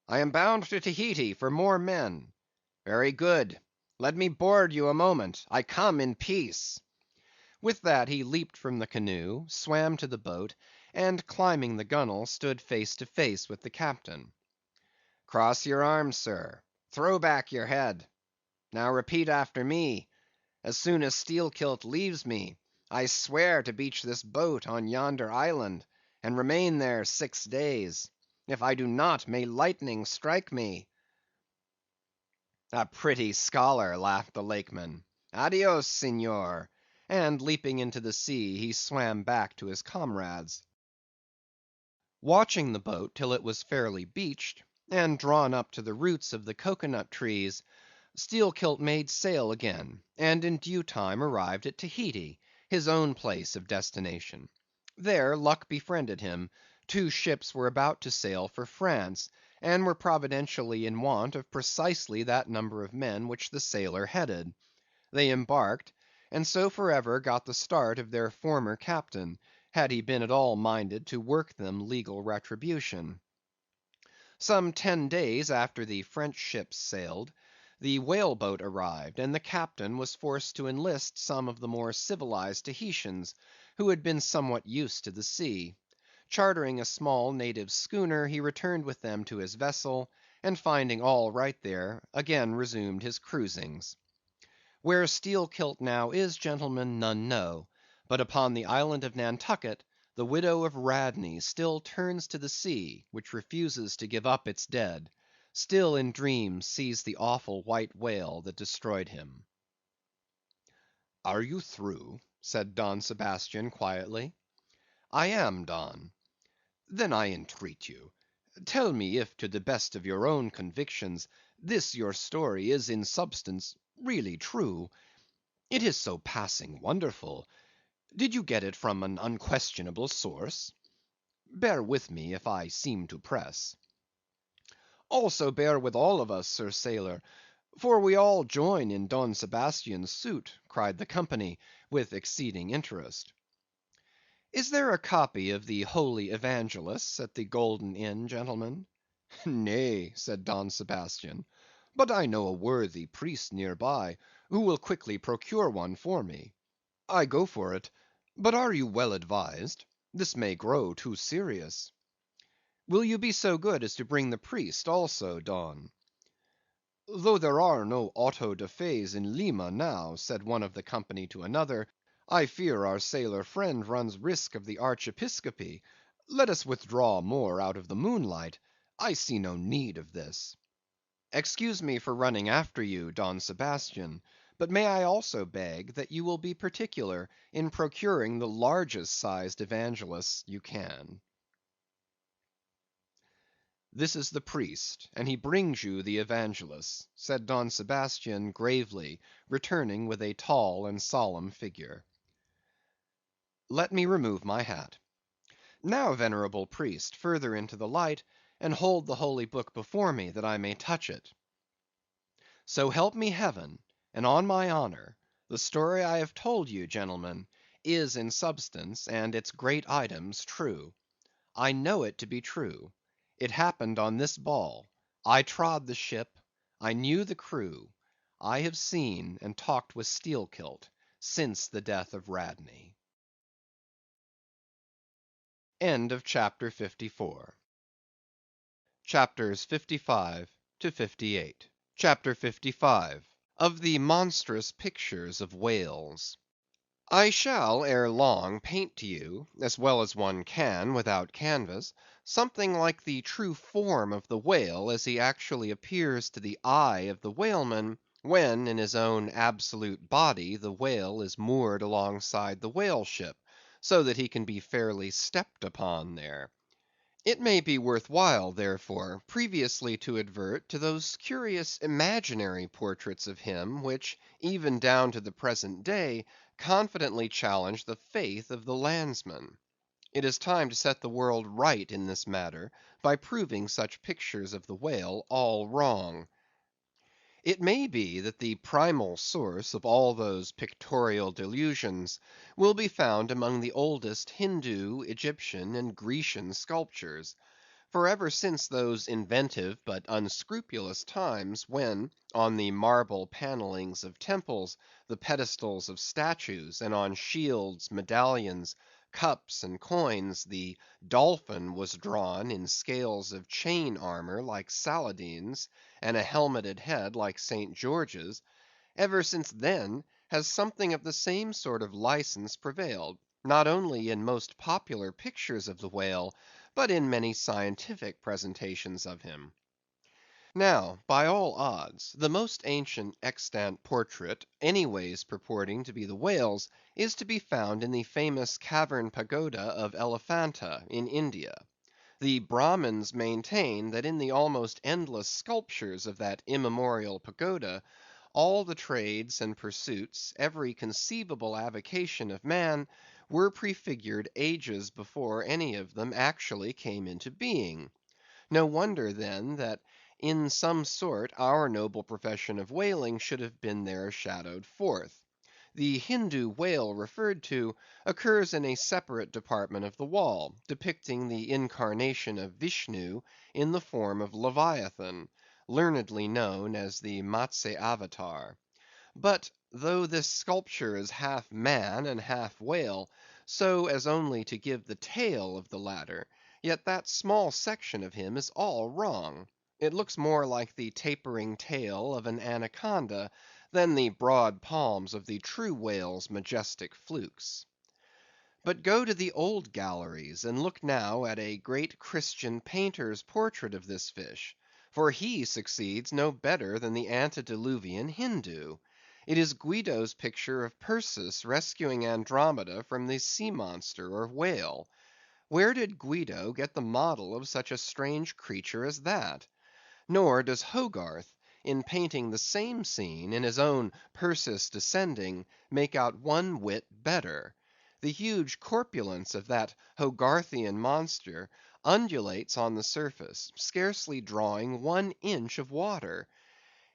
"I am bound to Tahiti for more men." "Very good. Let me board you a moment. I come in peace." With that he leaped from the canoe, swam to the boat, and climbing the gunwale, stood face to face with the captain. "Cross your arms, sir. Throw back your head. Now repeat after me. As soon as Steelkilt leaves me, I swear to beach this boat on yonder island, and remain there 6 days. If I do not, may lightning strike me." "A pretty scholar," laughed the Lakeman. "Adios, Senor," and leaping into the sea, he swam back to his comrades. Watching the boat till it was fairly beached, and drawn up to the roots of the cocoa nut trees, Steelkilt made sail again, and in due time arrived at Tahiti, his own place of destination. There luck befriended him; 2 ships were about to sail for France, and were providentially in want of precisely that number of men which the sailor headed. They embarked, and so for ever got the start of their former captain, had he been at all minded to work them legal retribution. Some 10 days after the French ships sailed, the whale boat arrived, and the captain was forced to enlist some of the more civilized Tahitians, who had been somewhat used to the sea. Chartering a small native schooner, he returned with them to his vessel, and finding all right there, again resumed his cruisings. Where Steelkilt now is, gentlemen, none know; but upon the island of Nantucket, the widow of Radney still turns to the sea, which refuses to give up its dead; still in dreams sees the awful white whale that destroyed him. "Are you through?" said Don Sebastian quietly. "I am, Don." "Then I entreat you, tell me if to the best of your own convictions this your story is in substance really true. It is so passing wonderful. Did you get it from an unquestionable source? Bear with me if I seem to press." "Also bear with all of us, sir sailor, for we all join in Don Sebastian's suit," cried the company, with exceeding interest. "Is there a copy of the Holy Evangelists at the Golden Inn, gentlemen?" "Nay," said Don Sebastian, "but I know a worthy priest near by, who will quickly procure one for me. I go for it; but are you well advised? This may grow too serious." "Will you be so good as to bring the priest also, Don?" "Though there are no auto da fes in Lima now," said one of the company to another, "I fear our sailor friend runs risk of the archiepiscopacy. Let us withdraw more out of the moonlight. I see no need of this." "Excuse me for running after you, Don Sebastian; but may I also beg that you will be particular in procuring the largest sized evangelists you can." "This is the priest, and he brings you the evangelists," said Don Sebastian gravely, returning with a tall and solemn figure. "Let me remove my hat. Now, venerable priest, further into the light, and hold the holy book before me, that I may touch it. So help me Heaven, and on my honor, the story I have told you, gentlemen, is in substance and its great items true. I know it to be true. It happened on this ball. I trod the ship. I knew the crew. I have seen and talked with Steelkilt since the death of Radney." End of Chapter 54. Chapters 55 to 58. CHAPTER 55. Of the monstrous pictures of whales. I shall ere long paint to you, as well as one can without canvas, something like the true form of the whale as he actually appears to the eye of the whaleman when in his own absolute body the whale is moored alongside the whale ship, so that he can be fairly stepped upon there. It may be worth while, therefore, previously to advert to those curious imaginary portraits of him, which, even down to the present day, confidently challenge the faith of the landsman. It is time to set the world right in this matter, by proving such pictures of the whale all wrong. It may be that the primal source of all those pictorial delusions will be found among the oldest Hindoo, Egyptian, and Grecian sculptures. For ever since those inventive but unscrupulous times, when, on the marble panellings of temples, the pedestals of statues, and on shields, medallions, cups, and coins, the dolphin was drawn in scales of chain armour like Saladin's, and a helmeted head like St. George's; ever since then has something of the same sort of licence prevailed, not only in most popular pictures of the whale, but in many scientific presentations of him. Now, by all odds, the most ancient extant portrait, anyways purporting to be the whale's, is to be found in the famous cavern pagoda of Elephanta, in India. The Brahmins maintain that in the almost endless sculptures of that immemorial pagoda, all the trades and pursuits, every conceivable avocation of man, were prefigured ages before any of them actually came into being. No wonder, then, that in some sort our noble profession of whaling should have been there shadowed forth. The Hindoo whale referred to occurs in a separate department of the wall, depicting the incarnation of Vishnu in the form of Leviathan, learnedly known as the Matsya-avatar. But though this sculpture is half man and half whale, so as only to give the tail of the latter, yet that small section of him is all wrong. It looks more like the tapering tail of an anaconda, than the broad palms of the true whale's majestic flukes. But go to the old galleries, and look now at a great Christian painter's portrait of this fish, for he succeeds no better than the antediluvian Hindoo. It is Guido's picture of Perseus rescuing Andromeda from the sea monster or whale. Where did Guido get the model of such a strange creature as that? Nor does Hogarth, in painting the same scene in his own Perseus Descending, make out one whit better. The huge corpulence of that Hogarthian monster undulates on the surface, scarcely drawing 1 inch of water.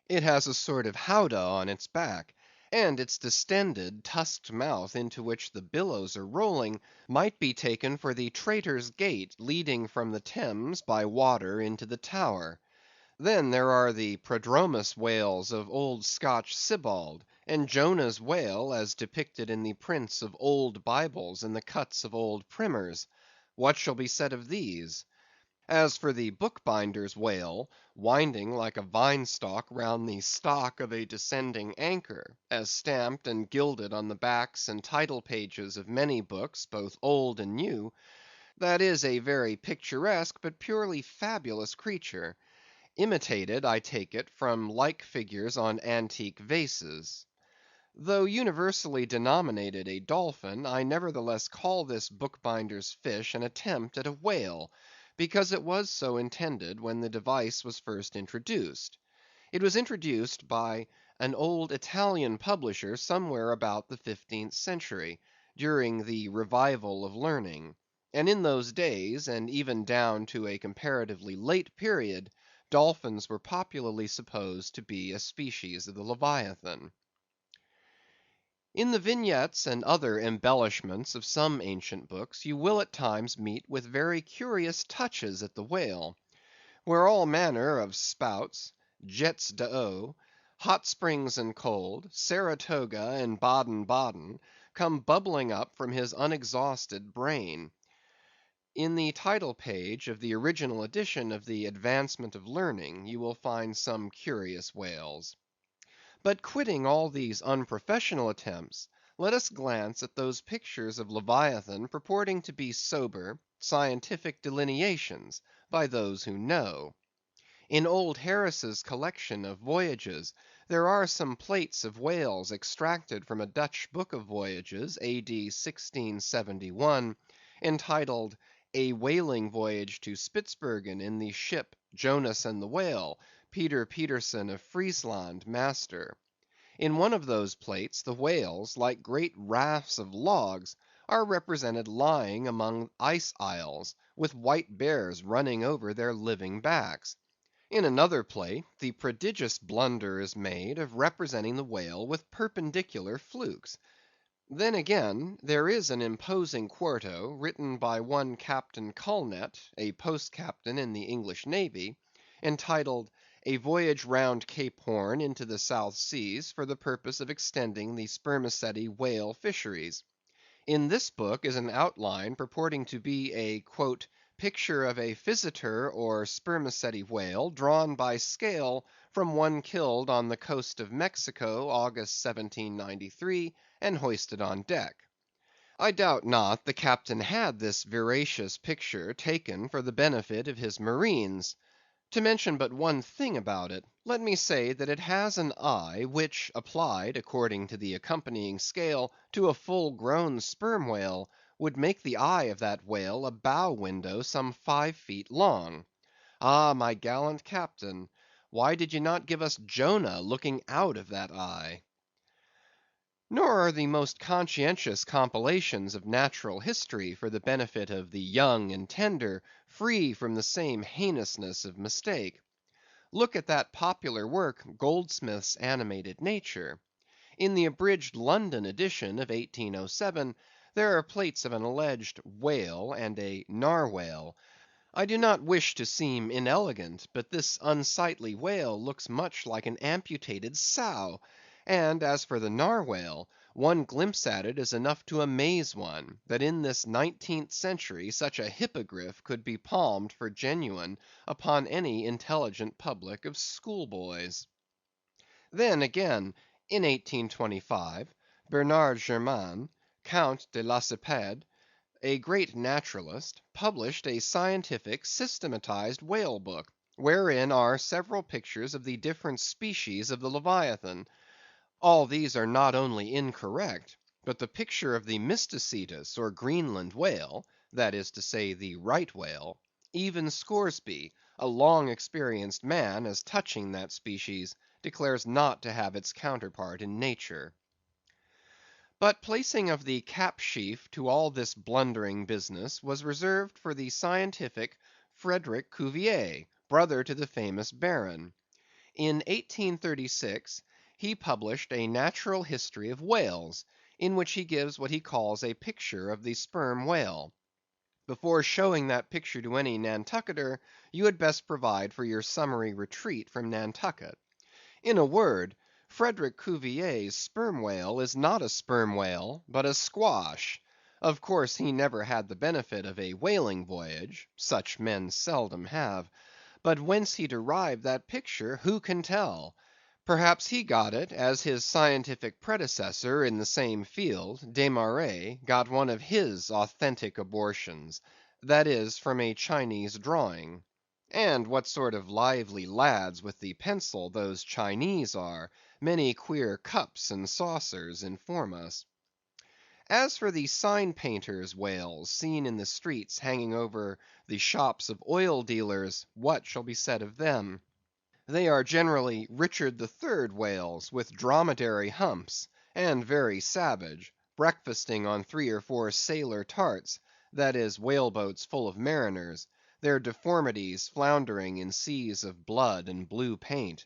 It has a sort of howdah on its back, and its distended, tusked mouth into which the billows are rolling, might be taken for the Traitor's Gate leading from the Thames by water into the Tower. Then there are the Prodromus whales of old Scotch Sibbald, and Jonah's whale as depicted in the prints of old Bibles and the cuts of old primers. What shall be said of these? As for the bookbinder's whale, winding like a vine stalk round the stock of a descending anchor, as stamped and gilded on the backs and title pages of many books, both old and new, that is a very picturesque but purely fabulous creature, imitated, I take it, from like figures on antique vases. Though universally denominated a dolphin, I nevertheless call this bookbinder's fish an attempt at a whale, because it was so intended when the device was first introduced. It was introduced by an old Italian publisher somewhere about the 15th century, during the revival of learning; and in those days, and even down to a comparatively late period, dolphins were popularly supposed to be a species of the Leviathan. In the vignettes and other embellishments of some ancient books, you will at times meet with very curious touches at the whale, where all manner of spouts, jets d'eau, hot springs and cold, Saratoga and Baden Baden, come bubbling up from his unexhausted brain. In the title page of the original edition of the Advancement of Learning, you will find some curious whales. But quitting all these unprofessional attempts, let us glance at those pictures of Leviathan purporting to be sober, scientific delineations, by those who know. In old Harris's collection of voyages, There are some plates of whales extracted from a Dutch book of voyages, A.D. 1671, entitled "A Whaling Voyage to Spitzbergen in the Ship Jonas and the Whale, Peter Peterson of Friesland, Master." In one of those plates, the whales, like great rafts of logs, are represented lying among ice isles, with white bears running over their living backs. In another plate, the prodigious blunder is made of representing the whale with perpendicular flukes. Then again, there is an imposing quarto, written by one Captain Colnet, a post captain in the English navy, entitled "A Voyage round Cape Horn into the South Seas, for the purpose of extending the spermaceti whale fisheries." In this book is an outline purporting to be a "picture of a physeter or spermaceti whale, drawn by scale from one killed on the coast of Mexico, August, 1793, and hoisted on deck." I doubt not the captain had this veracious picture taken for the benefit of his marines. To mention but one thing about it, let me say that it has an eye which, applied, according to the accompanying scale, to a full grown sperm whale, would make the eye of that whale a bow window some 5 feet long. Ah, my gallant captain, why did ye not give us Jonah looking out of that eye? Nor are the most conscientious compilations of natural history for the benefit of the young and tender free from the same heinousness of mistake. Look at that popular work, Goldsmith's Animated Nature. In the abridged London edition of 1807, there are plates of an alleged whale and a narwhale. I do not wish to seem inelegant, but this unsightly whale looks much like an amputated sow; and as for the narwhale, one glimpse at it is enough to amaze one, that in this 19th century such a hippogriff could be palmed for genuine upon any intelligent public of schoolboys. Then again, in 1825, Bernard Germain, Count de Lacépède, a great naturalist, published a scientific systematized whale book, wherein are several pictures of the different species of the Leviathan. All these are not only incorrect, but the picture of the Mysticetus or Greenland whale, that is to say the right whale, even Scoresby, a long experienced man as touching that species, declares not to have its counterpart in nature. But placing of the cap sheaf to all this blundering business was reserved for the scientific Frederick Cuvier, brother to the famous Baron. In 1836 he published a Natural History of Whales, in which he gives what he calls a picture of the sperm whale. Before showing that picture to any Nantucketer, you had best provide for your summary retreat from Nantucket. In a word, Frederick Cuvier's sperm whale is not a sperm whale, but a squash. Of course he never had the benefit of a whaling voyage; such men seldom have. But whence he derived that picture, who can tell? Perhaps he got it, as his scientific predecessor in the same field, Desmarest, got one of his authentic abortions; that is, from a Chinese drawing. And what sort of lively lads with the pencil those Chinese are, many queer cups and saucers inform us. As for the sign painters' whales seen in the streets hanging over the shops of oil dealers, what shall be said of them? They are generally Richard III whales, with dromedary humps, and very savage, breakfasting on 3 or 4 sailor tarts, that is, whale boats full of mariners, their deformities floundering in seas of blood and blue paint.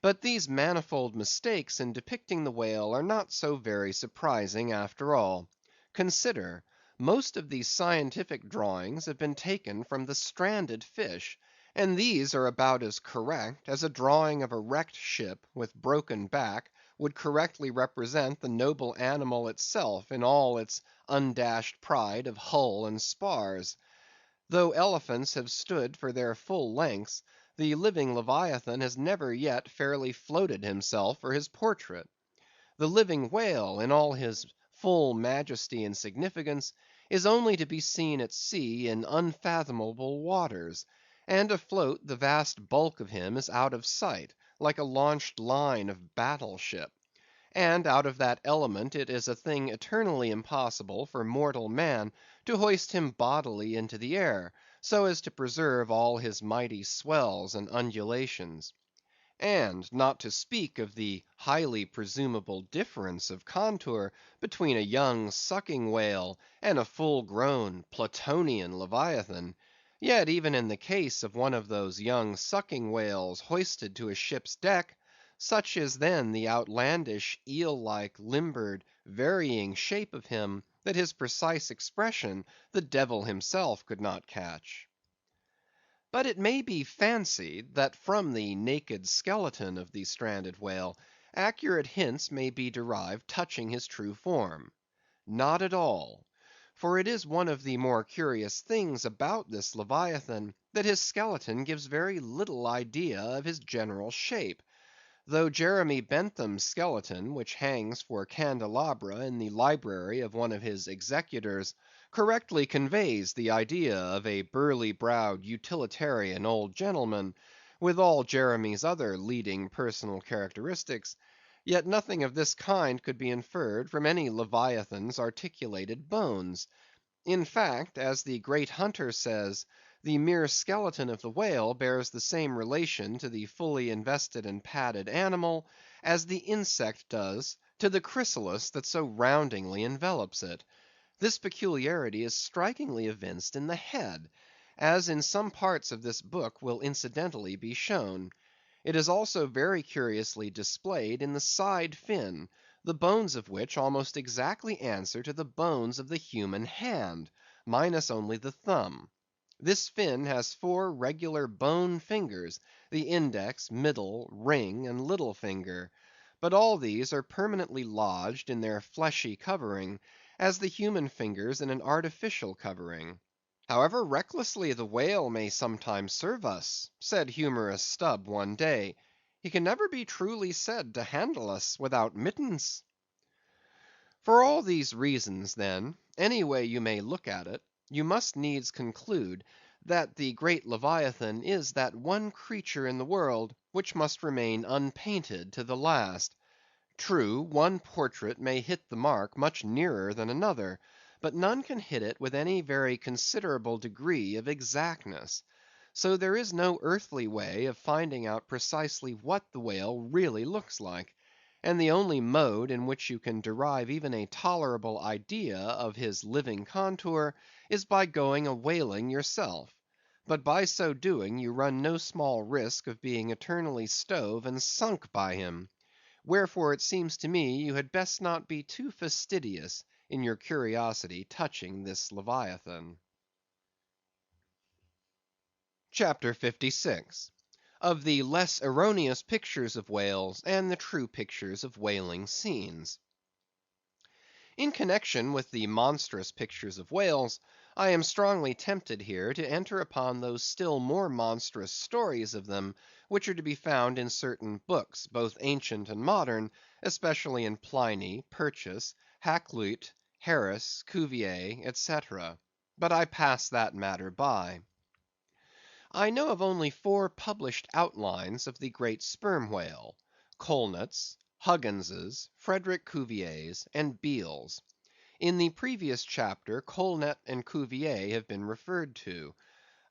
But these manifold mistakes in depicting the whale are not so very surprising after all. Consider, most of these scientific drawings have been taken from the stranded fish, and these are about as correct as a drawing of a wrecked ship with broken back would correctly represent the noble animal itself in all its undashed pride of hull and spars. Though elephants have stood for their full lengths, the living Leviathan has never yet fairly floated himself for his portrait. The living whale, in all his full majesty and significance, is only to be seen at sea in unfathomable waters; and afloat the vast bulk of him is out of sight, like a launched line of battle-ship. And out of that element it is a thing eternally impossible for mortal man to hoist him bodily into the air, so as to preserve all his mighty swells and undulations. And not to speak of the highly presumable difference of contour between a young sucking whale and a full-grown Platonian leviathan, yet even in the case of one of those young sucking whales hoisted to a ship's deck, such is then the outlandish, eel-like, limbered, varying shape of him, that his precise expression the devil himself could not catch. But it may be fancied that from the naked skeleton of the stranded whale, accurate hints may be derived touching his true form. Not at all. For it is one of the more curious things about this Leviathan, that his skeleton gives very little idea of his general shape, though Jeremy Bentham's skeleton, which hangs for candelabra in the library of one of his executors, correctly conveys the idea of a burly-browed utilitarian old gentleman, with all Jeremy's other leading personal characteristics, yet nothing of this kind could be inferred from any Leviathan's articulated bones. In fact, as the great Hunter says, the mere skeleton of the whale bears the same relation to the fully invested and padded animal, as the insect does to the chrysalis that so roundingly envelops it. This peculiarity is strikingly evinced in the head, as in some parts of this book will incidentally be shown. It is also very curiously displayed in the side fin, the bones of which almost exactly answer to the bones of the human hand, minus only the thumb. This fin has 4 regular bone fingers, the index, middle, ring, and little finger; but all these are permanently lodged in their fleshy covering, as the human fingers in an artificial covering. However recklessly the whale may sometimes serve us, said humorous Stubb one day, he can never be truly said to handle us without mittens. For all these reasons, then, any way you may look at it, you must needs conclude that the great Leviathan is that one creature in the world which must remain unpainted to the last. True, one portrait may hit the mark much nearer than another, but none can hit it with any very considerable degree of exactness. So there is no earthly way of finding out precisely what the whale really looks like; and the only mode in which you can derive even a tolerable idea of his living contour is by going a whaling yourself; but by so doing you run no small risk of being eternally stove and sunk by him. Wherefore it seems to me you had best not be too fastidious in your curiosity touching this Leviathan. CHAPTER 56. Of the less erroneous pictures of whales, and the true pictures of whaling scenes. In connection with the monstrous pictures of whales, I am strongly tempted here to enter upon those still more monstrous stories of them, which are to be found in certain books, both ancient and modern, especially in Pliny, Purchas, Hakluyt, Harris, Cuvier, etc. But I pass that matter by. I know of only 4 published outlines of the great sperm whale: Colnett's, Huggins's, Frederick Cuvier's, and Beale's. In the previous chapter Colnett and Cuvier have been referred to.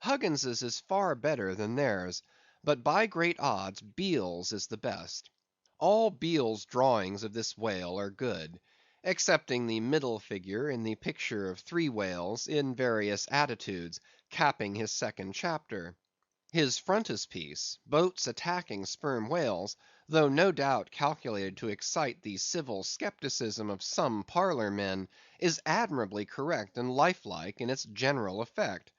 Huggins's is far better than theirs, but by great odds Beale's is the best. All Beale's drawings of this whale are good, excepting the middle figure in the picture of 3 whales in various attitudes, capping his second chapter. His frontispiece, boats attacking sperm whales, though no doubt calculated to excite the civil skepticism of some parlor men, is admirably correct and lifelike in its general effect.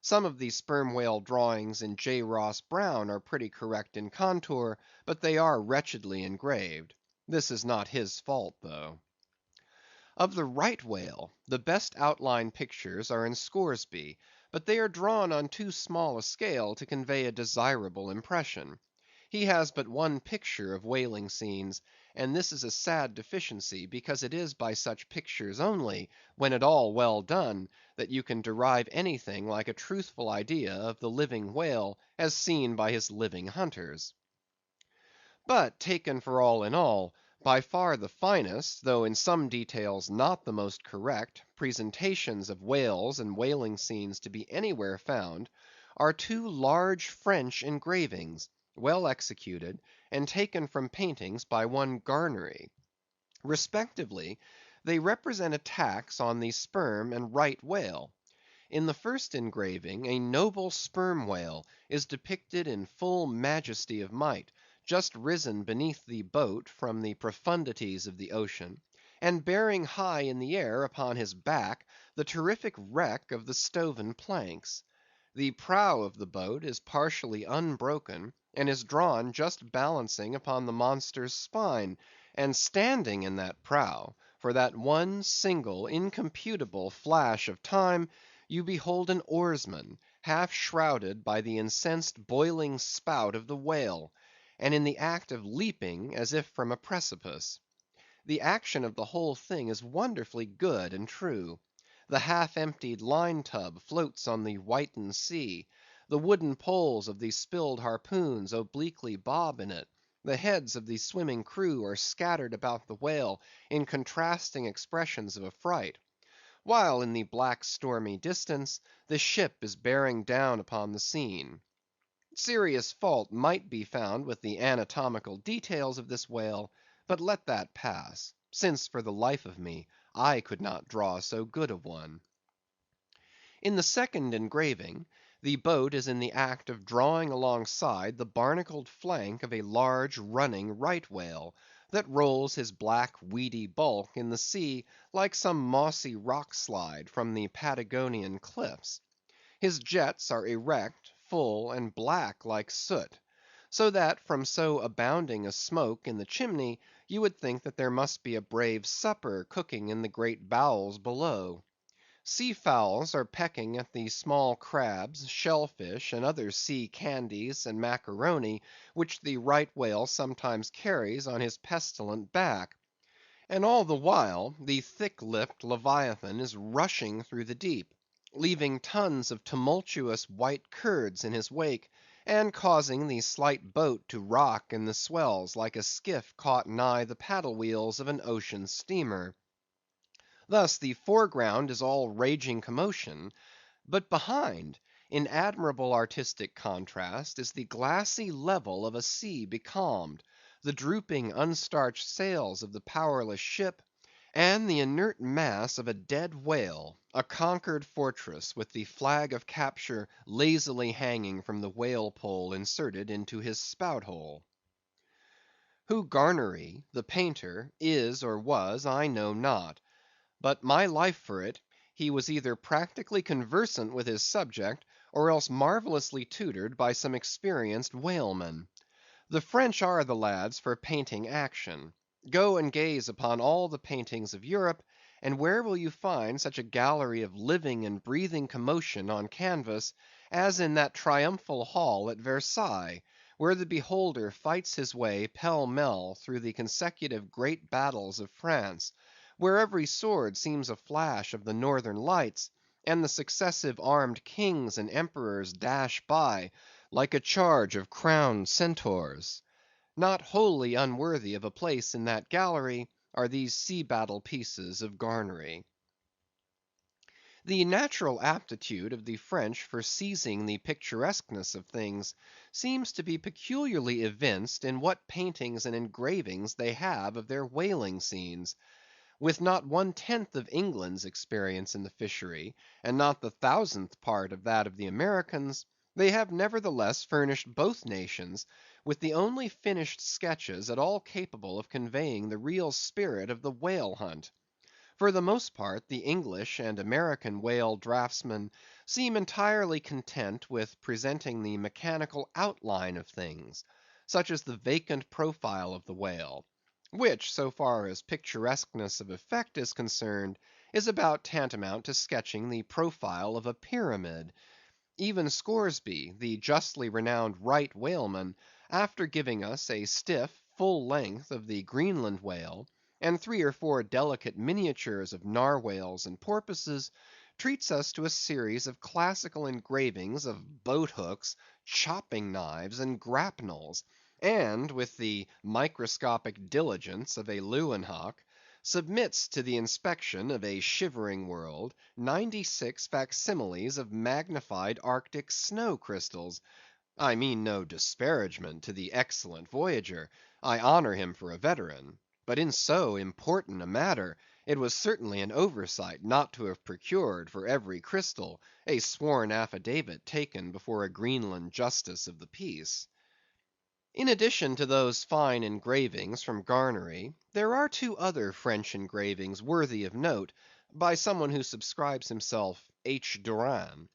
Some of the sperm whale drawings in J. Ross Browne are pretty correct in contour, but they are wretchedly engraved. This is not his fault, though. Of the right whale, the best outline pictures are in Scoresby, but they are drawn on too small a scale to convey a desirable impression. He has but one picture of whaling scenes, and this is a sad deficiency, because it is by such pictures only, when at all well done, that you can derive anything like a truthful idea of the living whale as seen by his living hunters. But taken for all in all, by far the finest, though in some details not the most correct, presentations of whales and whaling scenes to be anywhere found, are two large French engravings, well executed, and taken from paintings by one Garnery. Respectively, they represent attacks on the sperm and right whale. In the first engraving, a noble sperm whale is depicted in full majesty of might, just risen beneath the boat from the profundities of the ocean, and bearing high in the air upon his back the terrific wreck of the stoven planks. The prow of the boat is partially unbroken, and is drawn just balancing upon the monster's spine, and standing in that prow, for that one single incomputable flash of time, you behold an oarsman, half shrouded by the incensed boiling spout of the whale, and in the act of leaping as if from a precipice. The action of the whole thing is wonderfully good and true. The half emptied line tub floats on the whitened sea, the wooden poles of the spilled harpoons obliquely bob in it, the heads of the swimming crew are scattered about the whale in contrasting expressions of affright, while in the black stormy distance the ship is bearing down upon the scene. Serious fault might be found with the anatomical details of this whale, but let that pass, since for the life of me I could not draw so good a one. In the second engraving, the boat is in the act of drawing alongside the barnacled flank of a large running right whale, that rolls his black weedy bulk in the sea like some mossy rock slide from the Patagonian cliffs. His jets are erect, full, and black like soot; so that from so abounding a smoke in the chimney, you would think that there must be a brave supper cooking in the great bowels below. Sea fowls are pecking at the small crabs, shell fish, and other sea candies and macaroni, which the right whale sometimes carries on his pestilent back. And all the while, the thick-lipped Leviathan is rushing through the deep, leaving tons of tumultuous white curds in his wake, and causing the slight boat to rock in the swells like a skiff caught nigh the paddle wheels of an ocean steamer. Thus the foreground is all raging commotion, but behind, in admirable artistic contrast, is the glassy level of a sea becalmed, the drooping unstarched sails of the powerless ship, and the inert mass of a dead whale, a conquered fortress, with the flag of capture lazily hanging from the whale pole inserted into his spout hole. Who Garnery, the painter, is or was, I know not; but my life for it, he was either practically conversant with his subject, or else marvellously tutored by some experienced whaleman. The French are the lads for painting action. Go and gaze upon all the paintings of Europe, and where will you find such a gallery of living and breathing commotion on canvas, as in that triumphal hall at Versailles, where the beholder fights his way pell-mell through the consecutive great battles of France, where every sword seems a flash of the northern lights, and the successive armed kings and emperors dash by like a charge of crowned centaurs. Not wholly unworthy of a place in that gallery are these sea battle pieces of Garnery. The natural aptitude of the French for seizing the picturesqueness of things seems to be peculiarly evinced in what paintings and engravings they have of their whaling scenes. With not 1/10 of England's experience in the fishery, and not the 1,000th part of that of the Americans, they have nevertheless furnished both nations with the only finished sketches at all capable of conveying the real spirit of the whale hunt. For the most part, the English and American whale draughtsmen seem entirely content with presenting the mechanical outline of things, such as the vacant profile of the whale, which, so far as picturesqueness of effect is concerned, is about tantamount to sketching the profile of a pyramid. Even Scoresby, the justly renowned right whaleman, after giving us a stiff, full length of the Greenland whale, and 3 or 4 delicate miniatures of narwhales and porpoises, treats us to a series of classical engravings of boat hooks, chopping knives, and grapnels, and with the microscopic diligence of a Leeuwenhoek, submits to the inspection of a shivering world 96 facsimiles of magnified Arctic snow crystals. I mean no disparagement to the excellent voyager. I honor him for a veteran. But in so important a matter, it was certainly an oversight not to have procured for every crystal a sworn affidavit taken before a Greenland justice of the peace. In addition to those fine engravings from Garnery, there are two other French engravings worthy of note, by someone who subscribes himself H. Durand.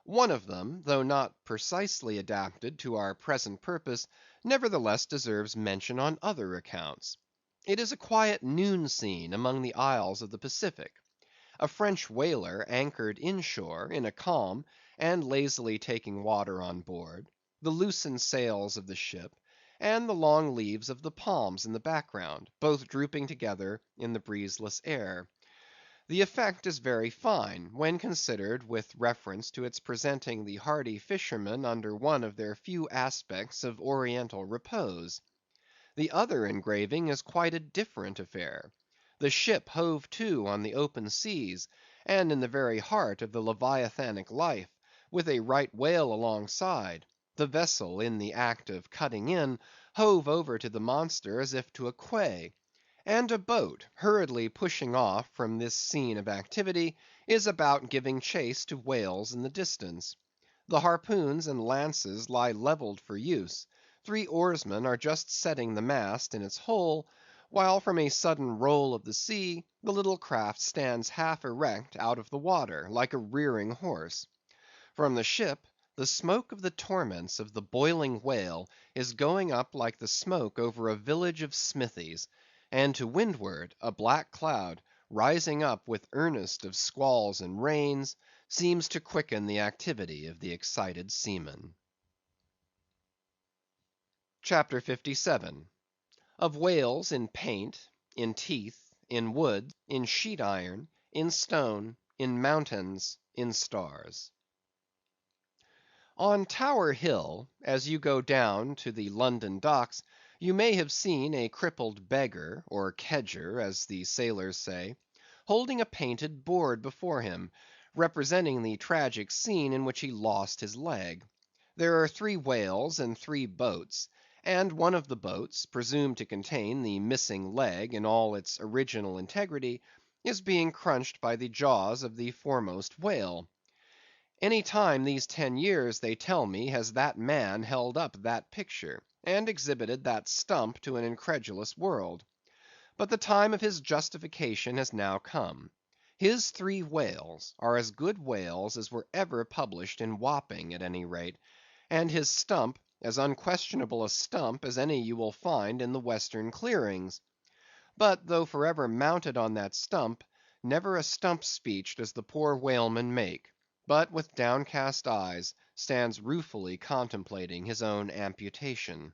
One of them, though not precisely adapted to our present purpose, nevertheless deserves mention on other accounts. It is a quiet noon scene among the isles of the Pacific. A French whaler anchored inshore in a calm, and lazily taking water on board, the loosened sails of the ship, and the long leaves of the palms in the background, both drooping together in the breezeless air. The effect is very fine, when considered with reference to its presenting the hardy fishermen under one of their few aspects of oriental repose. The other engraving is quite a different affair. The ship hove to on the open seas, and in the very heart of the leviathanic life, with a right whale alongside; the vessel in the act of cutting in, hove over to the monster as if to a quay; and a boat, hurriedly pushing off from this scene of activity, is about giving chase to whales in the distance. The harpoons and lances lie levelled for use; three oarsmen are just setting the mast in its hole, while from a sudden roll of the sea, the little craft stands half erect out of the water, like a rearing horse. From the ship, the smoke of the torments of the boiling whale is going up like the smoke over a village of smithies; and to windward, a black cloud, rising up with earnest of squalls and rains, seems to quicken the activity of the excited seamen. CHAPTER 57. Of Whales in paint, in teeth, in wood, in sheet iron, in stone, in mountains, in stars. On Tower Hill, as you go down to the London docks, you may have seen a crippled beggar, or kedger, as the sailors say, holding a painted board before him, representing the tragic scene in which he lost his leg. There are 3 whales and 3 boats, and one of the boats, presumed to contain the missing leg in all its original integrity, is being crunched by the jaws of the foremost whale. Any time these 10 years, they tell me, has that man held up that picture, and exhibited that stump to an incredulous world. But the time of his justification has now come. His 3 whales are as good whales as were ever published in Wapping, at any rate; and his stump as unquestionable a stump as any you will find in the western clearings. But though for ever mounted on that stump, never a stump speech does the poor whaleman make, but with downcast eyes stands ruefully contemplating his own amputation.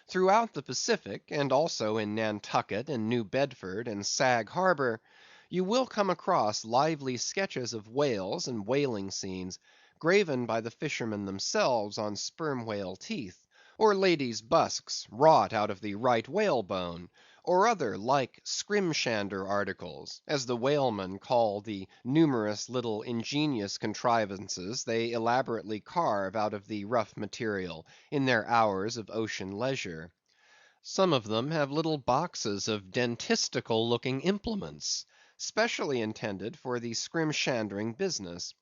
Throughout the Pacific, and also in Nantucket and New Bedford and Sag Harbor, you will come across lively sketches of whales and whaling scenes, graven by the fishermen themselves on sperm whale teeth, or ladies' busks wrought out of the right whalebone, or other like scrimshander articles, as the whalemen call the numerous little ingenious contrivances they elaborately carve out of the rough material in their hours of ocean leisure. Some of them have little boxes of dentistical looking implements, specially intended for the scrimshandering business.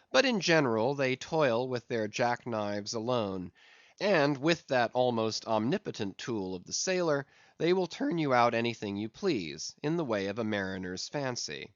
But in general they toil with their jackknives alone, and with that almost omnipotent tool of the sailor, they will turn you out anything you please, in the way of a mariner's fancy.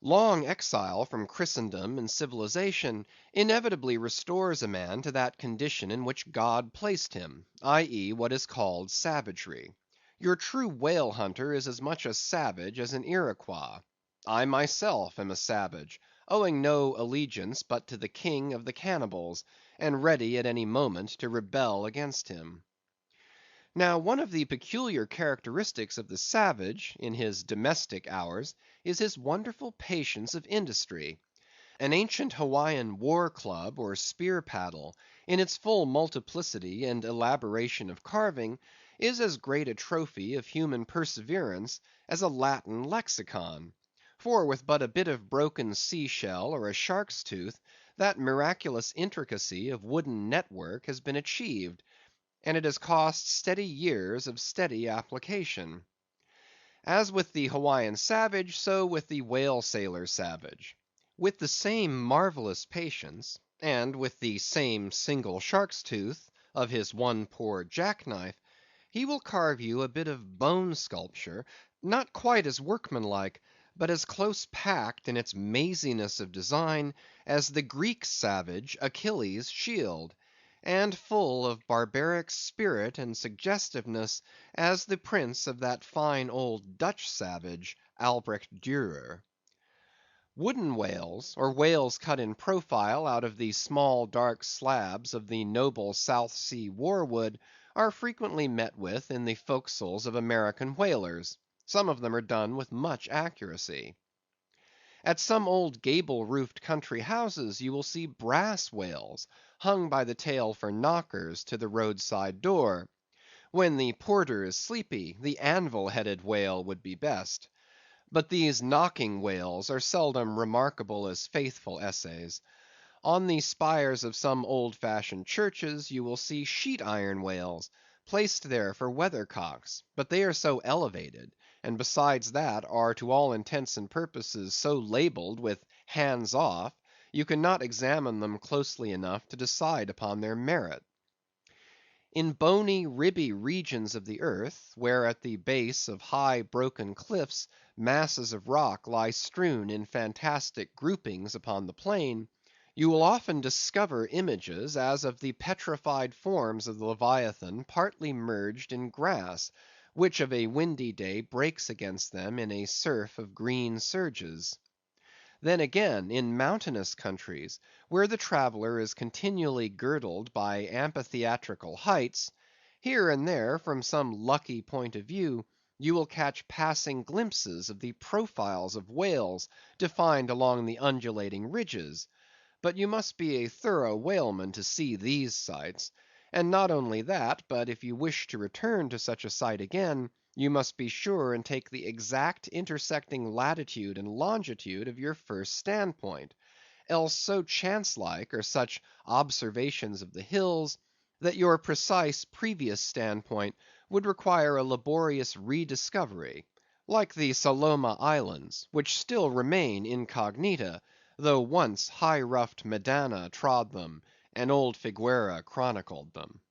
Long exile from Christendom and civilization inevitably restores a man to that condition in which God placed him, i.e., what is called savagery. Your true whale hunter is as much a savage as an Iroquois. I myself am a savage, owing no allegiance but to the king of the cannibals, and ready at any moment to rebel against him. Now one of the peculiar characteristics of the savage, in his domestic hours, is his wonderful patience of industry. An ancient Hawaiian war club or spear paddle, in its full multiplicity and elaboration of carving, is as great a trophy of human perseverance as a Latin lexicon; for with but a bit of broken sea shell or a shark's tooth, that miraculous intricacy of wooden network has been achieved, and it has cost steady years of steady application. As with the Hawaiian savage, so with the whale sailor savage. With the same marvellous patience, and with the same single shark's tooth of his one poor jackknife, he will carve you a bit of bone sculpture, not quite as workmanlike, but as close packed in its maziness of design as the Greek savage Achilles' shield, and full of barbaric spirit and suggestiveness as the prints of that fine old Dutch savage, Albrecht Dürer. Wooden whales, or whales cut in profile out of the small dark slabs of the noble South Sea war wood, are frequently met with in the forecastles of American whalers. Some of them are done with much accuracy. At some old gable-roofed country houses you will see brass whales, hung by the tail for knockers to the roadside door. When the porter is sleepy, the anvil-headed whale would be best. But these knocking whales are seldom remarkable as faithful essays. On the spires of some old‐fashioned churches you will see sheet‐iron whales, placed there for weathercocks; but they are so elevated, and besides that are to all intents and purposes so labelled with "hands off," you cannot examine them closely enough to decide upon their merit. In bony, ribby regions of the earth, where at the base of high broken cliffs masses of rock lie strewn in fantastic groupings upon the plain, you will often discover images as of the petrified forms of the Leviathan partly merged in grass, which of a windy day breaks against them in a surf of green surges. Then again, in mountainous countries, where the traveller is continually girdled by amphitheatrical heights, here and there, from some lucky point of view, you will catch passing glimpses of the profiles of whales defined along the undulating ridges; but you must be a thorough whaleman to see these sights; and not only that, but if you wish to return to such a sight again, you must be sure and take the exact intersecting latitude and longitude of your first standpoint; else so chance‐like are such observations of the hills, that your precise previous standpoint would require a laborious rediscovery, like the Saloma Islands, which still remain incognita, though once high‐ruffed Medana trod them, and old Figuera chronicled them.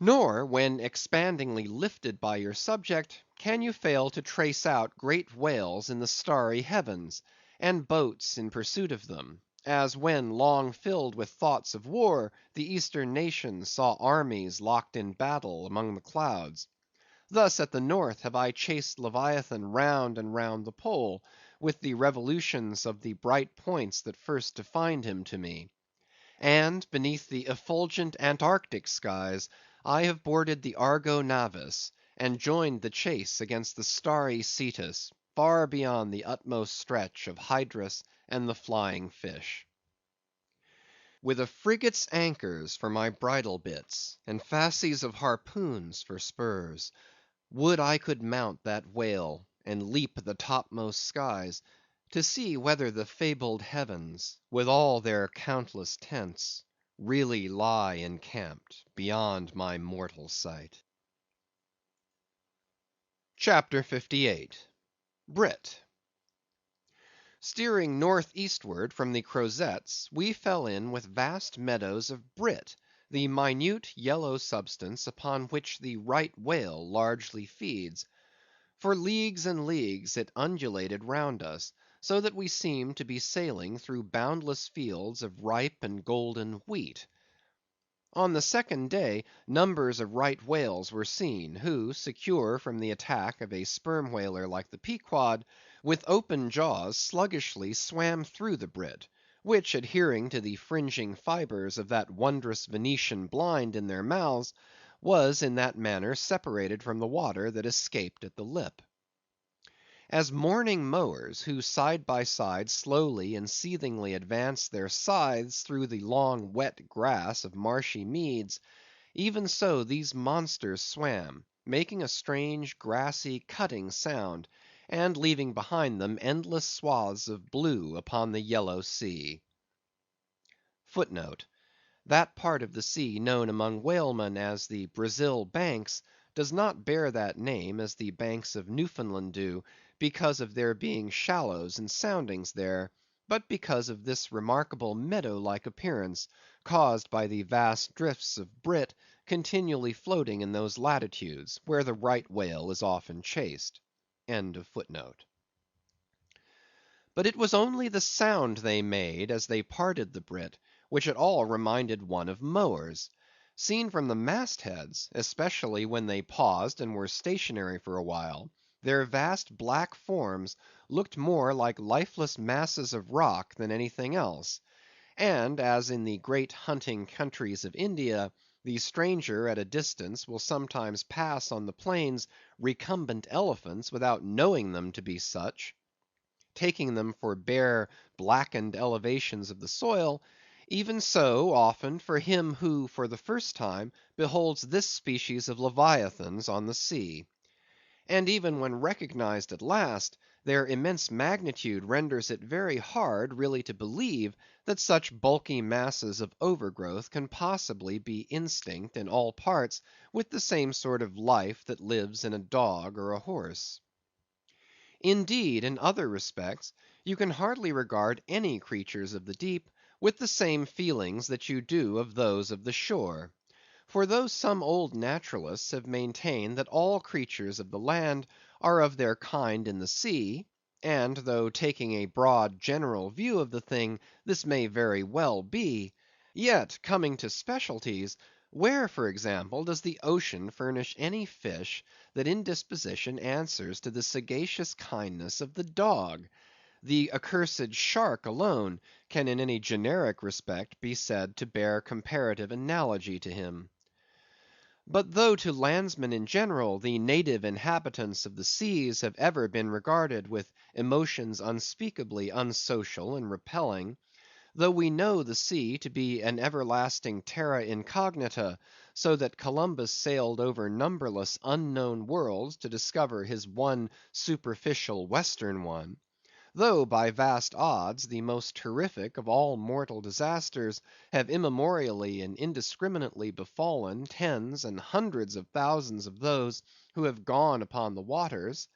Nor, when expandingly lifted by your subject, can you fail to trace out great whales in the starry heavens, and boats in pursuit of them; as when, long filled with thoughts of war, the Eastern nations saw armies locked in battle among the clouds. Thus at the North have I chased Leviathan round and round the Pole, with the revolutions of the bright points that first defined him to me. And beneath the effulgent Antarctic skies I have boarded the Argo Navis, and joined the chase against the starry Cetus, far beyond the utmost stretch of Hydrus and the flying fish. With a frigate's anchors for my bridle bits, and fasces of harpoons for spurs, would I could mount that whale, and leap the topmost skies, to see whether the fabled heavens, with all their countless tents, really lie encamped beyond my mortal sight. CHAPTER 58. Brit. Steering north-eastward from the Crozetts, we fell in with vast meadows of brit, the minute yellow substance upon which the right whale largely feeds. For leagues and leagues it undulated round us, so that we seemed to be sailing through boundless fields of ripe and golden wheat. On the second day numbers of right whales were seen, who, secure from the attack of a sperm whaler like the Pequod, with open jaws sluggishly swam through the brit, which, adhering to the fringing fibres of that wondrous Venetian blind in their mouths, was in that manner separated from the water that escaped at the lip. As mourning mowers, who side by side slowly and seethingly advance their scythes through the long wet grass of marshy meads, even so these monsters swam, making a strange grassy cutting sound, and leaving behind them endless swaths of blue upon the yellow sea. That part of the sea known among whalemen as the Brazil Banks does not bear that name as the banks of Newfoundland do, because of there being shallows and soundings there, but because of this remarkable meadow-like appearance, caused by the vast drifts of brit continually floating in those latitudes, where the right whale is often chased. But it was only the sound they made as they parted the brit, which at all reminded one of mowers. Seen from the mast heads, especially when they paused and were stationary for a while, their vast black forms looked more like lifeless masses of rock than anything else; and as in the great hunting countries of India, the stranger at a distance will sometimes pass on the plains recumbent elephants without knowing them to be such, taking them for bare blackened elevations of the soil; even so, often, for him who for the first time beholds this species of leviathans on the sea. And even when recognized at last, their immense magnitude renders it very hard really to believe that such bulky masses of overgrowth can possibly be instinct in all parts with the same sort of life that lives in a dog or a horse. Indeed, in other respects, you can hardly regard any creatures of the deep with the same feelings that you do of those of the shore. For though some old naturalists have maintained that all creatures of the land are of their kind in the sea, and though taking a broad general view of the thing, this may very well be; yet coming to specialties, where, for example, does the ocean furnish any fish that in disposition answers to the sagacious kindness of the dog? The accursed shark alone can in any generic respect be said to bear comparative analogy to him. But though to landsmen in general the native inhabitants of the seas have ever been regarded with emotions unspeakably unsocial and repelling; though we know the sea to be an everlasting terra incognita, so that Columbus sailed over numberless unknown worlds to discover his one superficial western one; though by vast odds the most terrific of all mortal disasters have immemorially and indiscriminately befallen tens and hundreds of thousands of those who have gone upon the waters;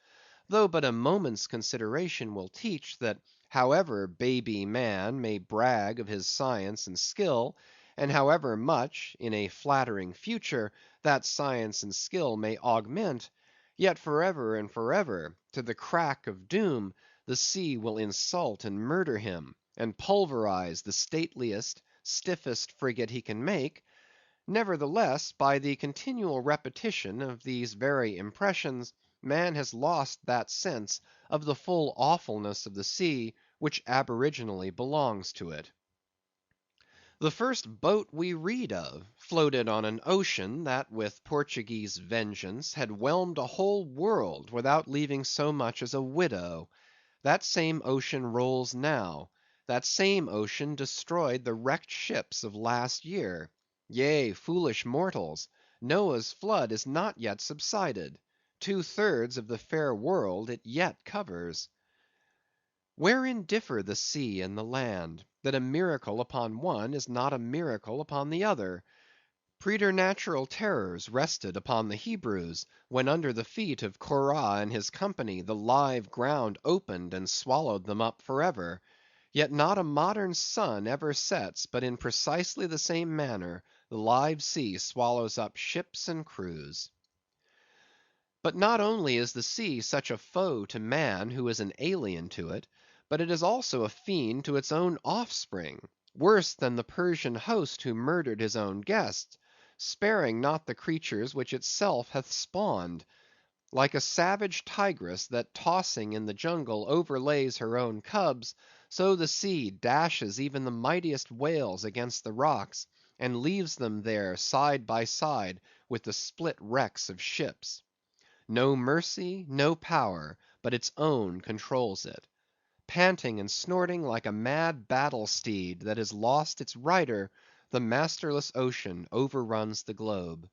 though but a moment's consideration will teach, that however baby man may brag of his science and skill, and however much, in a flattering future, that science and skill may augment, yet forever and forever, to the crack of doom, the sea will insult and murder him, and pulverize the stateliest, stiffest frigate he can make; nevertheless, by the continual repetition of these very impressions, man has lost that sense of the full awfulness of the sea which aboriginally belongs to it. The first boat we read of floated on an ocean that with Portuguese vengeance had whelmed a whole world without leaving so much as a widow. That same ocean rolls now; that same ocean destroyed the wrecked ships of last year. Yea, foolish mortals, Noah's flood is not yet subsided; 2/3 of the fair world it yet covers. Wherein differ the sea and the land, that a miracle upon one is not a miracle upon the other? Preternatural terrors rested upon the Hebrews, when under the feet of Korah and his company the live ground opened and swallowed them up for ever; yet not a modern sun ever sets but in precisely the same manner the live sea swallows up ships and crews. But not only is the sea such a foe to man who is an alien to it, but it is also a fiend to its own offspring, worse than the Persian host who murdered his own guests, sparing not the creatures which itself hath spawned. Like a savage tigress that tossing in the jungle overlays her own cubs, so the sea dashes even the mightiest whales against the rocks, and leaves them there side by side with the split wrecks of ships. No mercy, no power, but its own controls it. Panting and snorting like a mad battle steed that has lost its rider, the masterless ocean overruns the globe.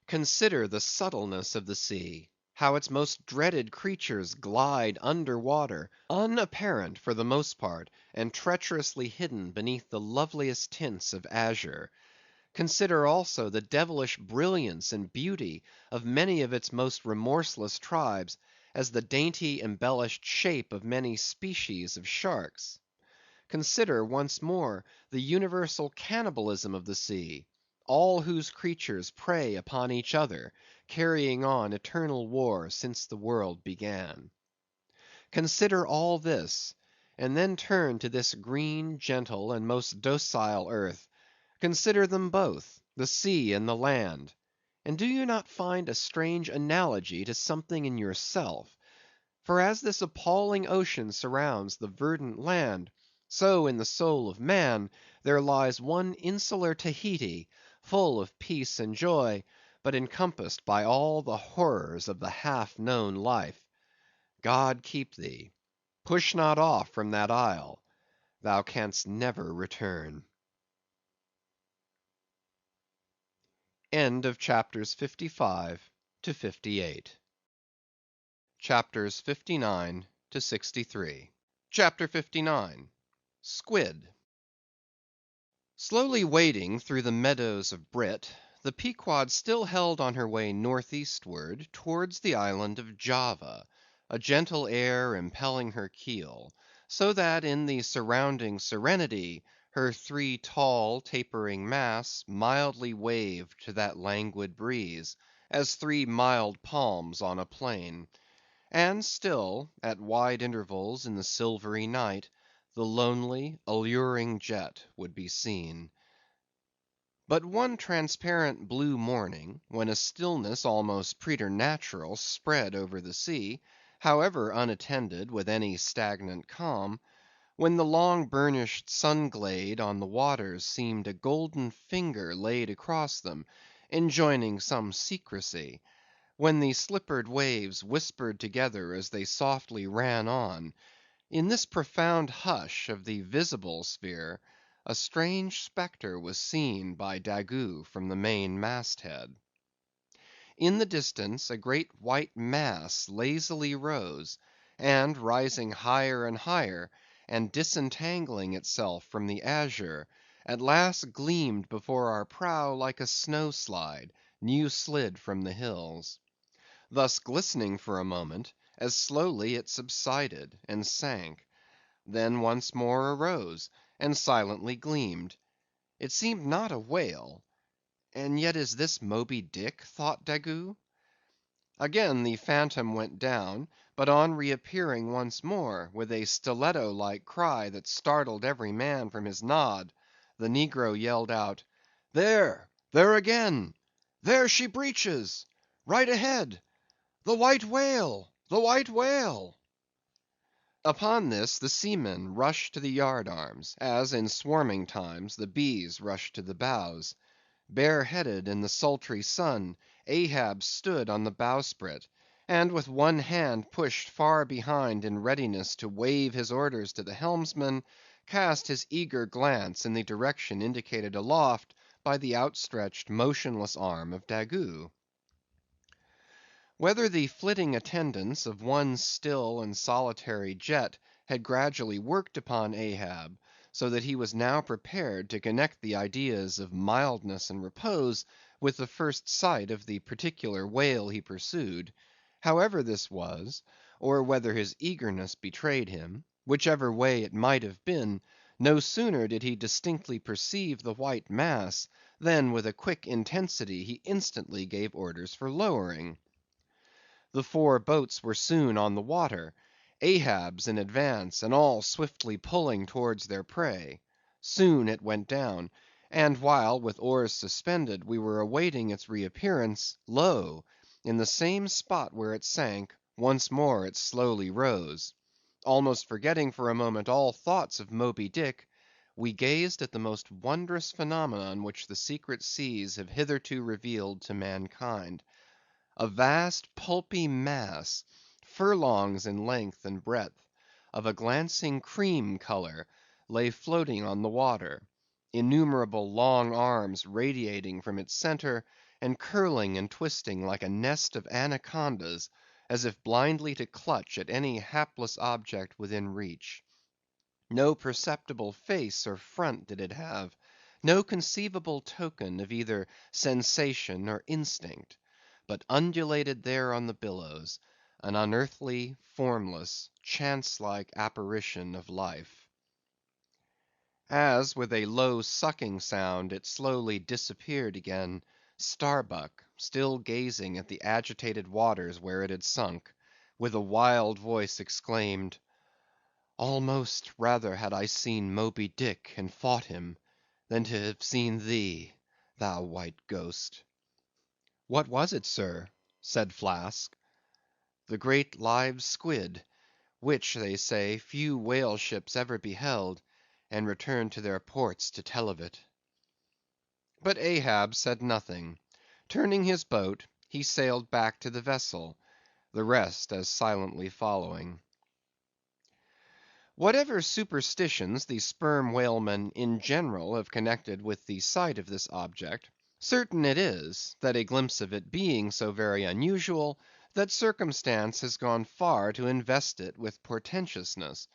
Consider the subtleness of the sea, how its most dreaded creatures glide under water, unapparent for the most part, and treacherously hidden beneath the loveliest tints of azure. Consider also the devilish brilliance and beauty of many of its most remorseless tribes, as the dainty embellished shape of many species of sharks. Consider, once more, the universal cannibalism of the sea, all whose creatures prey upon each other, carrying on eternal war since the world began. Consider all this, and then turn to this green, gentle, and most docile earth. Consider them both, the sea and the land, and do you not find a strange analogy to something in yourself? For as this appalling ocean surrounds the verdant land, so in the soul of man there lies one insular Tahiti, full of peace and joy, but encompassed by all the horrors of the half known life. God keep thee. Push not off from that isle. Thou canst never return. End of chapters 55 to 58. Chapters 59 to 63. Chapter 59. Squid. Slowly wading through the meadows of Brit, the Pequod still held on her way northeastward towards the island of Java, a gentle air impelling her keel, so that in the surrounding serenity her three tall tapering masts mildly waved to that languid breeze, as three mild palms on a plain. And still, at wide intervals in the silvery night, the lonely, alluring jet would be seen. But one transparent blue morning, when a stillness almost preternatural spread over the sea, however unattended with any stagnant calm, when the long burnished sun glade on the waters seemed a golden finger laid across them, enjoining some secrecy, when the slippered waves whispered together as they softly ran on, in this profound hush of the visible sphere, a strange spectre was seen by Daggoo from the main mast head. In the distance a great white mass lazily rose, and rising higher and higher, and disentangling itself from the azure, at last gleamed before our prow like a snow slide, new slid from the hills. Thus glistening for a moment, as slowly it subsided and sank, then once more arose, and silently gleamed. It seemed not a whale, and yet is this Moby Dick, thought Daggoo? Again the phantom went down, but on reappearing once more, with a stiletto-like cry that startled every man from his nod, the negro yelled out, "There, there again! There she breaches! Right ahead! The White Whale! The White Whale!" Upon this the seamen rushed to the yard arms, as in swarming times the bees rush to the bows. Bareheaded in the sultry sun, Ahab stood on the bowsprit, and with one hand pushed far behind in readiness to wave his orders to the helmsman, cast his eager glance in the direction indicated aloft by the outstretched motionless arm of Daggoo. Whether the flitting attendance of one still and solitary jet had gradually worked upon Ahab, so that he was now prepared to connect the ideas of mildness and repose with the first sight of the particular whale he pursued; however this was, or whether his eagerness betrayed him, whichever way it might have been, no sooner did he distinctly perceive the white mass, than with a quick intensity he instantly gave orders for lowering. The four boats were soon on the water, Ahab's in advance, and all swiftly pulling towards their prey. Soon it went down, and while with oars suspended we were awaiting its reappearance, lo! in the same spot where it sank, once more it slowly rose. Almost forgetting for a moment all thoughts of Moby Dick, we gazed at the most wondrous phenomenon which the secret seas have hitherto revealed to mankind. A vast pulpy mass, furlongs in length and breadth, of a glancing cream color, lay floating on the water, innumerable long arms radiating from its center, and curling and twisting like a nest of anacondas, as if blindly to clutch at any hapless object within reach. No perceptible face or front did it have, no conceivable token of either sensation or instinct, but undulated there on the billows, an unearthly, formless, chance-like apparition of life. As with a low sucking sound it slowly disappeared again, Starbuck, still gazing at the agitated waters where it had sunk, with a wild voice exclaimed, "Almost rather had I seen Moby Dick and fought him, than to have seen thee, thou white ghost." "What was it, sir?" said Flask. "The great live squid, which, they say, few whale ships ever beheld, and returned to their ports to tell of it." But Ahab said nothing. Turning his boat, he sailed back to the vessel, the rest as silently following. Whatever superstitions the sperm whalemen in general have connected with the sight of this object, certain it is, that a glimpse of it being so very unusual, that circumstance has gone far to invest it with portentousness.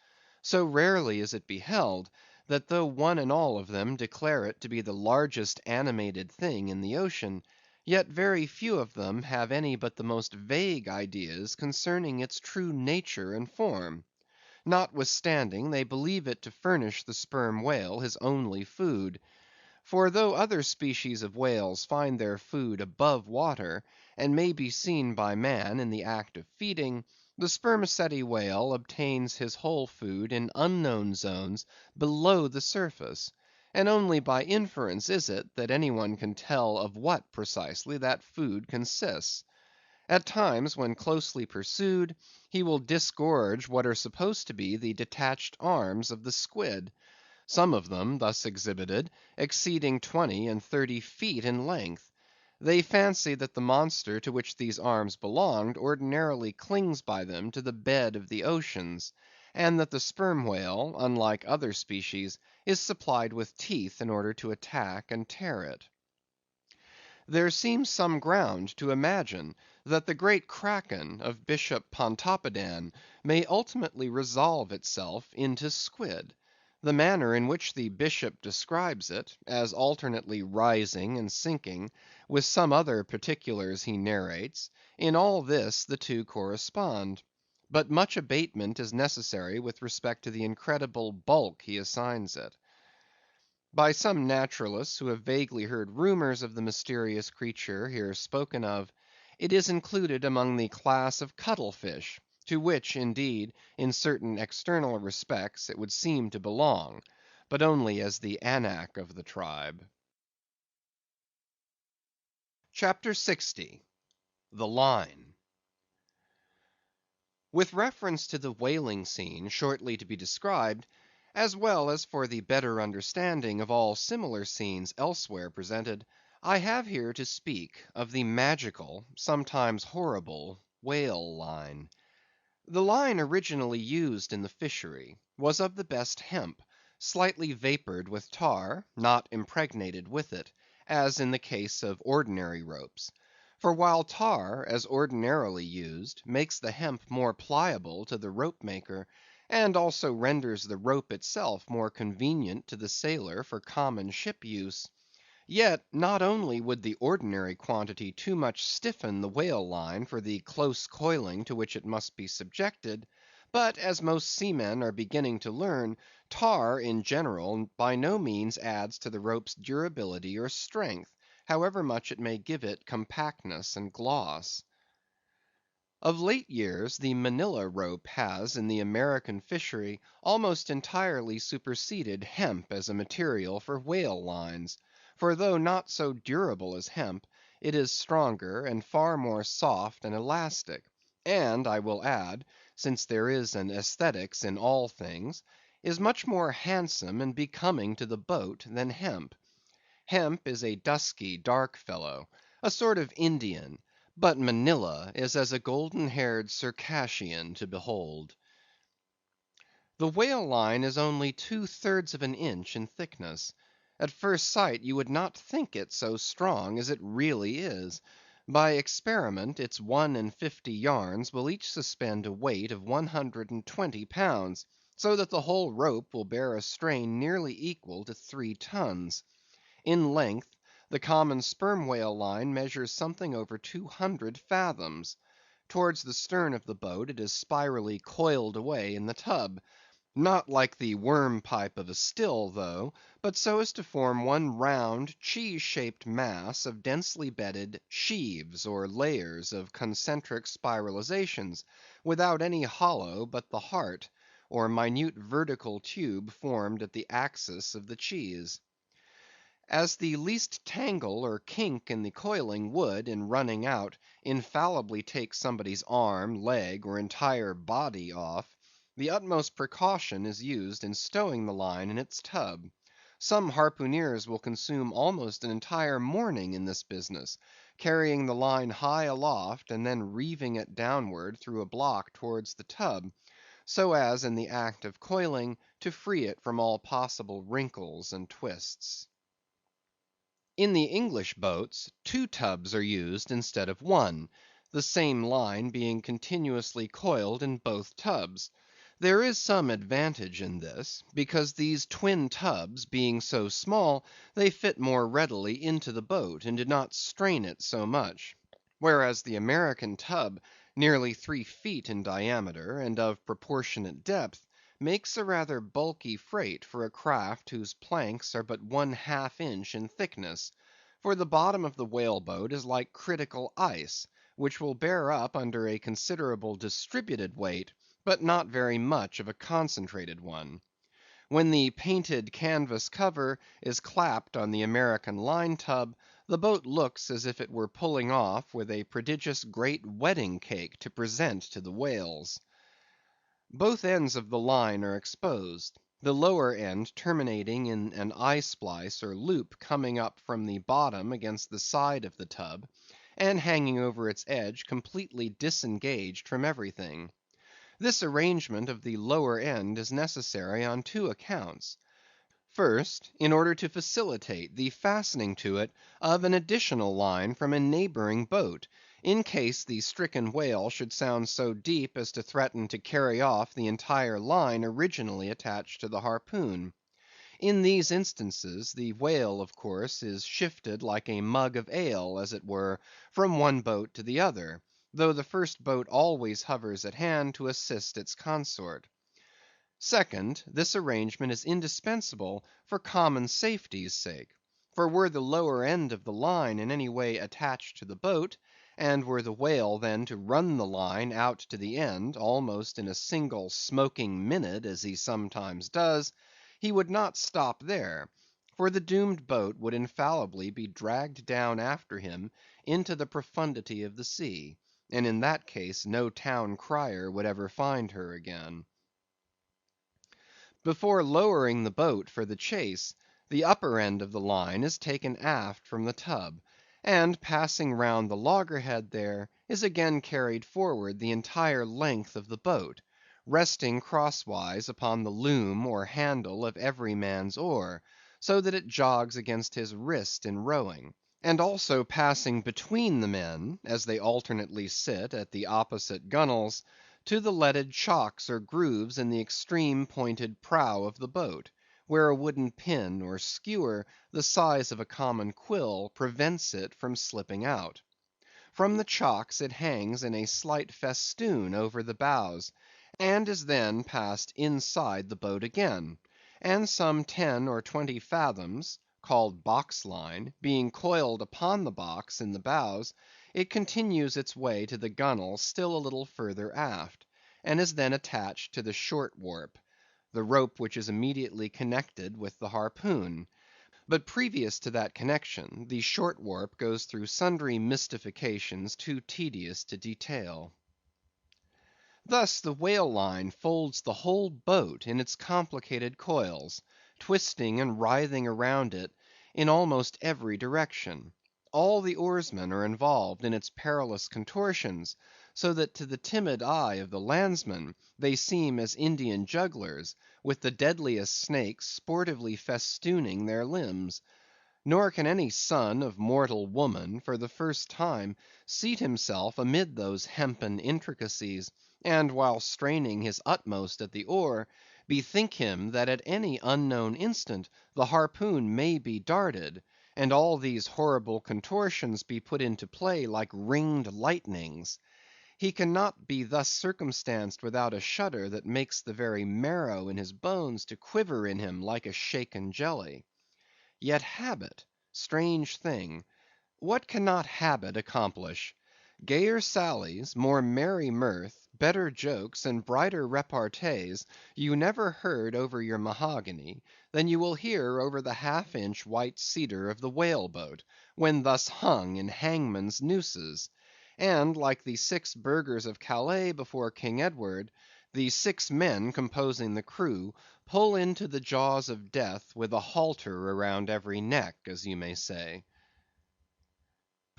So rarely is it beheld, that though one and all of them declare it to be the largest animated thing in the ocean, yet very few of them have any but the most vague ideas concerning its true nature and form. Notwithstanding, they believe it to furnish the sperm whale his only food. For though other species of whales find their food above water, and may be seen by man in the act of feeding, the spermaceti whale obtains his whole food in unknown zones below the surface; and only by inference is it that any one can tell of what precisely that food consists. At times, when closely pursued, he will disgorge what are supposed to be the detached arms of the squid; some of them, thus exhibited, exceeding 20 and 30 feet in length. They fancy that the monster to which these arms belonged ordinarily clings by them to the bed of the oceans, and that the sperm whale, unlike other species, is supplied with teeth in order to attack and tear it. There seems some ground to imagine that the great Kraken of Bishop Pontoppidan may ultimately resolve itself into squid. The manner in which the bishop describes it, as alternately rising and sinking, with some other particulars he narrates, in all this the two correspond. But much abatement is necessary with respect to the incredible bulk he assigns it. By some naturalists who have vaguely heard rumors of the mysterious creature here spoken of, it is included among the class of cuttle fish, to which, indeed, in certain external respects, it would seem to belong, but only as the anak of the tribe. CHAPTER 60. The Line. With reference to the whaling scene shortly to be described, as well as for the better understanding of all similar scenes elsewhere presented, I have here to speak of the magical, sometimes horrible, whale line. The line originally used in the fishery was of the best hemp, slightly vapored with tar, not impregnated with it, as in the case of ordinary ropes. For while tar, as ordinarily used, makes the hemp more pliable to the rope maker, and also renders the rope itself more convenient to the sailor for common ship use, yet not only would the ordinary quantity too much stiffen the whale line for the close coiling to which it must be subjected, but as most seamen are beginning to learn, tar in general by no means adds to the rope's durability or strength, however much it may give it compactness and gloss. Of late years the Manilla rope has in the American fishery almost entirely superseded hemp as a material for whale lines; for though not so durable as hemp, it is stronger and far more soft and elastic, and I will add, since there is an æsthetics in all things, is much more handsome and becoming to the boat than hemp. Hemp is a dusky, dark fellow, a sort of Indian, but Manila is as a golden-haired Circassian to behold. The whale line is only 2/3 of an inch in thickness. At first sight you would not think it so strong as it really is. By experiment, its 1 in 50 yarns will each suspend a weight of 120 pounds, so that the whole rope will bear a strain nearly equal to 3 tons. In length, the common sperm whale line measures something over 200 fathoms. Towards the stern of the boat it is spirally coiled away in the tub, not like the worm pipe of a still, though, but so as to form one round, cheese-shaped mass of densely bedded sheaves, or layers of concentric spiralizations, without any hollow but the heart, or minute vertical tube formed at the axis of the cheese. As the least tangle or kink in the coiling would, in running out, infallibly take somebody's arm, leg, or entire body off, the utmost precaution is used in stowing the line in its tub. Some harpooneers will consume almost an entire morning in this business, carrying the line high aloft, and then reeving it downward through a block towards the tub, so as in the act of coiling to free it from all possible wrinkles and twists. In the English boats, 2 tubs are used instead of 1, the same line being continuously coiled in both tubs. There is some advantage in this, because these twin tubs being so small, they fit more readily into the boat, and do not strain it so much; whereas the American tub, nearly 3 feet in diameter, and of proportionate depth, makes a rather bulky freight for a craft whose planks are but 1/2 inch in thickness; for the bottom of the whale boat is like critical ice, which will bear up under a considerable distributed weight, but not very much of a concentrated one. When the painted canvas cover is clapped on the American line tub, the boat looks as if it were pulling off with a prodigious great wedding cake to present to the whales. Both ends of the line are exposed, the lower end terminating in an eye splice or loop coming up from the bottom against the side of the tub, and hanging over its edge completely disengaged from everything. This arrangement of the lower end is necessary on 2 accounts. First, in order to facilitate the fastening to it of an additional line from a neighboring boat, in case the stricken whale should sound so deep as to threaten to carry off the entire line originally attached to the harpoon. In these instances, the whale, of course, is shifted like a mug of ale, as it were, from one boat to the other, though the first boat always hovers at hand to assist its consort. Second, this arrangement is indispensable for common safety's sake; for were the lower end of the line in any way attached to the boat, and were the whale then to run the line out to the end, almost in a single smoking minute as he sometimes does, he would not stop there, for the doomed boat would infallibly be dragged down after him into the profundity of the sea, and in that case no town crier would ever find her again. Before lowering the boat for the chase, the upper end of the line is taken aft from the tub, and passing round the loggerhead there, is again carried forward the entire length of the boat, resting crosswise upon the loom or handle of every man's oar, so that it jogs against his wrist in rowing, and also passing between the men, as they alternately sit at the opposite gunwales, to the leaded chocks or grooves in the extreme pointed prow of the boat, where a wooden pin or skewer the size of a common quill prevents it from slipping out. From the chocks it hangs in a slight festoon over the bows, and is then passed inside the boat again, and some 10 or 20 fathoms, called box line, being coiled upon the box in the bows, it continues its way to the gunwale still a little further aft, and is then attached to the short warp, the rope which is immediately connected with the harpoon; but previous to that connection, the short warp goes through sundry mystifications too tedious to detail. Thus the whale line folds the whole boat in its complicated coils, twisting and writhing around it in almost every direction. All the oarsmen are involved in its perilous contortions, so that to the timid eye of the landsman they seem as Indian jugglers, with the deadliest snakes sportively festooning their limbs. Nor can any son of mortal woman for the first time seat himself amid those hempen intricacies, and while straining his utmost at the oar, bethink him that at any unknown instant the harpoon may be darted, and all these horrible contortions be put into play like ringed lightnings. He cannot be thus circumstanced without a shudder that makes the very marrow in his bones to quiver in him like a shaken jelly. Yet habit, strange thing, what cannot habit accomplish? Gayer sallies, more merry mirth, better jokes, and brighter repartees you never heard over your mahogany, than you will hear over the half–inch white cedar of the whale boat, when thus hung in hangman's nooses; and like the 6 burghers of Calais before King Edward, the 6 men composing the crew pull into the jaws of death with a halter around every neck, as you may say.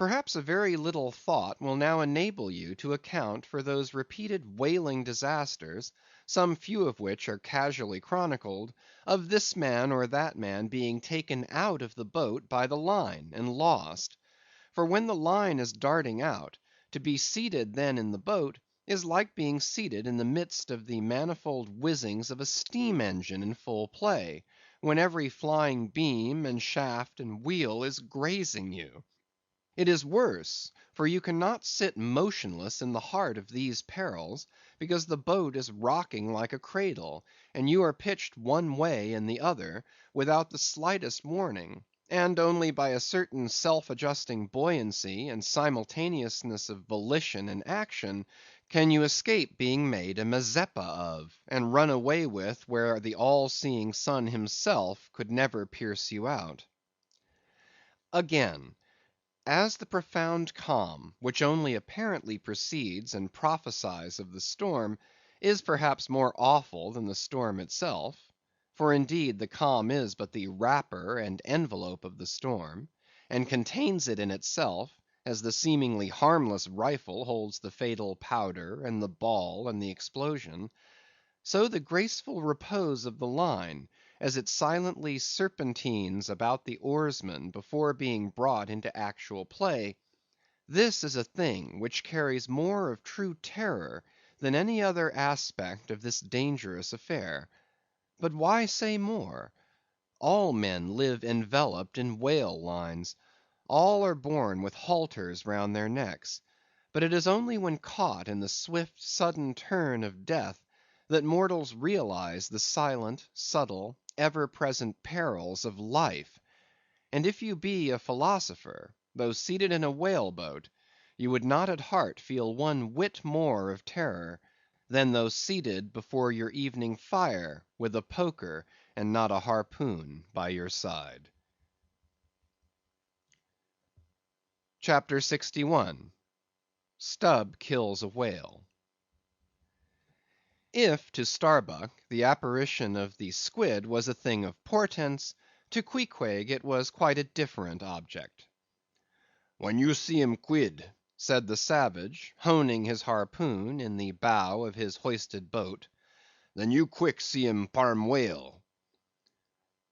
Perhaps a very little thought will now enable you to account for those repeated whaling disasters, some few of which are casually chronicled, of this man or that man being taken out of the boat by the line and lost. For when the line is darting out, to be seated then in the boat is like being seated in the midst of the manifold whizzings of a steam engine in full play, when every flying beam and shaft and wheel is grazing you. It is worse, for you cannot sit motionless in the heart of these perils, because the boat is rocking like a cradle, and you are pitched one way and the other, without the slightest warning, and only by a certain self–adjusting buoyancy and simultaneousness of volition and action, can you escape being made a Mazeppa of, and run away with where the all–seeing sun himself could never pierce you out. Again, as the profound calm, which only apparently precedes and prophesies of the storm, is perhaps more awful than the storm itself; for indeed the calm is but the wrapper and envelope of the storm, and contains it in itself, as the seemingly harmless rifle holds the fatal powder, and the ball, and the explosion; so the graceful repose of the line, as it silently serpentines about the oarsman before being brought into actual play, this is a thing which carries more of true terror than any other aspect of this dangerous affair. But why say more? All men live enveloped in whale lines; all are born with halters round their necks; but it is only when caught in the swift sudden turn of death that mortals realize the silent, subtle, ever–present perils of life; and if you be a philosopher, though seated in a whale boat, you would not at heart feel one whit more of terror, than though seated before your evening fire with a poker and not a harpoon by your side. CHAPTER 61. Stubb kills a Whale. If to Starbuck the apparition of the squid was a thing of portents, to Queequeg it was quite a different object. "When you see him quid," said the savage, honing his harpoon in the bow of his hoisted boat, "then you quick see him parm whale."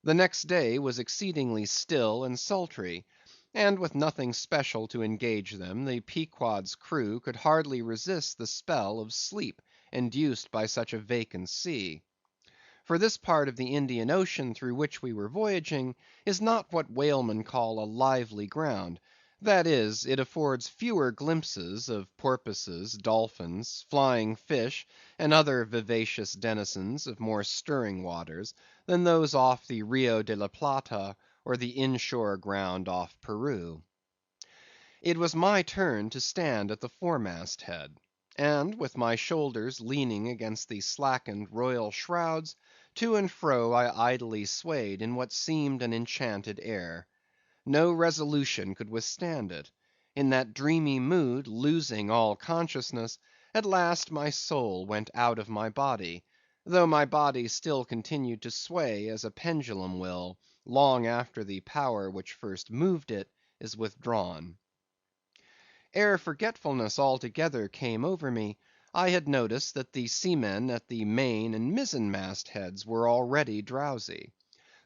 The next day was exceedingly still and sultry, and with nothing special to engage them, the Pequod's crew could hardly resist the spell of sleep induced by such a vacant sea. For this part of the Indian Ocean through which we were voyaging is not what whalemen call a lively ground; that is, it affords fewer glimpses of porpoises, dolphins, flying fish, and other vivacious denizens of more stirring waters, than those off the Rio de la Plata, or the inshore ground off Peru. It was my turn to stand at the foremast head; and with my shoulders leaning against the slackened royal shrouds, to and fro I idly swayed in what seemed an enchanted air. No resolution could withstand it. In that dreamy mood, losing all consciousness, at last my soul went out of my body, though my body still continued to sway as a pendulum will, long after the power which first moved it is withdrawn. Ere forgetfulness altogether came over me, I had noticed that the seamen at the main and mizzen mast heads were already drowsy;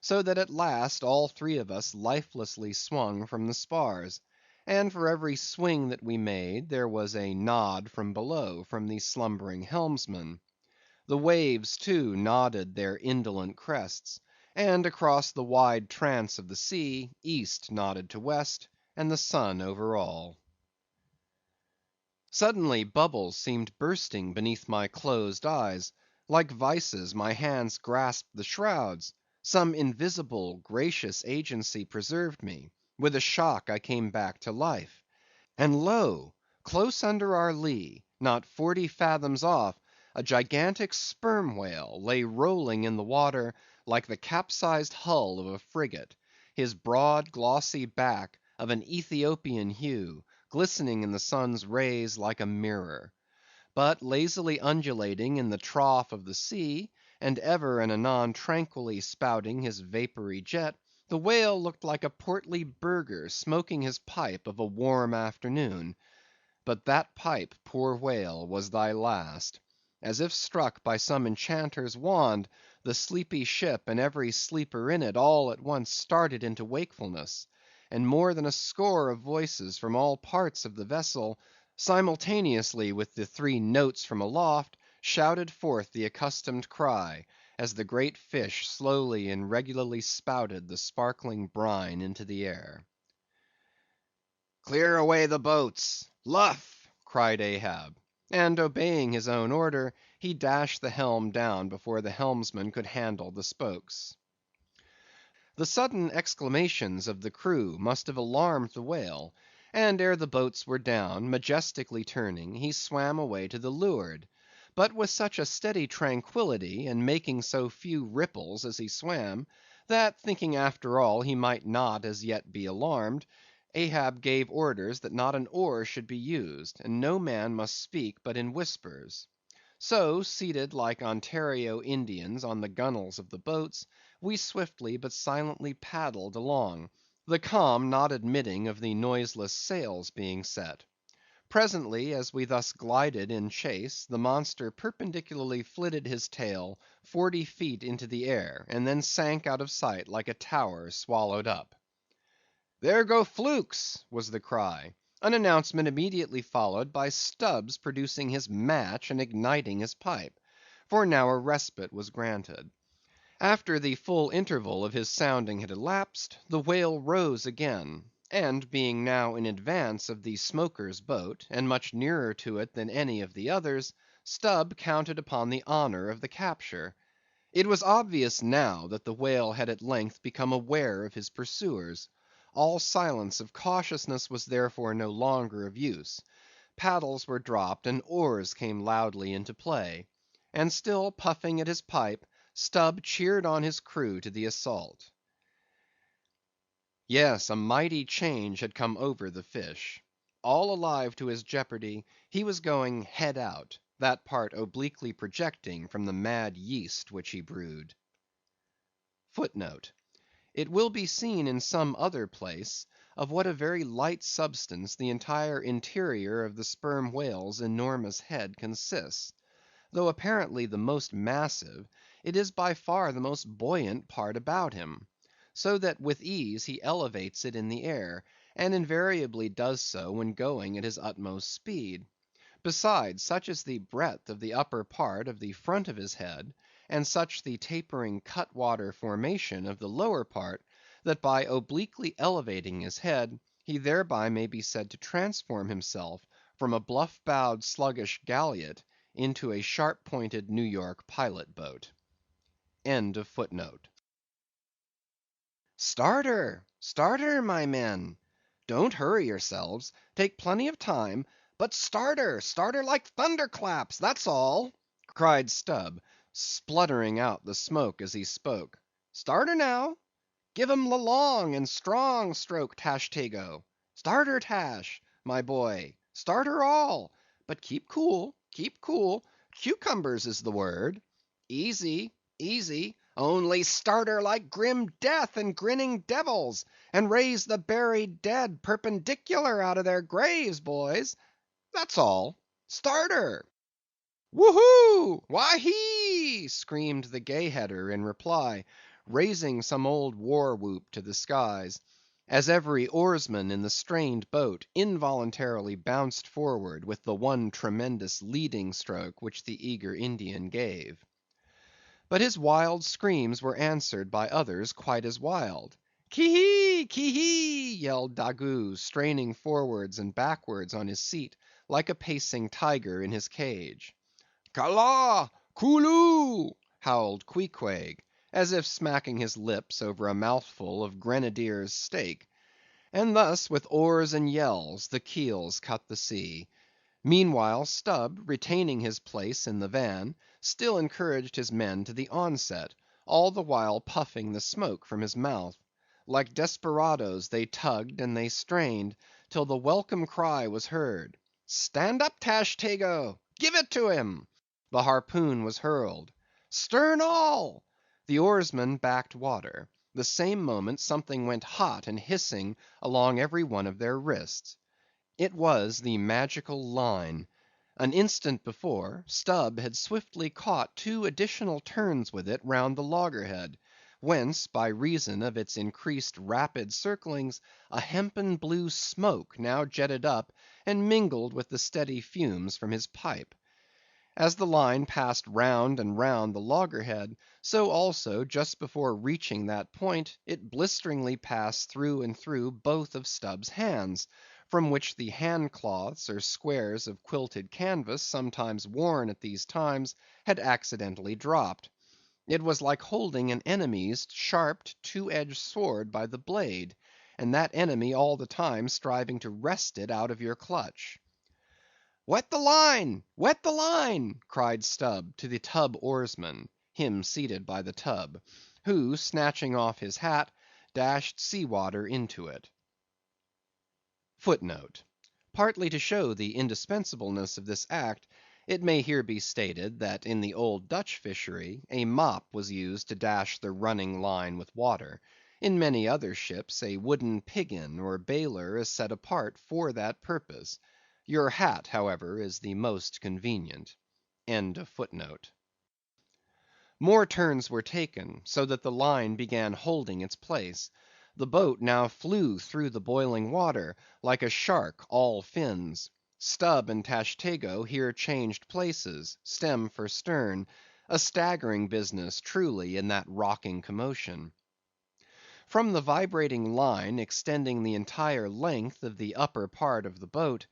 so that at last all three of us lifelessly swung from the spars; and for every swing that we made, there was a nod from below from the slumbering helmsman. The waves, too, nodded their indolent crests; and across the wide trance of the sea, east nodded to west, and the sun over all. Suddenly bubbles seemed bursting beneath my closed eyes; like vices my hands grasped the shrouds; some invisible, gracious agency preserved me; with a shock I came back to life; and lo! close under our lee, not 40 fathoms off, a gigantic sperm whale lay rolling in the water like the capsized hull of a frigate, his broad glossy back, of an Ethiopian hue, glistening in the sun's rays like a mirror. But lazily undulating in the trough of the sea, and ever and anon tranquilly spouting his vapory jet, the whale looked like a portly burgher smoking his pipe of a warm afternoon. But that pipe, poor whale, was thy last. As if struck by some enchanter's wand, the sleepy ship and every sleeper in it all at once started into wakefulness; and more than a score of voices from all parts of the vessel, simultaneously with the three notes from aloft, shouted forth the accustomed cry, as the great fish slowly and regularly spouted the sparkling brine into the air. "Clear away the boats! Luff!" cried Ahab; and obeying his own order, he dashed the helm down before the helmsman could handle the spokes. The sudden exclamations of the crew must have alarmed the whale, and ere the boats were down, majestically turning, he swam away to the leeward; but with such a steady tranquillity, and making so few ripples as he swam, that thinking after all he might not as yet be alarmed, Ahab gave orders that not an oar should be used, and no man must speak but in whispers. So, seated like Ontario Indians on the gunwales of the boats, we swiftly but silently paddled along, the calm not admitting of the noiseless sails being set. Presently, as we thus glided in chase, the monster perpendicularly flitted his tail 40 feet into the air, and then sank out of sight like a tower swallowed up. "There go flukes!" was the cry; an announcement immediately followed by Stubb's producing his match and igniting his pipe; for now a respite was granted. After the full interval of his sounding had elapsed, the whale rose again; and being now in advance of the smoker's boat, and much nearer to it than any of the others, Stubb counted upon the honor of the capture. It was obvious now that the whale had at length become aware of his pursuers. All silence of cautiousness was therefore no longer of use; paddles were dropped, and oars came loudly into play; and still puffing at his pipe, Stubb cheered on his crew to the assault. Yes, a mighty change had come over the fish. All alive to his jeopardy, he was going head out, that part obliquely projecting from the mad yeast which he brewed. Footnote: It will be seen in some other place of what a very light substance the entire interior of the sperm whale's enormous head consists. Though apparently the most massive, it is by far the most buoyant part about him; so that with ease he elevates it in the air, and invariably does so when going at his utmost speed. Besides, such is the breadth of the upper part of the front of his head, and such the tapering cutwater formation of the lower part, that by obliquely elevating his head, he thereby may be said to transform himself from a bluff-bowed sluggish galliot into a sharp-pointed New York pilot boat. "Start her! Start her, my men! Don't hurry yourselves; take plenty of time; but start her like thunderclaps, that's all!" cried Stubb, spluttering out the smoke as he spoke. "Start her now! Give 'em the long and strong stroke, Tashtego! Start her, Tash, my boy; start her all; but keep cool, keep cool; cucumbers is the word. Easy, easy; Only start her like grim death and grinning devils, and raise the buried dead perpendicular out of their graves, boys. That's all. Start her. Woo-hoo! Wah-hee! Screamed the gay-header in reply, raising some old war-whoop to the skies, as every oarsman in the strained boat involuntarily bounced forward with the one tremendous leading stroke which the eager Indian gave. But his wild screams were answered by others quite as wild. Ki-hee! Ki-hee! yelled Daggoo, straining forwards and backwards on his seat, like a pacing tiger in his cage. Kala! Kooloo! howled Queequeg, as if smacking his lips over a mouthful of grenadier's steak. And thus, with oars and yells, the keels cut the sea. Meanwhile, Stubb, retaining his place in the van, still encouraged his men to the onset, all the while puffing the smoke from his mouth. Like desperadoes, they tugged and they strained, till the welcome cry was heard, "Stand up, Tashtego! Give it to him!" The harpoon was hurled. "Stern all!" The oarsmen backed water. The same moment something went hot and hissing along every one of their wrists. It was the magical line. An instant before, Stubb had swiftly caught two additional turns with it round the loggerhead, whence, by reason of its increased rapid circlings, a hempen blue smoke now jetted up and mingled with the steady fumes from his pipe. As the line passed round and round the loggerhead, so also, just before reaching that point, it blisteringly passed through and through both of Stubb's hands, from which the hand cloths or squares of quilted canvas sometimes worn at these times had accidentally dropped. It was like holding an enemy's sharp two-edged sword by the blade, and that enemy all the time striving to wrest it out of your clutch. "Wet the line! Wet the line!" cried Stubb to the tub oarsman, him seated by the tub, who, snatching off his hat, dashed sea water into it. Footnote: Partly to show the indispensableness of this act, it may here be stated, that in the old Dutch fishery, a mop was used to dash the running line with water. In many other ships, a wooden piggin or bailer is set apart for that purpose. Your hat, however, is the most convenient. End of footnote. More turns were taken, so that the line began holding its place. The boat now flew through the boiling water, like a shark all fins. Stubb and Tashtego here changed places, stem for stern; a staggering business, truly, in that rocking commotion. From the vibrating line extending the entire length of the upper part of the boat,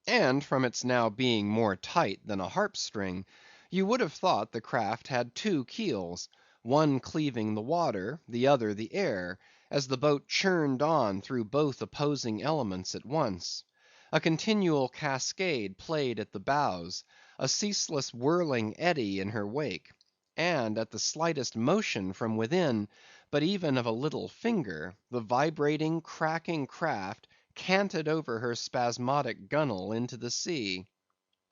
and from its now being more tight than a harp string, you would have thought the craft had two keels, one cleaving the water, the other the air, as the boat churned on through both opposing elements at once. A continual cascade played at the bows, a ceaseless whirling eddy in her wake; and at the slightest motion from within, but even of a little finger, the vibrating, cracking craft canted over her spasmodic gunwale into the sea.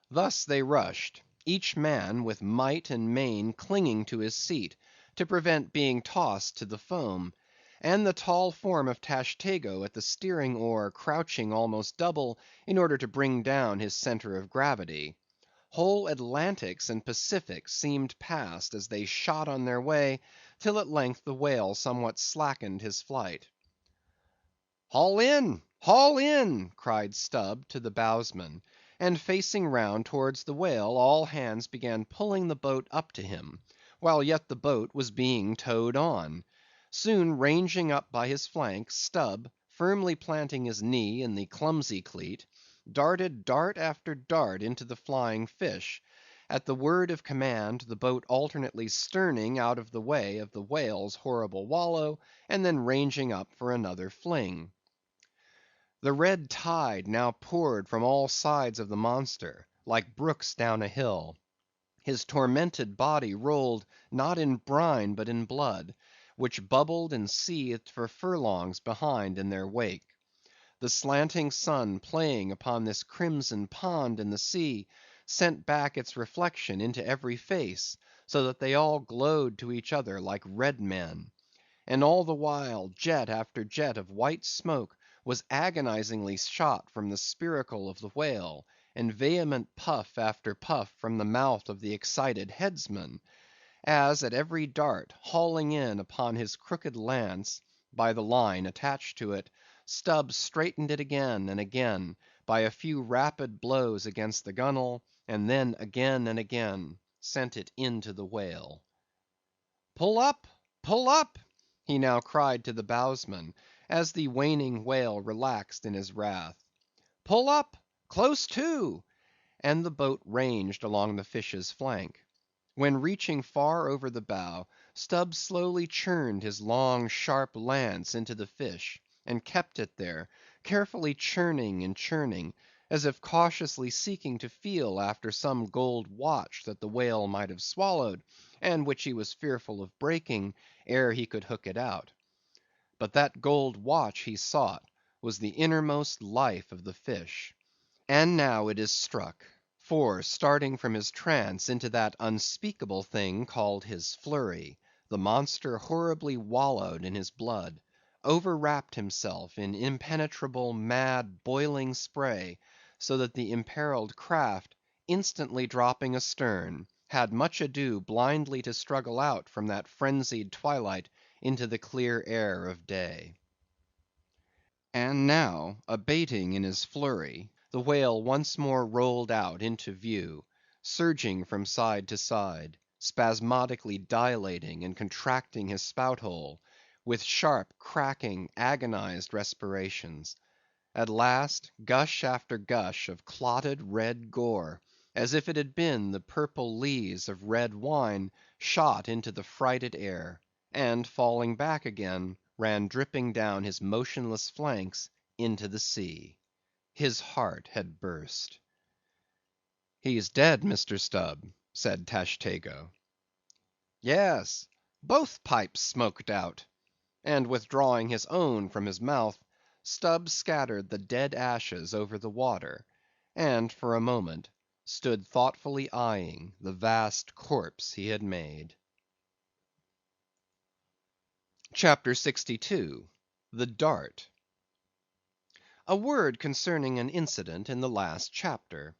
Thus they rushed, each man with might and main clinging to his seat, to prevent being tossed to the foam, and the tall form of Tashtego at the steering oar crouching almost double, in order to bring down his centre of gravity. Whole Atlantics and Pacifics seemed passed as they shot on their way, till at length the whale somewhat slackened his flight. "Haul in! Haul in!" cried Stubb to the bowsman; and facing round towards the whale, all hands began pulling the boat up to him, while yet the boat was being towed on. Soon ranging up by his flank, Stubb, firmly planting his knee in the clumsy cleat, darted dart after dart into the flying fish; at the word of command, the boat alternately sterning out of the way of the whale's horrible wallow, and then ranging up for another fling. The red tide now poured from all sides of the monster, like brooks down a hill. His tormented body rolled, not in brine, but in blood, which bubbled and seethed for furlongs behind in their wake. The slanting sun playing upon this crimson pond in the sea, sent back its reflection into every face, so that they all glowed to each other like red men. And all the while jet after jet of white smoke was agonizingly shot from the spiracle of the whale, and vehement puff after puff from the mouth of the excited headsman, as at every dart, hauling in upon his crooked lance by the line attached to it, Stubb straightened it again and again by a few rapid blows against the gunwale, and then again and again sent it into the whale. "Pull up! Pull up!" he now cried to the bowsman, as the waning whale relaxed in his wrath. "Pull up! Close to!" and the boat ranged along the fish's flank. When reaching far over the bow, Stubb slowly churned his long sharp lance into the fish, and kept it there, carefully churning and churning, as if cautiously seeking to feel after some gold watch that the whale might have swallowed, and which he was fearful of breaking ere he could hook it out. But that gold watch he sought was the innermost life of the fish. And now it is struck; for, starting from his trance into that unspeakable thing called his flurry, the monster horribly wallowed in his blood, overwrapped himself in impenetrable, mad, boiling spray, so that the imperilled craft, instantly dropping astern, had much ado blindly to struggle out from that frenzied twilight into the clear air of day. And now, abating in his flurry, the whale once more rolled out into view, surging from side to side, spasmodically dilating and contracting his spout hole, with sharp, cracking, agonized respirations. At last, gush after gush of clotted red gore, as if it had been the purple lees of red wine, shot into the frighted air, and falling back again, ran dripping down his motionless flanks into the sea. His heart had burst. "He's dead, Mr. Stubb," said Tashtego. "Yes, both pipes smoked out." And withdrawing his own from his mouth, Stubb scattered the dead ashes over the water, and for a moment stood thoughtfully eyeing the vast corpse he had made. CHAPTER 62. The Dart. A word concerning an incident in the last chapter.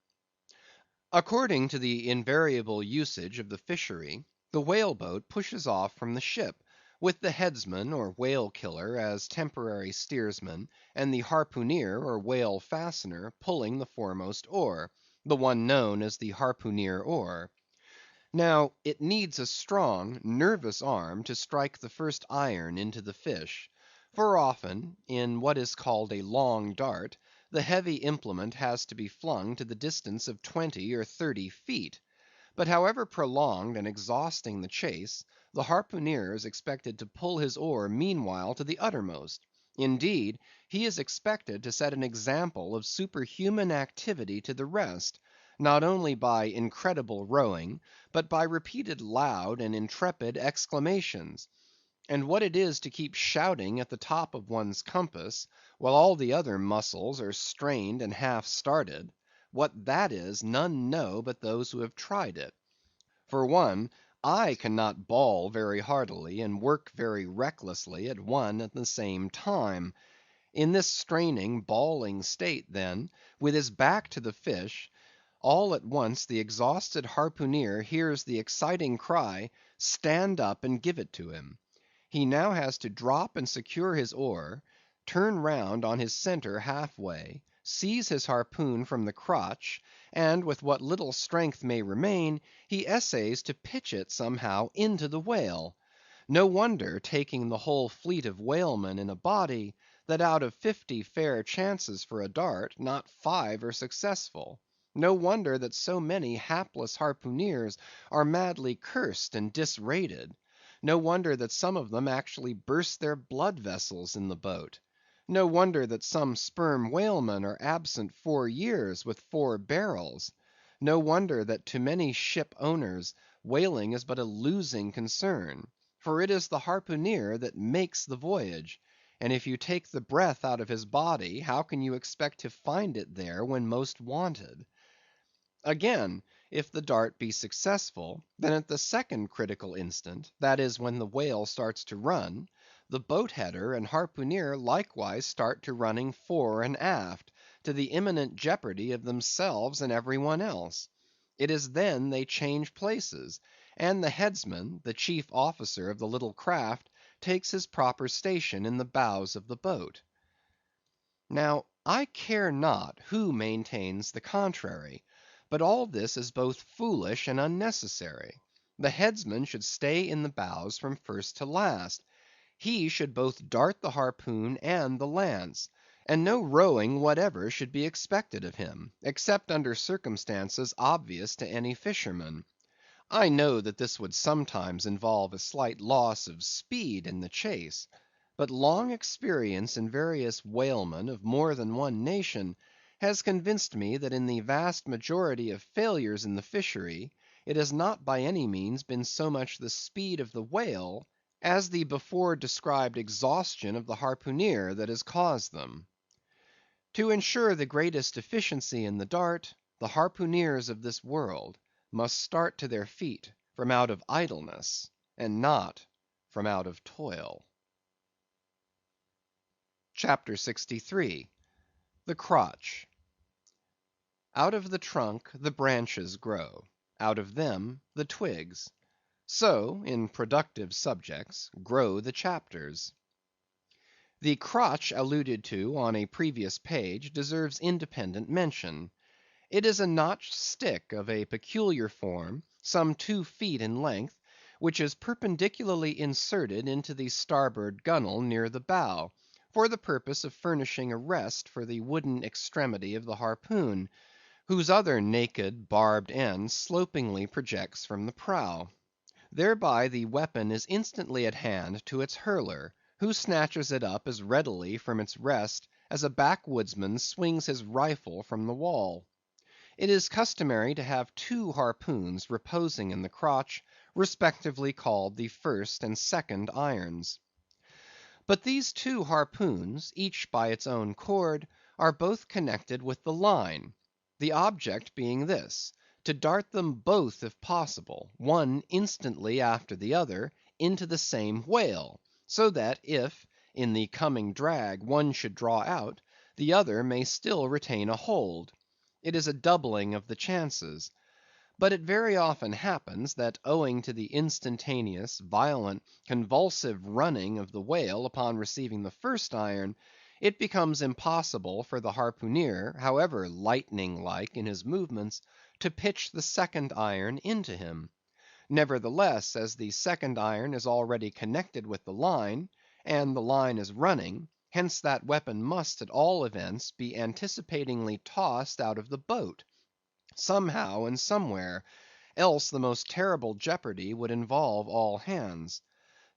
According to the invariable usage of the fishery, the whale boat pushes off from the ship, with the headsman or whale killer as temporary steersman, and the harpooneer or whale fastener pulling the foremost oar, the one known as the harpooneer oar. Now, it needs a strong, nervous arm to strike the first iron into the fish; for often, in what is called a long dart, the heavy implement has to be flung to the distance of 20 or 30 feet. But however prolonged and exhausting the chase, the harpooneer is expected to pull his oar meanwhile to the uttermost; indeed, he is expected to set an example of superhuman activity to the rest, not only by incredible rowing, but by repeated loud and intrepid exclamations. And what it is to keep shouting at the top of one's compass, while all the other muscles are strained and half started; what that is, none know but those who have tried it. For one, I cannot bawl very heartily and work very recklessly at one and the same time. In this straining, bawling state, then, with his back to the fish, all at once the exhausted harpooneer hears the exciting cry, "Stand up and give it to him." He now has to drop and secure his oar, turn round on his centre half way, seize his harpoon from the crotch, and with what little strength may remain, he essays to pitch it somehow into the whale. No wonder, taking the whole fleet of whalemen in a body, that out of 50 fair chances for a dart, not 5 are successful. No wonder that so many hapless harpooneers are madly cursed and disrated. No wonder that some of them actually burst their blood vessels in the boat. No wonder that some sperm whalemen are absent 4 years with 4 barrels. No wonder that to many ship owners whaling is but a losing concern; for it is the harpooneer that makes the voyage, and if you take the breath out of his body, how can you expect to find it there when most wanted? Again, If the dart be successful, then at the second critical instant, that is, when the whale starts to run, the boat header and harpooneer likewise start to running fore and aft, to the imminent jeopardy of themselves and every one else. It is then they change places, and the headsman, the chief officer of the little craft, takes his proper station in the bows of the boat. Now, I care not who maintains the contrary, but all this is both foolish and unnecessary. The headsman should stay in the bows from first to last. He should both dart the harpoon and the lance, and no rowing whatever should be expected of him, except under circumstances obvious to any fisherman. I know that this would sometimes involve a slight loss of speed in the chase; but long experience in various whalemen of more than one nation has convinced me that in the vast majority of failures in the fishery, it has not by any means been so much the speed of the whale as the before described exhaustion of the harpooneer that has caused them. To ensure the greatest efficiency in the dart, the harpooneers of this world must start to their feet from out of idleness, and not from out of toil. CHAPTER 63. The Crotch. Out of the trunk the branches grow, out of them the twigs. So, in productive subjects, grow the chapters. The crotch alluded to on a previous page deserves independent mention. It is a notched stick of a peculiar form, some 2 feet in length, which is perpendicularly inserted into the starboard gunwale near the bow, for the purpose of furnishing a rest for the wooden extremity of the harpoon, whose other naked barbed end slopingly projects from the prow. Thereby the weapon is instantly at hand to its hurler, who snatches it up as readily from its rest as a backwoodsman swings his rifle from the wall. It is customary to have 2 harpoons reposing in the crotch, respectively called the first and second irons. But these 2 harpoons, each by its own cord, are both connected with the line; the object being this: to dart them both if possible, one instantly after the other, into the same whale, so that if, in the coming drag, one should draw out, the other may still retain a hold. It is a doubling of the chances. But it very often happens, that owing to the instantaneous, violent, convulsive running of the whale upon receiving the first iron, it becomes impossible for the harpooneer, however lightning like in his movements, to pitch the second iron into him. Nevertheless, as the second iron is already connected with the line, and the line is running, hence that weapon must, at all events, be anticipatingly tossed out of the boat, somehow and somewhere, else the most terrible jeopardy would involve all hands.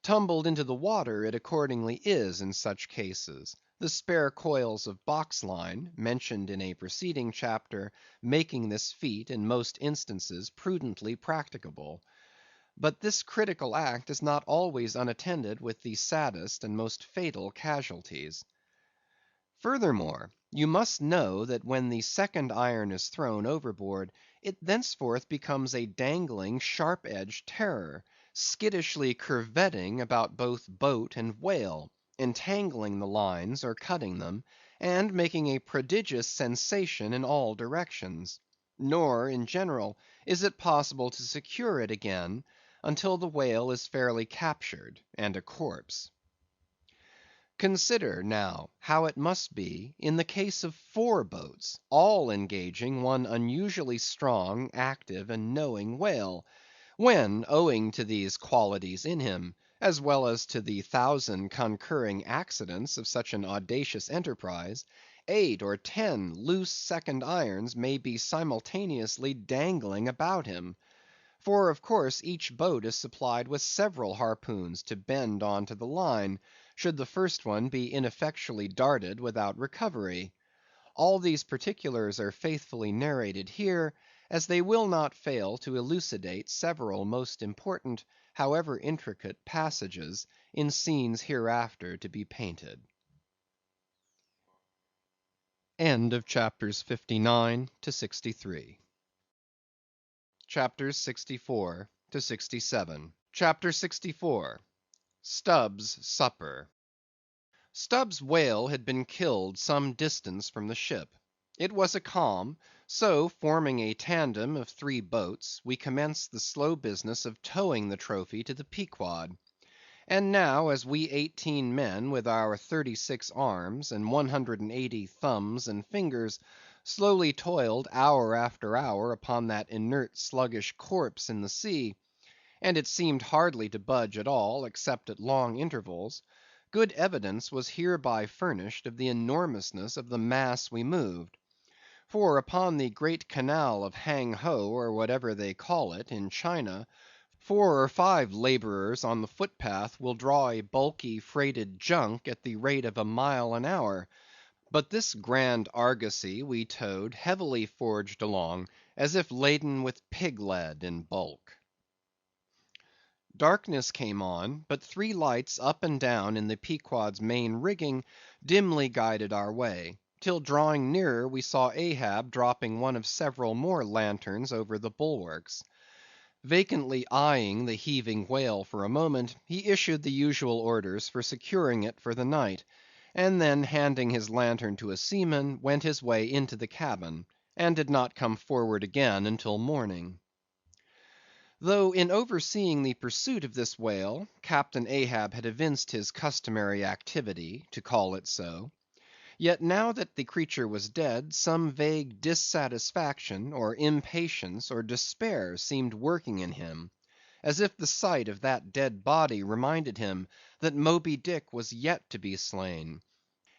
Tumbled into the water it accordingly is in such cases; the spare coils of box line, mentioned in a preceding chapter, making this feat in most instances prudently practicable. But this critical act is not always unattended with the saddest and most fatal casualties. Furthermore, you must know that when the second iron is thrown overboard, it thenceforth becomes a dangling, sharp‐edged terror, skittishly curvetting about both boat and whale, entangling the lines or cutting them, and making a prodigious sensation in all directions. Nor, in general, is it possible to secure it again until the whale is fairly captured and a corpse. Consider, now, how it must be in the case of 4 boats, all engaging one unusually strong, active, and knowing whale, when, owing to these qualities in him, as well as to the 1,000 concurring accidents of such an audacious enterprise, 8 or 10 loose second irons may be simultaneously dangling about him. For, of course, each boat is supplied with several harpoons to bend on to the line, should the first one be ineffectually darted without recovery. All these particulars are faithfully narrated here, as they will not fail to elucidate several most important, however intricate, passages in scenes hereafter to be painted. End of chapters 59 to 63. Chapters 64 to 67. Chapter 64. Stubb's Supper. Stubb's whale had been killed some distance from the ship. It was a calm, so forming a tandem of 3 boats, we commenced the slow business of towing the trophy to the Pequod. And now, as we 18 men, with our 36 arms, and 180 thumbs and fingers, slowly toiled hour after hour upon that inert sluggish corpse in the sea, and it seemed hardly to budge at all, except at long intervals, good evidence was hereby furnished of the enormousness of the mass we moved. For upon the great canal of Hang Ho, or whatever they call it, in China, 4 or 5 laborers on the footpath will draw a bulky freighted junk at the rate of a mile an hour; but this grand argosy we towed heavily forged along, as if laden with pig lead in bulk. Darkness came on, but 3 lights up and down in the Pequod's main rigging dimly guided our way, till drawing nearer we saw Ahab dropping one of several more lanterns over the bulwarks. Vacantly eyeing the heaving whale for a moment, he issued the usual orders for securing it for the night, and then handing his lantern to a seaman, went his way into the cabin, and did not come forward again until morning. Though in overseeing the pursuit of this whale, Captain Ahab had evinced his customary activity, to call it so, yet now that the creature was dead, some vague dissatisfaction, or impatience, or despair seemed working in him, as if the sight of that dead body reminded him that Moby Dick was yet to be slain;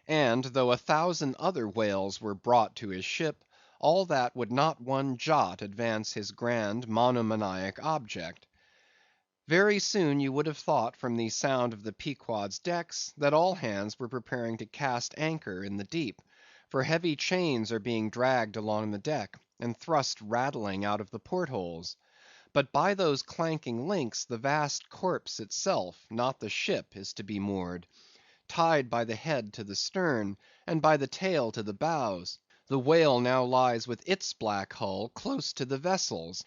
and though 1,000 other whales were brought to his ship, all that would not one jot advance his grand monomaniac object. Very soon you would have thought from the sound of the Pequod's decks, that all hands were preparing to cast anchor in the deep, for heavy chains are being dragged along the deck, and thrust rattling out of the portholes. But by those clanking links the vast corpse itself, not the ship, is to be moored, tied by the head to the stern, and by the tail to the bows. The whale now lies with its black hull close to the vessel's,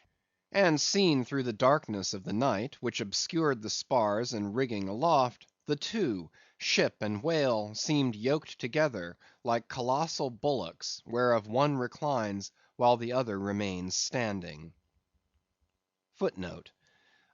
and seen through the darkness of the night, which obscured the spars and rigging aloft, the two, ship and whale, seemed yoked together like colossal bullocks, whereof one reclines while the other remains standing. Footnote: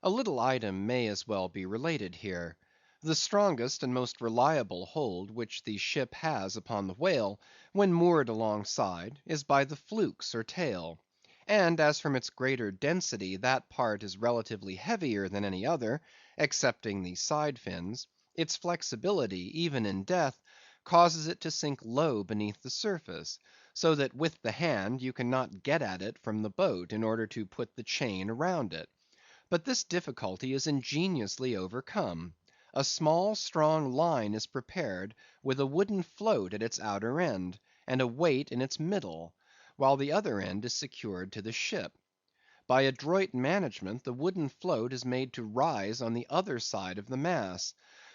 a little item may as well be related here. The strongest and most reliable hold which the ship has upon the whale, when moored alongside, is by the flukes or tail; and as from its greater density that part is relatively heavier than any other, excepting the side fins, its flexibility, even in death, causes it to sink low beneath the surface, so that with the hand you cannot get at it from the boat in order to put the chain around it. But this difficulty is ingeniously overcome. A small strong line is prepared, with a wooden float at its outer end, and a weight in its middle, while the other end is secured to the ship. By adroit management the wooden float is made to rise on the other side of the mass,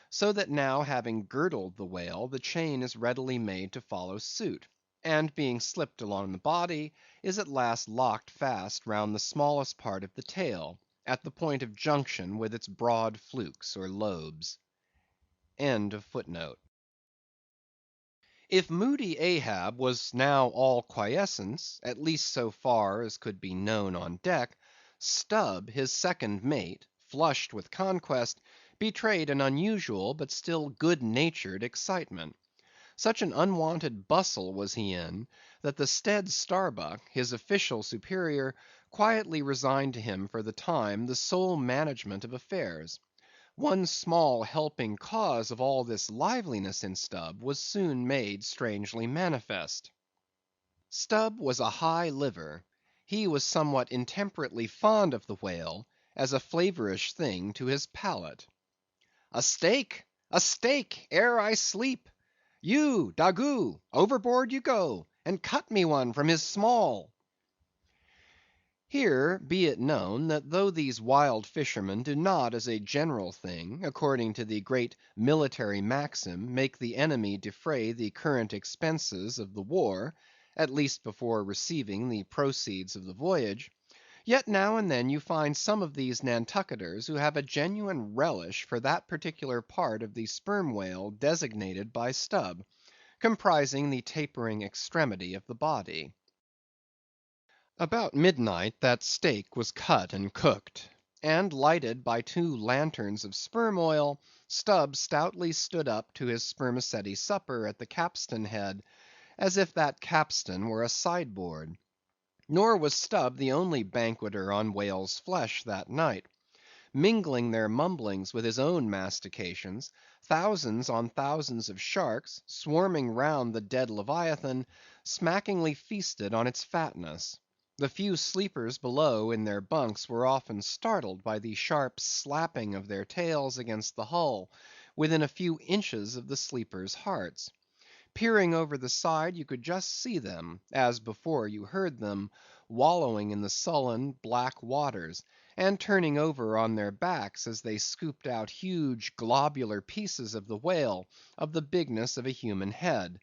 so that now having girdled the whale, the chain is readily made to follow suit, and being slipped along the body, is at last locked fast round the smallest part of the tail, at the point of junction with its broad flukes or lobes. End of footnote. If moody Ahab was now all quiescence, at least so far as could be known on deck, Stubb, his second mate, flushed with conquest, betrayed an unusual but still good-natured excitement. Such an unwonted bustle was he in, that the staid Starbuck, his official superior, quietly resigned to him for the time the sole management of affairs. One small helping cause of all this liveliness in Stubb was soon made strangely manifest. Stubb was a high liver. He was somewhat intemperately fond of the whale, as a flavorish thing to his palate. "A steak! a steak! ere I sleep! You, Daggoo, overboard you go, and cut me one from his small." Here be it known, that though these wild fishermen do not as a general thing, according to the great military maxim, make the enemy defray the current expenses of the war, at least before receiving the proceeds of the voyage, Yet now and then you find some of these Nantucketers who have a genuine relish for that particular part of the sperm whale designated by Stubb, comprising the tapering extremity of the body. About midnight that steak was cut and cooked, and lighted by 2 lanterns of sperm oil, Stubb stoutly stood up to his spermaceti supper at the capstan head, as if that capstan were a sideboard. Nor was Stubb the only banqueter on whale's flesh that night. Mingling their mumblings with his own mastications, thousands on thousands of sharks, swarming round the dead Leviathan, smackingly feasted on its fatness. The few sleepers below in their bunks were often startled by the sharp slapping of their tails against the hull, within a few inches of the sleepers' hearts. Peering over the side, you could just see them, as before you heard them, wallowing in the sullen, black waters, and turning over on their backs as they scooped out huge globular pieces of the whale, of the bigness of a human head.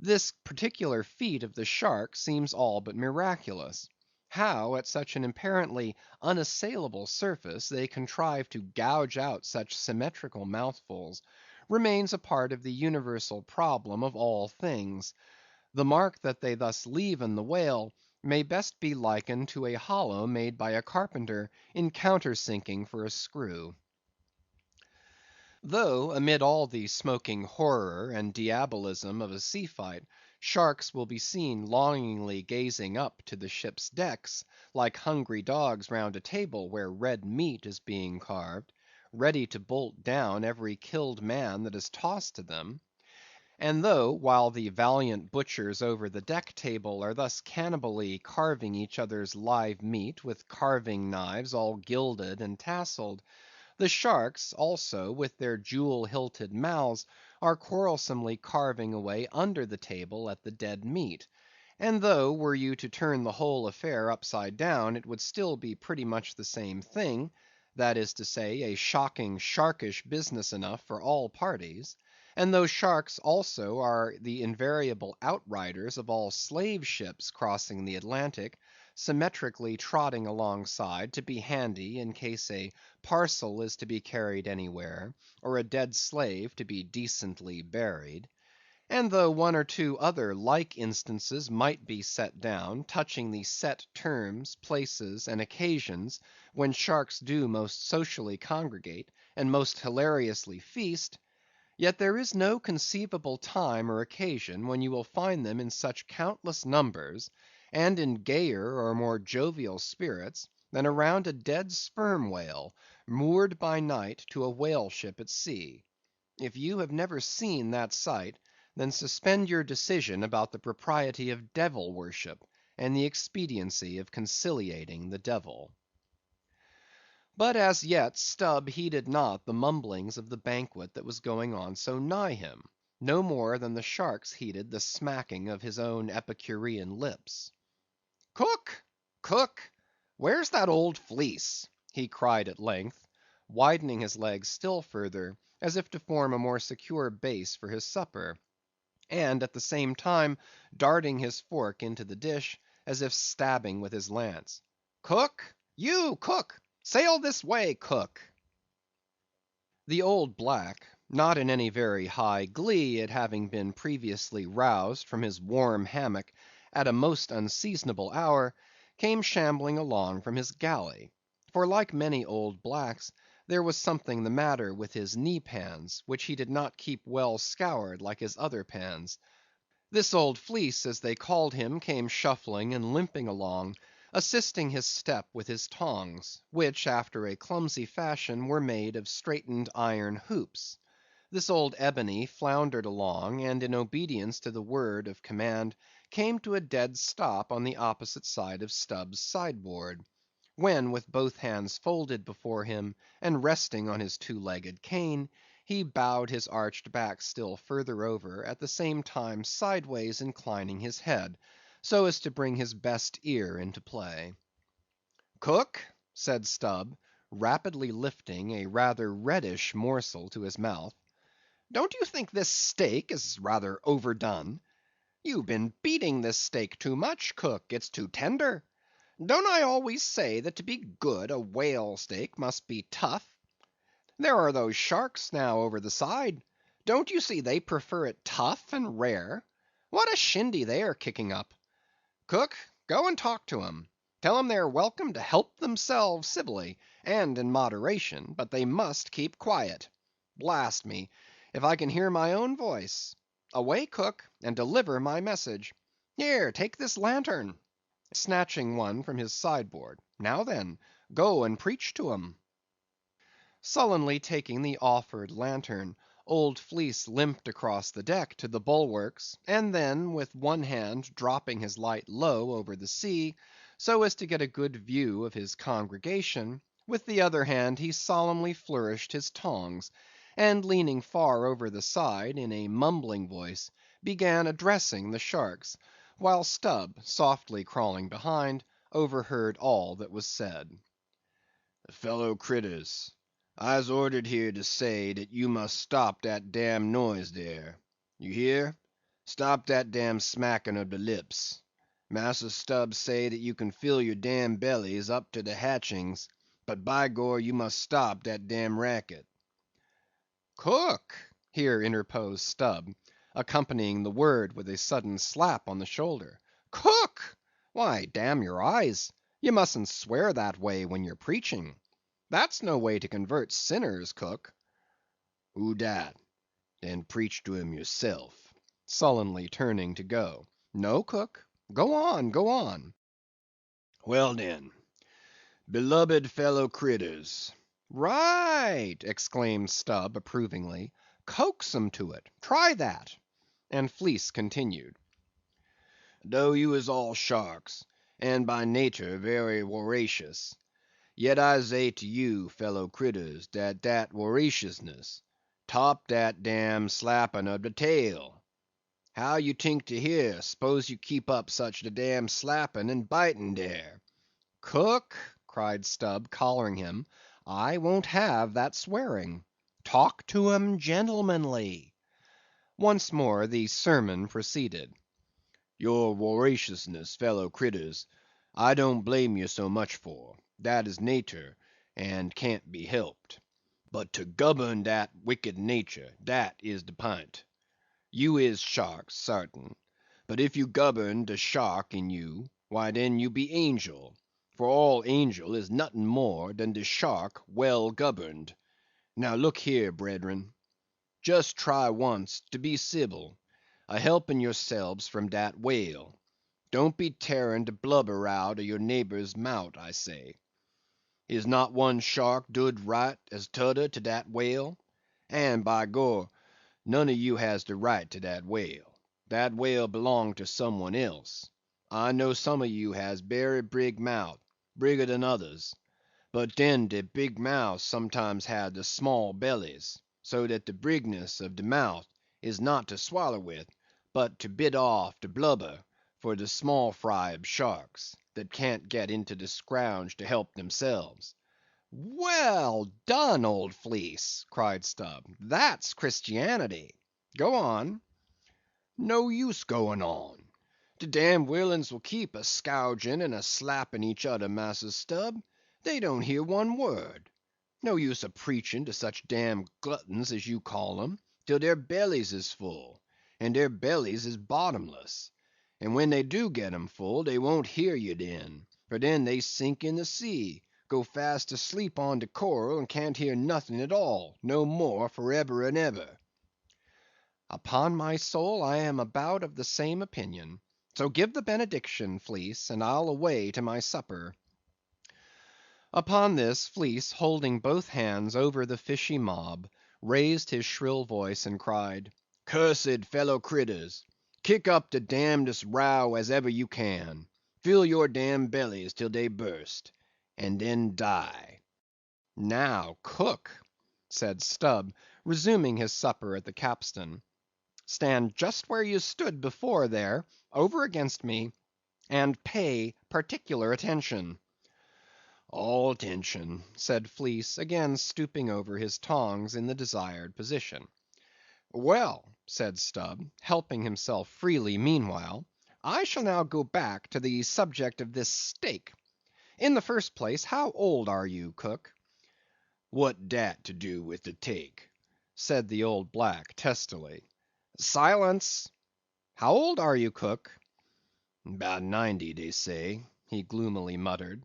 This particular feat of the shark seems all but miraculous. How, at such an apparently unassailable surface, they contrive to gouge out such symmetrical mouthfuls, remains a part of the universal problem of all things. The mark that they thus leave in the whale may best be likened to a hollow made by a carpenter in countersinking for a screw. Though amid all the smoking horror and diabolism of a sea fight, sharks will be seen longingly gazing up to the ship's decks, like hungry dogs round a table where red meat is being carved, ready to bolt down every killed man that is tossed to them; and though, while the valiant butchers over the deck table are thus cannibally carving each other's live meat with carving knives all gilded and tasseled, the sharks also, with their jewel-hilted mouths, are quarrelsomely carving away under the table at the dead meat; and though, were you to turn the whole affair upside down, it would still be pretty much the same thing; that is to say, a shocking, sharkish business enough for all parties; and though sharks also are the invariable outriders of all slave ships crossing the Atlantic, symmetrically trotting alongside to be handy in case a parcel is to be carried anywhere, or a dead slave to be decently buried; and though one or two other like instances might be set down, touching the set terms, places, and occasions when sharks do most socially congregate, and most hilariously feast, yet there is no conceivable time or occasion when you will find them in such countless numbers, and in gayer or more jovial spirits, than around a dead sperm whale, moored by night to a whale ship at sea. If you have never seen that sight, then suspend your decision about the propriety of devil worship, and the expediency of conciliating the devil. But as yet Stubb heeded not the mumblings of the banquet that was going on so nigh him, no more than the sharks heeded the smacking of his own epicurean lips. "Cook! Cook! Where's that old fleece?" he cried at length, widening his legs still further, as if to form a more secure base for his supper, and at the same time darting his fork into the dish, as if stabbing with his lance. "Cook! You cook! Sail this way, cook!" The old black, not in any very high glee at having been previously roused from his warm hammock at a most unseasonable hour, came shambling along from his galley; for like many old blacks, there was something the matter with his knee pans, which he did not keep well scoured like his other pans. This old fleece, as they called him, came shuffling and limping along, assisting his step with his tongs, which, after a clumsy fashion, were made of straightened iron hoops. This old ebony floundered along, and in obedience to the word of command, came to a dead stop on the opposite side of Stubb's sideboard; when with both hands folded before him, and resting on his 2-legged cane, he bowed his arched back still further over, at the same time sideways inclining his head, so as to bring his best ear into play. "Cook," said Stubb, rapidly lifting a rather reddish morsel to his mouth, "don't you think this steak is rather overdone? You've been beating this steak too much, cook; it's too tender. Don't I always say that to be good a whale steak must be tough? There are those sharks now over the side. Don't you see they prefer it tough and rare? What a shindy they are kicking up! Cook, go and talk to 'em. Tell 'em they are welcome to help themselves civilly, and in moderation, but they must keep quiet. Blast me, if I can hear my own voice. Away, cook, and deliver my message. Here, take this lantern, snatching one from his sideboard. Now then, go and preach to 'em. Sullenly taking the offered lantern, old Fleece limped across the deck to the bulwarks, and then, with one hand dropping his light low over the sea, so as to get a good view of his congregation, with the other hand he solemnly flourished his tongs, and leaning far over the side, in a mumbling voice, began addressing the sharks, while Stubb, softly crawling behind, overheard all that was said. Fellow critters, I's ordered here to say dat you must stop dat damn noise dere. You hear? Stop dat damn smacking of de lips. Massa Stubb say dat you can fill your damn bellies up to de hatchings, but by gor you must stop dat damn racket. Cook! Here interposed Stubb, accompanying the word with a sudden slap on the shoulder. Cook! Why, damn your eyes, you mustn't swear that way when you're preaching. That's no way to convert sinners, cook. Who dat? Den preach to him yourself. Sullenly turning to go. No, cook. Go on, go on. Well den, beloved fellow critters. Right, exclaimed Stubb approvingly. Coax 'em to it. Try that. And Fleece continued. Though you is all sharks, and by natur very woracious, yet I say to you, fellow critters, dat woraciousness top dat damn slapping of de tail. How you tink to hear, s'pose you keep up such de damn slapping and biting dere? Cook, cried Stubb, collaring him, I won't have that swearing. Talk to 'em gentlemanly. Once more the sermon proceeded. Your woraciousness, fellow critters, I don't blame you so much for. Dat is natur, and can't be helped. But to govern dat wicked natur, dat is de pint. You is sharks, sartain; but if you govern de shark in you, why den you be angel; for all angel is nothing more dan de shark well governed. Now look here, brederen. Just try once to be civil, a helping yourselves from dat whale. Don't be tearing de blubber out of your neighbor's mout, I say. Is not one shark dood right as t'udder to dat whale? And by gor, none of you has de right to dat whale. Dat whale belong to some one else. I know some of you has berry brig mout, brigger dan others. But den de big mouths sometimes have de small bellies, so dat de brigness of de mouth is not to swaller with, but to bit off de blubber for de small fry ob sharks, that can't get into de scrouge to help themselves. Well done, old Fleece, cried Stubb. That's Christianity. Go on. No use going on. De damn willains will keep a scouging and a slapping each other, Massa Stubb. They don't hear one word. No use a preaching to such damn gluttons as you call 'em, till their bellies is full, and their bellies is bottomless. And when they do get 'em full, they won't hear you den, for den they sink in the sea, go fast asleep on de coral, and can't hear nothing at all, no more for ever and ever. Upon my soul, I am about of the same opinion. So give the benediction, Fleece, and I'll away to my supper. Upon this, Fleece, holding both hands over the fishy mob, raised his shrill voice and cried, Cursed fellow critters, kick up de damnedest row as ever you can. Fill your damn bellies till they burst, and then die. Now, cook, said Stubb, resuming his supper at the capstan, stand just where you stood before there, over against me, and pay particular attention. All attention, said Fleece, again stooping over his tongs in the desired position. Well, said Stubb, helping himself freely meanwhile, I shall now go back to the subject of this steak. In the first place, how old are you, cook?" "What dat to do with the take?" said the old black testily. "Silence! How old are you, cook?" "'Bout 90, dey say," he gloomily muttered.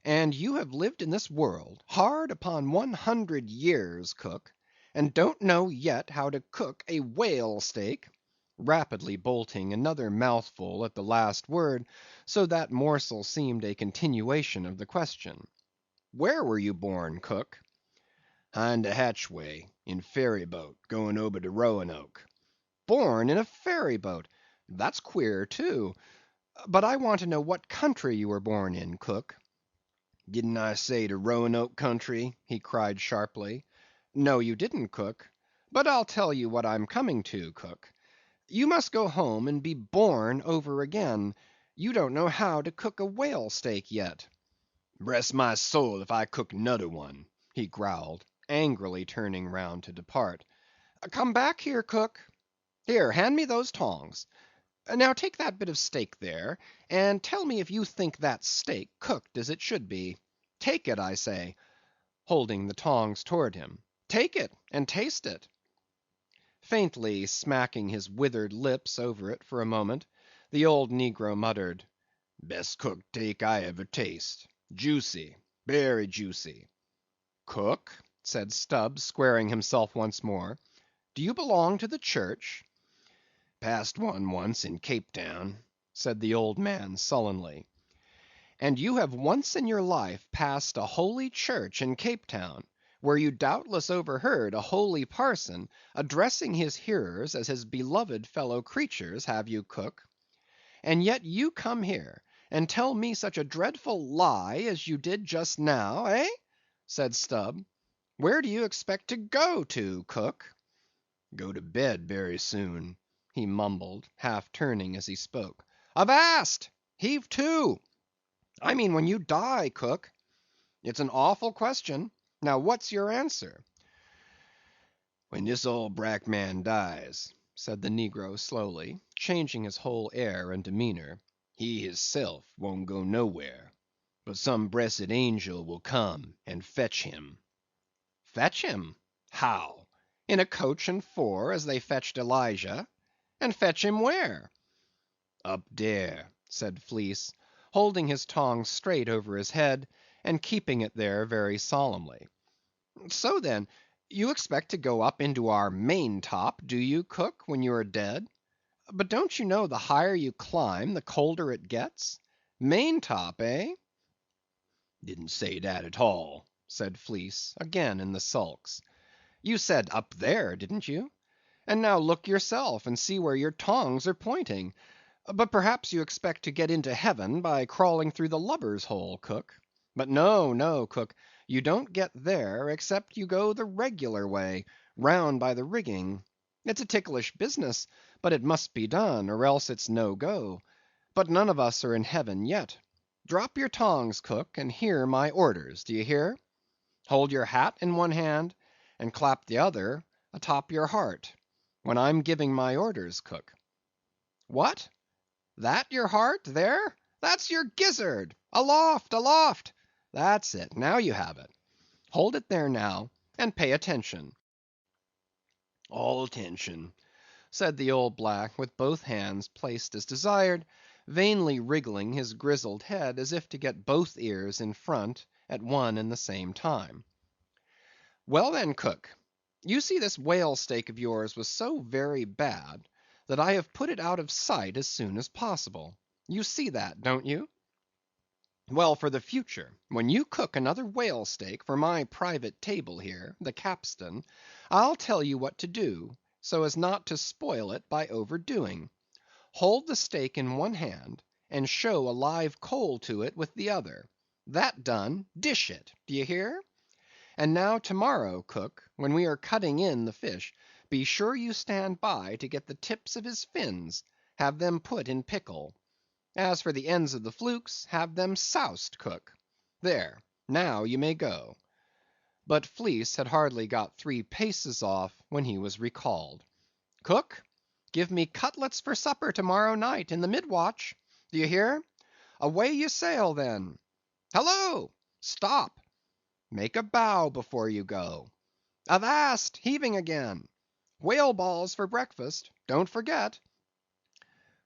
"And you have lived in this world hard upon 100 years, cook, and don't know yet how to cook a whale steak?" rapidly bolting another mouthful at the last word, so that morsel seemed a continuation of the question. "Where were you born, cook?" "Hind de hatchway, in ferry boat, going ober de Roanoke." "Born in a ferry boat! That's queer, too. But I want to know what country you were born in, cook." "Didn't I say de Roanoke country?" he cried sharply. "No, you didn't, cook. But I'll tell you what I'm coming to, cook. You must go home and be born over again. You don't know how to cook a whale steak yet." "Bress my soul if I cook nodder one," he growled, angrily turning round to depart. "Come back here, cook. Here, hand me those tongs. Now take that bit of steak there, and tell me if you think that steak cooked as it should be. Take it, I say," holding the tongs toward him. "Take it, and taste it." Faintly smacking his withered lips over it for a moment, the old negro muttered, "Best cooked take I ever taste. Juicy, berry juicy." "Cook," said Stubb, squaring himself once more, "do you belong to the church?" "Passed one once in Cape Town," said the old man sullenly. "And you have once in your life passed a holy church in Cape Town, where you doubtless overheard a holy parson addressing his hearers as his beloved fellow creatures, have you, cook? And yet you come here and tell me such a dreadful lie as you did just now, eh?" said Stubb. "Where do you expect to go to, cook?" "Go to bed berry soon," he mumbled, half turning as he spoke. "Avast! Heave to! I mean when you die, cook. It's an awful question. Now what's your answer?" "When dis old brack man dies," said the negro slowly, changing his whole air and demeanor, "he hisself won't go nowhere, but some bressed angel will come and fetch him." "Fetch him? How? In a coach and four, as they fetched Elijah? And fetch him where?" "Up dere," said Fleece, holding his tongs straight over his head, and keeping it there very solemnly. "So then, you expect to go up into our main top, do you, cook, when you are dead? But don't you know the higher you climb, the colder it gets? Main top, eh?" "Didn't say dat at all," said Fleece, again in the sulks. "You said up there, didn't you? And now look yourself, and see where your tongs are pointing. But perhaps you expect to get into heaven by crawling through the lubber's hole, cook. But no, no, cook, you don't get there, except you go the regular way, round by the rigging. It's a ticklish business, but it must be done, or else it's no go. But none of us are in heaven yet. Drop your tongs, cook, and hear my orders, do you hear? Hold your hat in one hand, and clap the other atop your heart, when I'm giving my orders, cook. What? That your heart, there? That's your gizzard! Aloft, aloft! That's it, now you have it. Hold it there now, and pay attention." "All attention," said the old black, with both hands placed as desired, vainly wriggling his grizzled head as if to get both ears in front at one and the same time. "Well then, cook, you see this whale steak of yours was so very bad, that I have put it out of sight as soon as possible. You see that, don't you? Well, for the future, when you cook another whale steak for my private table here, the capstan, I'll tell you what to do, so as not to spoil it by overdoing. Hold the steak in one hand, and show a live coal to it with the other. That done, dish it, do you hear? And now tomorrow, cook, when we are cutting in the fish, be sure you stand by to get the tips of his fins, have them put in pickle. As for the ends of the flukes, have them soused, cook. There, now you may go." But Fleece had hardly got 3 paces off when he was recalled. "Cook, give me cutlets for supper tomorrow night in the mid watch. Do you hear? Away you sail then. Hallo! Stop! Make a bow before you go. Avast! Heaving again! Whale balls for breakfast, don't forget.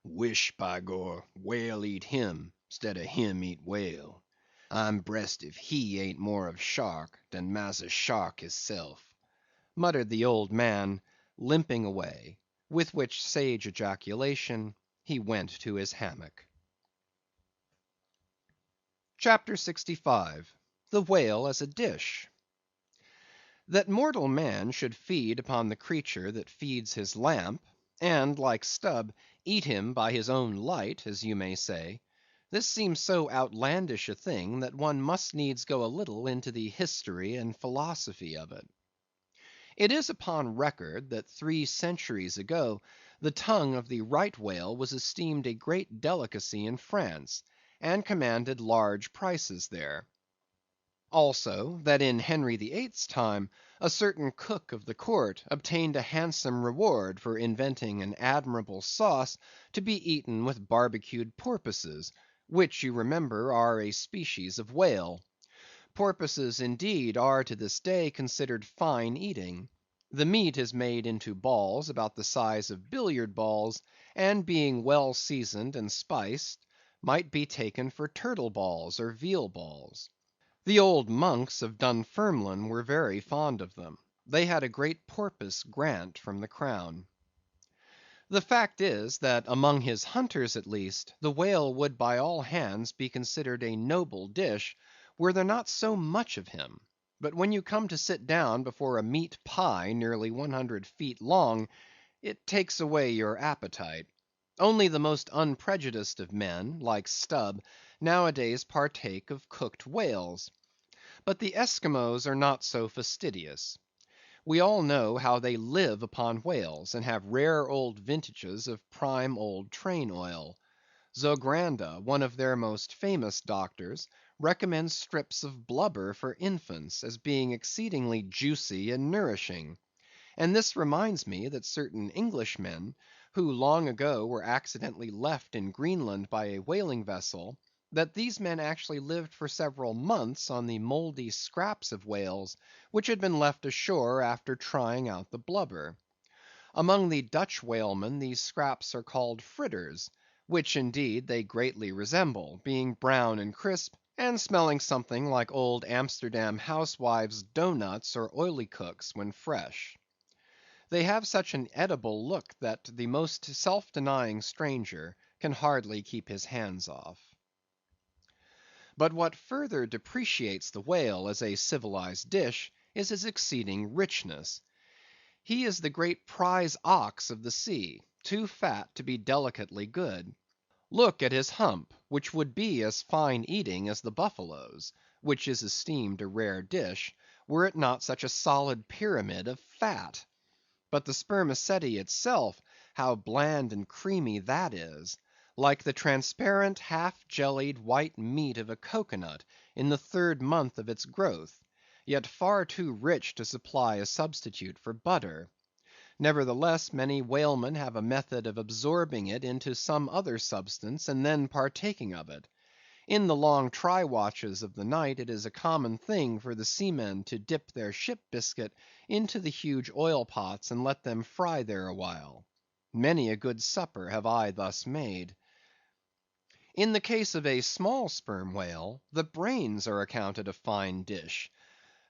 Wish, by gor, whale eat him, stead of him eat whale. I'm bressed if he ain't more of shark than Massa Shark hisself, muttered the old man, limping away, with which sage ejaculation he went to his hammock. CHAPTER 65. The Whale as a Dish. That mortal man should feed upon the creature that feeds his lamp, and, like Stubb, eat him by his own light, as you may say, this seems so outlandish a thing, that one must needs go a little into the history and philosophy of it. It is upon record that 3 centuries ago the tongue of the right whale was esteemed a great delicacy in France, and commanded large prices there. Also, that in Henry VIII's time, a certain cook of the court obtained a handsome reward for inventing an admirable sauce to be eaten with barbecued porpoises, which, you remember, are a species of whale. Porpoises, indeed, are to this day considered fine eating. The meat is made into balls about the size of billiard balls, and being well seasoned and spiced, might be taken for turtle balls or veal balls. The old monks of Dunfermline were very fond of them. They had a great porpoise grant from the crown. The fact is, that among his hunters at least, the whale would by all hands be considered a noble dish, were there not so much of him. But when you come to sit down before a meat pie nearly 100 feet long, it takes away your appetite. Only the most unprejudiced of men, like Stubb, nowadays partake of cooked whales. But the Esquimaux are not so fastidious. We all know how they live upon whales, and have rare old vintages of prime old train oil. Zogranda, one of their most famous doctors, recommends strips of blubber for infants, as being exceedingly juicy and nourishing. And this reminds me that certain Englishmen, who long ago were accidentally left in Greenland by a whaling vessel, that these men actually lived for several months on the mouldy scraps of whales, which had been left ashore after trying out the blubber. Among the Dutch whalemen these scraps are called fritters, which indeed they greatly resemble, being brown and crisp, and smelling something like old Amsterdam housewives' doughnuts or olykoeks when fresh. They have such an edible look that the most self-denying stranger can hardly keep his hands off. But what further depreciates the whale as a civilized dish is his exceeding richness. He is the great prize ox of the sea, too fat to be delicately good. Look at his hump, which would be as fine eating as the buffalo's, which is esteemed a rare dish, were it not such a solid pyramid of fat. But the spermaceti itself, how bland and creamy that is! Like the transparent, half-jellied white meat of a cocoanut in the 3rd month of its growth, yet far too rich to supply a substitute for butter. Nevertheless, many whalemen have a method of absorbing it into some other substance, and then partaking of it. In the long try watches of the night, it is a common thing for the seamen to dip their ship biscuit into the huge oil pots, and let them fry there awhile. Many a good supper have I thus made. In the case of a small sperm whale, the brains are accounted a fine dish.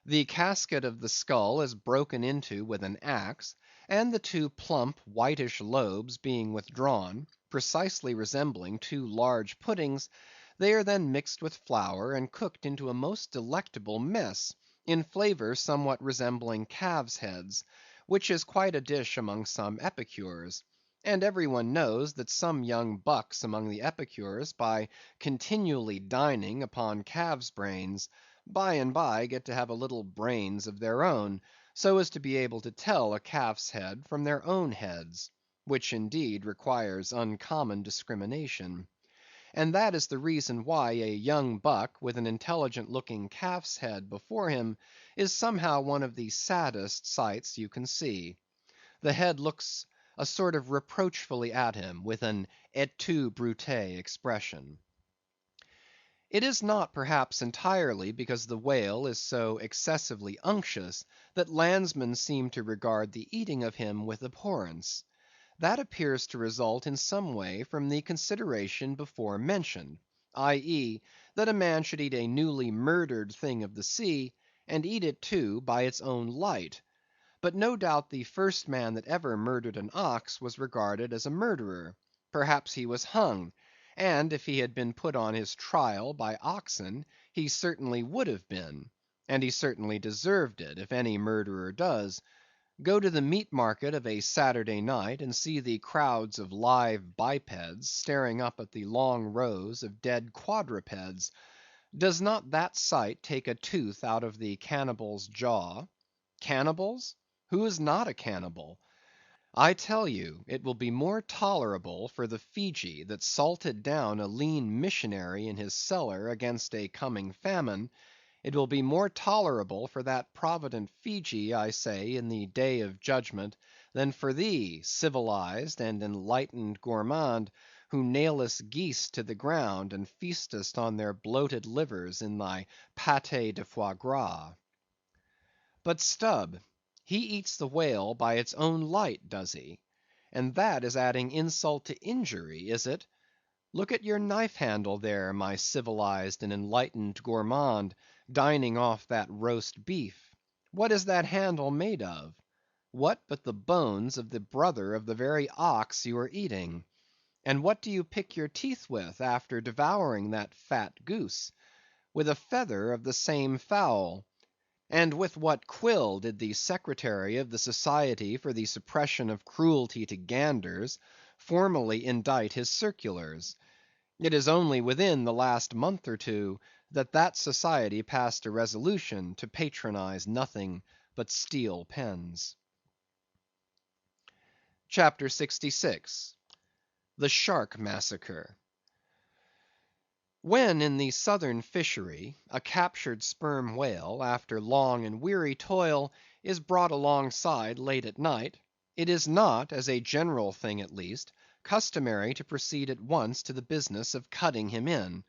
The casket of the skull is broken into with an axe, and the 2 plump whitish lobes being withdrawn, precisely resembling 2 large puddings, they are then mixed with flour and cooked into a most delectable mess, in flavor somewhat resembling calves' heads, which is quite a dish among some epicures. And every one knows that some young bucks among the epicures, by continually dining upon calves' brains, by and by get to have a little brains of their own, so as to be able to tell a calf's head from their own heads, which indeed requires uncommon discrimination. And that is the reason why a young buck with an intelligent looking calf's head before him is somehow one of the saddest sights you can see. The head looks a sort of reproachfully at him, with an et tu, Brute expression. It is not perhaps entirely because the whale is so excessively unctuous, that landsmen seem to regard the eating of him with abhorrence. That appears to result in some way from the consideration before mentioned, i.e., that a man should eat a newly murdered thing of the sea, and eat it too by its own light. But no doubt the first man that ever murdered an ox was regarded as a murderer; perhaps he was hung; and if he had been put on his trial by oxen, he certainly would have been; and he certainly deserved it, if any murderer does. Go to the meat market of a Saturday night, and see the crowds of live bipeds staring up at the long rows of dead quadrupeds. Does not that sight take a tooth out of the cannibal's jaw? Cannibals? Who is not a cannibal? I tell you, it will be more tolerable for the Feejee that salted down a lean missionary in his cellar against a coming famine; it will be more tolerable for that provident Feejee, I say, in the day of judgment, than for thee, civilized and enlightened gourmand, who nailest geese to the ground, and feastest on their bloated livers in thy pate de foie gras. But Stubb, he eats the whale by its own light, does he? And that is adding insult to injury, is it? Look at your knife handle there, my civilized and enlightened gourmand, dining off that roast beef. What is that handle made of? What but the bones of the brother of the very ox you are eating? And what do you pick your teeth with after devouring that fat goose? With a feather of the same fowl. And with what quill did the secretary of the Society for the Suppression of Cruelty to Ganders formally indite his circulars? It is only within the last month or two that that society passed a resolution to patronize nothing but steel pens. CHAPTER 66. The Shark Massacre. When in the southern fishery a captured sperm whale, after long and weary toil, is brought alongside late at night, it is not, as a general thing at least, customary to proceed at once to the business of cutting him in;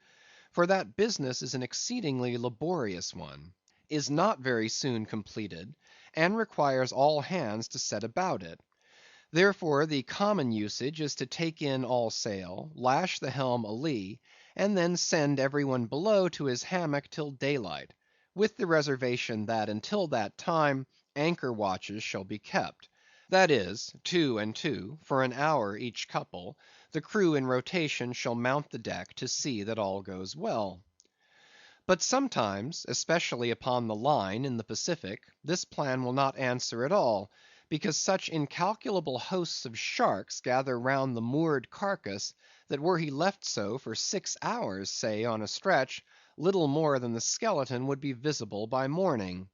for that business is an exceedingly laborious one, is not very soon completed, and requires all hands to set about it. Therefore the common usage is to take in all sail, lash the helm a lee, and then send every one below to his hammock till daylight, with the reservation that until that time anchor watches shall be kept; that is, 2 and 2, for an hour each couple, the crew in rotation shall mount the deck to see that all goes well. But sometimes, especially upon the line in the Pacific, this plan will not answer at all, because such incalculable hosts of sharks gather round the moored carcass, that were he left so for 6 hours, say, on a stretch, little more than the skeleton would be visible by morning.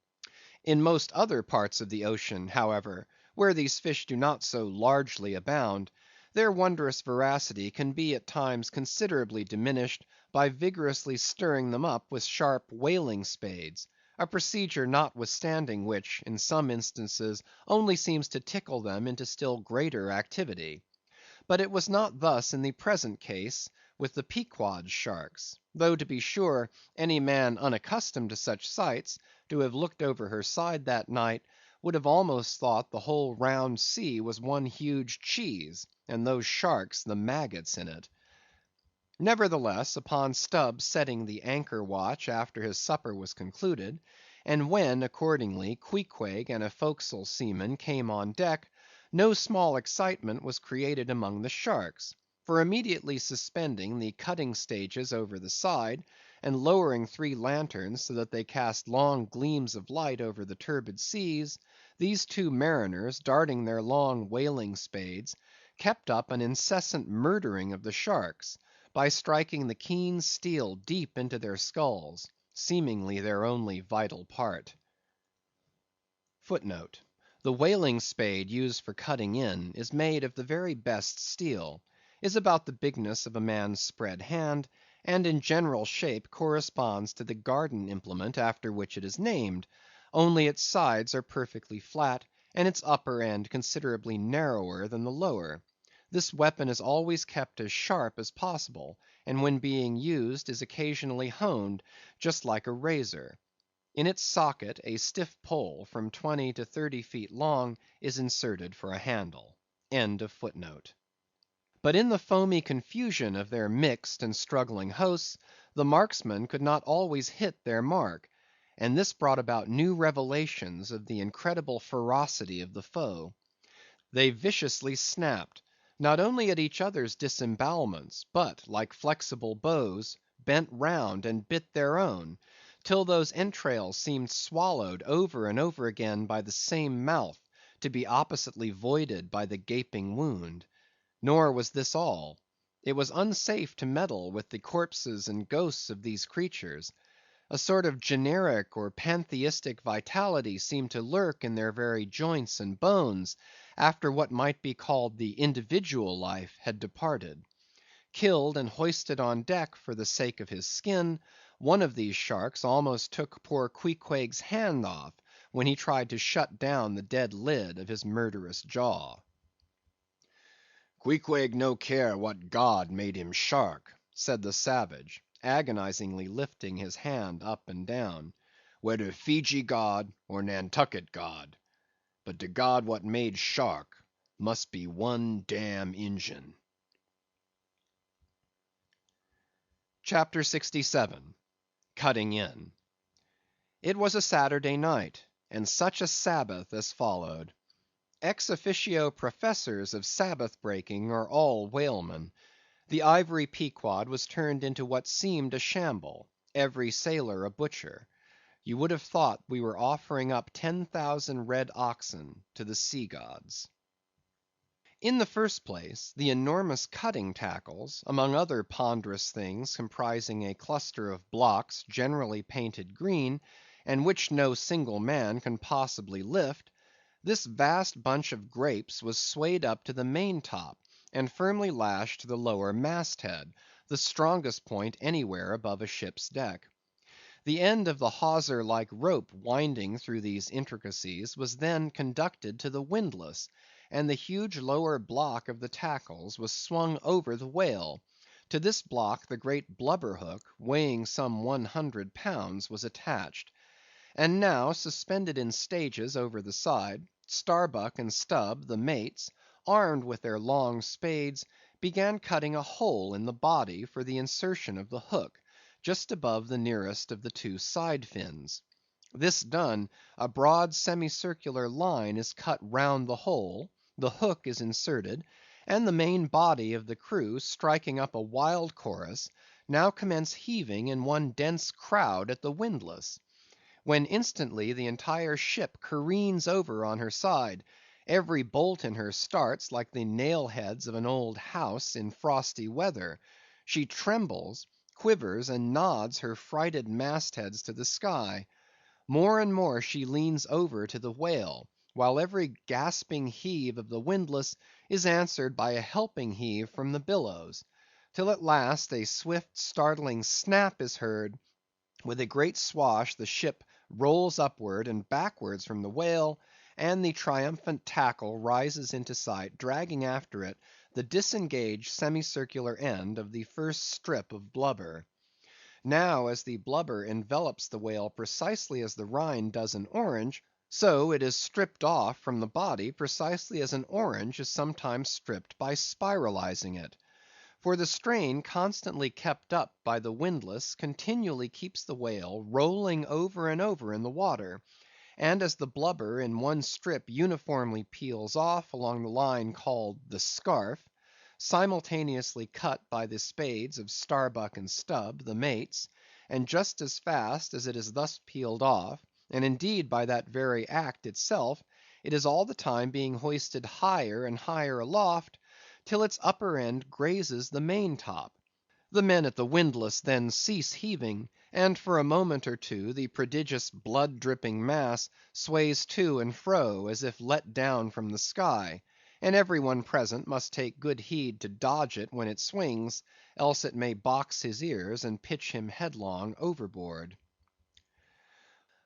In most other parts of the ocean, however, where these fish do not so largely abound, their wondrous voracity can be at times considerably diminished by vigorously stirring them up with sharp whaling spades; a procedure notwithstanding which, in some instances, only seems to tickle them into still greater activity. But it was not thus in the present case with the Pequod sharks; though, to be sure, any man unaccustomed to such sights, to have looked over her side that night, would have almost thought the whole round sea was one huge cheese, and those sharks the maggots in it. Nevertheless, upon Stubb setting the anchor watch after his supper was concluded, and when, accordingly, Queequeg and a forecastle seaman came on deck, no small excitement was created among the sharks; for immediately suspending the cutting stages over the side, and lowering 3 lanterns so that they cast long gleams of light over the turbid seas, these 2 mariners, darting their long whaling spades, kept up an incessant murdering of the sharks, by striking the keen steel deep into their skulls, seemingly their only vital part. *The whaling spade used for cutting in is made of the very best steel, is about the bigness of a man's spread hand, and in general shape corresponds to the garden implement after which it is named, only its sides are perfectly flat, and its upper end considerably narrower than the lower. This weapon is always kept as sharp as possible, and when being used is occasionally honed, just like a razor. In its socket a stiff pole, from 20 to 30 feet long, is inserted for a handle. End of footnote. But in the foamy confusion of their mixed and struggling hosts, the marksmen could not always hit their mark, and this brought about new revelations of the incredible ferocity of the foe. They viciously snapped, not only at each other's disembowelments, but, like flexible bows, bent round and bit their own, till those entrails seemed swallowed over and over again by the same mouth, to be oppositely voided by the gaping wound. Nor was this all. It was unsafe to meddle with the corpses and ghosts of these creatures. A sort of generic or pantheistic vitality seemed to lurk in their very joints and bones, after what might be called the individual life had departed. Killed and hoisted on deck for the sake of his skin, one of these sharks almost took poor Queequeg's hand off, when he tried to shut down the dead lid of his murderous jaw. "Queequeg no care what god made him shark," said the savage, agonizingly lifting his hand up and down, "whether Feejee god or Nantucket god. But de god what made shark must be one damn Injun." CHAPTER 67. Cutting In. It was a Saturday night, and such a Sabbath as followed. Ex officio professors of Sabbath breaking are all whalemen. The ivory Pequod was turned into what seemed a shamble; every sailor a butcher. You would have thought we were offering up 10,000 red oxen to the sea gods. In the first place, the enormous cutting tackles, among other ponderous things comprising a cluster of blocks generally painted green, and which no single man can possibly lift, this vast bunch of grapes was swayed up to the main top, and firmly lashed to the lower mast head, the strongest point anywhere above a ship's deck. The end of the hawser like rope winding through these intricacies was then conducted to the windlass, and the huge lower block of the tackles was swung over the whale. To this block the great blubber hook, weighing some 100 pounds, was attached. And now, suspended in stages over the side, Starbuck and Stubb, the mates, armed with their long spades, began cutting a hole in the body for the insertion of the hook, just above the nearest of the two side fins. This done, a broad semicircular line is cut round the hole, the hook is inserted, and the main body of the crew, striking up a wild chorus, now commence heaving in one dense crowd at the windlass, when instantly the entire ship careens over on her side, every bolt in her starts like the nail heads of an old house in frosty weather. She trembles, quivers, and nods her frighted mastheads to the sky. More and more she leans over to the whale, while every gasping heave of the windlass is answered by a helping heave from the billows, till at last a swift startling snap is heard. With a great swash the ship rolls upward and backwards from the whale, and the triumphant tackle rises into sight, dragging after it the disengaged semicircular end of the first strip of blubber. Now, as the blubber envelops the whale precisely as the rind does an orange, so it is stripped off from the body precisely as an orange is sometimes stripped by spiralizing it. For the strain constantly kept up by the windlass continually keeps the whale rolling over and over in the water, and as the blubber in one strip uniformly peels off along the line called the scarf, simultaneously cut by the spades of Starbuck and Stubb, the mates, and just as fast as it is thus peeled off, and indeed by that very act itself, it is all the time being hoisted higher and higher aloft, till its upper end grazes the main top. The men at the windlass then cease heaving, and for a moment or two the prodigious blood dripping mass sways to and fro as if let down from the sky, and every one present must take good heed to dodge it when it swings, else it may box his ears and pitch him headlong overboard.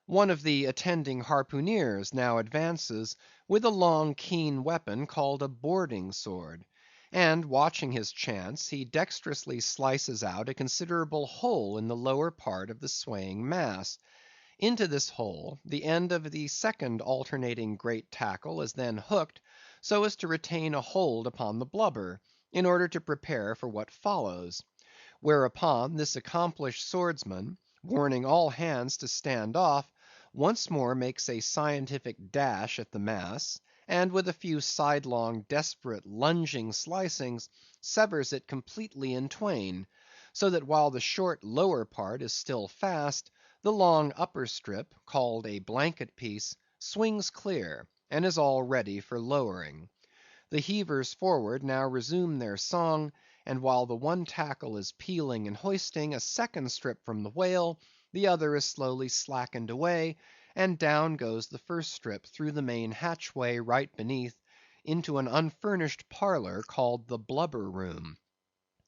One of the attending harpooneers now advances with a long keen weapon called a boarding sword, and watching his chance, he dexterously slices out a considerable hole in the lower part of the swaying mass. Into this hole, the end of the second alternating great tackle is then hooked, so as to retain a hold upon the blubber, in order to prepare for what follows. Whereupon this accomplished swordsman, warning all hands to stand off, once more makes a scientific dash at the mass, and with a few sidelong, desperate, lunging slicings, severs it completely in twain, so that while the short lower part is still fast, the long upper strip, called a blanket piece, swings clear, and is all ready for lowering. The heavers forward now resume their song, and while the one tackle is peeling and hoisting a second strip from the whale, the other is slowly slackened away, and down goes the first strip through the main hatchway right beneath, into an unfurnished parlor called the blubber room.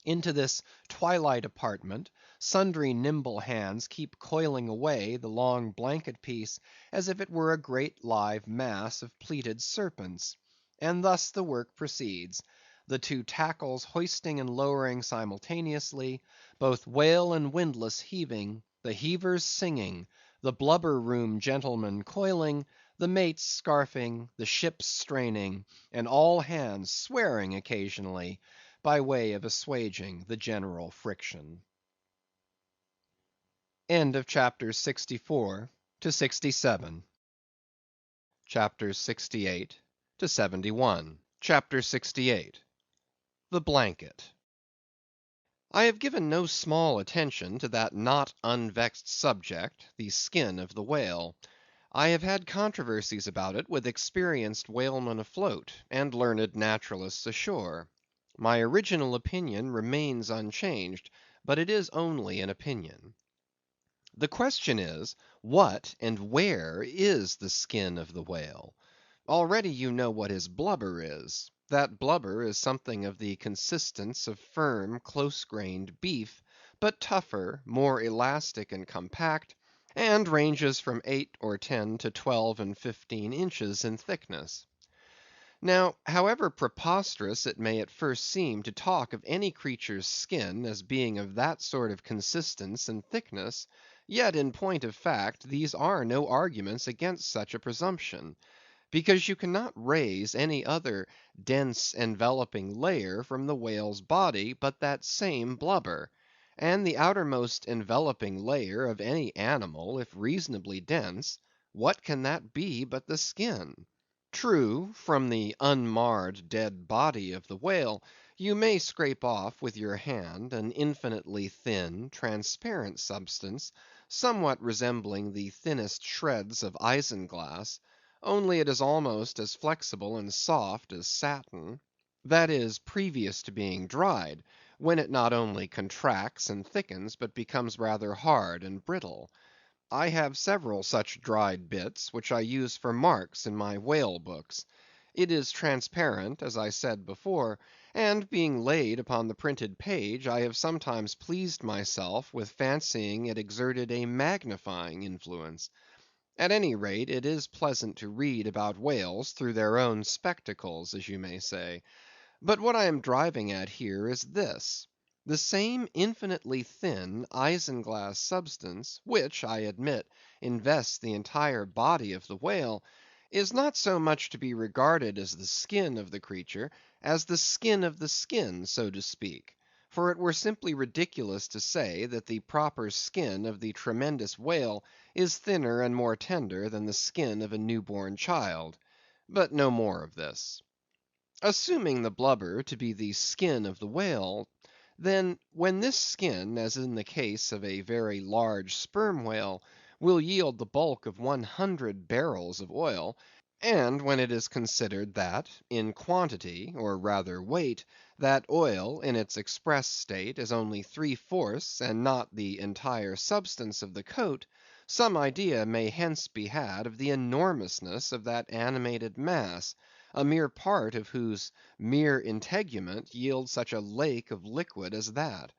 Into this twilight apartment, sundry nimble hands keep coiling away the long blanket piece as if it were a great live mass of pleated serpents. And thus the work proceeds, the two tackles hoisting and lowering simultaneously, both whale and windlass heaving, the heavers singing, the blubber room gentlemen coiling, the mates scarfing, the ship straining, and all hands swearing occasionally, by way of assuaging the general friction. End of chapter 64 to 67. Chapters 68 to 71. Chapter 68. The Blanket. I have given no small attention to that not unvexed subject, the skin of the whale. I have had controversies about it with experienced whalemen afloat, and learned naturalists ashore. My original opinion remains unchanged, but it is only an opinion. The question is, what and where is the skin of the whale? Already you know what his blubber is. That blubber is something of the consistence of firm, close-grained beef, but tougher, more elastic and compact, and ranges from 8 or 10 to 12 and 15 inches in thickness. Now, however preposterous it may at first seem to talk of any creature's skin as being of that sort of consistence and thickness, yet in point of fact these are no arguments against such a presumption, because you cannot raise any other dense enveloping layer from the whale's body but that same blubber, and the outermost enveloping layer of any animal, if reasonably dense, what can that be but the skin? True, from the unmarred dead body of the whale, you may scrape off with your hand an infinitely thin, transparent substance, somewhat resembling the thinnest shreds of isinglass, only it is almost as flexible and soft as satin; that is, previous to being dried, when it not only contracts and thickens, but becomes rather hard and brittle. I have several such dried bits, which I use for marks in my whale books. It is transparent, as I said before, and being laid upon the printed page, I have sometimes pleased myself with fancying it exerted a magnifying influence. At any rate, it is pleasant to read about whales through their own spectacles, as you may say. But what I am driving at here is this. The same infinitely thin isinglass substance, which, I admit, invests the entire body of the whale, is not so much to be regarded as the skin of the creature, as the skin of the skin, so to speak; for it were simply ridiculous to say that the proper skin of the tremendous whale is thinner and more tender than the skin of a new-born child. But no more of this. Assuming the blubber to be the skin of the whale, then when this skin, as in the case of a very large sperm whale, will yield the bulk of 100 barrels of oil, and when it is considered that, in quantity, or rather weight, that oil in its express state is only 3/4 and not the entire substance of the coat, some idea may hence be had of the enormousness of that animated mass, a mere part of whose mere integument yields such a lake of liquid as that.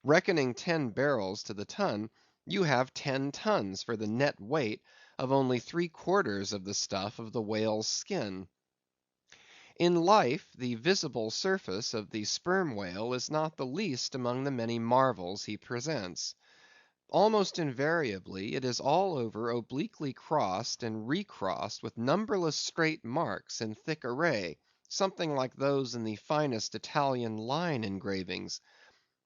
Reckoning 10 barrels to the ton, you have 10 tons for the net weight of only 3/4 of the stuff of the whale's skin. In life, the visible surface of the sperm whale is not the least among the many marvels he presents. Almost invariably it is all over obliquely crossed and recrossed with numberless straight marks in thick array, something like those in the finest Italian line engravings.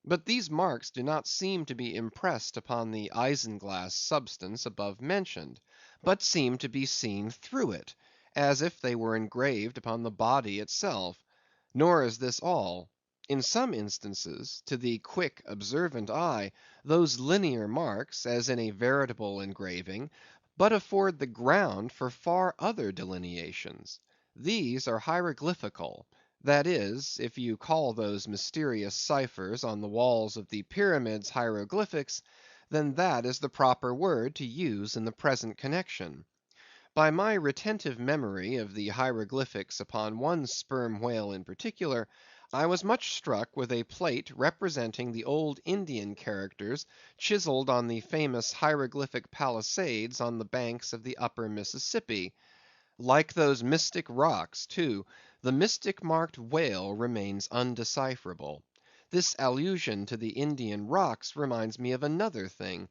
But these marks do not seem to be impressed upon the isinglass substance above mentioned, but seem to be seen through it, as if they were engraved upon the body itself. Nor is this all. In some instances, to the quick, observant eye, those linear marks, as in a veritable engraving, but afford the ground for far other delineations. These are hieroglyphical; that is, if you call those mysterious ciphers on the walls of the pyramids hieroglyphics, then that is the proper word to use in the present connection. By my retentive memory of the hieroglyphics upon one sperm whale in particular, I was much struck with a plate representing the old Indian characters chiselled on the famous hieroglyphic palisades on the banks of the upper Mississippi. Like those mystic rocks, too, the mystic marked whale remains undecipherable. This allusion to the Indian rocks reminds me of another thing.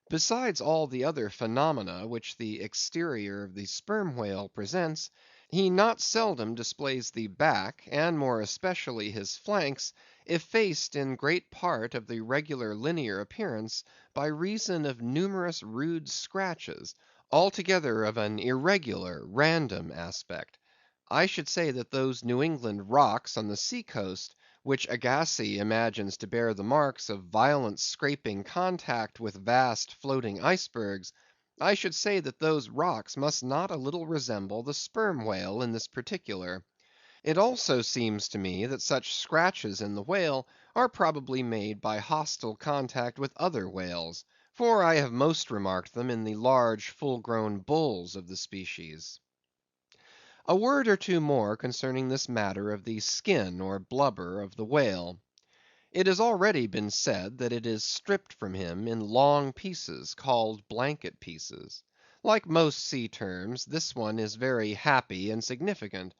Besides all the other phenomena which the exterior of the sperm whale presents, he not seldom displays the back, and more especially his flanks, effaced in great part of the regular linear appearance by reason of numerous rude scratches, altogether of an irregular, random aspect. I should say that those New England rocks on the sea coast, which Agassiz imagines to bear the marks of violent scraping contact with vast floating icebergs, I should say that those rocks must not a little resemble the sperm whale in this particular. It also seems to me that such scratches in the whale are probably made by hostile contact with other whales, for I have most remarked them in the large full grown bulls of the species. A word or two more concerning this matter of the skin or blubber of the whale. It has already been said that it is stripped from him in long pieces, called blanket pieces. Like most sea terms, this one is very happy and significant;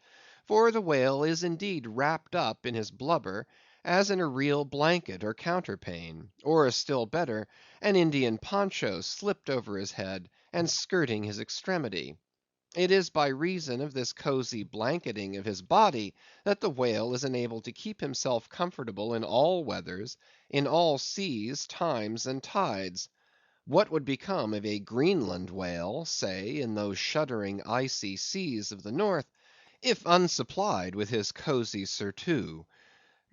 for the whale is indeed wrapped up in his blubber, as in a real blanket or counterpane, or still better, an Indian poncho slipped over his head and skirting his extremity. It is by reason of this cosy blanketing of his body that the whale is enabled to keep himself comfortable in all weathers, in all seas, times, and tides. What would become of a Greenland whale, say, in those shuddering icy seas of the north, if unsupplied with his cosy surtout?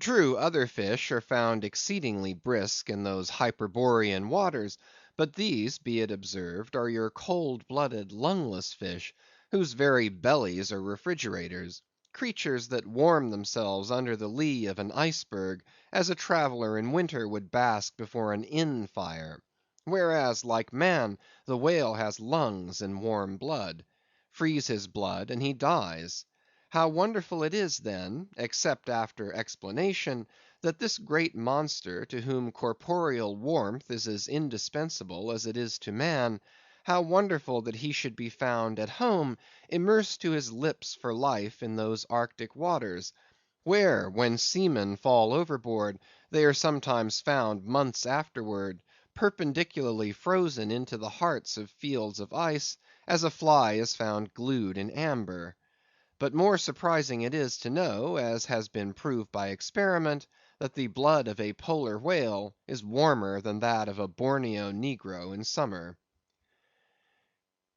True, other fish are found exceedingly brisk in those Hyperborean waters; but these, be it observed, are your cold blooded, lungless fish, whose very bellies are refrigerators; creatures that warm themselves under the lee of an iceberg, as a traveller in winter would bask before an inn fire; whereas, like man, the whale has lungs and warm blood. Freeze his blood, and he dies. How wonderful it is then, except after explanation, that this great monster, to whom corporeal warmth is as indispensable as it is to man, how wonderful that he should be found at home, immersed to his lips for life in those Arctic waters, where, when seamen fall overboard, they are sometimes found months afterward, perpendicularly frozen into the hearts of fields of ice, as a fly is found glued in amber. But more surprising it is to know, as has been proved by experiment, that the blood of a polar whale is warmer than that of a Borneo negro in summer.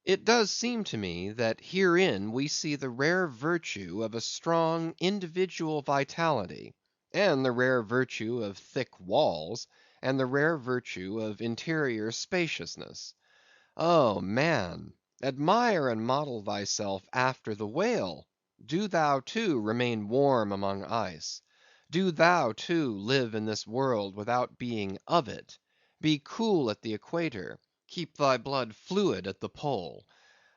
It does seem to me that herein we see the rare virtue of a strong individual vitality, and the rare virtue of thick walls, and the rare virtue of interior spaciousness. Oh, man! admire and model thyself after the whale. Do thou, too, remain warm among ice. Do thou, too, live in this world without being of it. Be cool at the equator; keep thy blood fluid at the pole.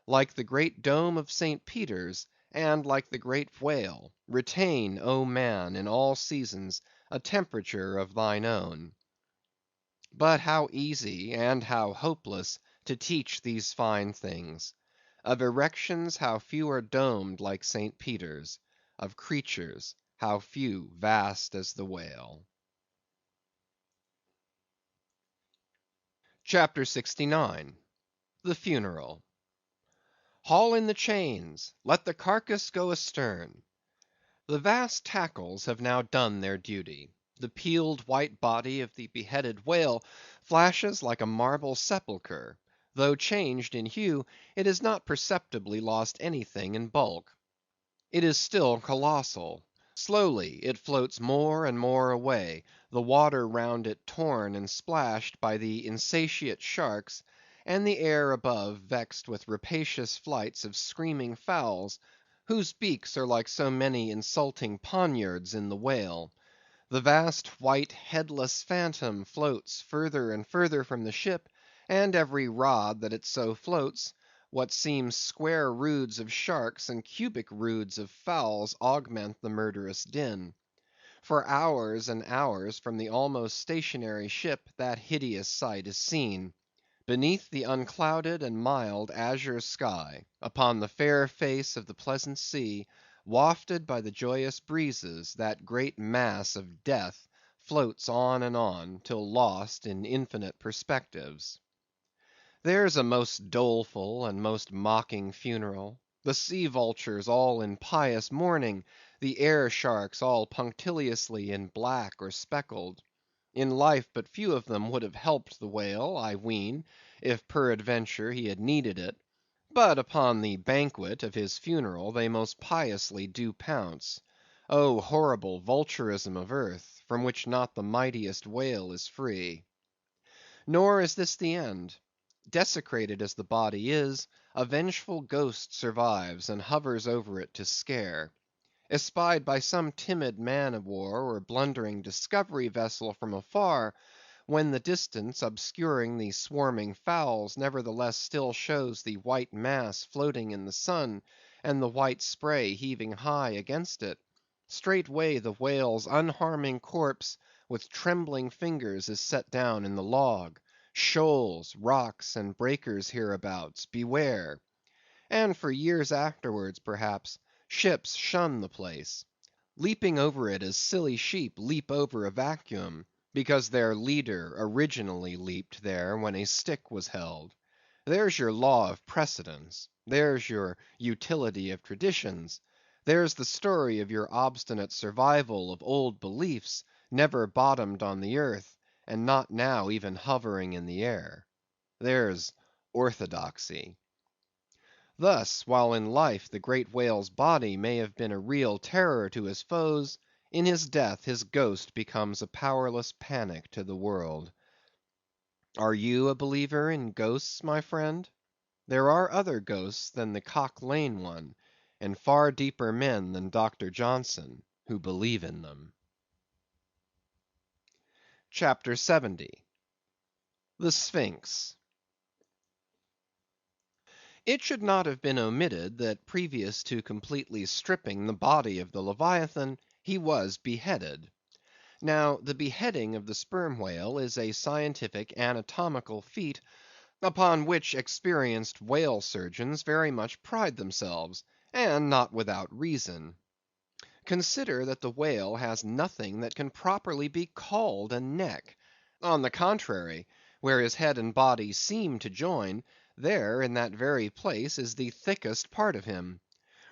Like the great dome of St. Peter's, and like the great whale, retain, O man, in all seasons, a temperature of thine own. But how easy and how hopeless to teach these fine things! Of erections how few are domed like St. Peter's! of creatures, how few vast as the whale. CHAPTER 69. The Funeral. Haul in the chains! Let the carcass go astern! The vast tackles have now done their duty. The peeled white body of the beheaded whale flashes like a marble sepulchre; though changed in hue, it has not perceptibly lost anything in bulk. It is still colossal. Slowly it floats more and more away, the water round it torn and splashed by the insatiate sharks, and the air above vexed with rapacious flights of screaming fowls, whose beaks are like so many insulting poniards in the whale. The vast white headless phantom floats further and further from the ship, and every rod that it so floats, what seem square roods of sharks and cubic roods of fowls augment the murderous din. For hours and hours from the almost stationary ship that hideous sight is seen. Beneath the unclouded and mild azure sky, upon the fair face of the pleasant sea, wafted by the joyous breezes, that great mass of death floats on, till lost in infinite perspectives. There's a most doleful and most mocking funeral. The sea vultures all in pious mourning, the air sharks all punctiliously in black or speckled. In life but few of them would have helped the whale, I ween, if peradventure he had needed it; but upon the banquet of his funeral they most piously do pounce. Oh, horrible vulturism of earth, from which not the mightiest whale is free! Nor is this the end. Desecrated as the body is, a vengeful ghost survives and hovers over it to scare. Espied by some timid man of war or blundering discovery vessel from afar, when the distance obscuring the swarming fowls nevertheless still shows the white mass floating in the sun, and the white spray heaving high against it, straightway the whale's unharming corpse with trembling fingers is set down in the log. Shoals, rocks, and breakers hereabouts, beware! And for years afterwards, perhaps, ships shun the place, leaping over it as silly sheep leap over a vacuum, because their leader originally leaped there when a stick was held. There's your law of precedence; there's your utility of traditions; there's the story of your obstinate survival of old beliefs, never bottomed on the earth, and not now even hovering in the air. There's orthodoxy. Thus, while in life the great whale's body may have been a real terror to his foes, in his death his ghost becomes a powerless panic to the world. Are you a believer in ghosts, my friend? There are other ghosts than the Cock Lane one, and far deeper men than Dr. Johnson, who believe in them. CHAPTER 70. The Sphinx. It should not have been omitted that previous to completely stripping the body of the Leviathan, he was beheaded. Now, the beheading of the sperm whale is a scientific anatomical feat, upon which experienced whale surgeons very much pride themselves, and not without reason. Consider that the whale has nothing that can properly be called a neck. On the contrary, where his head and body seem to join, there, in that very place, is the thickest part of him.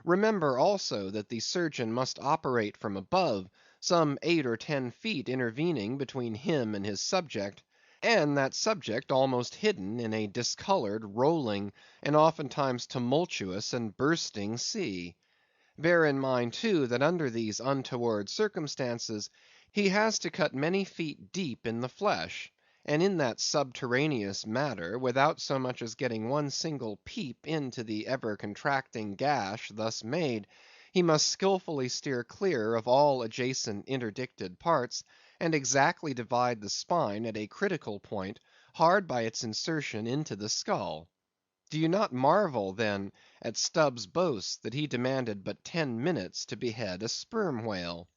Remember also that the surgeon must operate from above, some 8 or 10 feet intervening between him and his subject, and that subject almost hidden in a discolored, rolling, and oftentimes tumultuous and bursting sea. Bear in mind, too, that under these untoward circumstances, he has to cut many feet deep in the flesh, and in that subterraneous matter, without so much as getting one single peep into the ever contracting gash thus made, he must skillfully steer clear of all adjacent interdicted parts, and exactly divide the spine at a critical point hard by its insertion into the skull. Do you not marvel, then, at Stubb's boast that he demanded but 10 minutes to behead a sperm whale?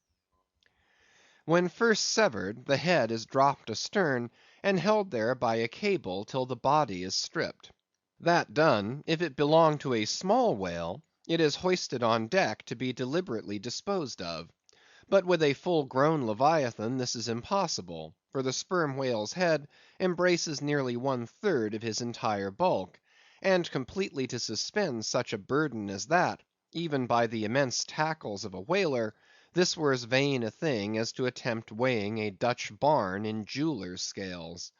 When first severed, the head is dropped astern, and held there by a cable till the body is stripped. That done, if it belong to a small whale, It is hoisted on deck to be deliberately disposed of. But with a full-grown Leviathan this is impossible, for the sperm whale's head embraces nearly 1/3 of his entire bulk, and completely to suspend such a burden as that, even by the immense tackles of a whaler, this were as vain a thing as to attempt weighing a Dutch barn in jeweller's scales.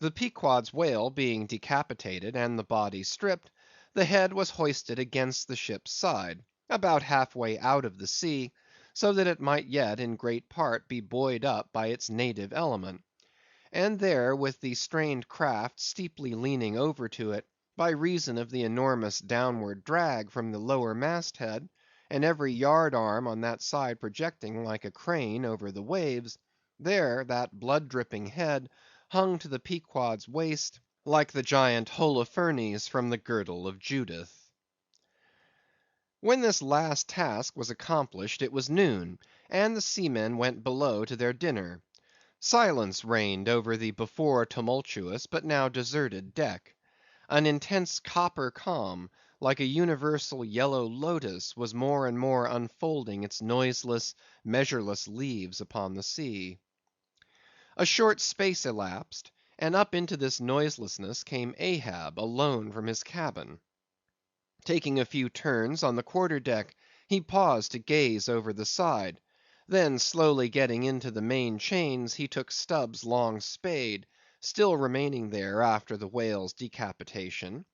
The Pequod's whale being decapitated and the body stripped, the head was hoisted against the ship's side, about half-way out of the sea, so that it might yet in great part be buoyed up by its native element; and there, with the strained craft steeply leaning over to it, by reason of the enormous downward drag from the lower mast-head, and every yard-arm on that side projecting like a crane over the waves, there that blood-dripping head hung to the Pequod's waist like the giant Holofernes from the girdle of Judith. When this last task was accomplished it was noon, and the seamen went below to their dinner. Silence reigned over the before tumultuous but now deserted deck. An intense copper calm, like a universal yellow lotus, was more and more unfolding its noiseless, measureless leaves upon the sea. A short space elapsed, and up into this noiselessness came Ahab alone from his cabin. Taking a few turns on the quarter‐deck, he paused to gaze over the side; then slowly getting into the main chains, he took Stubb's long spade, still remaining there after the whale's decapitation,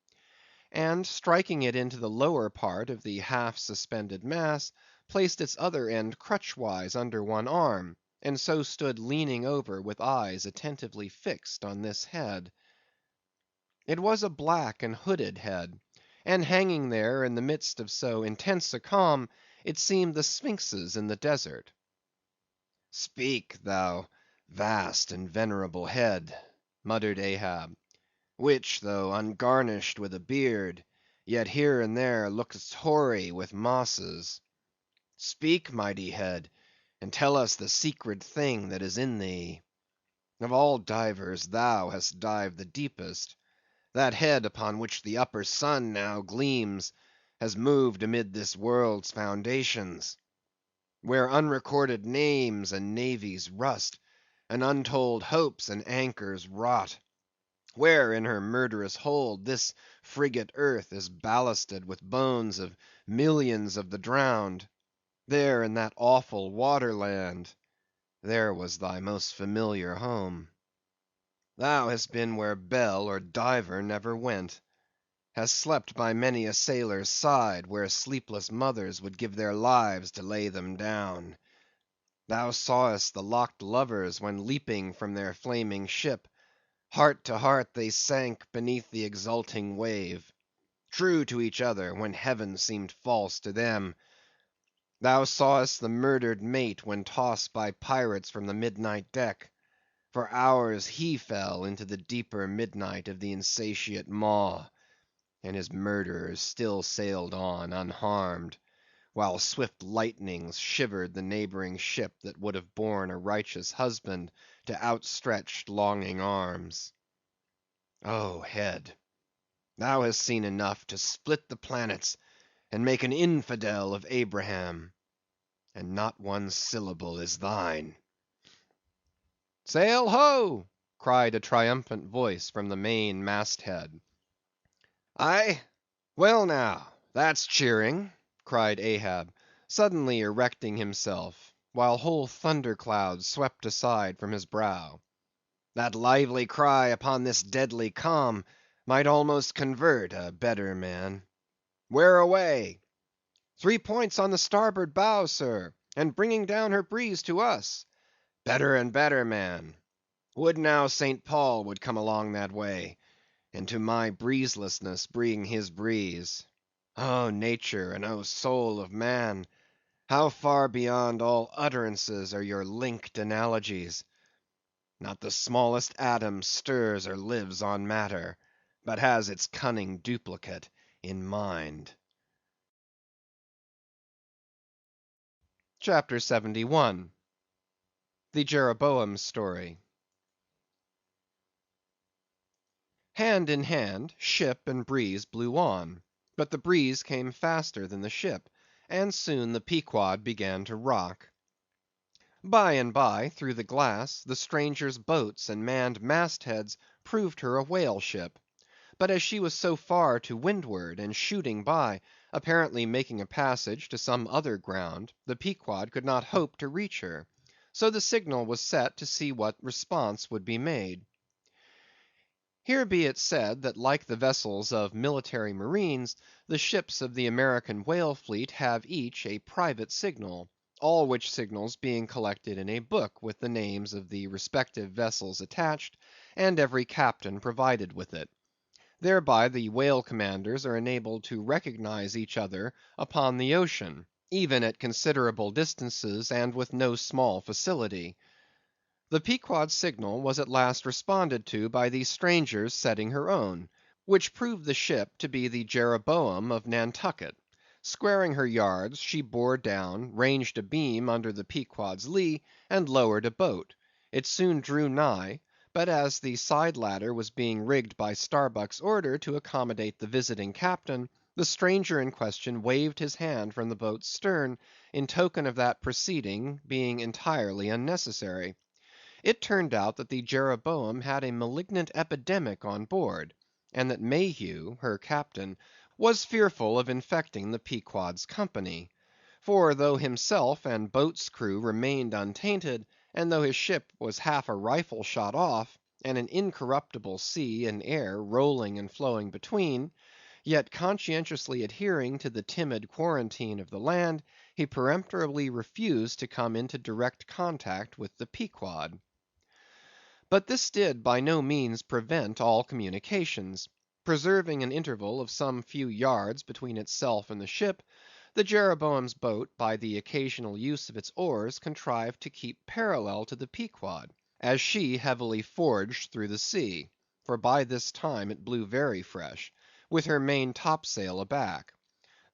and striking it into the lower part of the half‐suspended mass, placed its other end crutchwise under one arm, and so stood leaning over with eyes attentively fixed on this head. It was a black and hooded head, and hanging there in the midst of so intense a calm, it seemed the sphinxes in the desert. "Speak, thou vast and venerable head," muttered Ahab, "which, though ungarnished with a beard, yet here and there lookest hoary with mosses. Speak, mighty head, and tell us the secret thing that is in thee. Of all divers thou hast dived the deepest. That head upon which the upper sun now gleams has moved amid this world's foundations, where unrecorded names and navies rust, and untold hopes and anchors rot; where in her murderous hold this frigate earth is ballasted with bones of millions of the drowned; there in that awful waterland, there was thy most familiar home. Thou hast been where bell or diver never went; hast slept by many a sailor's side, where sleepless mothers would give their lives to lay them down. Thou sawest the locked lovers when leaping from their flaming ship, heart to heart they sank beneath the exulting wave, true to each other when heaven seemed false to them. Thou sawest the murdered mate when tossed by pirates from the midnight deck; for hours he fell into the deeper midnight of the insatiate maw, and his murderers still sailed on unharmed, while swift lightnings shivered the neighboring ship that would have borne a righteous husband to outstretched longing arms. Oh, head, thou hast seen enough to split the planets and make an infidel of Abraham, and not one syllable is thine. "Sail ho!" cried a triumphant voice from the main mast‐head. "Aye? Well now, that's cheering," cried Ahab, suddenly erecting himself, while whole thunder clouds swept aside from his brow. "That lively cry upon this deadly calm might almost convert a better man. Where away?" "3 points on the starboard bow, sir, and bringing down her breeze to us." "Better and better, man. Would now St. Paul would come along that way, and to my breezelessness bring his breeze. Oh, nature, and oh, soul of man, how far beyond all utterances are your linked analogies! Not the smallest atom stirs or lives on matter, but has its cunning duplicate in mind." CHAPTER 71. The Jeroboam's Story. Hand in hand, ship and breeze blew on. but the breeze came faster than the ship, and soon the Pequod began to rock. By and by, through the glass, the stranger's boats and manned mastheads proved her a whale ship. But as she was so far to windward and shooting by, apparently making a passage to some other ground, the Pequod could not hope to reach her. So the signal was set to see what response would be made. Here be it said that like the vessels of military marines, the ships of the American whale fleet have each a private signal, all which signals being collected in a book with the names of the respective vessels attached, and every captain provided with it. Thereby the whale commanders are enabled to recognize each other upon the ocean, even at considerable distances and with no small facility. The Pequod's signal was at last responded to by the stranger's setting her own, which proved the ship to be the Jeroboam of Nantucket. Squaring her yards, she bore down, ranged a beam under the Pequod's lee, and lowered a boat. It soon drew nigh, but as the side ladder was being rigged by Starbuck's order to accommodate the visiting captain, the stranger in question waved his hand from the boat's stern, in token of that proceeding being entirely unnecessary. It turned out that the Jeroboam had a malignant epidemic on board, and that Mayhew, her captain, was fearful of infecting the Pequod's company. For though himself and boat's crew remained untainted, and though his ship was half a rifle shot off, and an incorruptible sea and air rolling and flowing between, yet conscientiously adhering to the timid quarantine of the land, he peremptorily refused to come into direct contact with the Pequod. But this did by no means prevent all communications. Preserving an interval of some few yards between itself and the ship, the Jeroboam's boat, by the occasional use of its oars, contrived to keep parallel to the Pequod, as she heavily forged through the sea, for by this time it blew very fresh, with her main topsail aback.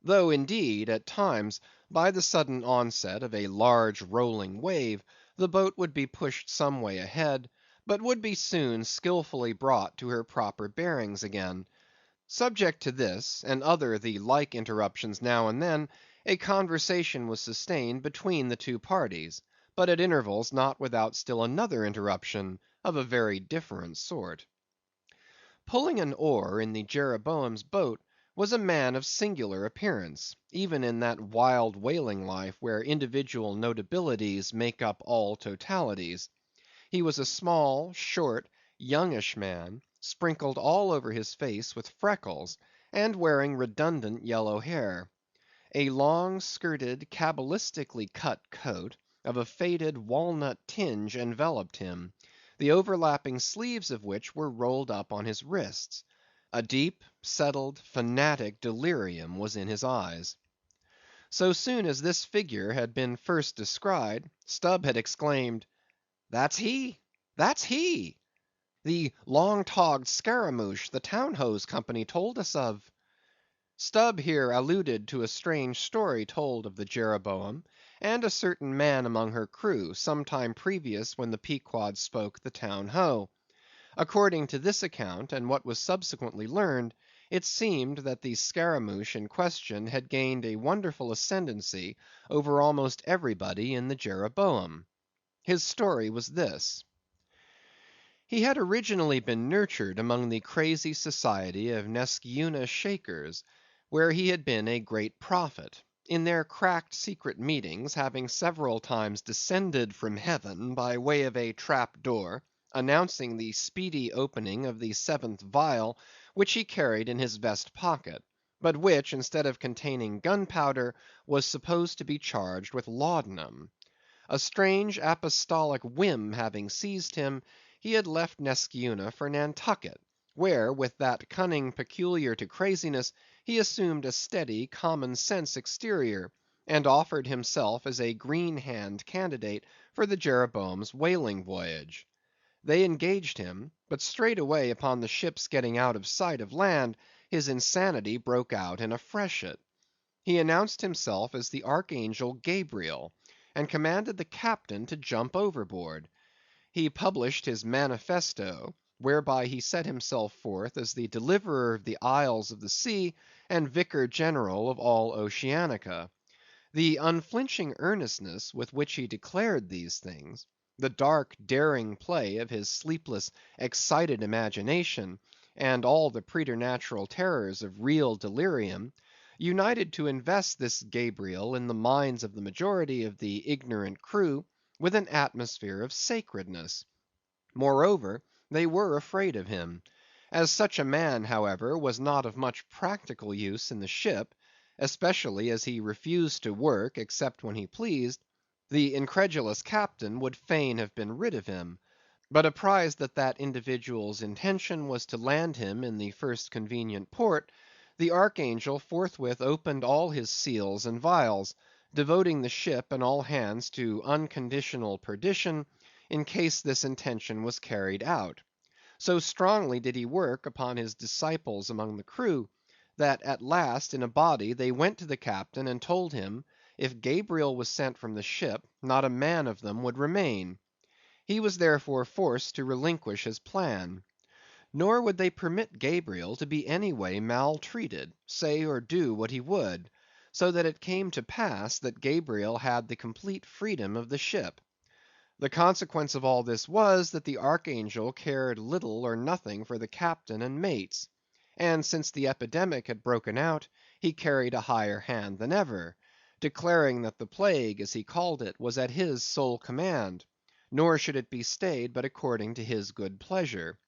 Though, indeed, at times, by the sudden onset of a large rolling wave, the boat would be pushed some way ahead, but would be soon skilfully brought to her proper bearings again. Subject to this, and other the like interruptions now and then, a conversation was sustained between the two parties, but at intervals not without still another interruption of a very different sort. Pulling an oar in the Jeroboam's boat was a man of singular appearance, even in that wild whaling life where individual notabilities make up all totalities. He was a small, short, youngish man, sprinkled all over his face with freckles, and wearing redundant yellow hair. A long skirted, cabalistically cut coat, of a faded walnut tinge enveloped him, the overlapping sleeves of which were rolled up on his wrists. A deep, settled, fanatic delirium was in his eyes. So soon as this figure had been first descried, Stubb had exclaimed, "That's he! That's he! The long-togged scaramouche the Town Hose Company told us of." Stubb here alluded to a strange story told of the Jeroboam, and a certain man among her crew, some time previous when the Pequod spoke the Town Ho. According to this account, and what was subsequently learned, it seemed that the scaramouche in question had gained a wonderful ascendancy over almost everybody in the Jeroboam. His story was this. He had originally been nurtured among the crazy society of Nesciuna Shakers, where he had been a great prophet; in their cracked secret meetings having several times descended from heaven by way of a trap door, announcing the speedy opening of the seventh vial which he carried in his vest pocket, but which, instead of containing gunpowder, was supposed to be charged with laudanum. A strange apostolic whim having seized him, he had left Nesciuna for Nantucket, where with that cunning peculiar to craziness, he assumed a steady, common sense exterior, and offered himself as a green hand candidate for the Jeroboam's whaling voyage. They engaged him, but straightway upon the ship's getting out of sight of land, his insanity broke out in a freshet. He announced himself as the Archangel Gabriel, and commanded the captain to jump overboard. He published his manifesto, whereby he set himself forth as the deliverer of the isles of the sea and vicar general of all Oceanica. The unflinching earnestness with which he declared these things, the dark daring play of his sleepless excited imagination, and all the preternatural terrors of real delirium, united to invest this Gabriel in the minds of the majority of the ignorant crew with an atmosphere of sacredness. Moreover, they were afraid of him. As such a man, however, was not of much practical use in the ship, especially as he refused to work except when he pleased, the incredulous captain would fain have been rid of him; but apprised that that individual's intention was to land him in the first convenient port, the archangel forthwith opened all his seals and vials, devoting the ship and all hands to unconditional perdition, in case this intention was carried out. So strongly did he work upon his disciples among the crew, that at last in a body they went to the captain and told him, if Gabriel was sent from the ship, not a man of them would remain. He was therefore forced to relinquish his plan. Nor would they permit Gabriel to be any way maltreated, say or do what he would; so that it came to pass that Gabriel had the complete freedom of the ship. The consequence of all this was, that the archangel cared little or nothing for the captain and mates; and since the epidemic had broken out, he carried a higher hand than ever, declaring that the plague, as he called it, was at his sole command, nor should it be stayed but according to his good pleasure.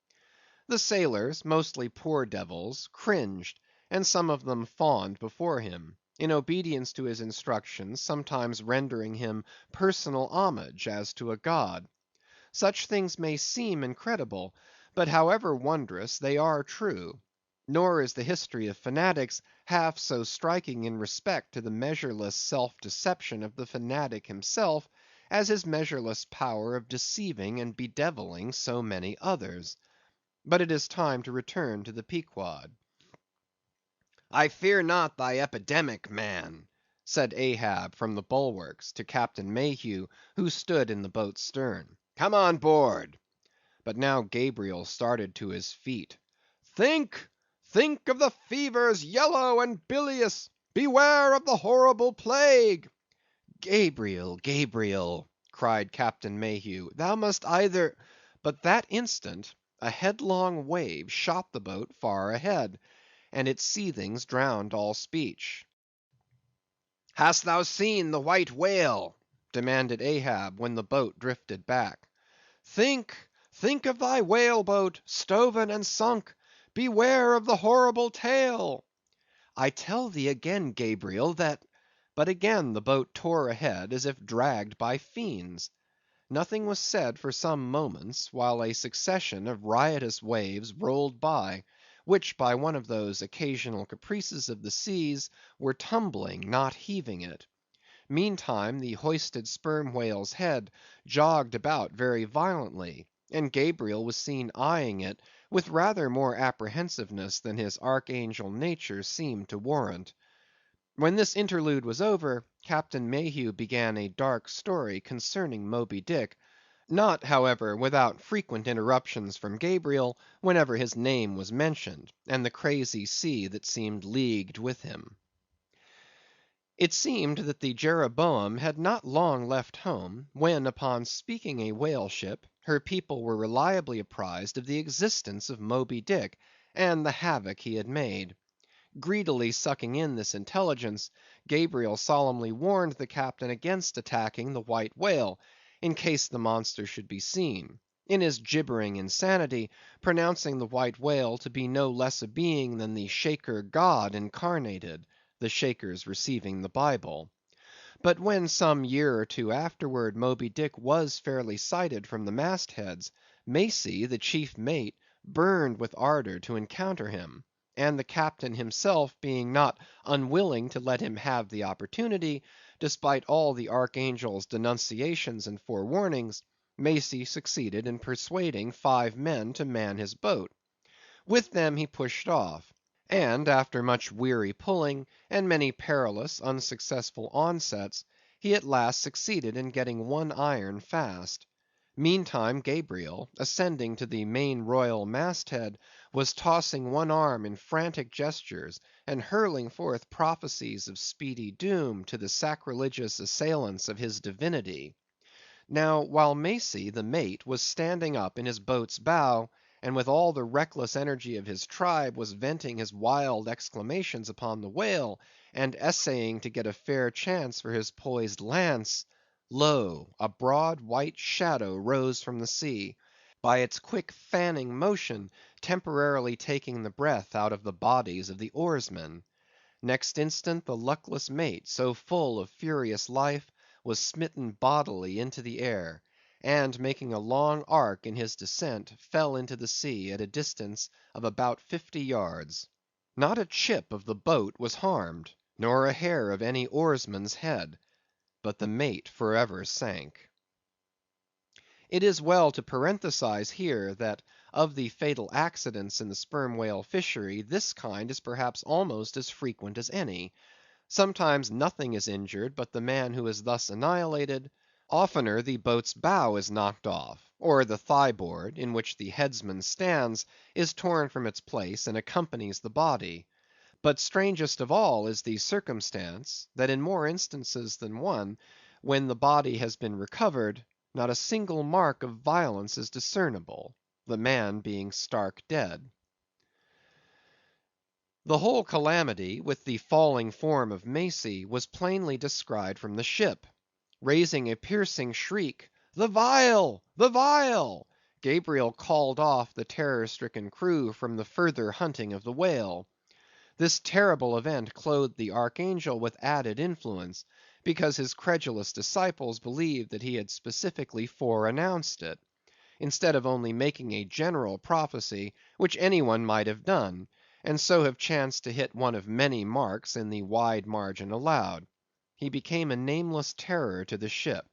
The sailors, mostly poor devils, cringed, and some of them fawned before him, in obedience to his instructions, sometimes rendering him personal homage as to a god. Such things may seem incredible, but however wondrous, they are true. Nor is the history of fanatics half so striking in respect to the measureless self-deception of the fanatic himself, as his measureless power of deceiving and bedeviling so many others. But it is time to return to the Pequod. "I fear not thy epidemic, man," said Ahab from the bulwarks to Captain Mayhew, who stood in the boat's stern. "Come on board." But now Gabriel started to his feet. "Think, think of the fevers yellow and bilious! Beware of the horrible plague!" "Gabriel, Gabriel," cried Captain Mayhew, "thou must either—" But that instant a headlong wave shot the boat far ahead, and its seethings drowned all speech. "Hast thou seen the White Whale?" demanded Ahab, when the boat drifted back. "Think, think of thy whale boat, stoven and sunk! Beware of the horrible tale!" "I tell thee again, Gabriel, that—" But again the boat tore ahead, as if dragged by fiends. Nothing was said for some moments, while a succession of riotous waves rolled by, which by one of those occasional caprices of the seas, were tumbling, not heaving it. Meantime the hoisted sperm whale's head jogged about very violently, and Gabriel was seen eyeing it with rather more apprehensiveness than his archangel nature seemed to warrant. When this interlude was over, Captain Mayhew began a dark story concerning Moby Dick, not, however, without frequent interruptions from Gabriel, whenever his name was mentioned, and the crazy sea that seemed leagued with him. It seemed that the Jeroboam had not long left home, when upon speaking a whale ship, her people were reliably apprised of the existence of Moby Dick, and the havoc he had made. Greedily sucking in this intelligence, Gabriel solemnly warned the captain against attacking the White Whale, in case the monster should be seen; in his gibbering insanity, pronouncing the White Whale to be no less a being than the Shaker God incarnated, the Shakers receiving the Bible. But when some year or two afterward Moby Dick was fairly sighted from the mast heads, Macey, the chief mate, burned with ardor to encounter him; and the captain himself being not unwilling to let him have the opportunity, despite all the archangel's denunciations and forewarnings, Macey succeeded in persuading 5 men to man his boat. With them he pushed off, and after much weary pulling, and many perilous, unsuccessful onsets, he at last succeeded in getting one iron fast. Meantime Gabriel, ascending to the main royal masthead, was tossing one arm in frantic gestures, and hurling forth prophecies of speedy doom to the sacrilegious assailants of his divinity. Now, while Macey, the mate, was standing up in his boat's bow, and with all the reckless energy of his tribe was venting his wild exclamations upon the whale, and essaying to get a fair chance for his poised lance, lo! a broad white shadow rose from the sea, by its quick fanning motion temporarily taking the breath out of the bodies of the oarsmen. Next instant the luckless mate, so full of furious life, was smitten bodily into the air, and making a long arc in his descent, fell into the sea at a distance of about 50 yards. Not a chip of the boat was harmed, nor a hair of any oarsman's head, but the mate forever sank. It is well to parenthesize here, that of the fatal accidents in the sperm whale fishery, this kind is perhaps almost as frequent as any. Sometimes nothing is injured but the man who is thus annihilated; oftener the boat's bow is knocked off, or the thigh board, in which the headsman stands, is torn from its place and accompanies the body. But strangest of all is the circumstance, that in more instances than one, when the body has been recovered, not a single mark of violence is discernible, the man being stark dead. The whole calamity, with the falling form of Macey, was plainly descried from the ship. Raising a piercing shriek, "The vial! the vial!" Gabriel called off the terror-stricken crew from the further hunting of the whale. This terrible event clothed the archangel with added influence, because his credulous disciples believed that he had specifically foreannounced it, instead of only making a general prophecy, which any one might have done, and so have chanced to hit one of many marks in the wide margin allowed. He became a nameless terror to the ship.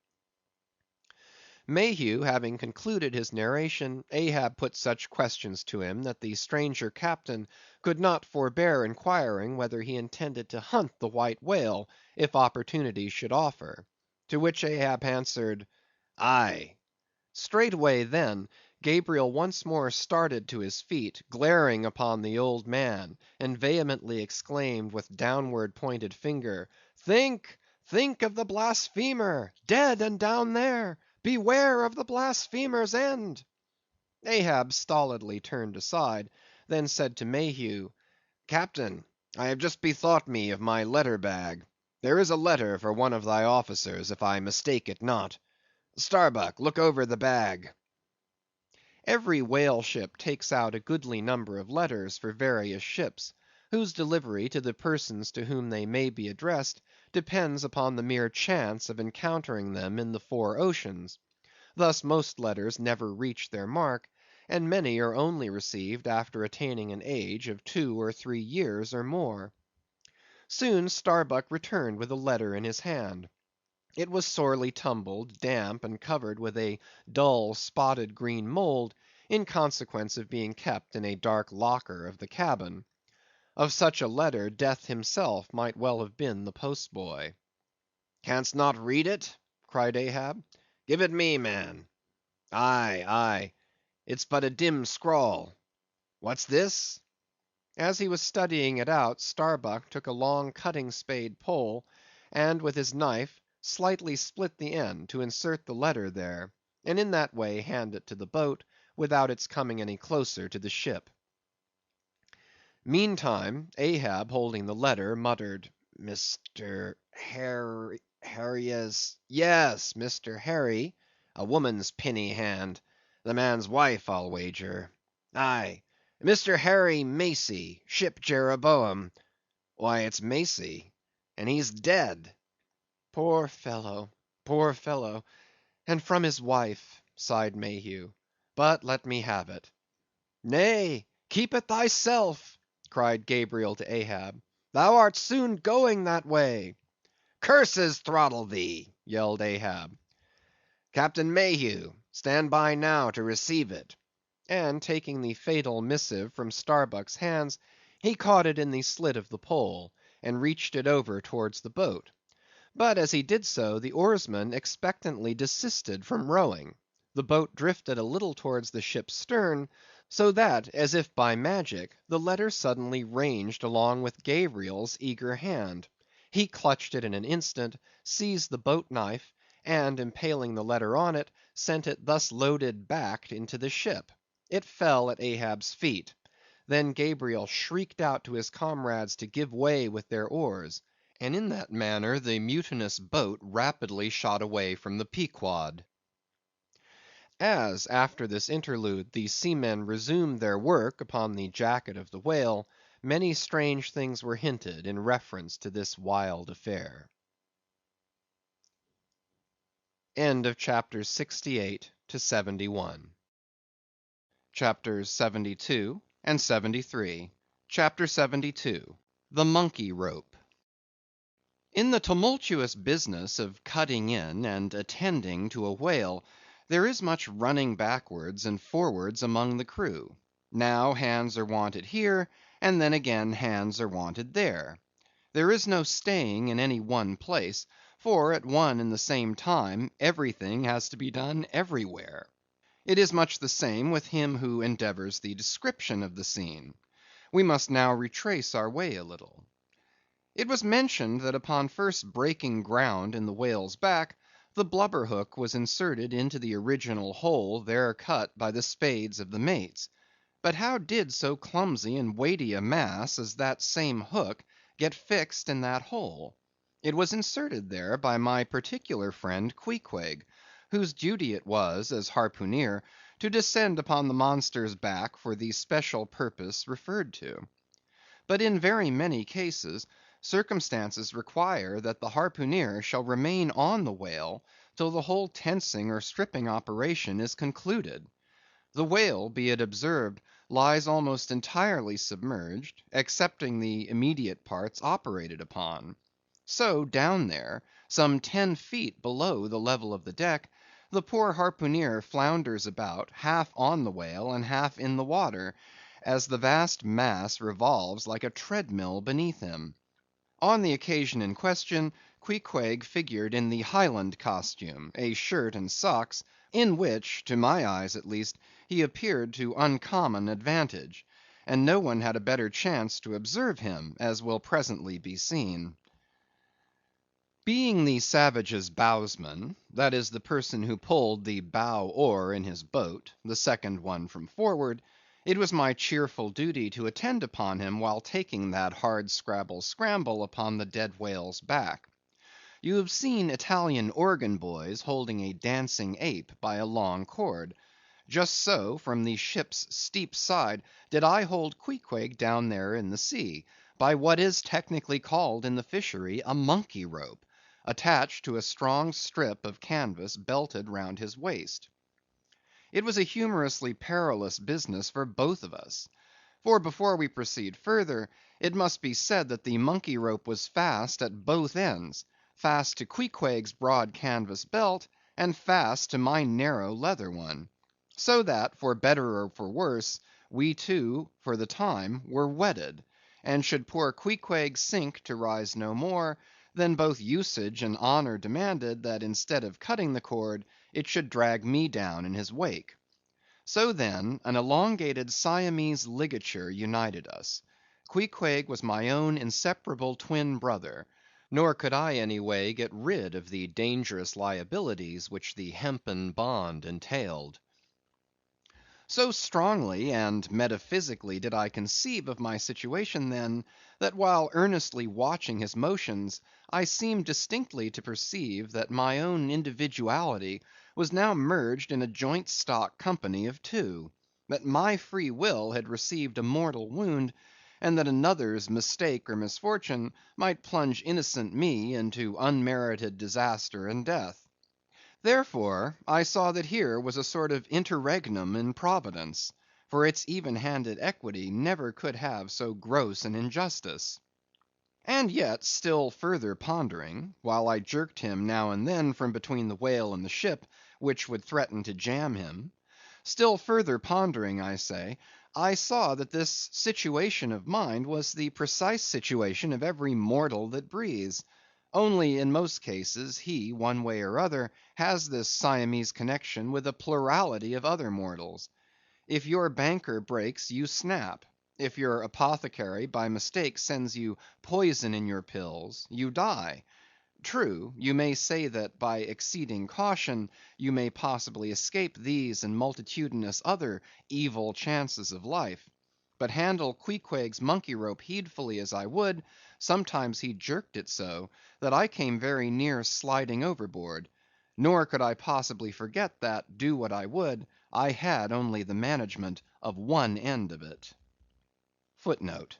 Mayhew having concluded his narration, Ahab put such questions to him that the stranger captain could not forbear inquiring whether he intended to hunt the white whale, if opportunity should offer. To which Ahab answered, "Aye." Straightway then, Gabriel once more started to his feet, glaring upon the old man, and vehemently exclaimed with downward pointed finger, "Think, think of the blasphemer, dead and down there! Beware of the blasphemer's end!" Ahab stolidly turned aside, then said to Mayhew, "Captain, I have just bethought me of my letter bag. There is a letter for one of thy officers, if I mistake it not. Starbuck, look over the bag." Every whale ship takes out a goodly number of letters for various ships, whose delivery to the persons to whom they may be addressed depends upon the mere chance of encountering them in the four oceans. Thus most letters never reach their mark, and many are only received after attaining an age of 2 or 3 years or more. Soon Starbuck returned with a letter in his hand. It was sorely tumbled, damp, and covered with a dull, spotted green mould, in consequence of being kept in a dark locker of the cabin. Of such a letter Death himself might well have been the post-boy. "Canst not read it?" cried Ahab. "Give it me, man. Aye, aye, it's but a dim scrawl. What's this?" As he was studying it out, Starbuck took a long cutting-spade pole, and with his knife slightly split the end to insert the letter there, and in that way hand it to the boat, without its coming any closer to the ship. Meantime, Ahab, holding the letter, muttered, "Mr. Harry's, yes, Mr. Harry, a woman's pinny hand, the man's wife, I'll wager. Aye, Mr. Harry Macey, ship Jeroboam. Why, it's Macey, and he's dead." "Poor fellow, poor fellow, and from his wife," sighed Mayhew. "But let me have it." "Nay, keep it thyself," cried Gabriel to Ahab. "Thou art soon going that way." "Curses throttle thee!" yelled Ahab. "Captain Mayhew, stand by now to receive it." And taking the fatal missive from Starbuck's hands, he caught it in the slit of the pole, and reached it over towards the boat. But as he did so, the oarsmen expectantly desisted from rowing. The boat drifted a little towards the ship's stern, so that, as if by magic, the letter suddenly ranged along with Gabriel's eager hand. He clutched it in an instant, seized the boat knife, and impaling the letter on it, sent it thus loaded back into the ship. It fell at Ahab's feet. Then Gabriel shrieked out to his comrades to give way with their oars, and in that manner the mutinous boat rapidly shot away from the Pequod. As, after this interlude, the seamen resumed their work upon the jacket of the whale, many strange things were hinted in reference to this wild affair. End of chapters 68 to 71. Chapters 72 and 73. Chapter 72. The Monkey Rope. In the tumultuous business of cutting in and attending to a whale, there is much running backwards and forwards among the crew. Now hands are wanted here, and then again hands are wanted there. There is no staying in any one place, for at one and the same time everything has to be done everywhere. It is much the same with him who endeavors the description of the scene. We must now retrace our way a little. It was mentioned that upon first breaking ground in the whale's back, the blubber hook was inserted into the original hole there cut by the spades of the mates. But how did so clumsy and weighty a mass as that same hook get fixed in that hole? It was inserted there by my particular friend Queequeg, whose duty it was, as harpooneer, to descend upon the monster's back for the special purpose referred to. But in very many cases, circumstances require that the harpooneer shall remain on the whale till the whole tensing or stripping operation is concluded. The whale, be it observed, lies almost entirely submerged, excepting the immediate parts operated upon. So down there, some 10 feet below the level of the deck, the poor harpooneer flounders about, half on the whale and half in the water, as the vast mass revolves like a treadmill beneath him. On the occasion in question, Queequeg figured in the Highland costume, a shirt and socks, in which, to my eyes at least, he appeared to uncommon advantage, and no one had a better chance to observe him, as will presently be seen. Being the savage's bowsman, that is the person who pulled the bow oar in his boat, the second one from forward, it was my cheerful duty to attend upon him while taking that hard scramble upon the dead whale's back. You have seen Italian organ boys holding a dancing ape by a long cord. Just so, from the ship's steep side, did I hold Queequeg down there in the sea, by what is technically called in the fishery a monkey rope, attached to a strong strip of canvas belted round his waist. It was a humorously perilous business for both of us. For before we proceed further, it must be said that the monkey rope was fast at both ends, fast to Queequeg's broad canvas belt, and fast to my narrow leather one. So that, for better or for worse, we two, for the time, were wedded; and should poor Queequeg sink to rise no more, then both usage and honor demanded that instead of cutting the cord, it should drag me down in his wake. So then, an elongated Siamese ligature united us. Queequeg was my own inseparable twin brother, nor could I any way get rid of the dangerous liabilities which the hempen bond entailed. So strongly and metaphysically did I conceive of my situation then, that while earnestly watching his motions, I seemed distinctly to perceive that my own individuality was now merged in a joint stock company of two; that my free will had received a mortal wound, and that another's mistake or misfortune might plunge innocent me into unmerited disaster and death. Therefore, I saw that here was a sort of interregnum in Providence, for its even-handed equity never could have so gross an injustice. And yet, still further pondering, while I jerked him now and then from between the whale and the ship, which would threaten to jam him; still further pondering, I say, I saw that this situation of mine was the precise situation of every mortal that breathes. Only in most cases he, one way or other, has this Siamese connection with a plurality of other mortals. If your banker breaks, you snap. If your apothecary by mistake sends you poison in your pills, you die. True, you may say that by exceeding caution you may possibly escape these and multitudinous other evil chances of life. But handle Queequeg's monkey rope heedfully as I would, sometimes he jerked it so, that I came very near sliding overboard. Nor could I possibly forget that, do what I would, I had only the management of one end of it. Footnote: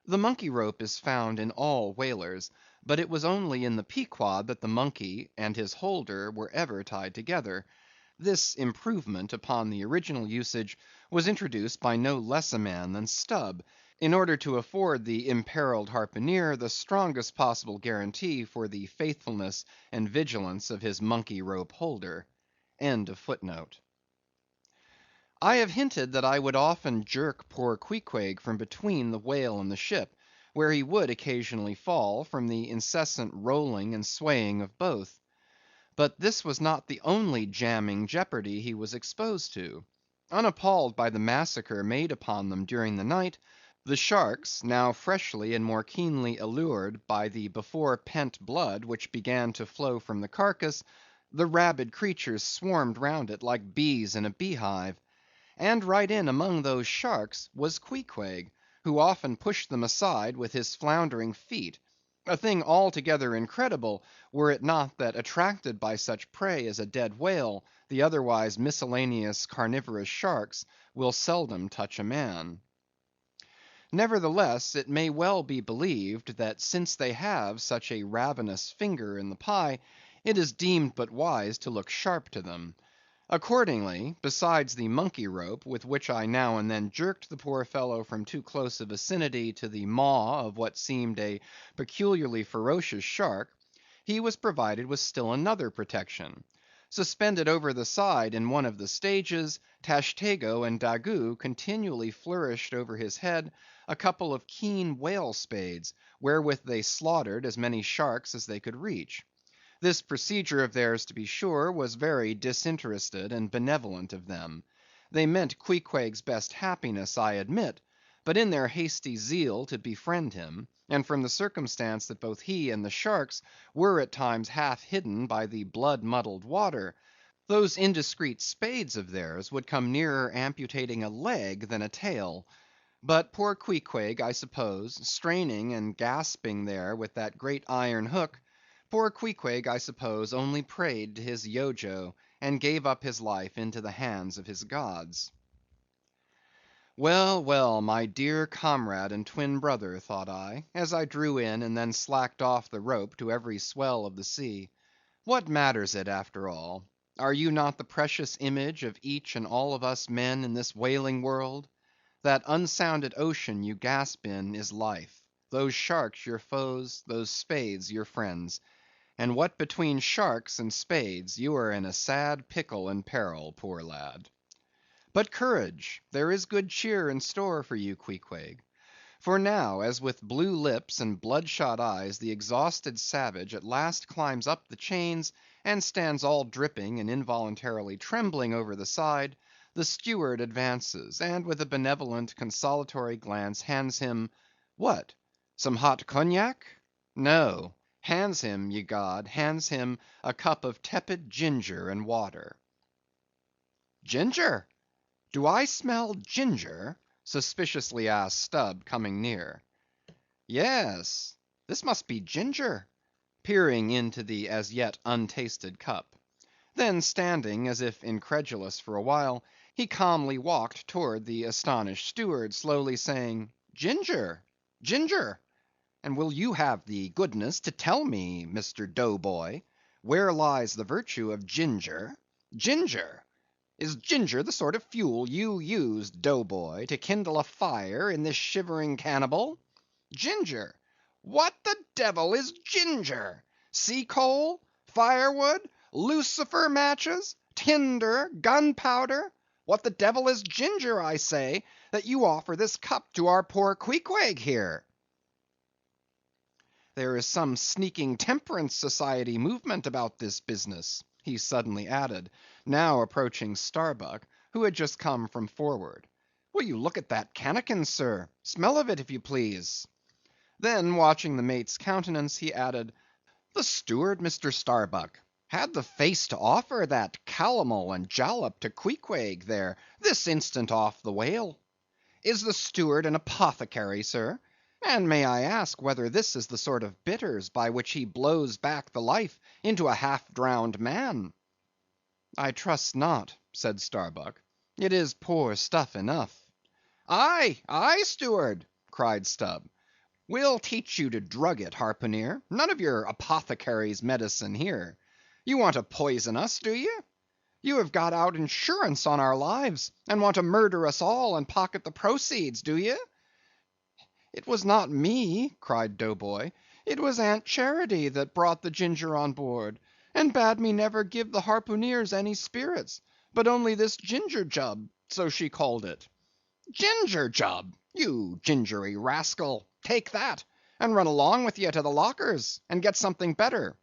the monkey rope is found in all whalers, but it was only in the Pequod that the monkey and his holder were ever tied together. This improvement upon the original usage was introduced by no less a man than Stubb, in order to afford the imperiled harpooneer the strongest possible guarantee for the faithfulness and vigilance of his monkey rope holder. End of footnote. I have hinted that I would often jerk poor Queequeg from between the whale and the ship, where he would occasionally fall from the incessant rolling and swaying of both. But this was not the only jamming jeopardy he was exposed to. Unappalled by the massacre made upon them during the night, the sharks, now freshly and more keenly allured by the before pent blood which began to flow from the carcass, the rabid creatures swarmed round it like bees in a beehive. And right in among those sharks was Queequeg, who often pushed them aside with his floundering feet; a thing altogether incredible, were it not that attracted by such prey as a dead whale, the otherwise miscellaneous carnivorous sharks will seldom touch a man. Nevertheless, it may well be believed that since they have such a ravenous finger in the pie, it is deemed but wise to look sharp to them. Accordingly, besides the monkey rope with which I now and then jerked the poor fellow from too close a vicinity to the maw of what seemed a peculiarly ferocious shark, he was provided with still another protection. Suspended over the side in one of the stages, Tashtego and Daggoo continually flourished over his head a couple of keen whale spades, wherewith they slaughtered as many sharks as they could reach. This procedure of theirs, to be sure, was very disinterested and benevolent of them. They meant Queequeg's best happiness, I admit; but in their hasty zeal to befriend him, and from the circumstance that both he and the sharks were at times half hidden by the blood-muddled water, those indiscreet spades of theirs would come nearer amputating a leg than a tail. But poor Queequeg, I suppose, straining and gasping there with that great iron hook, poor Queequeg, I suppose, only prayed to his Yojo, and gave up his life into the hands of his gods. Well, well, my dear comrade and twin brother, thought I, as I drew in and then slacked off the rope to every swell of the sea, what matters it after all? Are you not the precious image of each and all of us men in this whaling world? That unsounded ocean you gasp in is life; those sharks your foes, those spades your friends; and what between sharks and spades, you are in a sad pickle and peril, poor lad. But courage! there is good cheer in store for you, Queequeg. For now, as with blue lips and bloodshot eyes the exhausted savage at last climbs up the chains, and stands all dripping and involuntarily trembling over the side, the steward advances, and with a benevolent consolatory glance hands him—what? Some hot cognac? No. Hands him, ye God, hands him a cup of tepid ginger and water. Ginger? Do I smell ginger? Suspiciously asked Stubb, coming near. Yes, this must be ginger, peering into the as yet untasted cup. Then standing as if incredulous for a while, he calmly walked toward the astonished steward, slowly saying, Ginger, ginger. And will you have the goodness to tell me, Mr. Doughboy, where lies the virtue of ginger? Ginger! Is ginger the sort of fuel you used, Doughboy, to kindle a fire in this shivering cannibal? Ginger! What the devil is ginger? Sea coal? Firewood? Lucifer matches? Tinder? Gunpowder? What the devil is ginger, I say, that you offer this cup to our poor Queequeg here? There is some sneaking temperance society movement about this business," he suddenly added, now approaching Starbuck, who had just come from forward. "Will you look at that cannikin, sir? Smell of it, if you please." Then, watching the mate's countenance, he added, "The steward, Mr. Starbuck, had the face to offer that calomel and jalap to Queequeg there, this instant off the whale. Is the steward an apothecary, sir? And may I ask whether this is the sort of bitters by which he blows back the life into a half-drowned man?" "I trust not," said Starbuck. "It is poor stuff enough." "Aye, aye, steward," cried Stubb. "We'll teach you to drug it, harpooneer. None of your apothecary's medicine here. You want to poison us, do you? You have got out insurance on our lives, and want to murder us all and pocket the proceeds, do you?" "It was not me," cried Dough Boy. "It was Aunt Charity that brought the ginger on board, and bade me never give the harpooneers any spirits, but only this ginger jub, so she called it." "Ginger jub, you gingery rascal! Take that, and run along with ye to the lockers, and get something better."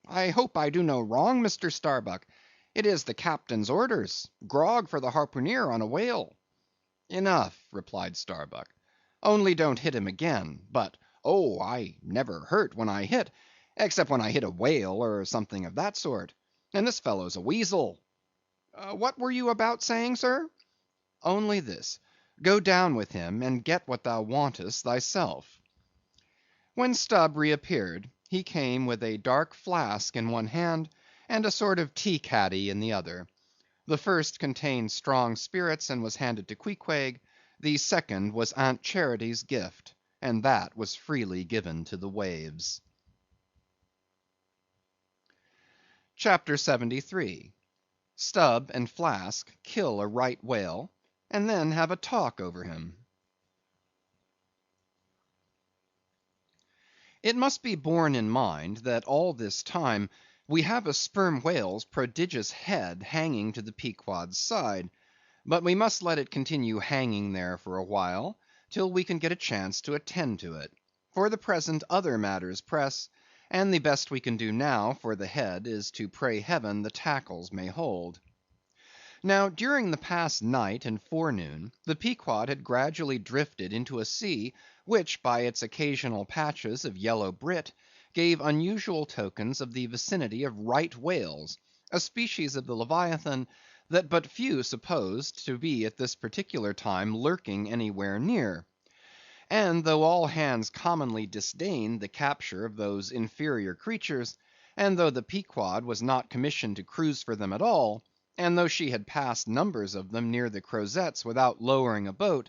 "I hope I do no wrong, Mr. Starbuck. It is the captain's orders. Grog for the harpooneer on a whale." "Enough," replied Starbuck. "Only don't hit him again. But, oh, I never hurt when I hit, except when I hit a whale, or something of that sort. And this fellow's a weasel. What were you about saying, sir?" "Only this. Go down with him, and get what thou wantest thyself." When Stubb reappeared, he came with a dark flask in one hand, and a sort of tea caddy in the other. The first contained strong spirits, and was handed to Queequeg; the second was Aunt Charity's gift, and that was freely given to the waves. CHAPTER 73. Stubb and Flask kill a right whale, and then have a talk over him. It must be borne in mind that all this time we have a sperm whale's prodigious head hanging to the Pequod's side; but we must let it continue hanging there for a while, till we can get a chance to attend to it. For the present other matters press, and the best we can do now for the head is to pray Heaven the tackles may hold. Now, during the past night and forenoon, the Pequod had gradually drifted into a sea which, by its occasional patches of yellow brit, gave unusual tokens of the vicinity of right whales, a species of the Leviathan that but few supposed to be at this particular time lurking anywhere near. And though all hands commonly disdained the capture of those inferior creatures, and though the Pequod was not commissioned to cruise for them at all, and though she had passed numbers of them near the Crozetts without lowering a boat,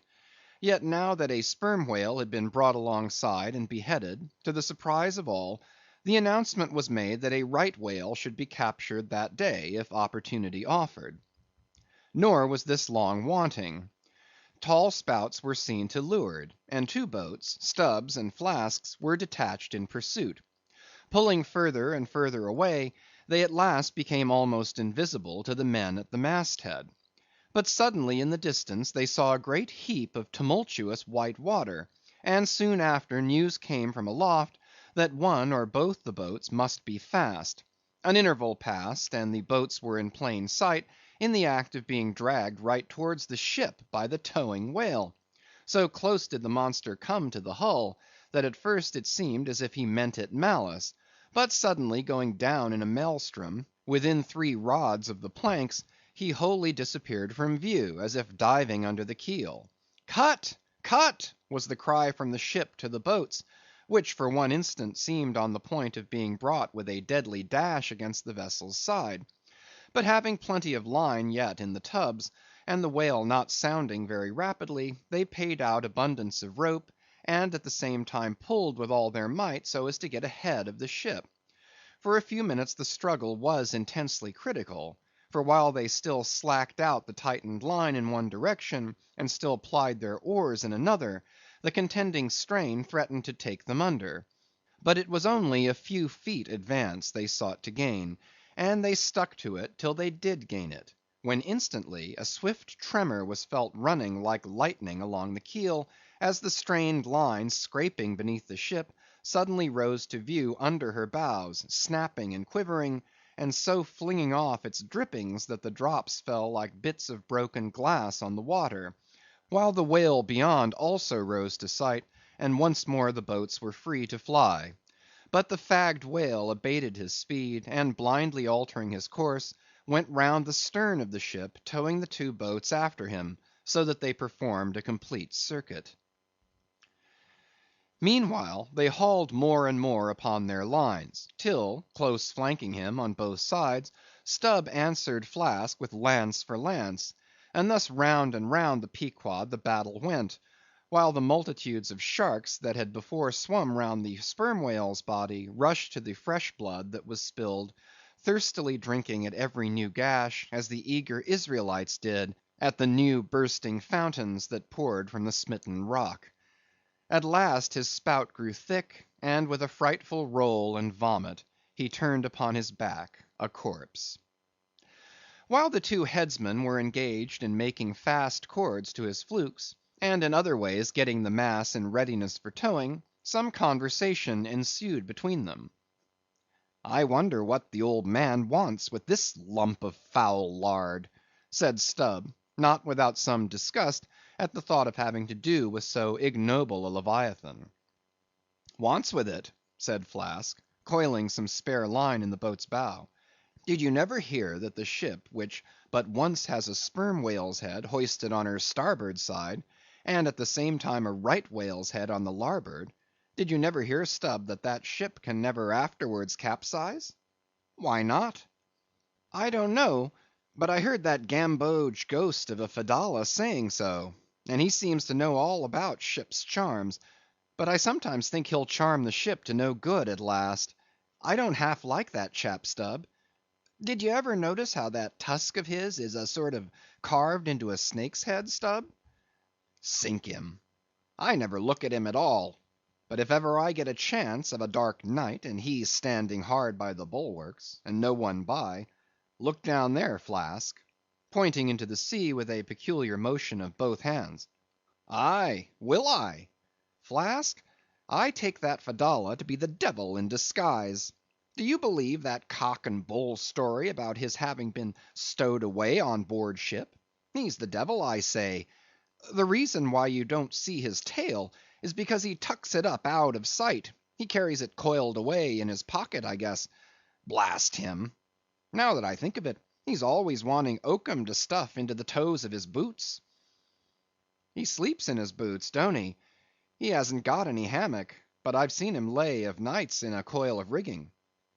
yet now that a sperm whale had been brought alongside and beheaded, to the surprise of all, the announcement was made that a right whale should be captured that day, if opportunity offered. Nor was this long wanting. Tall spouts were seen to leeward, and two boats, Stubb's and Flask's, were detached in pursuit. Pulling further and further away, they at last became almost invisible to the men at the mast-head. But suddenly in the distance they saw a great heap of tumultuous white water, and soon after news came from aloft that one or both the boats must be fast. An interval passed, and the boats were in plain sight, in the act of being dragged right towards the ship by the towing whale. So close did the monster come to the hull, that at first it seemed as if he meant it malice; but suddenly going down in a maelstrom, within 3 rods of the planks, he wholly disappeared from view, as if diving under the keel. "Cut! cut!" was the cry from the ship to the boats, which for one instant seemed on the point of being brought with a deadly dash against the vessel's side. But having plenty of line yet in the tubs, and the whale not sounding very rapidly, they paid out abundance of rope, and at the same time pulled with all their might so as to get ahead of the ship. For a few minutes the struggle was intensely critical; for while they still slacked out the tightened line in one direction, and still plied their oars in another, the contending strain threatened to take them under. But it was only a few feet advance they sought to gain, and they stuck to it till they did gain it, when instantly a swift tremor was felt running like lightning along the keel, as the strained line scraping beneath the ship suddenly rose to view under her bows, snapping and quivering, and so flinging off its drippings that the drops fell like bits of broken glass on the water, while the whale beyond also rose to sight, and once more the boats were free to fly. But the fagged whale abated his speed, and blindly altering his course, went round the stern of the ship, towing the two boats after him, so that they performed a complete circuit. Meanwhile they hauled more and more upon their lines, till, close flanking him on both sides, Stubb answered Flask with lance for lance; and thus round and round the Pequod the battle went, while the multitudes of sharks that had before swum round the sperm whale's body rushed to the fresh blood that was spilled, thirstily drinking at every new gash, as the eager Israelites did at the new bursting fountains that poured from the smitten rock. At last his spout grew thick, and with a frightful roll and vomit he turned upon his back a corpse. While the two headsmen were engaged in making fast cords to his flukes, and in other ways getting the mass in readiness for towing, some conversation ensued between them. "I wonder what the old man wants with this lump of foul lard," said Stubb, not without some disgust at the thought of having to do with so ignoble a leviathan. "Wants with it?" said Flask, coiling some spare line in the boat's bow. "Did you never hear that the ship which but once has a sperm whale's head hoisted on her starboard side, and at the same time a right whale's head on the larboard, did you never hear, Stubb, that that ship can never afterwards capsize?" "Why not?" "I don't know, but I heard that gamboge ghost of a Fedallah saying so, and he seems to know all about ships' charms; but I sometimes think he'll charm the ship to no good at last. I don't half like that chap, Stubb. Did you ever notice how that tusk of his is a sort of carved into a snake's head, Stubb?" "Sink him! I never look at him at all; but if ever I get a chance of a dark night, and he standing hard by the bulwarks, and no one by, look down there, Flask," pointing into the sea with a peculiar motion of both hands. "Aye, will I? Flask, I take that Fedallah to be the devil in disguise. Do you believe that cock and bull story about his having been stowed away on board ship? He's the devil, I say. The reason why you don't see his tail is because he tucks it up out of sight; he carries it coiled away in his pocket, I guess. Blast him! Now that I think of it, he's always wanting oakum to stuff into the toes of his boots." "He sleeps in his boots, don't he? He hasn't got any hammock, but I've seen him lay of nights in a coil of rigging."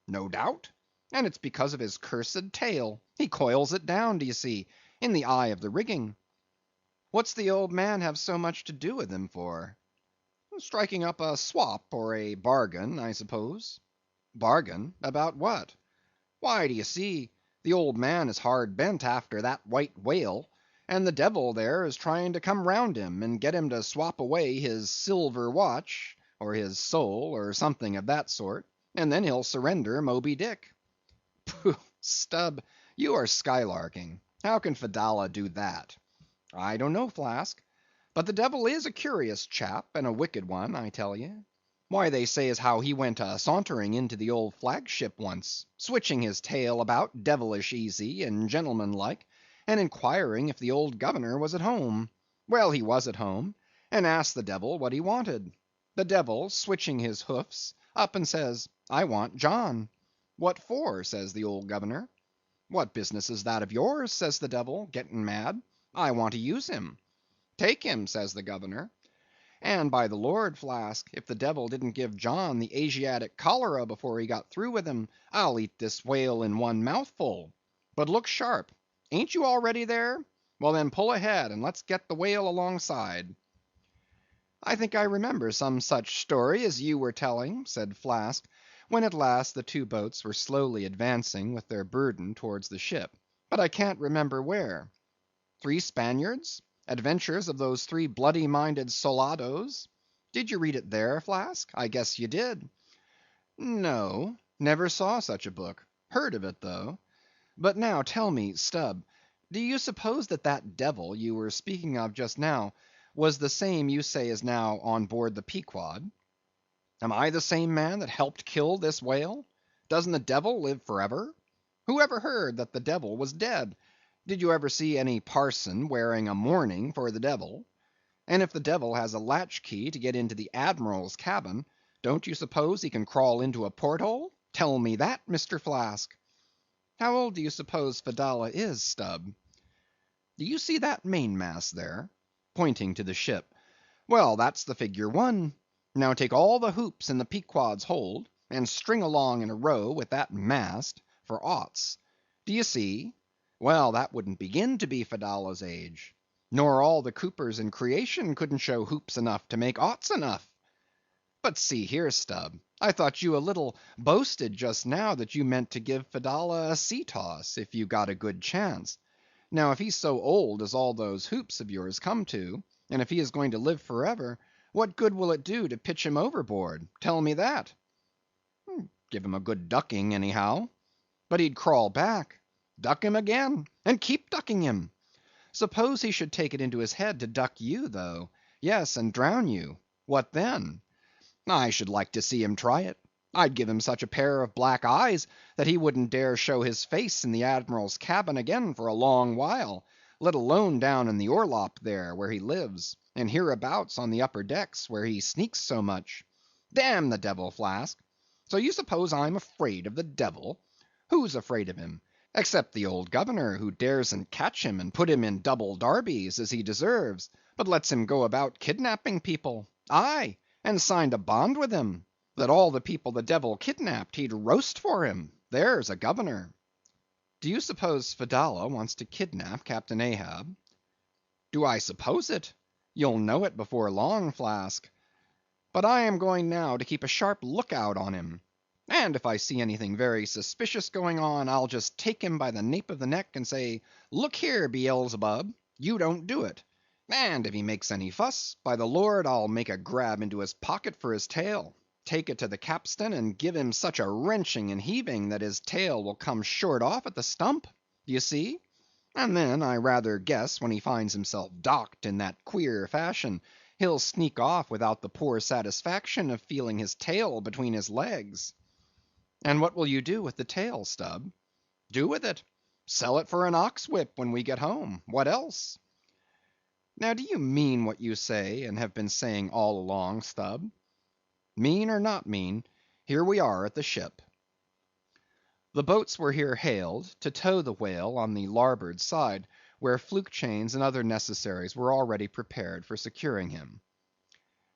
"No doubt; and it's because of his cursed tail; he coils it down, d'ye see, in the eye of the rigging." "What's the old man have so much to do with him for?" "Striking up a swap or a bargain, I suppose." "Bargain? About what?" "Why, d'ye see, the old man is hard bent after that white whale, and the devil there is trying to come round him, and get him to swap away his silver watch, or his soul, or something of that sort, and then he'll surrender Moby Dick." "Pooh, Stubb, you are skylarking. How can Fedallah do that?" "I don't know, Flask; but the devil is a curious chap, and a wicked one, I tell ye. Why, they say as how he went sauntering into the old flag ship once, switching his tail about devilish easy and gentlemanlike, and inquiring if the old governor was at home. Well, he was at home, and asked the devil what he wanted. The devil, switching his hoofs, up and says, 'I want John.' 'What for?' says the old governor. 'What business is that of yours?' says the devil, getting mad. 'I want to use him.' 'Take him,' says the governor. And by the Lord, Flask, if the devil didn't give John the Asiatic cholera before he got through with him, I'll eat this whale in one mouthful. But look sharp. Ain't you all ready there? Well then, pull ahead, and let's get the whale alongside." "I think I remember some such story as you were telling," said Flask, when at last the two boats were slowly advancing with their burden towards the ship, "but I can't remember where." "Three Spaniards? Adventures of those three bloody-minded soldados? Did you read it there, Flask? I guess you did." "No, never saw such a book; heard of it, though. But now tell me, Stubb, do you suppose that that devil you were speaking of just now was the same you say is now on board the Pequod?" Am I the same man that helped kill this whale? Doesn't the devil live forever? Who ever heard that the devil was dead? Did you ever see any parson wearing a mourning for the devil? And if the devil has a latch key to get into the admiral's cabin, don't you suppose he can crawl into a porthole? Tell me that, Mr. Flask. How old do you suppose Fedallah is, Stubb? Do you see that mainmast there? Pointing to the ship. Well, that's the figure 1. Now take all the hoops in the Pequod's hold, and string along in a row with that mast for oughts. Do you see? Well, that wouldn't begin to be Fedallah's age. Nor all the coopers in creation couldn't show hoops enough to make oughts enough. But see here, Stubb, I thought you a little boasted just now that you meant to give Fedallah a sea toss if you got a good chance. Now if he's so old as all those hoops of yours come to, and if he is going to live forever, what good will it do to pitch him overboard? Tell me that. Give him a good ducking anyhow. But he'd crawl back. Duck him again, and keep ducking him. Suppose he should take it into his head to duck you, though. Yes, and drown you. What then? I should like to see him try it. I'd give him such a pair of black eyes that he wouldn't dare show his face in the admiral's cabin again for a long while, let alone down in the orlop there, where he lives, and hereabouts on the upper decks, where he sneaks so much. Damn the devil, Flask. So you suppose I'm afraid of the devil? Who's afraid of him? Except the old governor, who daresn't catch him and put him in double darbies, as he deserves, but lets him go about kidnapping people. Aye, and signed a bond with him, that all the people the devil kidnapped he'd roast for him. There's a governor. Do you suppose Fedallah wants to kidnap Captain Ahab? Do I suppose it? You'll know it before long, Flask. But I am going now to keep a sharp lookout on him. And if I see anything very suspicious going on, I'll just take him by the nape of the neck and say, look here, Beelzebub, you don't do it. And if he makes any fuss, by the Lord, I'll make a grab into his pocket for his tail, take it to the capstan, and give him such a wrenching and heaving that his tail will come short off at the stump. Do you see? And then I rather guess when he finds himself docked in that queer fashion, he'll sneak off without the poor satisfaction of feeling his tail between his legs. And what will you do with the tail, Stubb? Do with it? Sell it for an ox whip when we get home. What else? Now do you mean what you say, and have been saying all along, Stubb? Mean or not mean, here we are at the ship. The boats were here hailed, to tow the whale on the larboard side, where fluke chains and other necessaries were already prepared for securing him.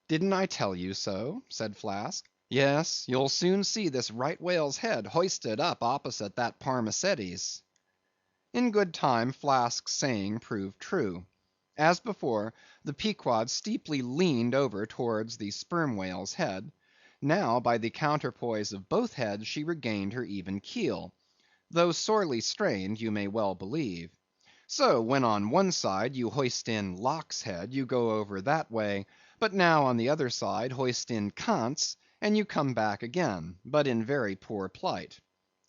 Didn't I tell you so? Said Flask. Yes, you'll soon see this right whale's head hoisted up opposite that Parmacetes. In good time Flask's saying proved true. As before, the Pequod steeply leaned over towards the sperm whale's head. Now, by the counterpoise of both heads, she regained her even keel, though sorely strained, you may well believe. So, when on one side you hoist in Locke's head, you go over that way, but now on the other side hoist in Kant's, and you come back again, but in very poor plight.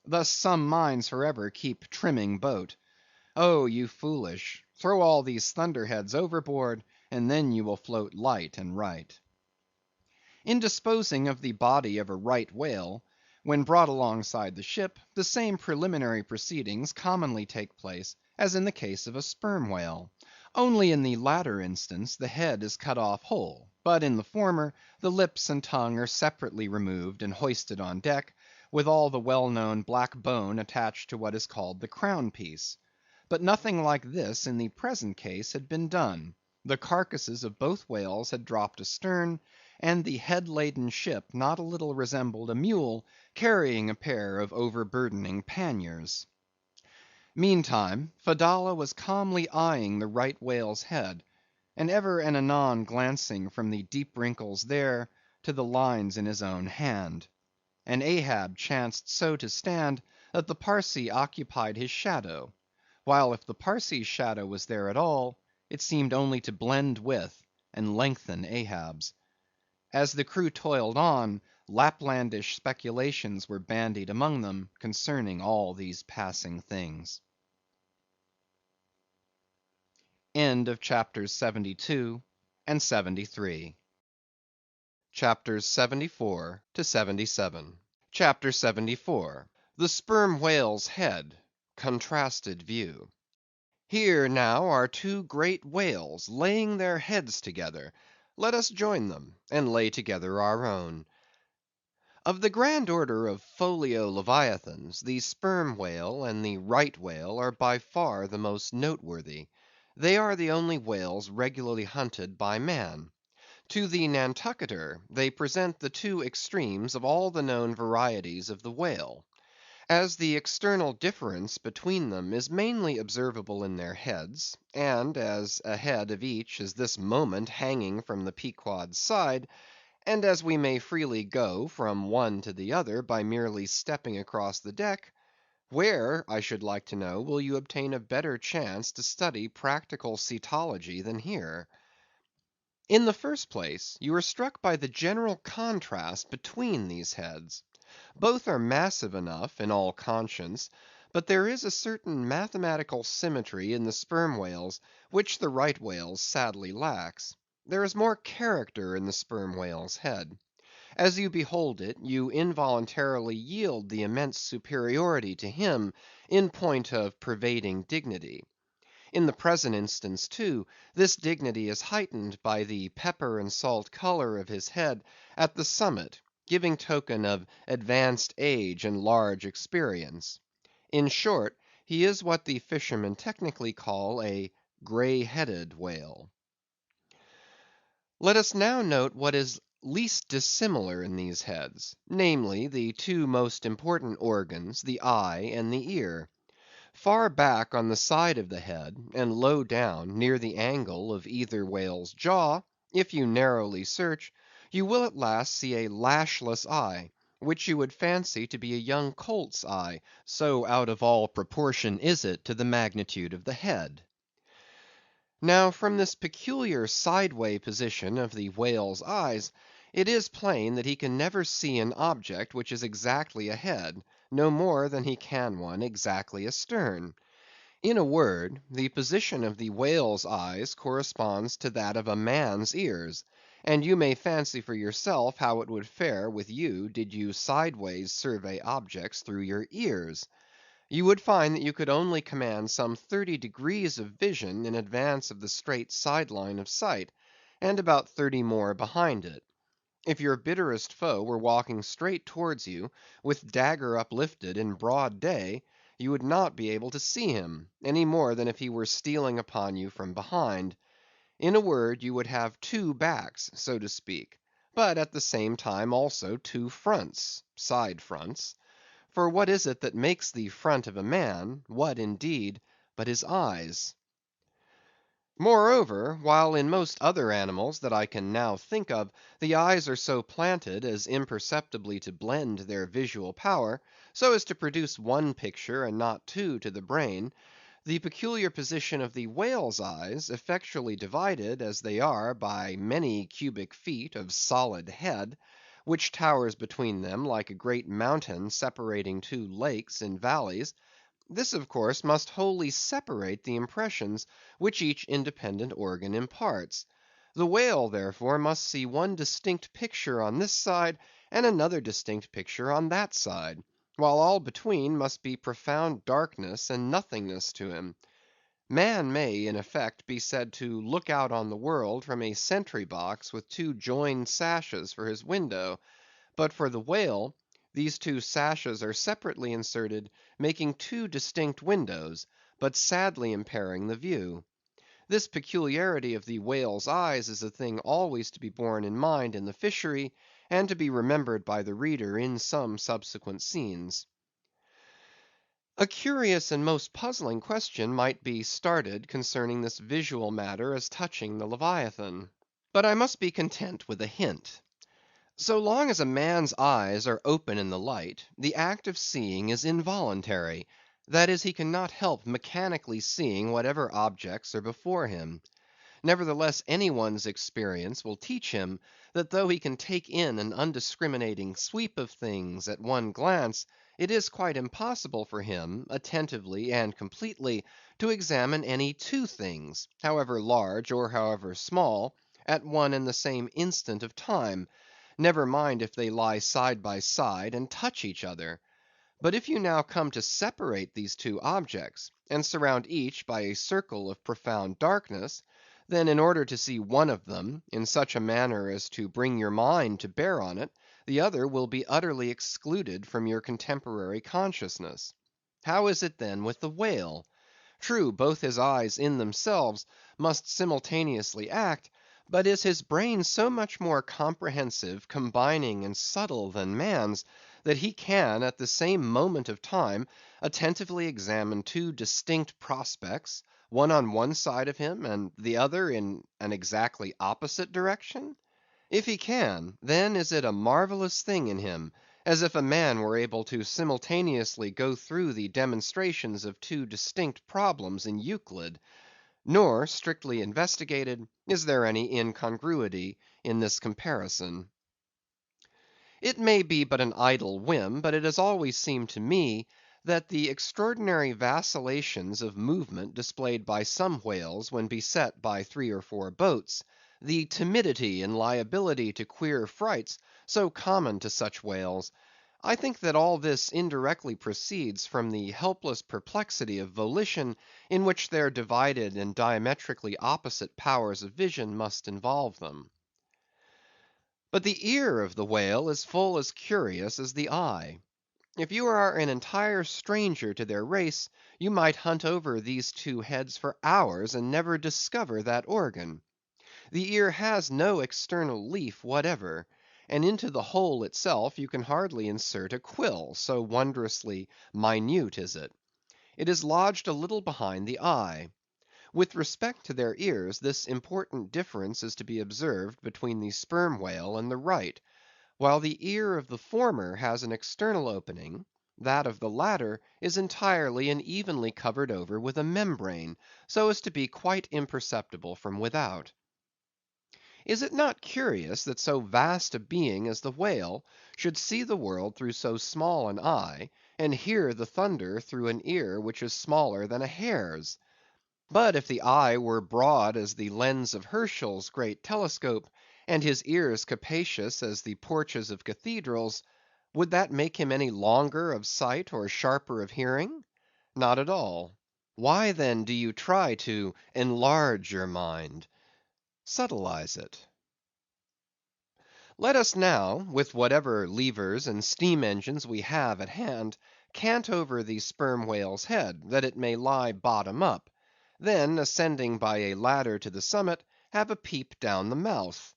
Thus some minds forever keep trimming boat. Oh, you foolish, throw all these thunderheads overboard, and then you will float light and right. In disposing of the body of a right whale, when brought alongside the ship, the same preliminary proceedings commonly take place as in the case of a sperm whale. Only in the latter instance the head is cut off whole, but in the former the lips and tongue are separately removed and hoisted on deck, with all the well-known black bone attached to what is called the crown piece. But nothing like this in the present case had been done. The carcasses of both whales had dropped astern, and the head-laden ship not a little resembled a mule carrying a pair of overburdening panniers. Meantime, Fedallah was calmly eyeing the right whale's head, and ever and anon glancing from the deep wrinkles there to the lines in his own hand. And Ahab chanced so to stand that the Parsee occupied his shadow, while if the Parsee's shadow was there at all, it seemed only to blend with and lengthen Ahab's. As the crew toiled on, Laplandish speculations were bandied among them concerning all these passing things. End of chapters 72 and 73. Chapters 74 to 77. Chapter 74. The Sperm Whale's Head. Contrasted View. Here now are two great whales laying their heads together. Let us join them, and lay together our own. Of the grand order of folio leviathans, the sperm whale and the right whale are by far the most noteworthy. They are the only whales regularly hunted by man. To the Nantucketer they present the two extremes of all the known varieties of the whale. As the external difference between them is mainly observable in their heads, and as a head of each is this moment hanging from the Pequod's side, and as we may freely go from one to the other by merely stepping across the deck, where, I should like to know, will you obtain a better chance to study practical cetology than here? In the first place, you are struck by the general contrast between these heads. Both are massive enough in all conscience, but there is a certain mathematical symmetry in the sperm whales which the right whale's sadly lacks. There is more character in the sperm whale's head. As you behold it, you involuntarily yield the immense superiority to him in point of pervading dignity. In the present instance, too, this dignity is heightened by the pepper and salt color of his head at the summit, giving token of advanced age and large experience. In short, he is what the fishermen technically call a gray-headed whale. Let us now note what is least dissimilar in these heads, namely, the two most important organs, the eye and the ear. Far back on the side of the head, and low down, near the angle of either whale's jaw, if you narrowly search, you will at last see a lashless eye, which you would fancy to be a young colt's eye, so out of all proportion is it to the magnitude of the head. Now from this peculiar sideway position of the whale's eyes, it is plain that he can never see an object which is exactly ahead, no more than he can one exactly astern. In a word, the position of the whale's eyes corresponds to that of a man's ears, and you may fancy for yourself how it would fare with you did you sideways survey objects through your ears. You would find that you could only command some 30 degrees of vision in advance of the straight side line of sight, and about 30 more behind it. If your bitterest foe were walking straight towards you, with dagger uplifted in broad day, you would not be able to see him, any more than if he were stealing upon you from behind. In a word, you would have two backs, so to speak, but at the same time also two fronts, side fronts. For what is it that makes the front of a man, what indeed, but his eyes? Moreover, while in most other animals that I can now think of, the eyes are so planted as imperceptibly to blend their visual power, so as to produce one picture and not two to the brain, the peculiar position of the whale's eyes, effectually divided as they are by many cubic feet of solid head, which towers between them like a great mountain separating two lakes in valleys, this of course must wholly separate the impressions which each independent organ imparts. The whale, therefore, must see one distinct picture on this side, and another distinct picture on that side, while all between must be profound darkness and nothingness to him. Man may, in effect, be said to look out on the world from a sentry box with two joined sashes for his window; but for the whale, these two sashes are separately inserted, making two distinct windows, but sadly impairing the view. This peculiarity of the whale's eyes is a thing always to be borne in mind in the fishery, and to be remembered by the reader in some subsequent scenes. A curious and most puzzling question might be started concerning this visual matter as touching the Leviathan. But I must be content with a hint. So long as a man's eyes are open in the light, the act of seeing is involuntary; that is, he cannot help mechanically seeing whatever objects are before him. Nevertheless, any one's experience will teach him that though he can take in an undiscriminating sweep of things at one glance, it is quite impossible for him, attentively and completely, to examine any two things, however large or however small, at one and the same instant of time, never mind if they lie side by side and touch each other. But if you now come to separate these two objects, and surround each by a circle of profound darkness, then in order to see one of them, in such a manner as to bring your mind to bear on it, the other will be utterly excluded from your contemporary consciousness. How is it then with the whale? True, both his eyes in themselves must simultaneously act, but is his brain so much more comprehensive, combining, and subtle than man's, that he can at the same moment of time attentively examine two distinct prospects, one on one side of him, and the other in an exactly opposite direction? If he can, then is it a marvellous thing in him, as if a man were able to simultaneously go through the demonstrations of two distinct problems in Euclid; nor, strictly investigated, is there any incongruity in this comparison. It may be but an idle whim, but it has always seemed to me that the extraordinary vacillations of movement displayed by some whales when beset by 3 or 4 boats, the timidity and liability to queer frights so common to such whales, I think that all this indirectly proceeds from the helpless perplexity of volition in which their divided and diametrically opposite powers of vision must involve them. But the ear of the whale is full as curious as the eye. If you are an entire stranger to their race, you might hunt over these two heads for hours and never discover that organ. The ear has no external leaf whatever, and into the hole itself you can hardly insert a quill, so wondrously minute is it. It is lodged a little behind the eye. With respect to their ears, this important difference is to be observed between the sperm whale and the right. While the ear of the former has an external opening, that of the latter is entirely and evenly covered over with a membrane, so as to be quite imperceptible from without. Is it not curious that so vast a being as the whale should see the world through so small an eye, and hear the thunder through an ear which is smaller than a hare's? But if the eye were broad as the lens of Herschel's great telescope, and his ears capacious as the porches of cathedrals, would that make him any longer of sight or sharper of hearing? Not at all. Why then do you try to enlarge your mind? Subtilize it. Let us now, with whatever levers and steam engines we have at hand, cant over the sperm whale's head, that it may lie bottom up; then, ascending by a ladder to the summit, have a peep down the mouth.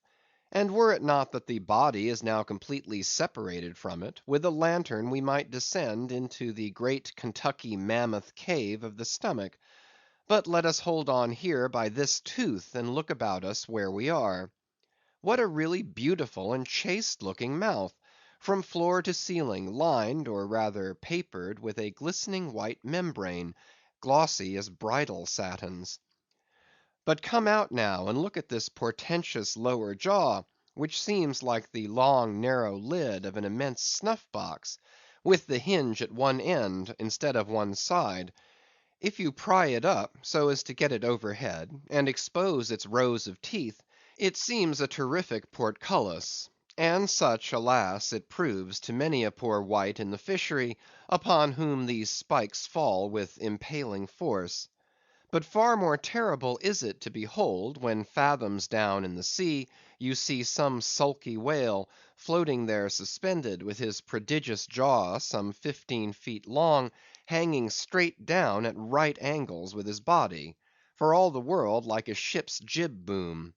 And were it not that the body is now completely separated from it, with a lantern we might descend into the great Kentucky mammoth cave of the stomach. But let us hold on here by this tooth, and look about us where we are. What a really beautiful and chaste looking mouth, from floor to ceiling lined, or rather papered, with a glistening white membrane, glossy as bridal satins. But come out now and look at this portentous lower jaw, which seems like the long narrow lid of an immense snuff box, with the hinge at one end instead of one side. If you pry it up so as to get it overhead, and expose its rows of teeth, it seems a terrific portcullis; and such, alas, it proves to many a poor wight in the fishery, upon whom these spikes fall with impaling force. But far more terrible is it to behold, when fathoms down in the sea, you see some sulky whale floating there suspended, with his prodigious jaw, some 15 feet long, hanging straight down at right angles with his body, for all the world like a ship's jib boom.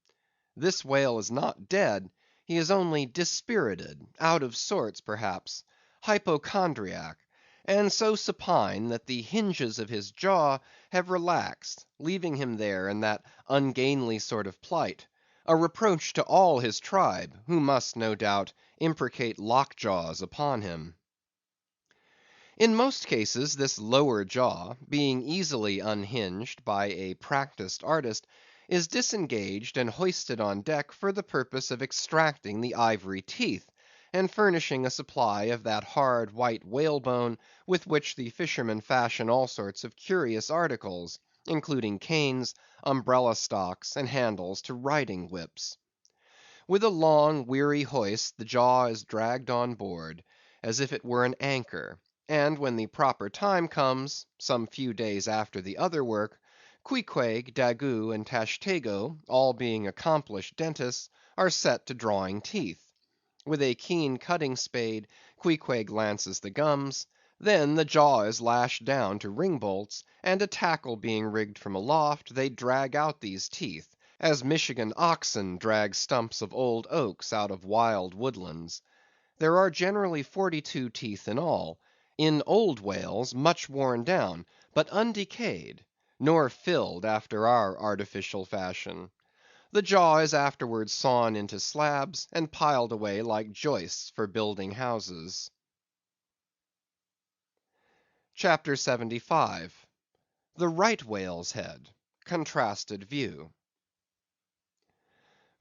This whale is not dead; he is only dispirited, out of sorts perhaps, hypochondriac, and so supine that the hinges of his jaw have relaxed, leaving him there in that ungainly sort of plight; a reproach to all his tribe, who must, no doubt, imprecate lockjaws upon him. In most cases this lower jaw, being easily unhinged by a practised artist, is disengaged and hoisted on deck for the purpose of extracting the ivory teeth, and furnishing a supply of that hard white whalebone with which the fishermen fashion all sorts of curious articles, including canes, umbrella stocks, and handles to riding whips. With a long, weary hoist, the jaw is dragged on board, as if it were an anchor; and when the proper time comes, some few days after the other work, Queequeg, Daggoo, and Tashtego, all being accomplished dentists, are set to drawing teeth. With a keen cutting spade, Queequeg lances the gums; then the jaw is lashed down to ring bolts, and a tackle being rigged from aloft, they drag out these teeth, as Michigan oxen drag stumps of old oaks out of wild woodlands. There are generally 42 teeth in all; in old whales much worn down, but undecayed, nor filled after our artificial fashion. The jaw is afterwards sawn into slabs, and piled away like joists for building houses. CHAPTER 75. The Right Whale's Head. Contrasted View.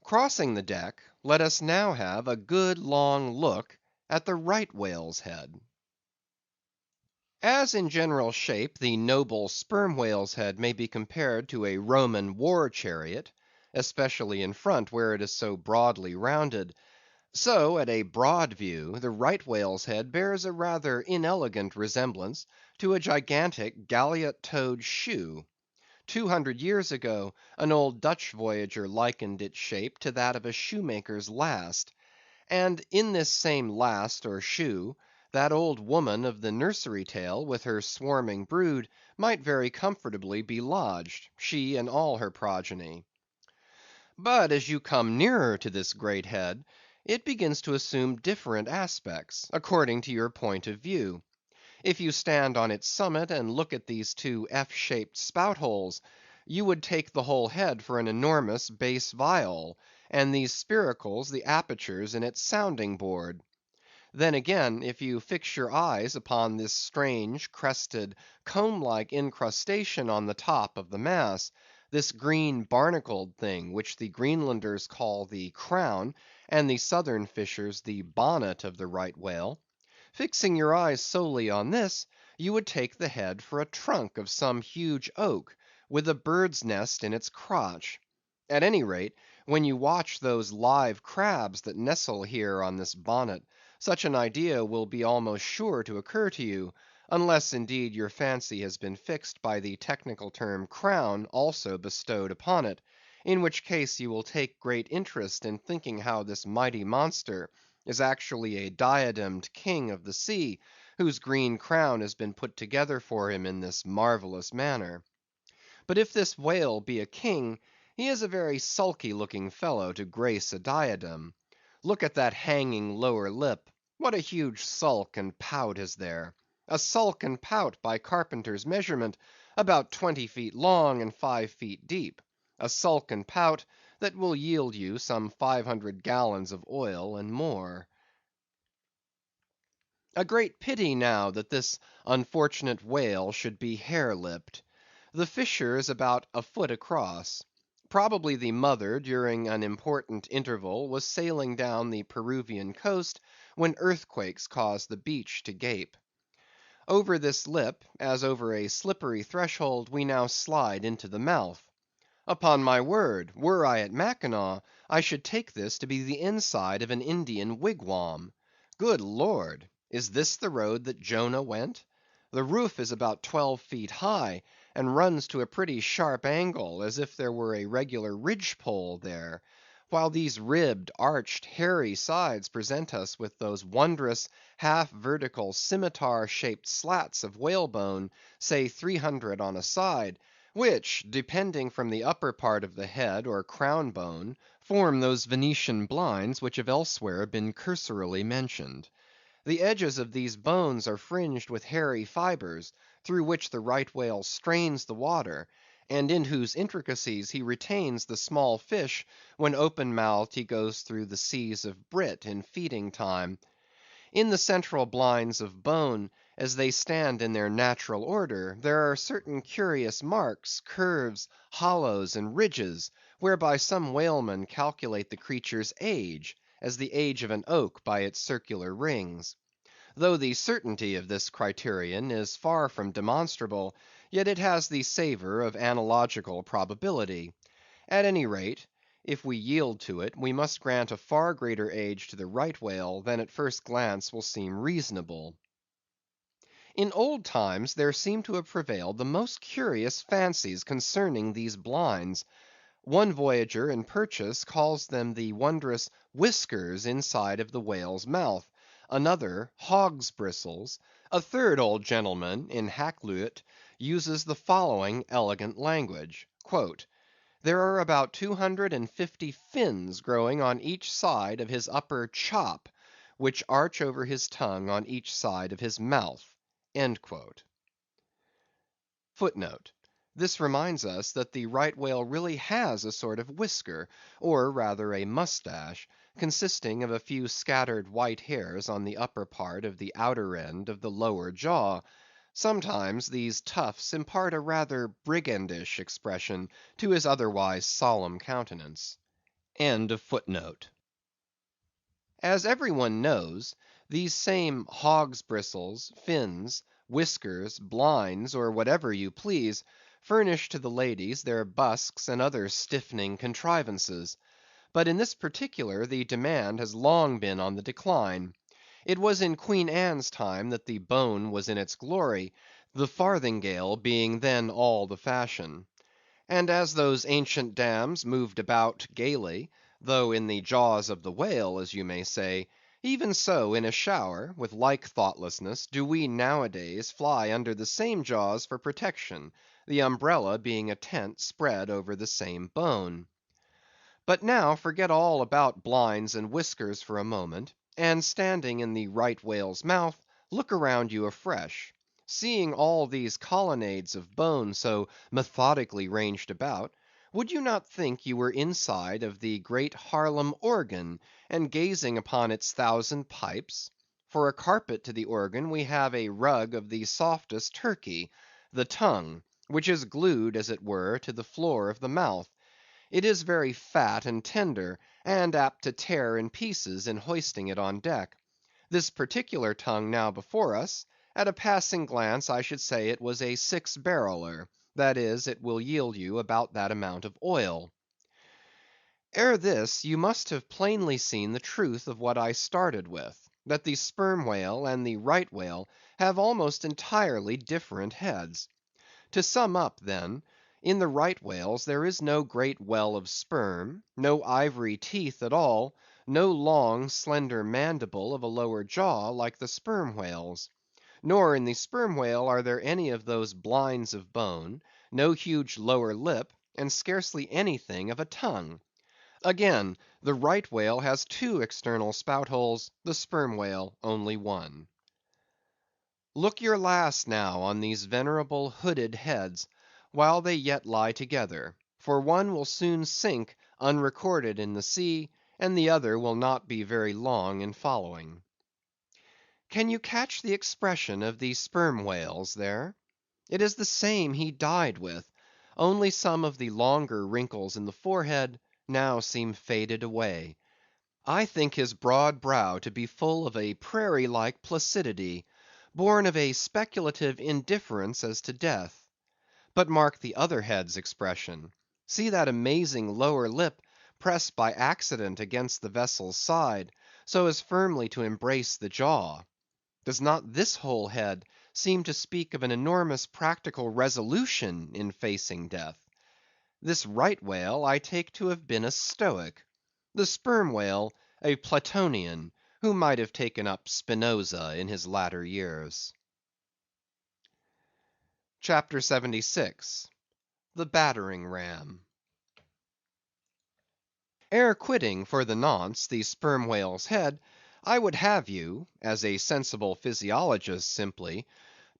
Crossing the deck, let us now have a good long look at the right whale's head. As in general shape the noble sperm whale's head may be compared to a Roman war chariot, especially in front where it is so broadly rounded, so at a broad view the right whale's head bears a rather inelegant resemblance to a gigantic galliot-toed shoe. 200 years ago, an old Dutch voyager likened its shape to that of a shoemaker's last; and in this same last or shoe, that old woman of the nursery tale with her swarming brood might very comfortably be lodged, she and all her progeny. But as you come nearer to this great head, it begins to assume different aspects, according to your point of view. If you stand on its summit and look at these two F-shaped spout holes, you would take the whole head for an enormous bass viol, and these spiracles the apertures in its sounding board. Then again, if you fix your eyes upon this strange, crested, comb-like incrustation on the top of the mass, this green barnacled thing which the Greenlanders call the crown, and the southern fishers the bonnet of the right whale; fixing your eyes solely on this, you would take the head for a trunk of some huge oak, with a bird's nest in its crotch. At any rate, when you watch those live crabs that nestle here on this bonnet, such an idea will be almost sure to occur to you, unless indeed your fancy has been fixed by the technical term crown also bestowed upon it, in which case you will take great interest in thinking how this mighty monster is actually a diademed king of the sea, whose green crown has been put together for him in this marvellous manner. But if this whale be a king, he is a very sulky looking fellow to grace a diadem. Look at that hanging lower lip; what a huge sulk and pout is there! A sulk and pout by carpenter's measurement, about 20 feet long and 5 feet deep; a sulk and pout that will yield you some 500 gallons of oil and more. A great pity now that this unfortunate whale should be hare-lipped. The fissure is about a foot across. Probably the mother during an important interval was sailing down the Peruvian coast when earthquakes caused the beach to gape. Over this lip, as over a slippery threshold, we now slide into the mouth. Upon my word, were I at Mackinaw, I should take this to be the inside of an Indian wigwam. Good Lord! Is this the road that Jonah went? The roof is about 12 feet high, and runs to a pretty sharp angle, as if there were a regular ridge‐pole there; while these ribbed, arched, hairy sides present us with those wondrous, half vertical, scimitar‐shaped slats of whalebone, say 300 on a side, which, depending from the upper part of the head or crown bone, form those Venetian blinds which have elsewhere been cursorily mentioned. The edges of these bones are fringed with hairy fibres, through which the right whale strains the water, and in whose intricacies he retains the small fish when open-mouthed he goes through the seas of brit in feeding time. In the central blinds of bone, as they stand in their natural order, there are certain curious marks, curves, hollows, and ridges, whereby some whalemen calculate the creature's age, as the age of an oak by its circular rings. Though the certainty of this criterion is far from demonstrable, yet it has the savor of analogical probability. At any rate, If we yield to it, we must grant a far greater age to the right whale than at first glance will seem reasonable. In old times there seem to have prevailed the most curious fancies concerning these blinds. One voyager in Purchas calls them the wondrous whiskers inside of the whale's mouth; another, hog's bristles; a third old gentleman, in Hakluyt, uses the following elegant language: "There are about 250 fins growing on each side of his upper chop, which arch over his tongue on each side of his mouth." Footnote: This reminds us that the right whale really has a sort of whisker, or rather a mustache, consisting of a few scattered white hairs on the upper part of the outer end of the lower jaw. Sometimes these tufts impart a rather brigandish expression to his otherwise solemn countenance. As every one knows, these same hog's bristles, fins, whiskers, blinds, or whatever you please, furnish to the ladies their busks and other stiffening contrivances. But in this particular the demand has long been on the decline. It was in Queen Anne's time that the bone was in its glory, the farthingale being then all the fashion. And as those ancient dams moved about gaily, though in the jaws of the whale, as you may say, even so in a shower, with like thoughtlessness, do we nowadays fly under the same jaws for protection, the umbrella being a tent spread over the same bone. But now forget all about blinds and whiskers for a moment, and standing in the right whale's mouth, look around you afresh. Seeing all these colonnades of bone so methodically ranged about, would you not think you were inside of the great Haarlem organ, and gazing upon its thousand pipes? For a carpet to the organ we have a rug of the softest Turkey, the tongue, which is glued as it were to the floor of the mouth. It is very fat and tender, and apt to tear in pieces in hoisting it on deck. This particular tongue now before us, at a passing glance I should say it was a 6-barreler; that is, it will yield you about that amount of oil. Ere this, you must have plainly seen the truth of what I started with, that the sperm whale and the right whale have almost entirely different heads. To sum up, then, in the right whales there is no great well of sperm, no ivory teeth at all, no long slender mandible of a lower jaw like the sperm whales. Nor in the sperm whale are there any of those blinds of bone, no huge lower lip, and scarcely anything of a tongue. Again, the right whale has 2 external spout holes, the sperm whale only 1. Look your last now on these venerable hooded heads, while they yet lie together, for one will soon sink unrecorded in the sea, and the other will not be very long in following. Can you catch the expression of the sperm whale's there? It is the same he died with, only some of the longer wrinkles in the forehead now seem faded away. I think his broad brow to be full of a prairie-like placidity, born of a speculative indifference as to death. But mark the other head's expression. See that amazing lower lip pressed by accident against the vessel's side, so as firmly to embrace the jaw. Does not this whole head seem to speak of an enormous practical resolution in facing death? This right whale I take to have been a Stoic; the sperm whale a Platonian, who might have taken up Spinoza in his latter years. CHAPTER 76. The Battering Ram. Ere quitting for the nonce the sperm whale's head, I would have you, as a sensible physiologist simply,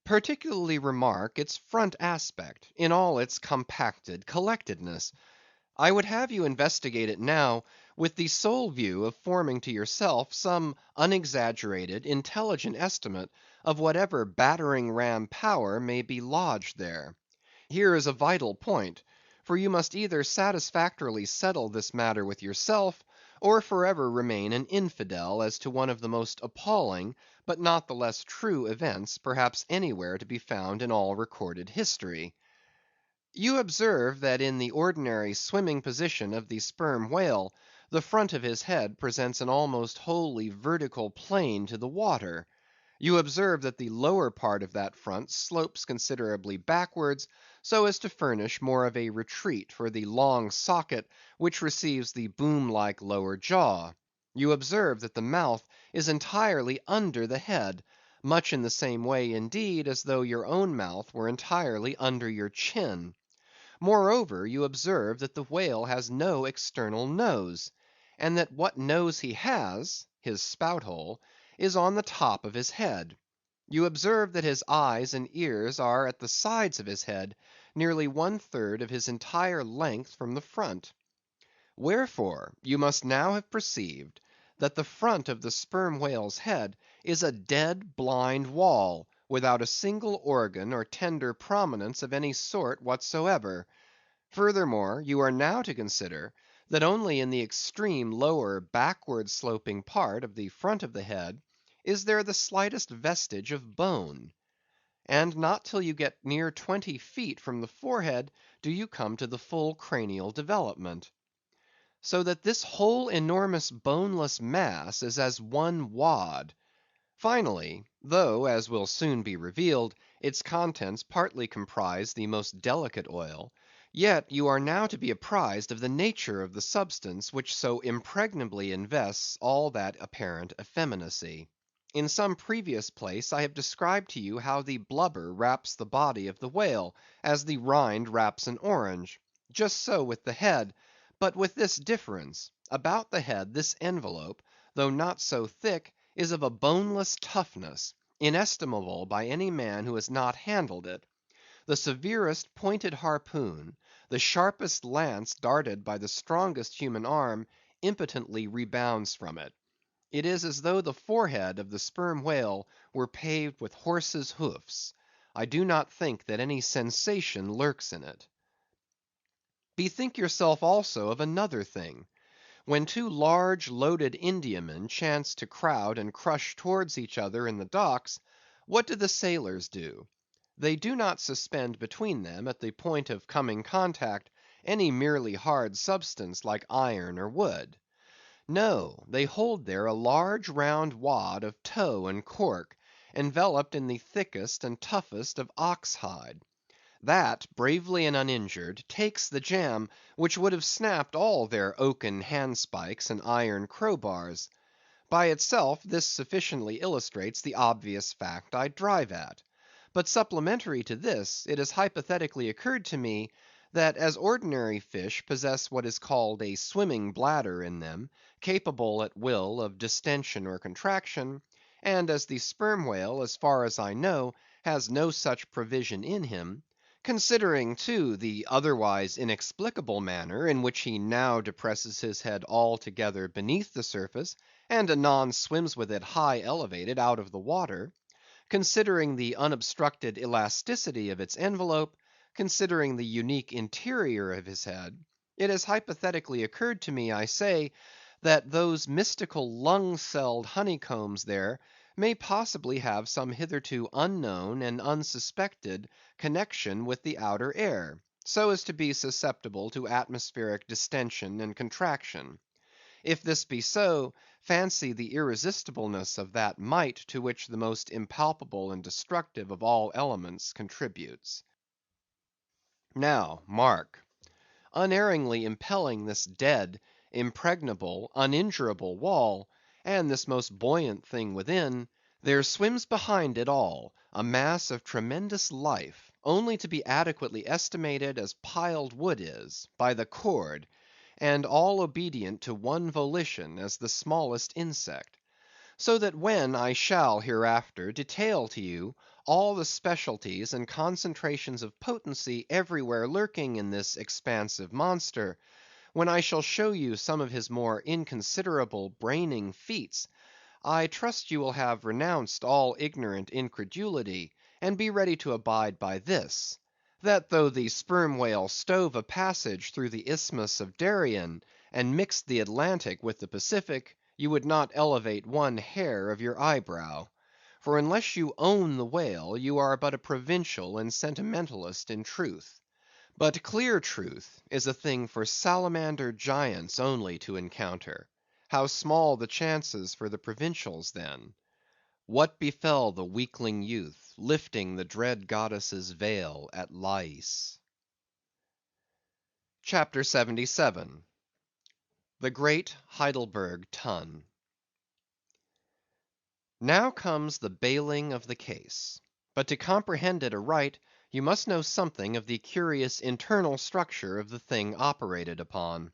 particularly remark its front aspect, in all its compacted collectedness. I would have you investigate it now, with the sole view of forming to yourself some unexaggerated, intelligent estimate of whatever battering ram power may be lodged there. Here is a vital point; for you must either satisfactorily settle this matter with yourself, or forever remain an infidel as to one of the most appalling, but not the less true events perhaps anywhere to be found in all recorded history. You observe that in the ordinary swimming position of the sperm whale, the front of his head presents an almost wholly vertical plane to the water. You observe that the lower part of that front slopes considerably backwards, so as to furnish more of a retreat for the long socket which receives the boom-like lower jaw. You observe that the mouth is entirely under the head, much in the same way, indeed, as though your own mouth were entirely under your chin. Moreover, you observe that the whale has no external nose, and that what nose he has, his spout hole, is on the top of his head. You observe that his eyes and ears are at the sides of his head, nearly 1/3 of his entire length from the front. Wherefore, you must now have perceived that the front of the sperm whale's head is a dead blind wall, without a single organ or tender prominence of any sort whatsoever. Furthermore, you are now to consider that only in the extreme lower backward sloping part of the front of the head is there the slightest vestige of bone. And not till you get near 20 feet from the forehead do you come to the full cranial development. So that this whole enormous boneless mass is as one wad. Finally, though, as will soon be revealed, its contents partly comprise the most delicate oil, yet you are now to be apprised of the nature of the substance which so impregnably invests all that apparent effeminacy. In some previous place I have described to you how the blubber wraps the body of the whale, as the rind wraps an orange. Just so with the head, but with this difference: about the head this envelope, though not so thick, is of a boneless toughness, inestimable by any man who has not handled it. The severest pointed harpoon, the sharpest lance darted by the strongest human arm, impotently rebounds from it. It is as though the forehead of the sperm whale were paved with horses' hoofs. I do not think that any sensation lurks in it. Bethink yourself also of another thing. When two large loaded Indiamen chance to crowd and crush towards each other in the docks, what do the sailors do? They do not suspend between them, at the point of coming contact, any merely hard substance like iron or wood. No, they hold there a large round wad of tow and cork, enveloped in the thickest and toughest of ox hide. That, bravely and uninjured, takes the jam which would have snapped all their oaken handspikes and iron crowbars. By itself this sufficiently illustrates the obvious fact I drive at. But supplementary to this, it has hypothetically occurred to me, that as ordinary fish possess what is called a swimming bladder in them, capable at will of distension or contraction, and as the sperm whale, as far as I know, has no such provision in him; considering, too, the otherwise inexplicable manner in which he now depresses his head altogether beneath the surface, and anon swims with it high elevated out of the water; considering the unobstructed elasticity of its envelope; considering the unique interior of his head, it has hypothetically occurred to me, I say, that those mystical lung-celled honeycombs there may possibly have some hitherto unknown and unsuspected connection with the outer air, so as to be susceptible to atmospheric distension and contraction. If this be so, fancy the irresistibleness of that might to which the most impalpable and destructive of all elements contributes. Now, mark. Unerringly impelling this dead, impregnable, uninjurable wall, and this most buoyant thing within, there swims behind it all a mass of tremendous life, only to be adequately estimated as piled wood is, by the cord, and all obedient to one volition as the smallest insect. So that when I shall hereafter detail to you all the specialties and concentrations of potency everywhere lurking in this expansive monster; when I shall show you some of his more inconsiderable braining feats, I trust you will have renounced all ignorant incredulity, and be ready to abide by this: that though the sperm whale stove a passage through the Isthmus of Darien, and mixed the Atlantic with the Pacific, you would not elevate one hair of your eyebrow. For unless you own the whale, you are but a provincial and sentimentalist in truth. But clear truth is a thing for salamander giants only to encounter. How small the chances for the provincials then! What befell the weakling youth, lifting the dread goddess's veil at Lais? CHAPTER 77. The Great Heidelberg Tun. Now comes the bailing of the case. But to comprehend it aright, you must know something of the curious internal structure of the thing operated upon.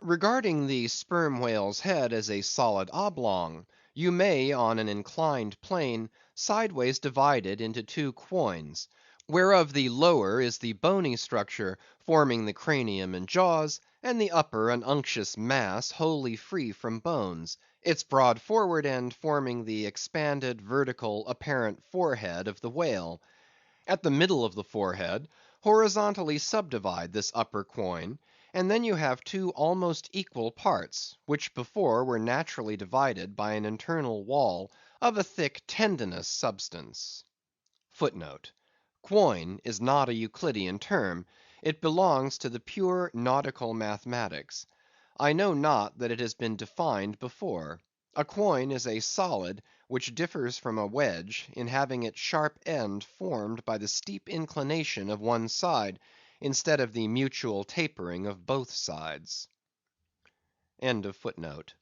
Regarding the sperm whale's head as a solid oblong, you may on an inclined plane sideways divide it into two quoins, whereof the lower is the bony structure forming the cranium and jaws, and the upper an unctuous mass wholly free from bones, its broad forward end forming the expanded, vertical, apparent forehead of the whale. At the middle of the forehead, horizontally subdivide this upper quoin, and then you have two almost equal parts, which before were naturally divided by an internal wall of a thick tendinous substance. Footnote: Quoin is not a Euclidean term; it belongs to the pure nautical mathematics. I know not that it has been defined before. A quoin is a solid which differs from a wedge in having its sharp end formed by the steep inclination of one side, instead of the mutual tapering of both sides. End of footnote.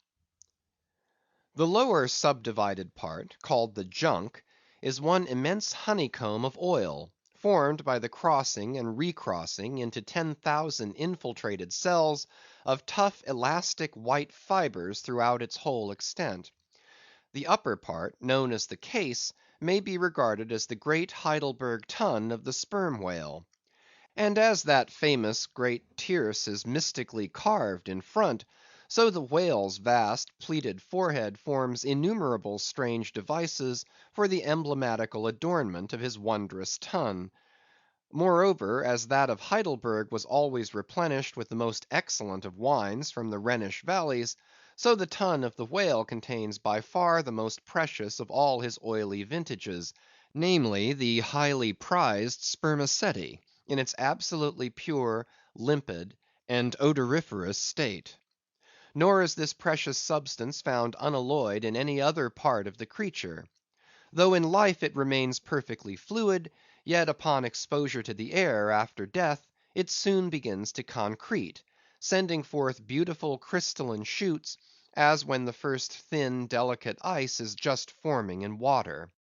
The lower subdivided part, called the junk, is one immense honeycomb of oil, formed by the crossing and recrossing into 10,000 infiltrated cells of tough elastic white fibres throughout its whole extent. The upper part, known as the case, may be regarded as the great Heidelberg tun of the sperm whale. And as that famous great tierce is mystically carved in front, so the whale's vast pleated forehead forms innumerable strange devices for the emblematical adornment of his wondrous tun. Moreover, as that of Heidelberg was always replenished with the most excellent of wines from the Rhenish valleys, so the tun of the whale contains by far the most precious of all his oily vintages, namely, the highly prized spermaceti, in its absolutely pure, limpid, and odoriferous state. Nor is this precious substance found unalloyed in any other part of the creature. Though in life it remains perfectly fluid, yet upon exposure to the air after death, it soon begins to concrete, sending forth beautiful crystalline shoots, as when the first thin, delicate ice is just forming in water.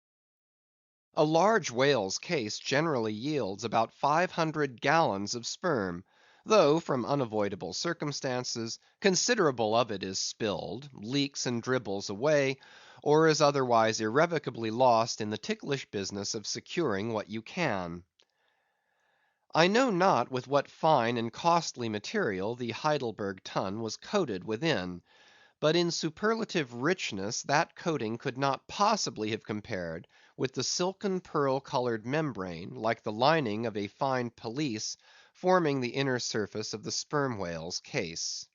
A large whale's case generally yields about 500 gallons of sperm, though from unavoidable circumstances, considerable of it is spilled, leaks and dribbles away, or is otherwise irrevocably lost in the ticklish business of securing what you can. I know not with what fine and costly material the Heidelberg tun was coated within, but in superlative richness that coating could not possibly have compared with the silken pearl colored membrane, like the lining of a fine pelisse, forming the inner surface of the sperm whale's case.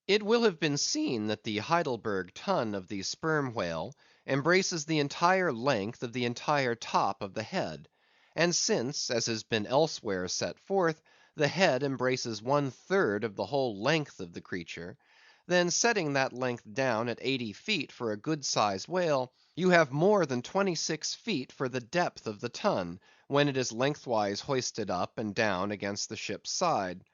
It will have been seen that the Heidelberg tun of the sperm whale embraces the entire length of the entire top of the head; and since, as has been elsewhere set forth, the head embraces 1/3 of the whole length of the creature, then setting that length down at 80 feet for a good sized whale, you have more than 26 feet for the depth of the tun, when it is lengthwise hoisted up and down against the ship's side.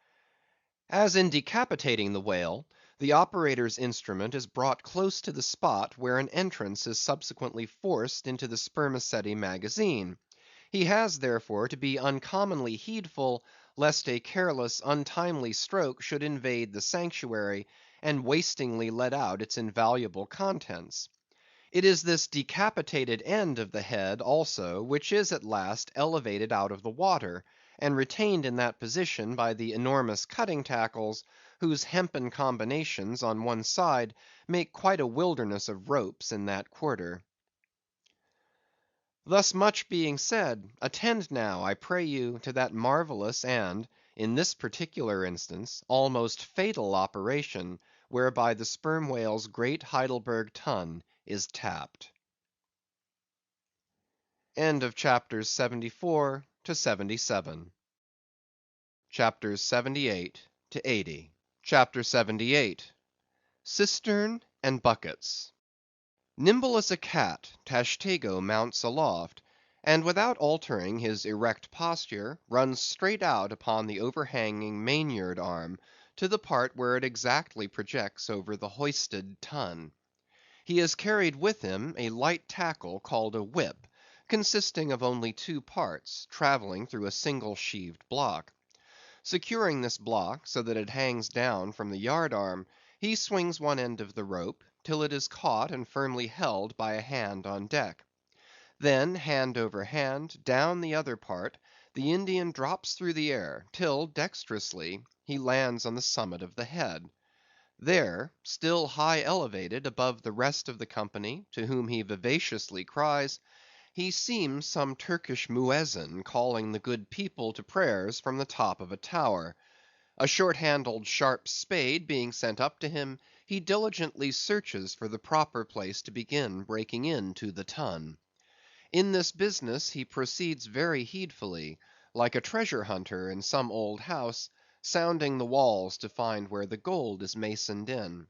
As in decapitating the whale, the operator's instrument is brought close to the spot where an entrance is subsequently forced into the spermaceti magazine. He has, therefore, to be uncommonly heedful, lest a careless, untimely stroke should invade the sanctuary, and wastingly let out its invaluable contents. It is this decapitated end of the head also which is at last elevated out of the water, and retained in that position by the enormous cutting tackles, whose hempen combinations on one side make quite a wilderness of ropes in that quarter. Thus much being said, attend now, I pray you, to that marvellous and, in this particular instance, almost fatal operation, whereby the sperm whale's great Heidelberg tun is tapped. End of chapters 74 to 77. Chapters 78 to 80. Chapter 78. Cistern and Buckets. Nimble as a cat, Tashtego mounts aloft, and without altering his erect posture, runs straight out upon the overhanging mainyard arm to the part where it exactly projects over the hoisted tun. He has carried with him a light tackle called a whip, consisting of only two parts, travelling through a single sheaved block. Securing this block so that it hangs down from the yard arm, he swings one end of the rope till it is caught and firmly held by a hand on deck. Then, hand over hand, down the other part, the Indian drops through the air, till, dexterously, he lands on the summit of the head. There, still high elevated above the rest of the company, to whom he vivaciously cries, he seems some Turkish muezzin calling the good people to prayers from the top of a tower. A short-handled sharp spade being sent up to him, he diligently searches for the proper place to begin breaking into the tun. In this business he proceeds very heedfully, like a treasure hunter in some old house, sounding the walls to find where the gold is masoned in.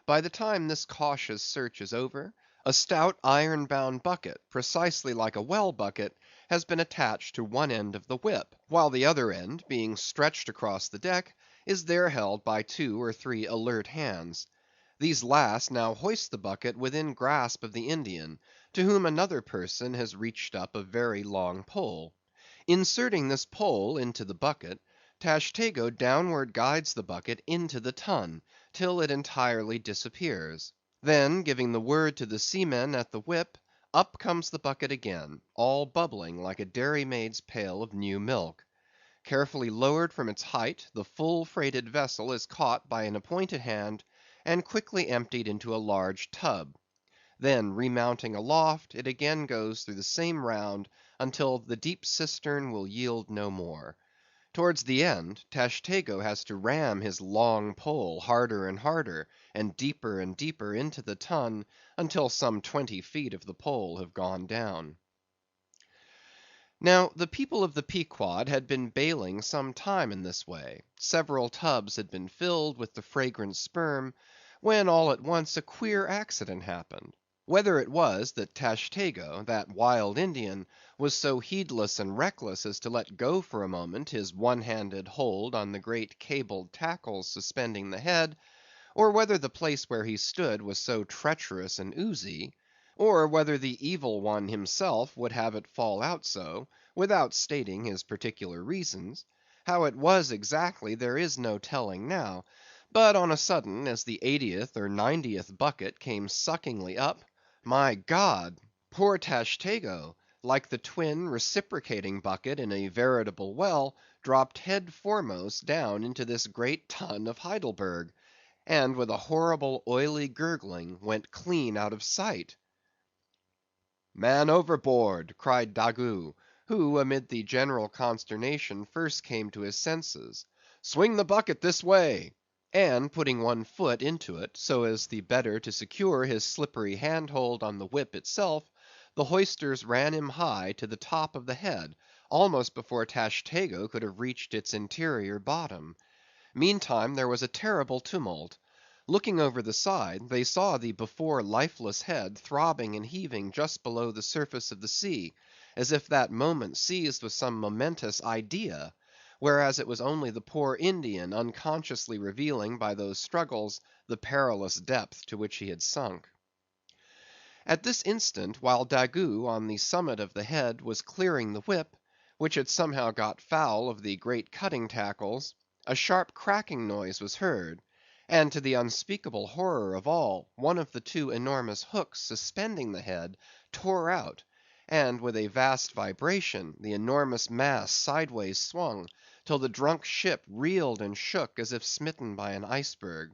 By the time this cautious search is over, a stout iron-bound bucket, precisely like a well bucket, has been attached to one end of the whip, while the other end, being stretched across the deck, is there held by 2 or 3 alert hands. These last now hoist the bucket within grasp of the Indian, to whom another person has reached up a very long pole. Inserting this pole into the bucket, Tashtego downward guides the bucket into the tun, till it entirely disappears. Then, giving the word to the seamen at the whip, up comes the bucket again, all bubbling like a dairymaid's pail of new milk. Carefully lowered from its height, the full freighted vessel is caught by an appointed hand, and quickly emptied into a large tub. Then remounting aloft, it again goes through the same round until the deep cistern will yield no more. Towards the end, Tashtego has to ram his long pole harder and harder, and deeper into the tun, until some 20 feet of the pole have gone down. Now, the people of the Pequod had been bailing some time in this way. Several tubs had been filled with the fragrant sperm, when all at once a queer accident happened. Whether it was that Tashtego, that wild Indian, was so heedless and reckless as to let go for a moment his one-handed hold on the great cabled tackles suspending the head, or whether the place where he stood was so treacherous and oozy, or whether the evil one himself would have it fall out so, without stating his particular reasons, how it was exactly there is no telling now, but on a sudden, as the 80th or 90th bucket came suckingly up, my God, poor Tashtego, like the twin reciprocating bucket in a veritable well, dropped head foremost down into this great tun of Heidelberg, and with a horrible oily gurgling went clean out of sight. "Man overboard!" cried Daggoo, who amid the general consternation first came to his senses. "Swing the bucket this way!" And putting one foot into it, so as the better to secure his slippery handhold on the whip itself, the hoisters ran him high to the top of the head, almost before Tashtego could have reached its interior bottom. Meantime there was a terrible tumult. Looking over the side, they saw the before lifeless head throbbing and heaving just below the surface of the sea, as if that moment seized with some momentous idea, whereas it was only the poor Indian unconsciously revealing by those struggles the perilous depth to which he had sunk. At this instant, while Daggoo on the summit of the head was clearing the whip, which had somehow got foul of the great cutting tackles, a sharp cracking noise was heard, and to the unspeakable horror of all, one of the 2 enormous hooks suspending the head tore out, and with a vast vibration the enormous mass sideways swung, till the drunk ship reeled and shook as if smitten by an iceberg.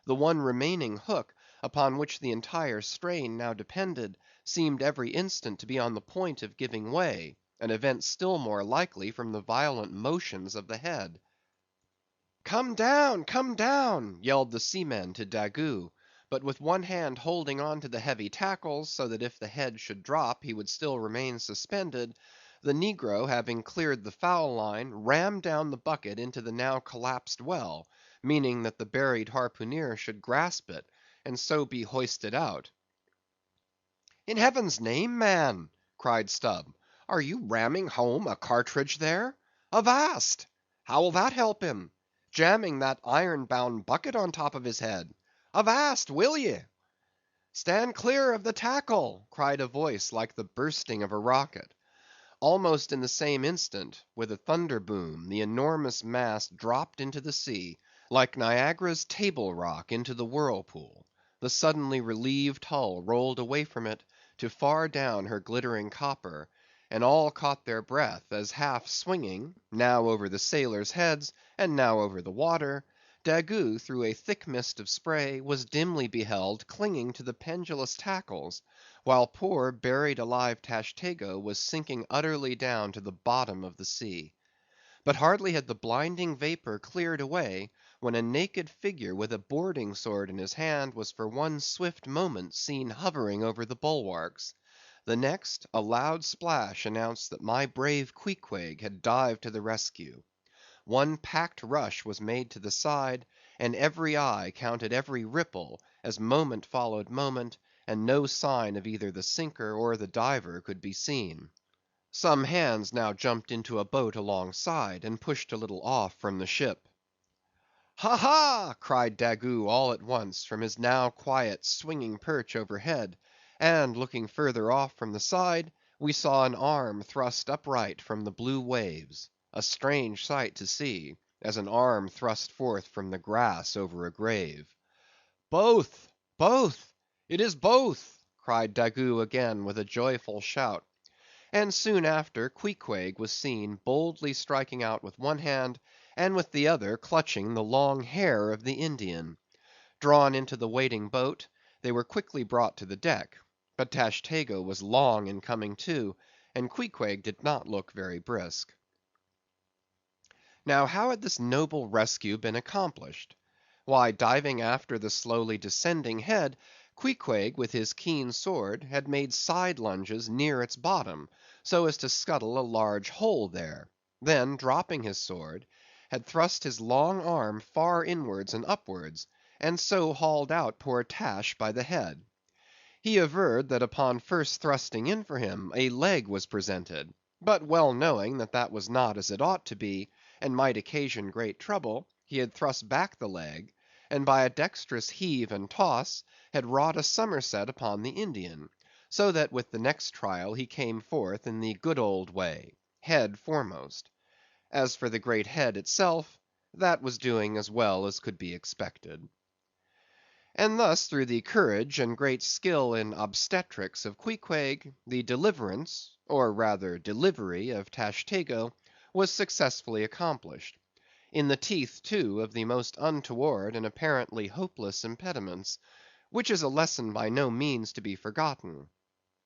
The one remaining hook, upon which the entire strain now depended, seemed every instant to be on the point of giving way, an event still more likely from the violent motions of the head. "Come down!" yelled the seamen to Daggoo, but with one hand holding on to the heavy tackles, so that if the head should drop he would still remain suspended, the negro having cleared the foul line, rammed down the bucket into the now collapsed well, meaning that the buried harpooneer should grasp it, and so be hoisted out. "In Heaven's name, man," cried Stubb, "are you ramming home a cartridge there? Avast! How'll that help him? Jamming that iron-bound bucket on top of his head? Avast, will ye?" "Stand clear of the tackle!" cried a voice like the bursting of a rocket. Almost in the same instant, with a thunder boom, the enormous mass dropped into the sea, like Niagara's Table Rock into the whirlpool. The suddenly relieved hull rolled away from it to far down her glittering copper, and all caught their breath, as half swinging, now over the sailors' heads, and now over the water, Daggoo, through a thick mist of spray, was dimly beheld clinging to the pendulous tackles, while poor buried alive Tashtego was sinking utterly down to the bottom of the sea. But hardly had the blinding vapor cleared away, when a naked figure with a boarding sword in his hand was for one swift moment seen hovering over the bulwarks. The next, a loud splash announced that my brave Queequeg had dived to the rescue. One packed rush was made to the side, and every eye counted every ripple, as moment followed moment, and no sign of either the sinker or the diver could be seen. Some hands now jumped into a boat alongside, and pushed a little off from the ship. "Ha, ha!" cried Daggoo all at once, from his now quiet swinging perch overhead; and looking further off from the side, we saw an arm thrust upright from the blue waves. A strange sight to see, as an arm thrust forth from the grass over a grave. "Both! both! it is both!" cried Daggoo again with a joyful shout. And soon after, Queequeg was seen boldly striking out with one hand, and with the other clutching the long hair of the Indian. Drawn into the waiting boat, they were quickly brought to the deck; but Tashtego was long in coming to, and Queequeg did not look very brisk. Now how had this noble rescue been accomplished? Why, diving after the slowly descending head, Queequeg, with his keen sword, had made side lunges near its bottom, so as to scuttle a large hole there; then, dropping his sword, had thrust his long arm far inwards and upwards, and so hauled out poor Tash by the head. He averred that upon first thrusting in for him, a leg was presented; but well knowing that that was not as it ought to be, and might occasion great trouble, he had thrust back the leg, and by a dexterous heave and toss, had wrought a somerset upon the Indian, so that with the next trial he came forth in the good old way, head foremost. As for the great head itself, that was doing as well as could be expected. And thus through the courage and great skill in obstetrics of Queequeg, the deliverance, or rather delivery of Tashtego was successfully accomplished; in the teeth, too, of the most untoward and apparently hopeless impediments; which is a lesson by no means to be forgotten.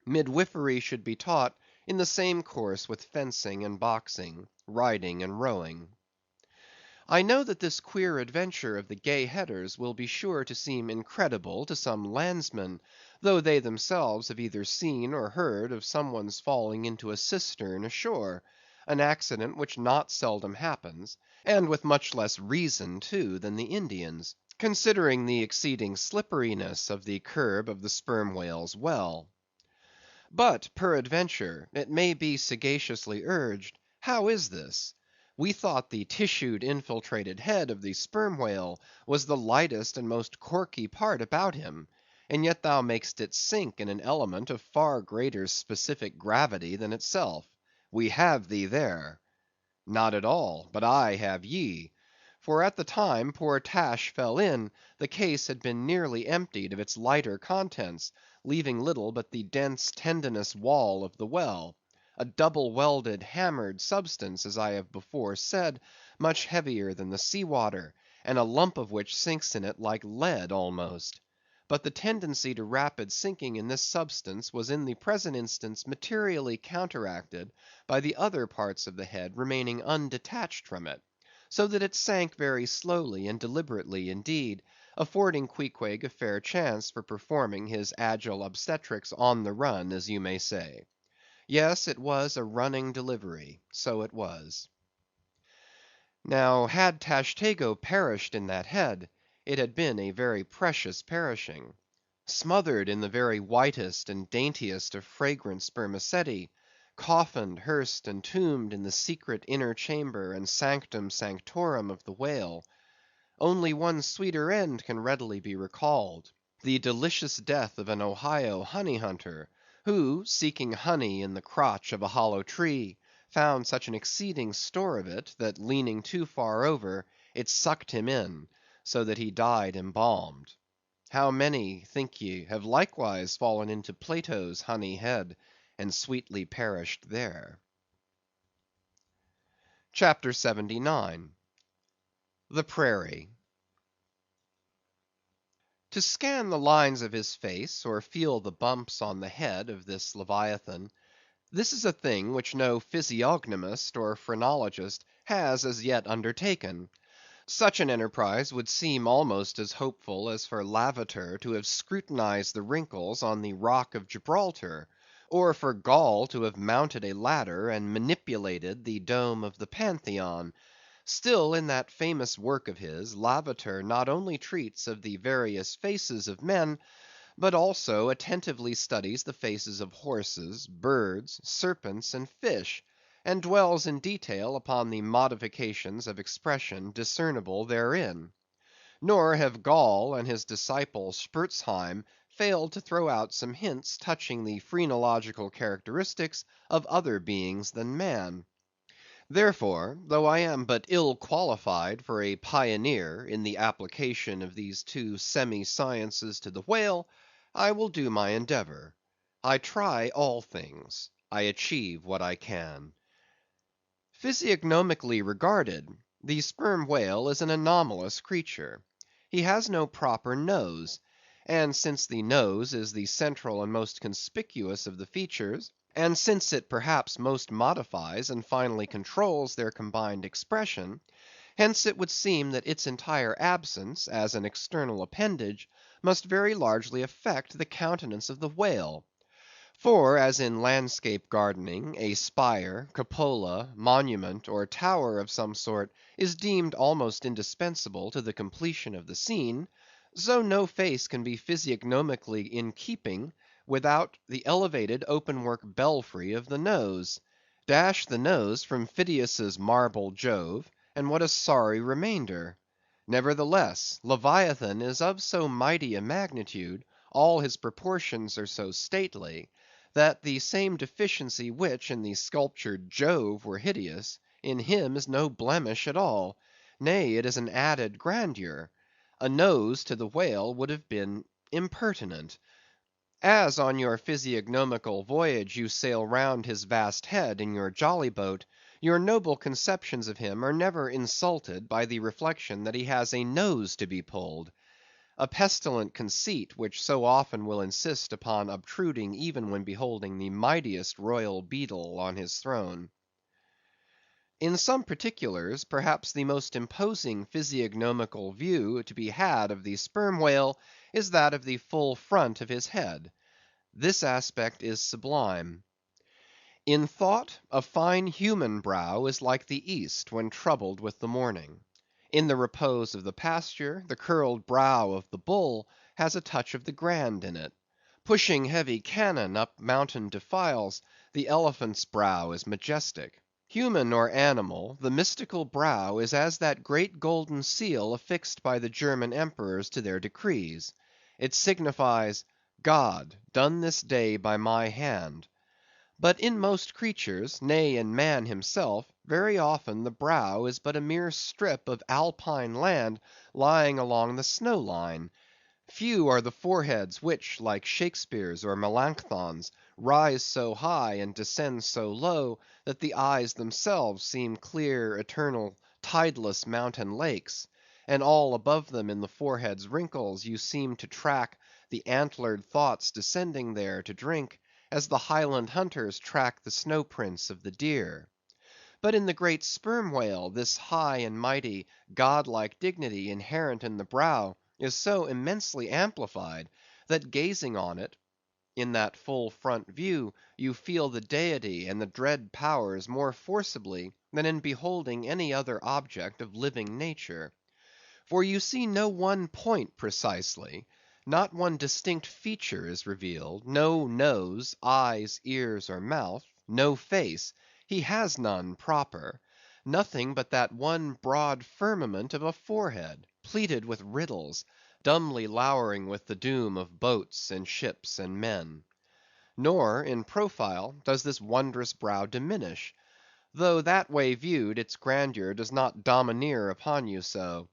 Midwifery should be taught in the same course with fencing and boxing, riding and rowing. I know that this queer adventure of the Gay Headers will be sure to seem incredible to some landsmen, though they themselves have either seen or heard of some one's falling into a cistern ashore; an accident which not seldom happens, and with much less reason too than the Indians, considering the exceeding slipperiness of the curb of the sperm whale's well. But, peradventure, it may be sagaciously urged, how is this? We thought the tissued infiltrated head of the sperm whale was the lightest and most corky part about him, and yet thou makest it sink in an element of far greater specific gravity than itself. We have thee there. Not at all, but I have ye. For at the time poor Tash fell in, the case had been nearly emptied of its lighter contents, leaving little but the dense tendinous wall of the well; a double welded, hammered substance, as I have before said, much heavier than the sea water, and a lump of which sinks in it like lead almost. But the tendency to rapid sinking in this substance was in the present instance materially counteracted by the other parts of the head remaining undetached from it, so that it sank very slowly and deliberately indeed, affording Queequeg a fair chance for performing his agile obstetrics on the run, as you may say. Yes, it was a running delivery, so it was. Now, had Tashtego perished in that head, it had been a very precious perishing. Smothered in the very whitest and daintiest of fragrant spermaceti, coffined, hearsed, and tombed in the secret inner chamber and sanctum sanctorum of the whale, only one sweeter end can readily be recalled: the delicious death of an Ohio honey hunter, who, seeking honey in the crotch of a hollow tree, found such an exceeding store of it, that leaning too far over, it sucked him in, so that he died embalmed. How many, think ye, have likewise fallen into Plato's honey head, and sweetly perished there? CHAPTER 79. The Prairie. To scan the lines of his face, or feel the bumps on the head of this Leviathan, this is a thing which no physiognomist or phrenologist has as yet undertaken. Such an enterprise would seem almost as hopeful as for Lavater to have scrutinized the wrinkles on the rock of Gibraltar, or for Gall to have mounted a ladder and manipulated the dome of the Pantheon. Still, in that famous work of his, Lavater not only treats of the various faces of men, but also attentively studies the faces of horses, birds, serpents, and fish, and dwells in detail upon the modifications of expression discernible therein. Nor have Gall and his disciple Spurzheim failed to throw out some hints touching the phrenological characteristics of other beings than man. Therefore, though I am but ill qualified for a pioneer in the application of these two semi‐sciences to the whale, I will do my endeavor. I try all things; I achieve what I can. Physiognomically regarded, the sperm whale is an anomalous creature. He has no proper nose; and since the nose is the central and most conspicuous of the features, and since it perhaps most modifies and finally controls their combined expression, hence it would seem that its entire absence, as an external appendage, must very largely affect the countenance of the whale. For, as in landscape gardening, a spire, cupola, monument, or tower of some sort is deemed almost indispensable to the completion of the scene, so no face can be physiognomically in keeping without the elevated open-work belfry of the nose. Dash the nose from Phidias's marble Jove, and what a sorry remainder! Nevertheless, Leviathan is of so mighty a magnitude, all his proportions are so stately, that the same deficiency which in the sculptured Jove were hideous, in him is no blemish at all; nay, it is an added grandeur. A nose to the whale would have been impertinent. As on your physiognomical voyage you sail round his vast head in your jolly boat, your noble conceptions of him are never insulted by the reflection that he has a nose to be pulled; a pestilent conceit which so often will insist upon obtruding even when beholding the mightiest royal beadle on his throne. In some particulars, perhaps the most imposing physiognomical view to be had of the sperm whale is that of the full front of his head. This aspect is sublime. In thought, a fine human brow is like the east when troubled with the morning. In the repose of the pasture, the curled brow of the bull has a touch of the grand in it. Pushing heavy cannon up mountain defiles, the elephant's brow is majestic. Human or animal, the mystical brow is as that great golden seal affixed by the German emperors to their decrees. It signifies, God, done this day by my hand. But in most creatures, nay, in man himself, very often the brow is but a mere strip of Alpine land lying along the snow line. Few are the foreheads which, like Shakespeare's or Melancthon's, rise so high and descend so low, that the eyes themselves seem clear, eternal, tideless mountain lakes; and all above them in the forehead's wrinkles you seem to track the antlered thoughts descending there to drink, as the Highland hunters track the snow prints of the deer. But in the great sperm whale, this high and mighty, godlike dignity inherent in the brow is so immensely amplified, that gazing on it, In that full front view, you feel the deity and the dread powers more forcibly than in beholding any other object of living nature. For you see no one point precisely, not one distinct feature is revealed, no nose, eyes, ears, or mouth, no face, he has none proper, nothing but that one broad firmament of a forehead, pleated with riddles, dumbly lowering with the doom of boats and ships and men. Nor, in profile, does this wondrous brow diminish, though that way viewed its grandeur does not domineer upon you so.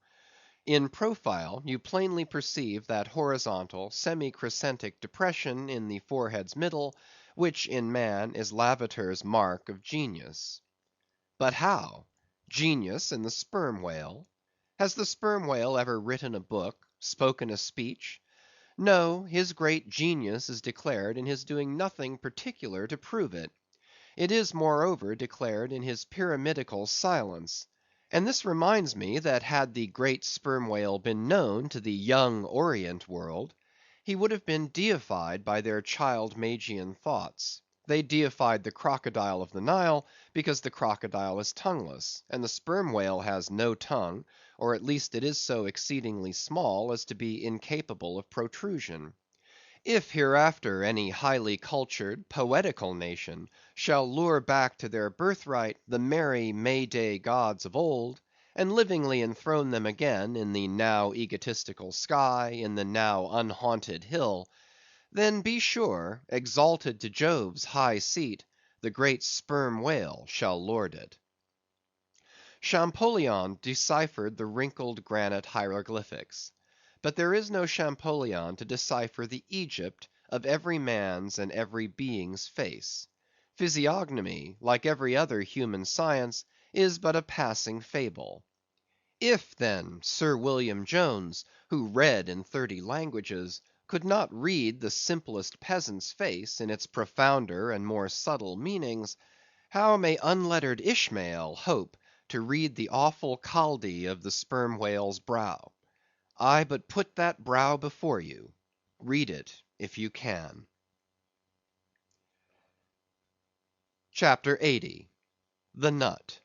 In profile, you plainly perceive that horizontal, semi-crescentic depression in the forehead's middle, which in man is Lavater's mark of genius. But how? Genius in the sperm whale? Has the sperm whale ever written a book, spoken a speech? No, his great genius is declared in his doing nothing particular to prove it. It is, moreover, declared in his pyramidical silence. And this reminds me that had the great sperm whale been known to the young Orient world, he would have been deified by their child Magian thoughts. They deified the crocodile of the Nile because the crocodile is tongueless, and the sperm whale has no tongue, or at least it is so exceedingly small as to be incapable of protrusion. If hereafter any highly cultured, poetical nation shall lure back to their birthright the merry May day gods of old, and livingly enthrone them again in the now egotistical sky, in the now unhaunted hill, then be sure, exalted to Jove's high seat, the great sperm whale shall lord it. Champollion deciphered the wrinkled granite hieroglyphics. But there is no Champollion to decipher the Egypt of every man's and every being's face. Physiognomy, like every other human science, is but a passing fable. If, then, Sir William Jones, who read in 30 languages, could not read the simplest peasant's face in its profounder and more subtle meanings, how may unlettered Ishmael hope to read the awful Chaldee of the sperm whale's brow? I but put that brow before you. Read it if you can. CHAPTER 80. The Nut.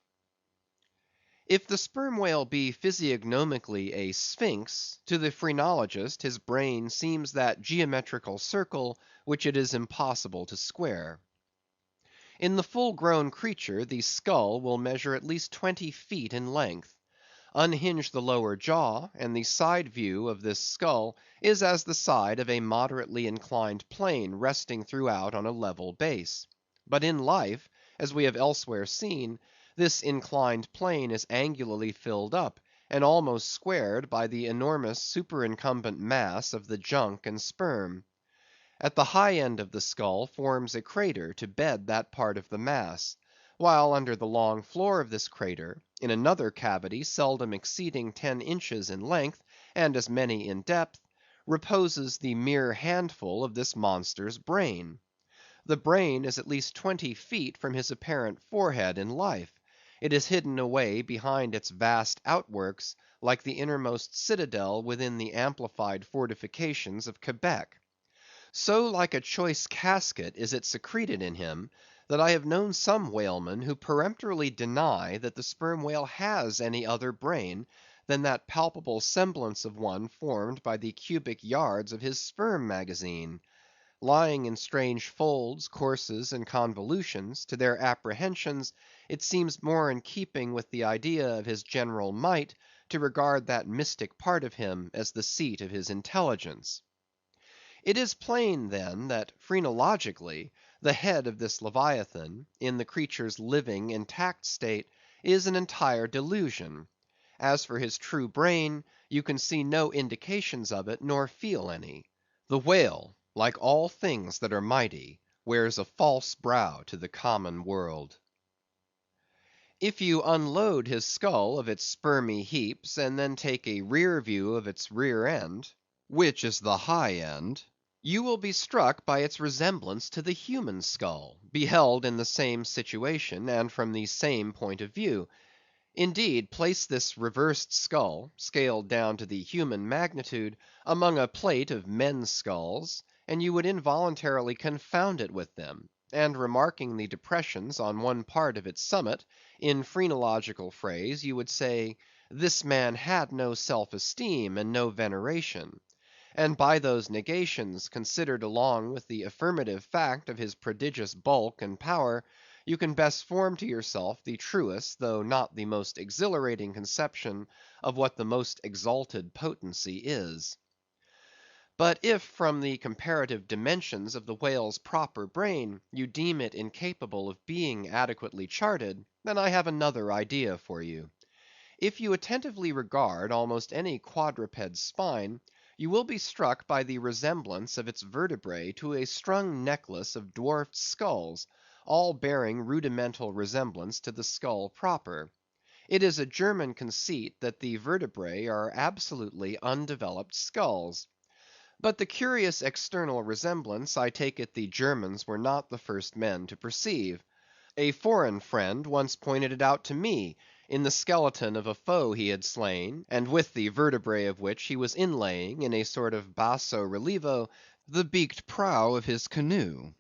If the sperm whale be physiognomically a sphinx, to the phrenologist his brain seems that geometrical circle which it is impossible to square. In the full-grown creature the skull will measure at least 20 feet in length. Unhinge the lower jaw, and the side view of this skull is as the side of a moderately inclined plane resting throughout on a level base. But in life, as we have elsewhere seen, this inclined plane is angularly filled up, and almost squared by the enormous superincumbent mass of the junk and sperm. At the high end of the skull forms a crater to bed that part of the mass, while under the long floor of this crater, in another cavity seldom exceeding 10 inches in length, and as many in depth, reposes the mere handful of this monster's brain. The brain is at least 20 feet from his apparent forehead in life. It is hidden away behind its vast outworks, like the innermost citadel within the amplified fortifications of Quebec. So like a choice casket is it secreted in him, that I have known some whalemen who peremptorily deny that the sperm whale has any other brain than that palpable semblance of one formed by the cubic yards of his sperm magazine. Lying in strange folds, courses, and convolutions, to their apprehensions it seems more in keeping with the idea of his general might to regard that mystic part of him as the seat of his intelligence. It is plain, then, that phrenologically the head of this Leviathan, in the creature's living, intact state, is an entire delusion. As for his true brain, you can see no indications of it, nor feel any. The whale, like all things that are mighty, wears a false brow to the common world. If you unload his skull of its spermy heaps, and then take a rear view of its rear end, which is the high end, you will be struck by its resemblance to the human skull, beheld in the same situation and from the same point of view. Indeed, place this reversed skull, scaled down to the human magnitude, among a plate of men's skulls, and you would involuntarily confound it with them, and remarking the depressions on one part of its summit, in phrenological phrase you would say, this man had no self-esteem and no veneration; and by those negations, considered along with the affirmative fact of his prodigious bulk and power, you can best form to yourself the truest though not the most exhilarating conception of what the most exalted potency is. But if from the comparative dimensions of the whale's proper brain you deem it incapable of being adequately charted, then I have another idea for you. If you attentively regard almost any quadruped's spine, you will be struck by the resemblance of its vertebrae to a strung necklace of dwarfed skulls, all bearing rudimental resemblance to the skull proper. It is a German conceit that the vertebrae are absolutely undeveloped skulls. But the curious external resemblance I take it the Germans were not the first men to perceive. A foreign friend once pointed it out to me in the skeleton of a foe he had slain, and with the vertebrae of which he was inlaying in a sort of basso relievo the beaked prow of his canoe.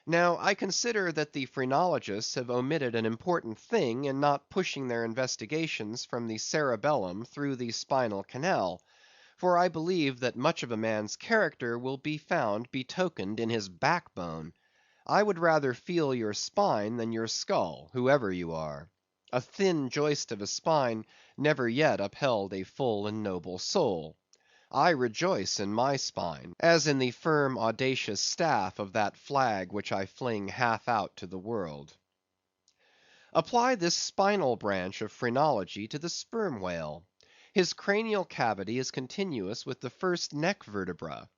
Now I consider that the phrenologists have omitted an important thing in not pushing their investigations from the cerebellum through the spinal canal, for I believe that much of a man's character will be found betokened in his backbone. I would rather feel your spine than your skull, whoever you are. A thin joist of a spine never yet upheld a full and noble soul. I rejoice in my spine, as in the firm audacious staff of that flag which I fling half out to the world. Apply this spinal branch of phrenology to the sperm whale. His cranial cavity is continuous with the first neck vertebra,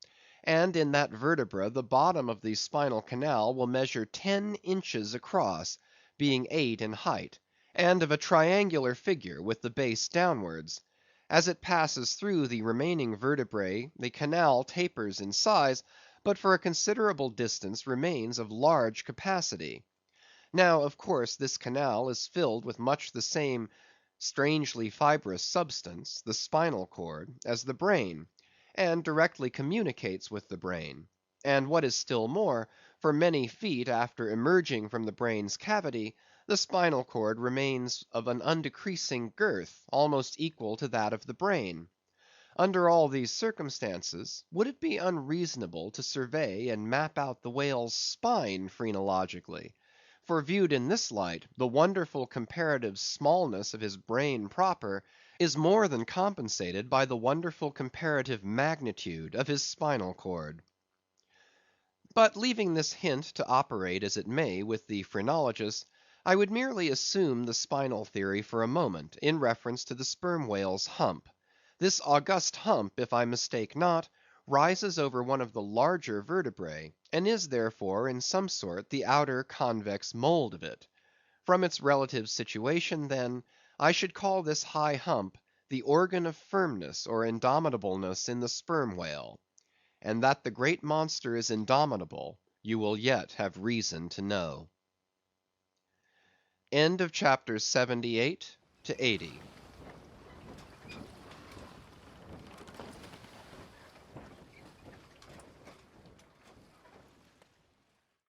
and in that vertebra the bottom of the spinal canal will measure 10 inches across, being 8 in height, and of a triangular figure with the base downwards. As it passes through the remaining vertebrae the canal tapers in size, but for a considerable distance remains of large capacity. Now, of course, this canal is filled with much the same strangely fibrous substance, the spinal cord, as the brain, and directly communicates with the brain; and what is still more, for many feet after emerging from the brain's cavity, the spinal cord remains of an undecreasing girth, almost equal to that of the brain. Under all these circumstances, would it be unreasonable to survey and map out the whale's spine phrenologically? For viewed in this light, the wonderful comparative smallness of his brain proper is more than compensated by the wonderful comparative magnitude of his spinal cord. But leaving this hint to operate as it may with the phrenologist, I would merely assume the spinal theory for a moment, in reference to the sperm whale's hump. This august hump, if I mistake not, rises over one of the larger vertebrae, and is therefore in some sort the outer convex mould of it. From its relative situation, then, I should call this high hump the organ of firmness or indomitableness in the sperm whale. And that the great monster is indomitable, you will yet have reason to know. End of chapter 78 to 80.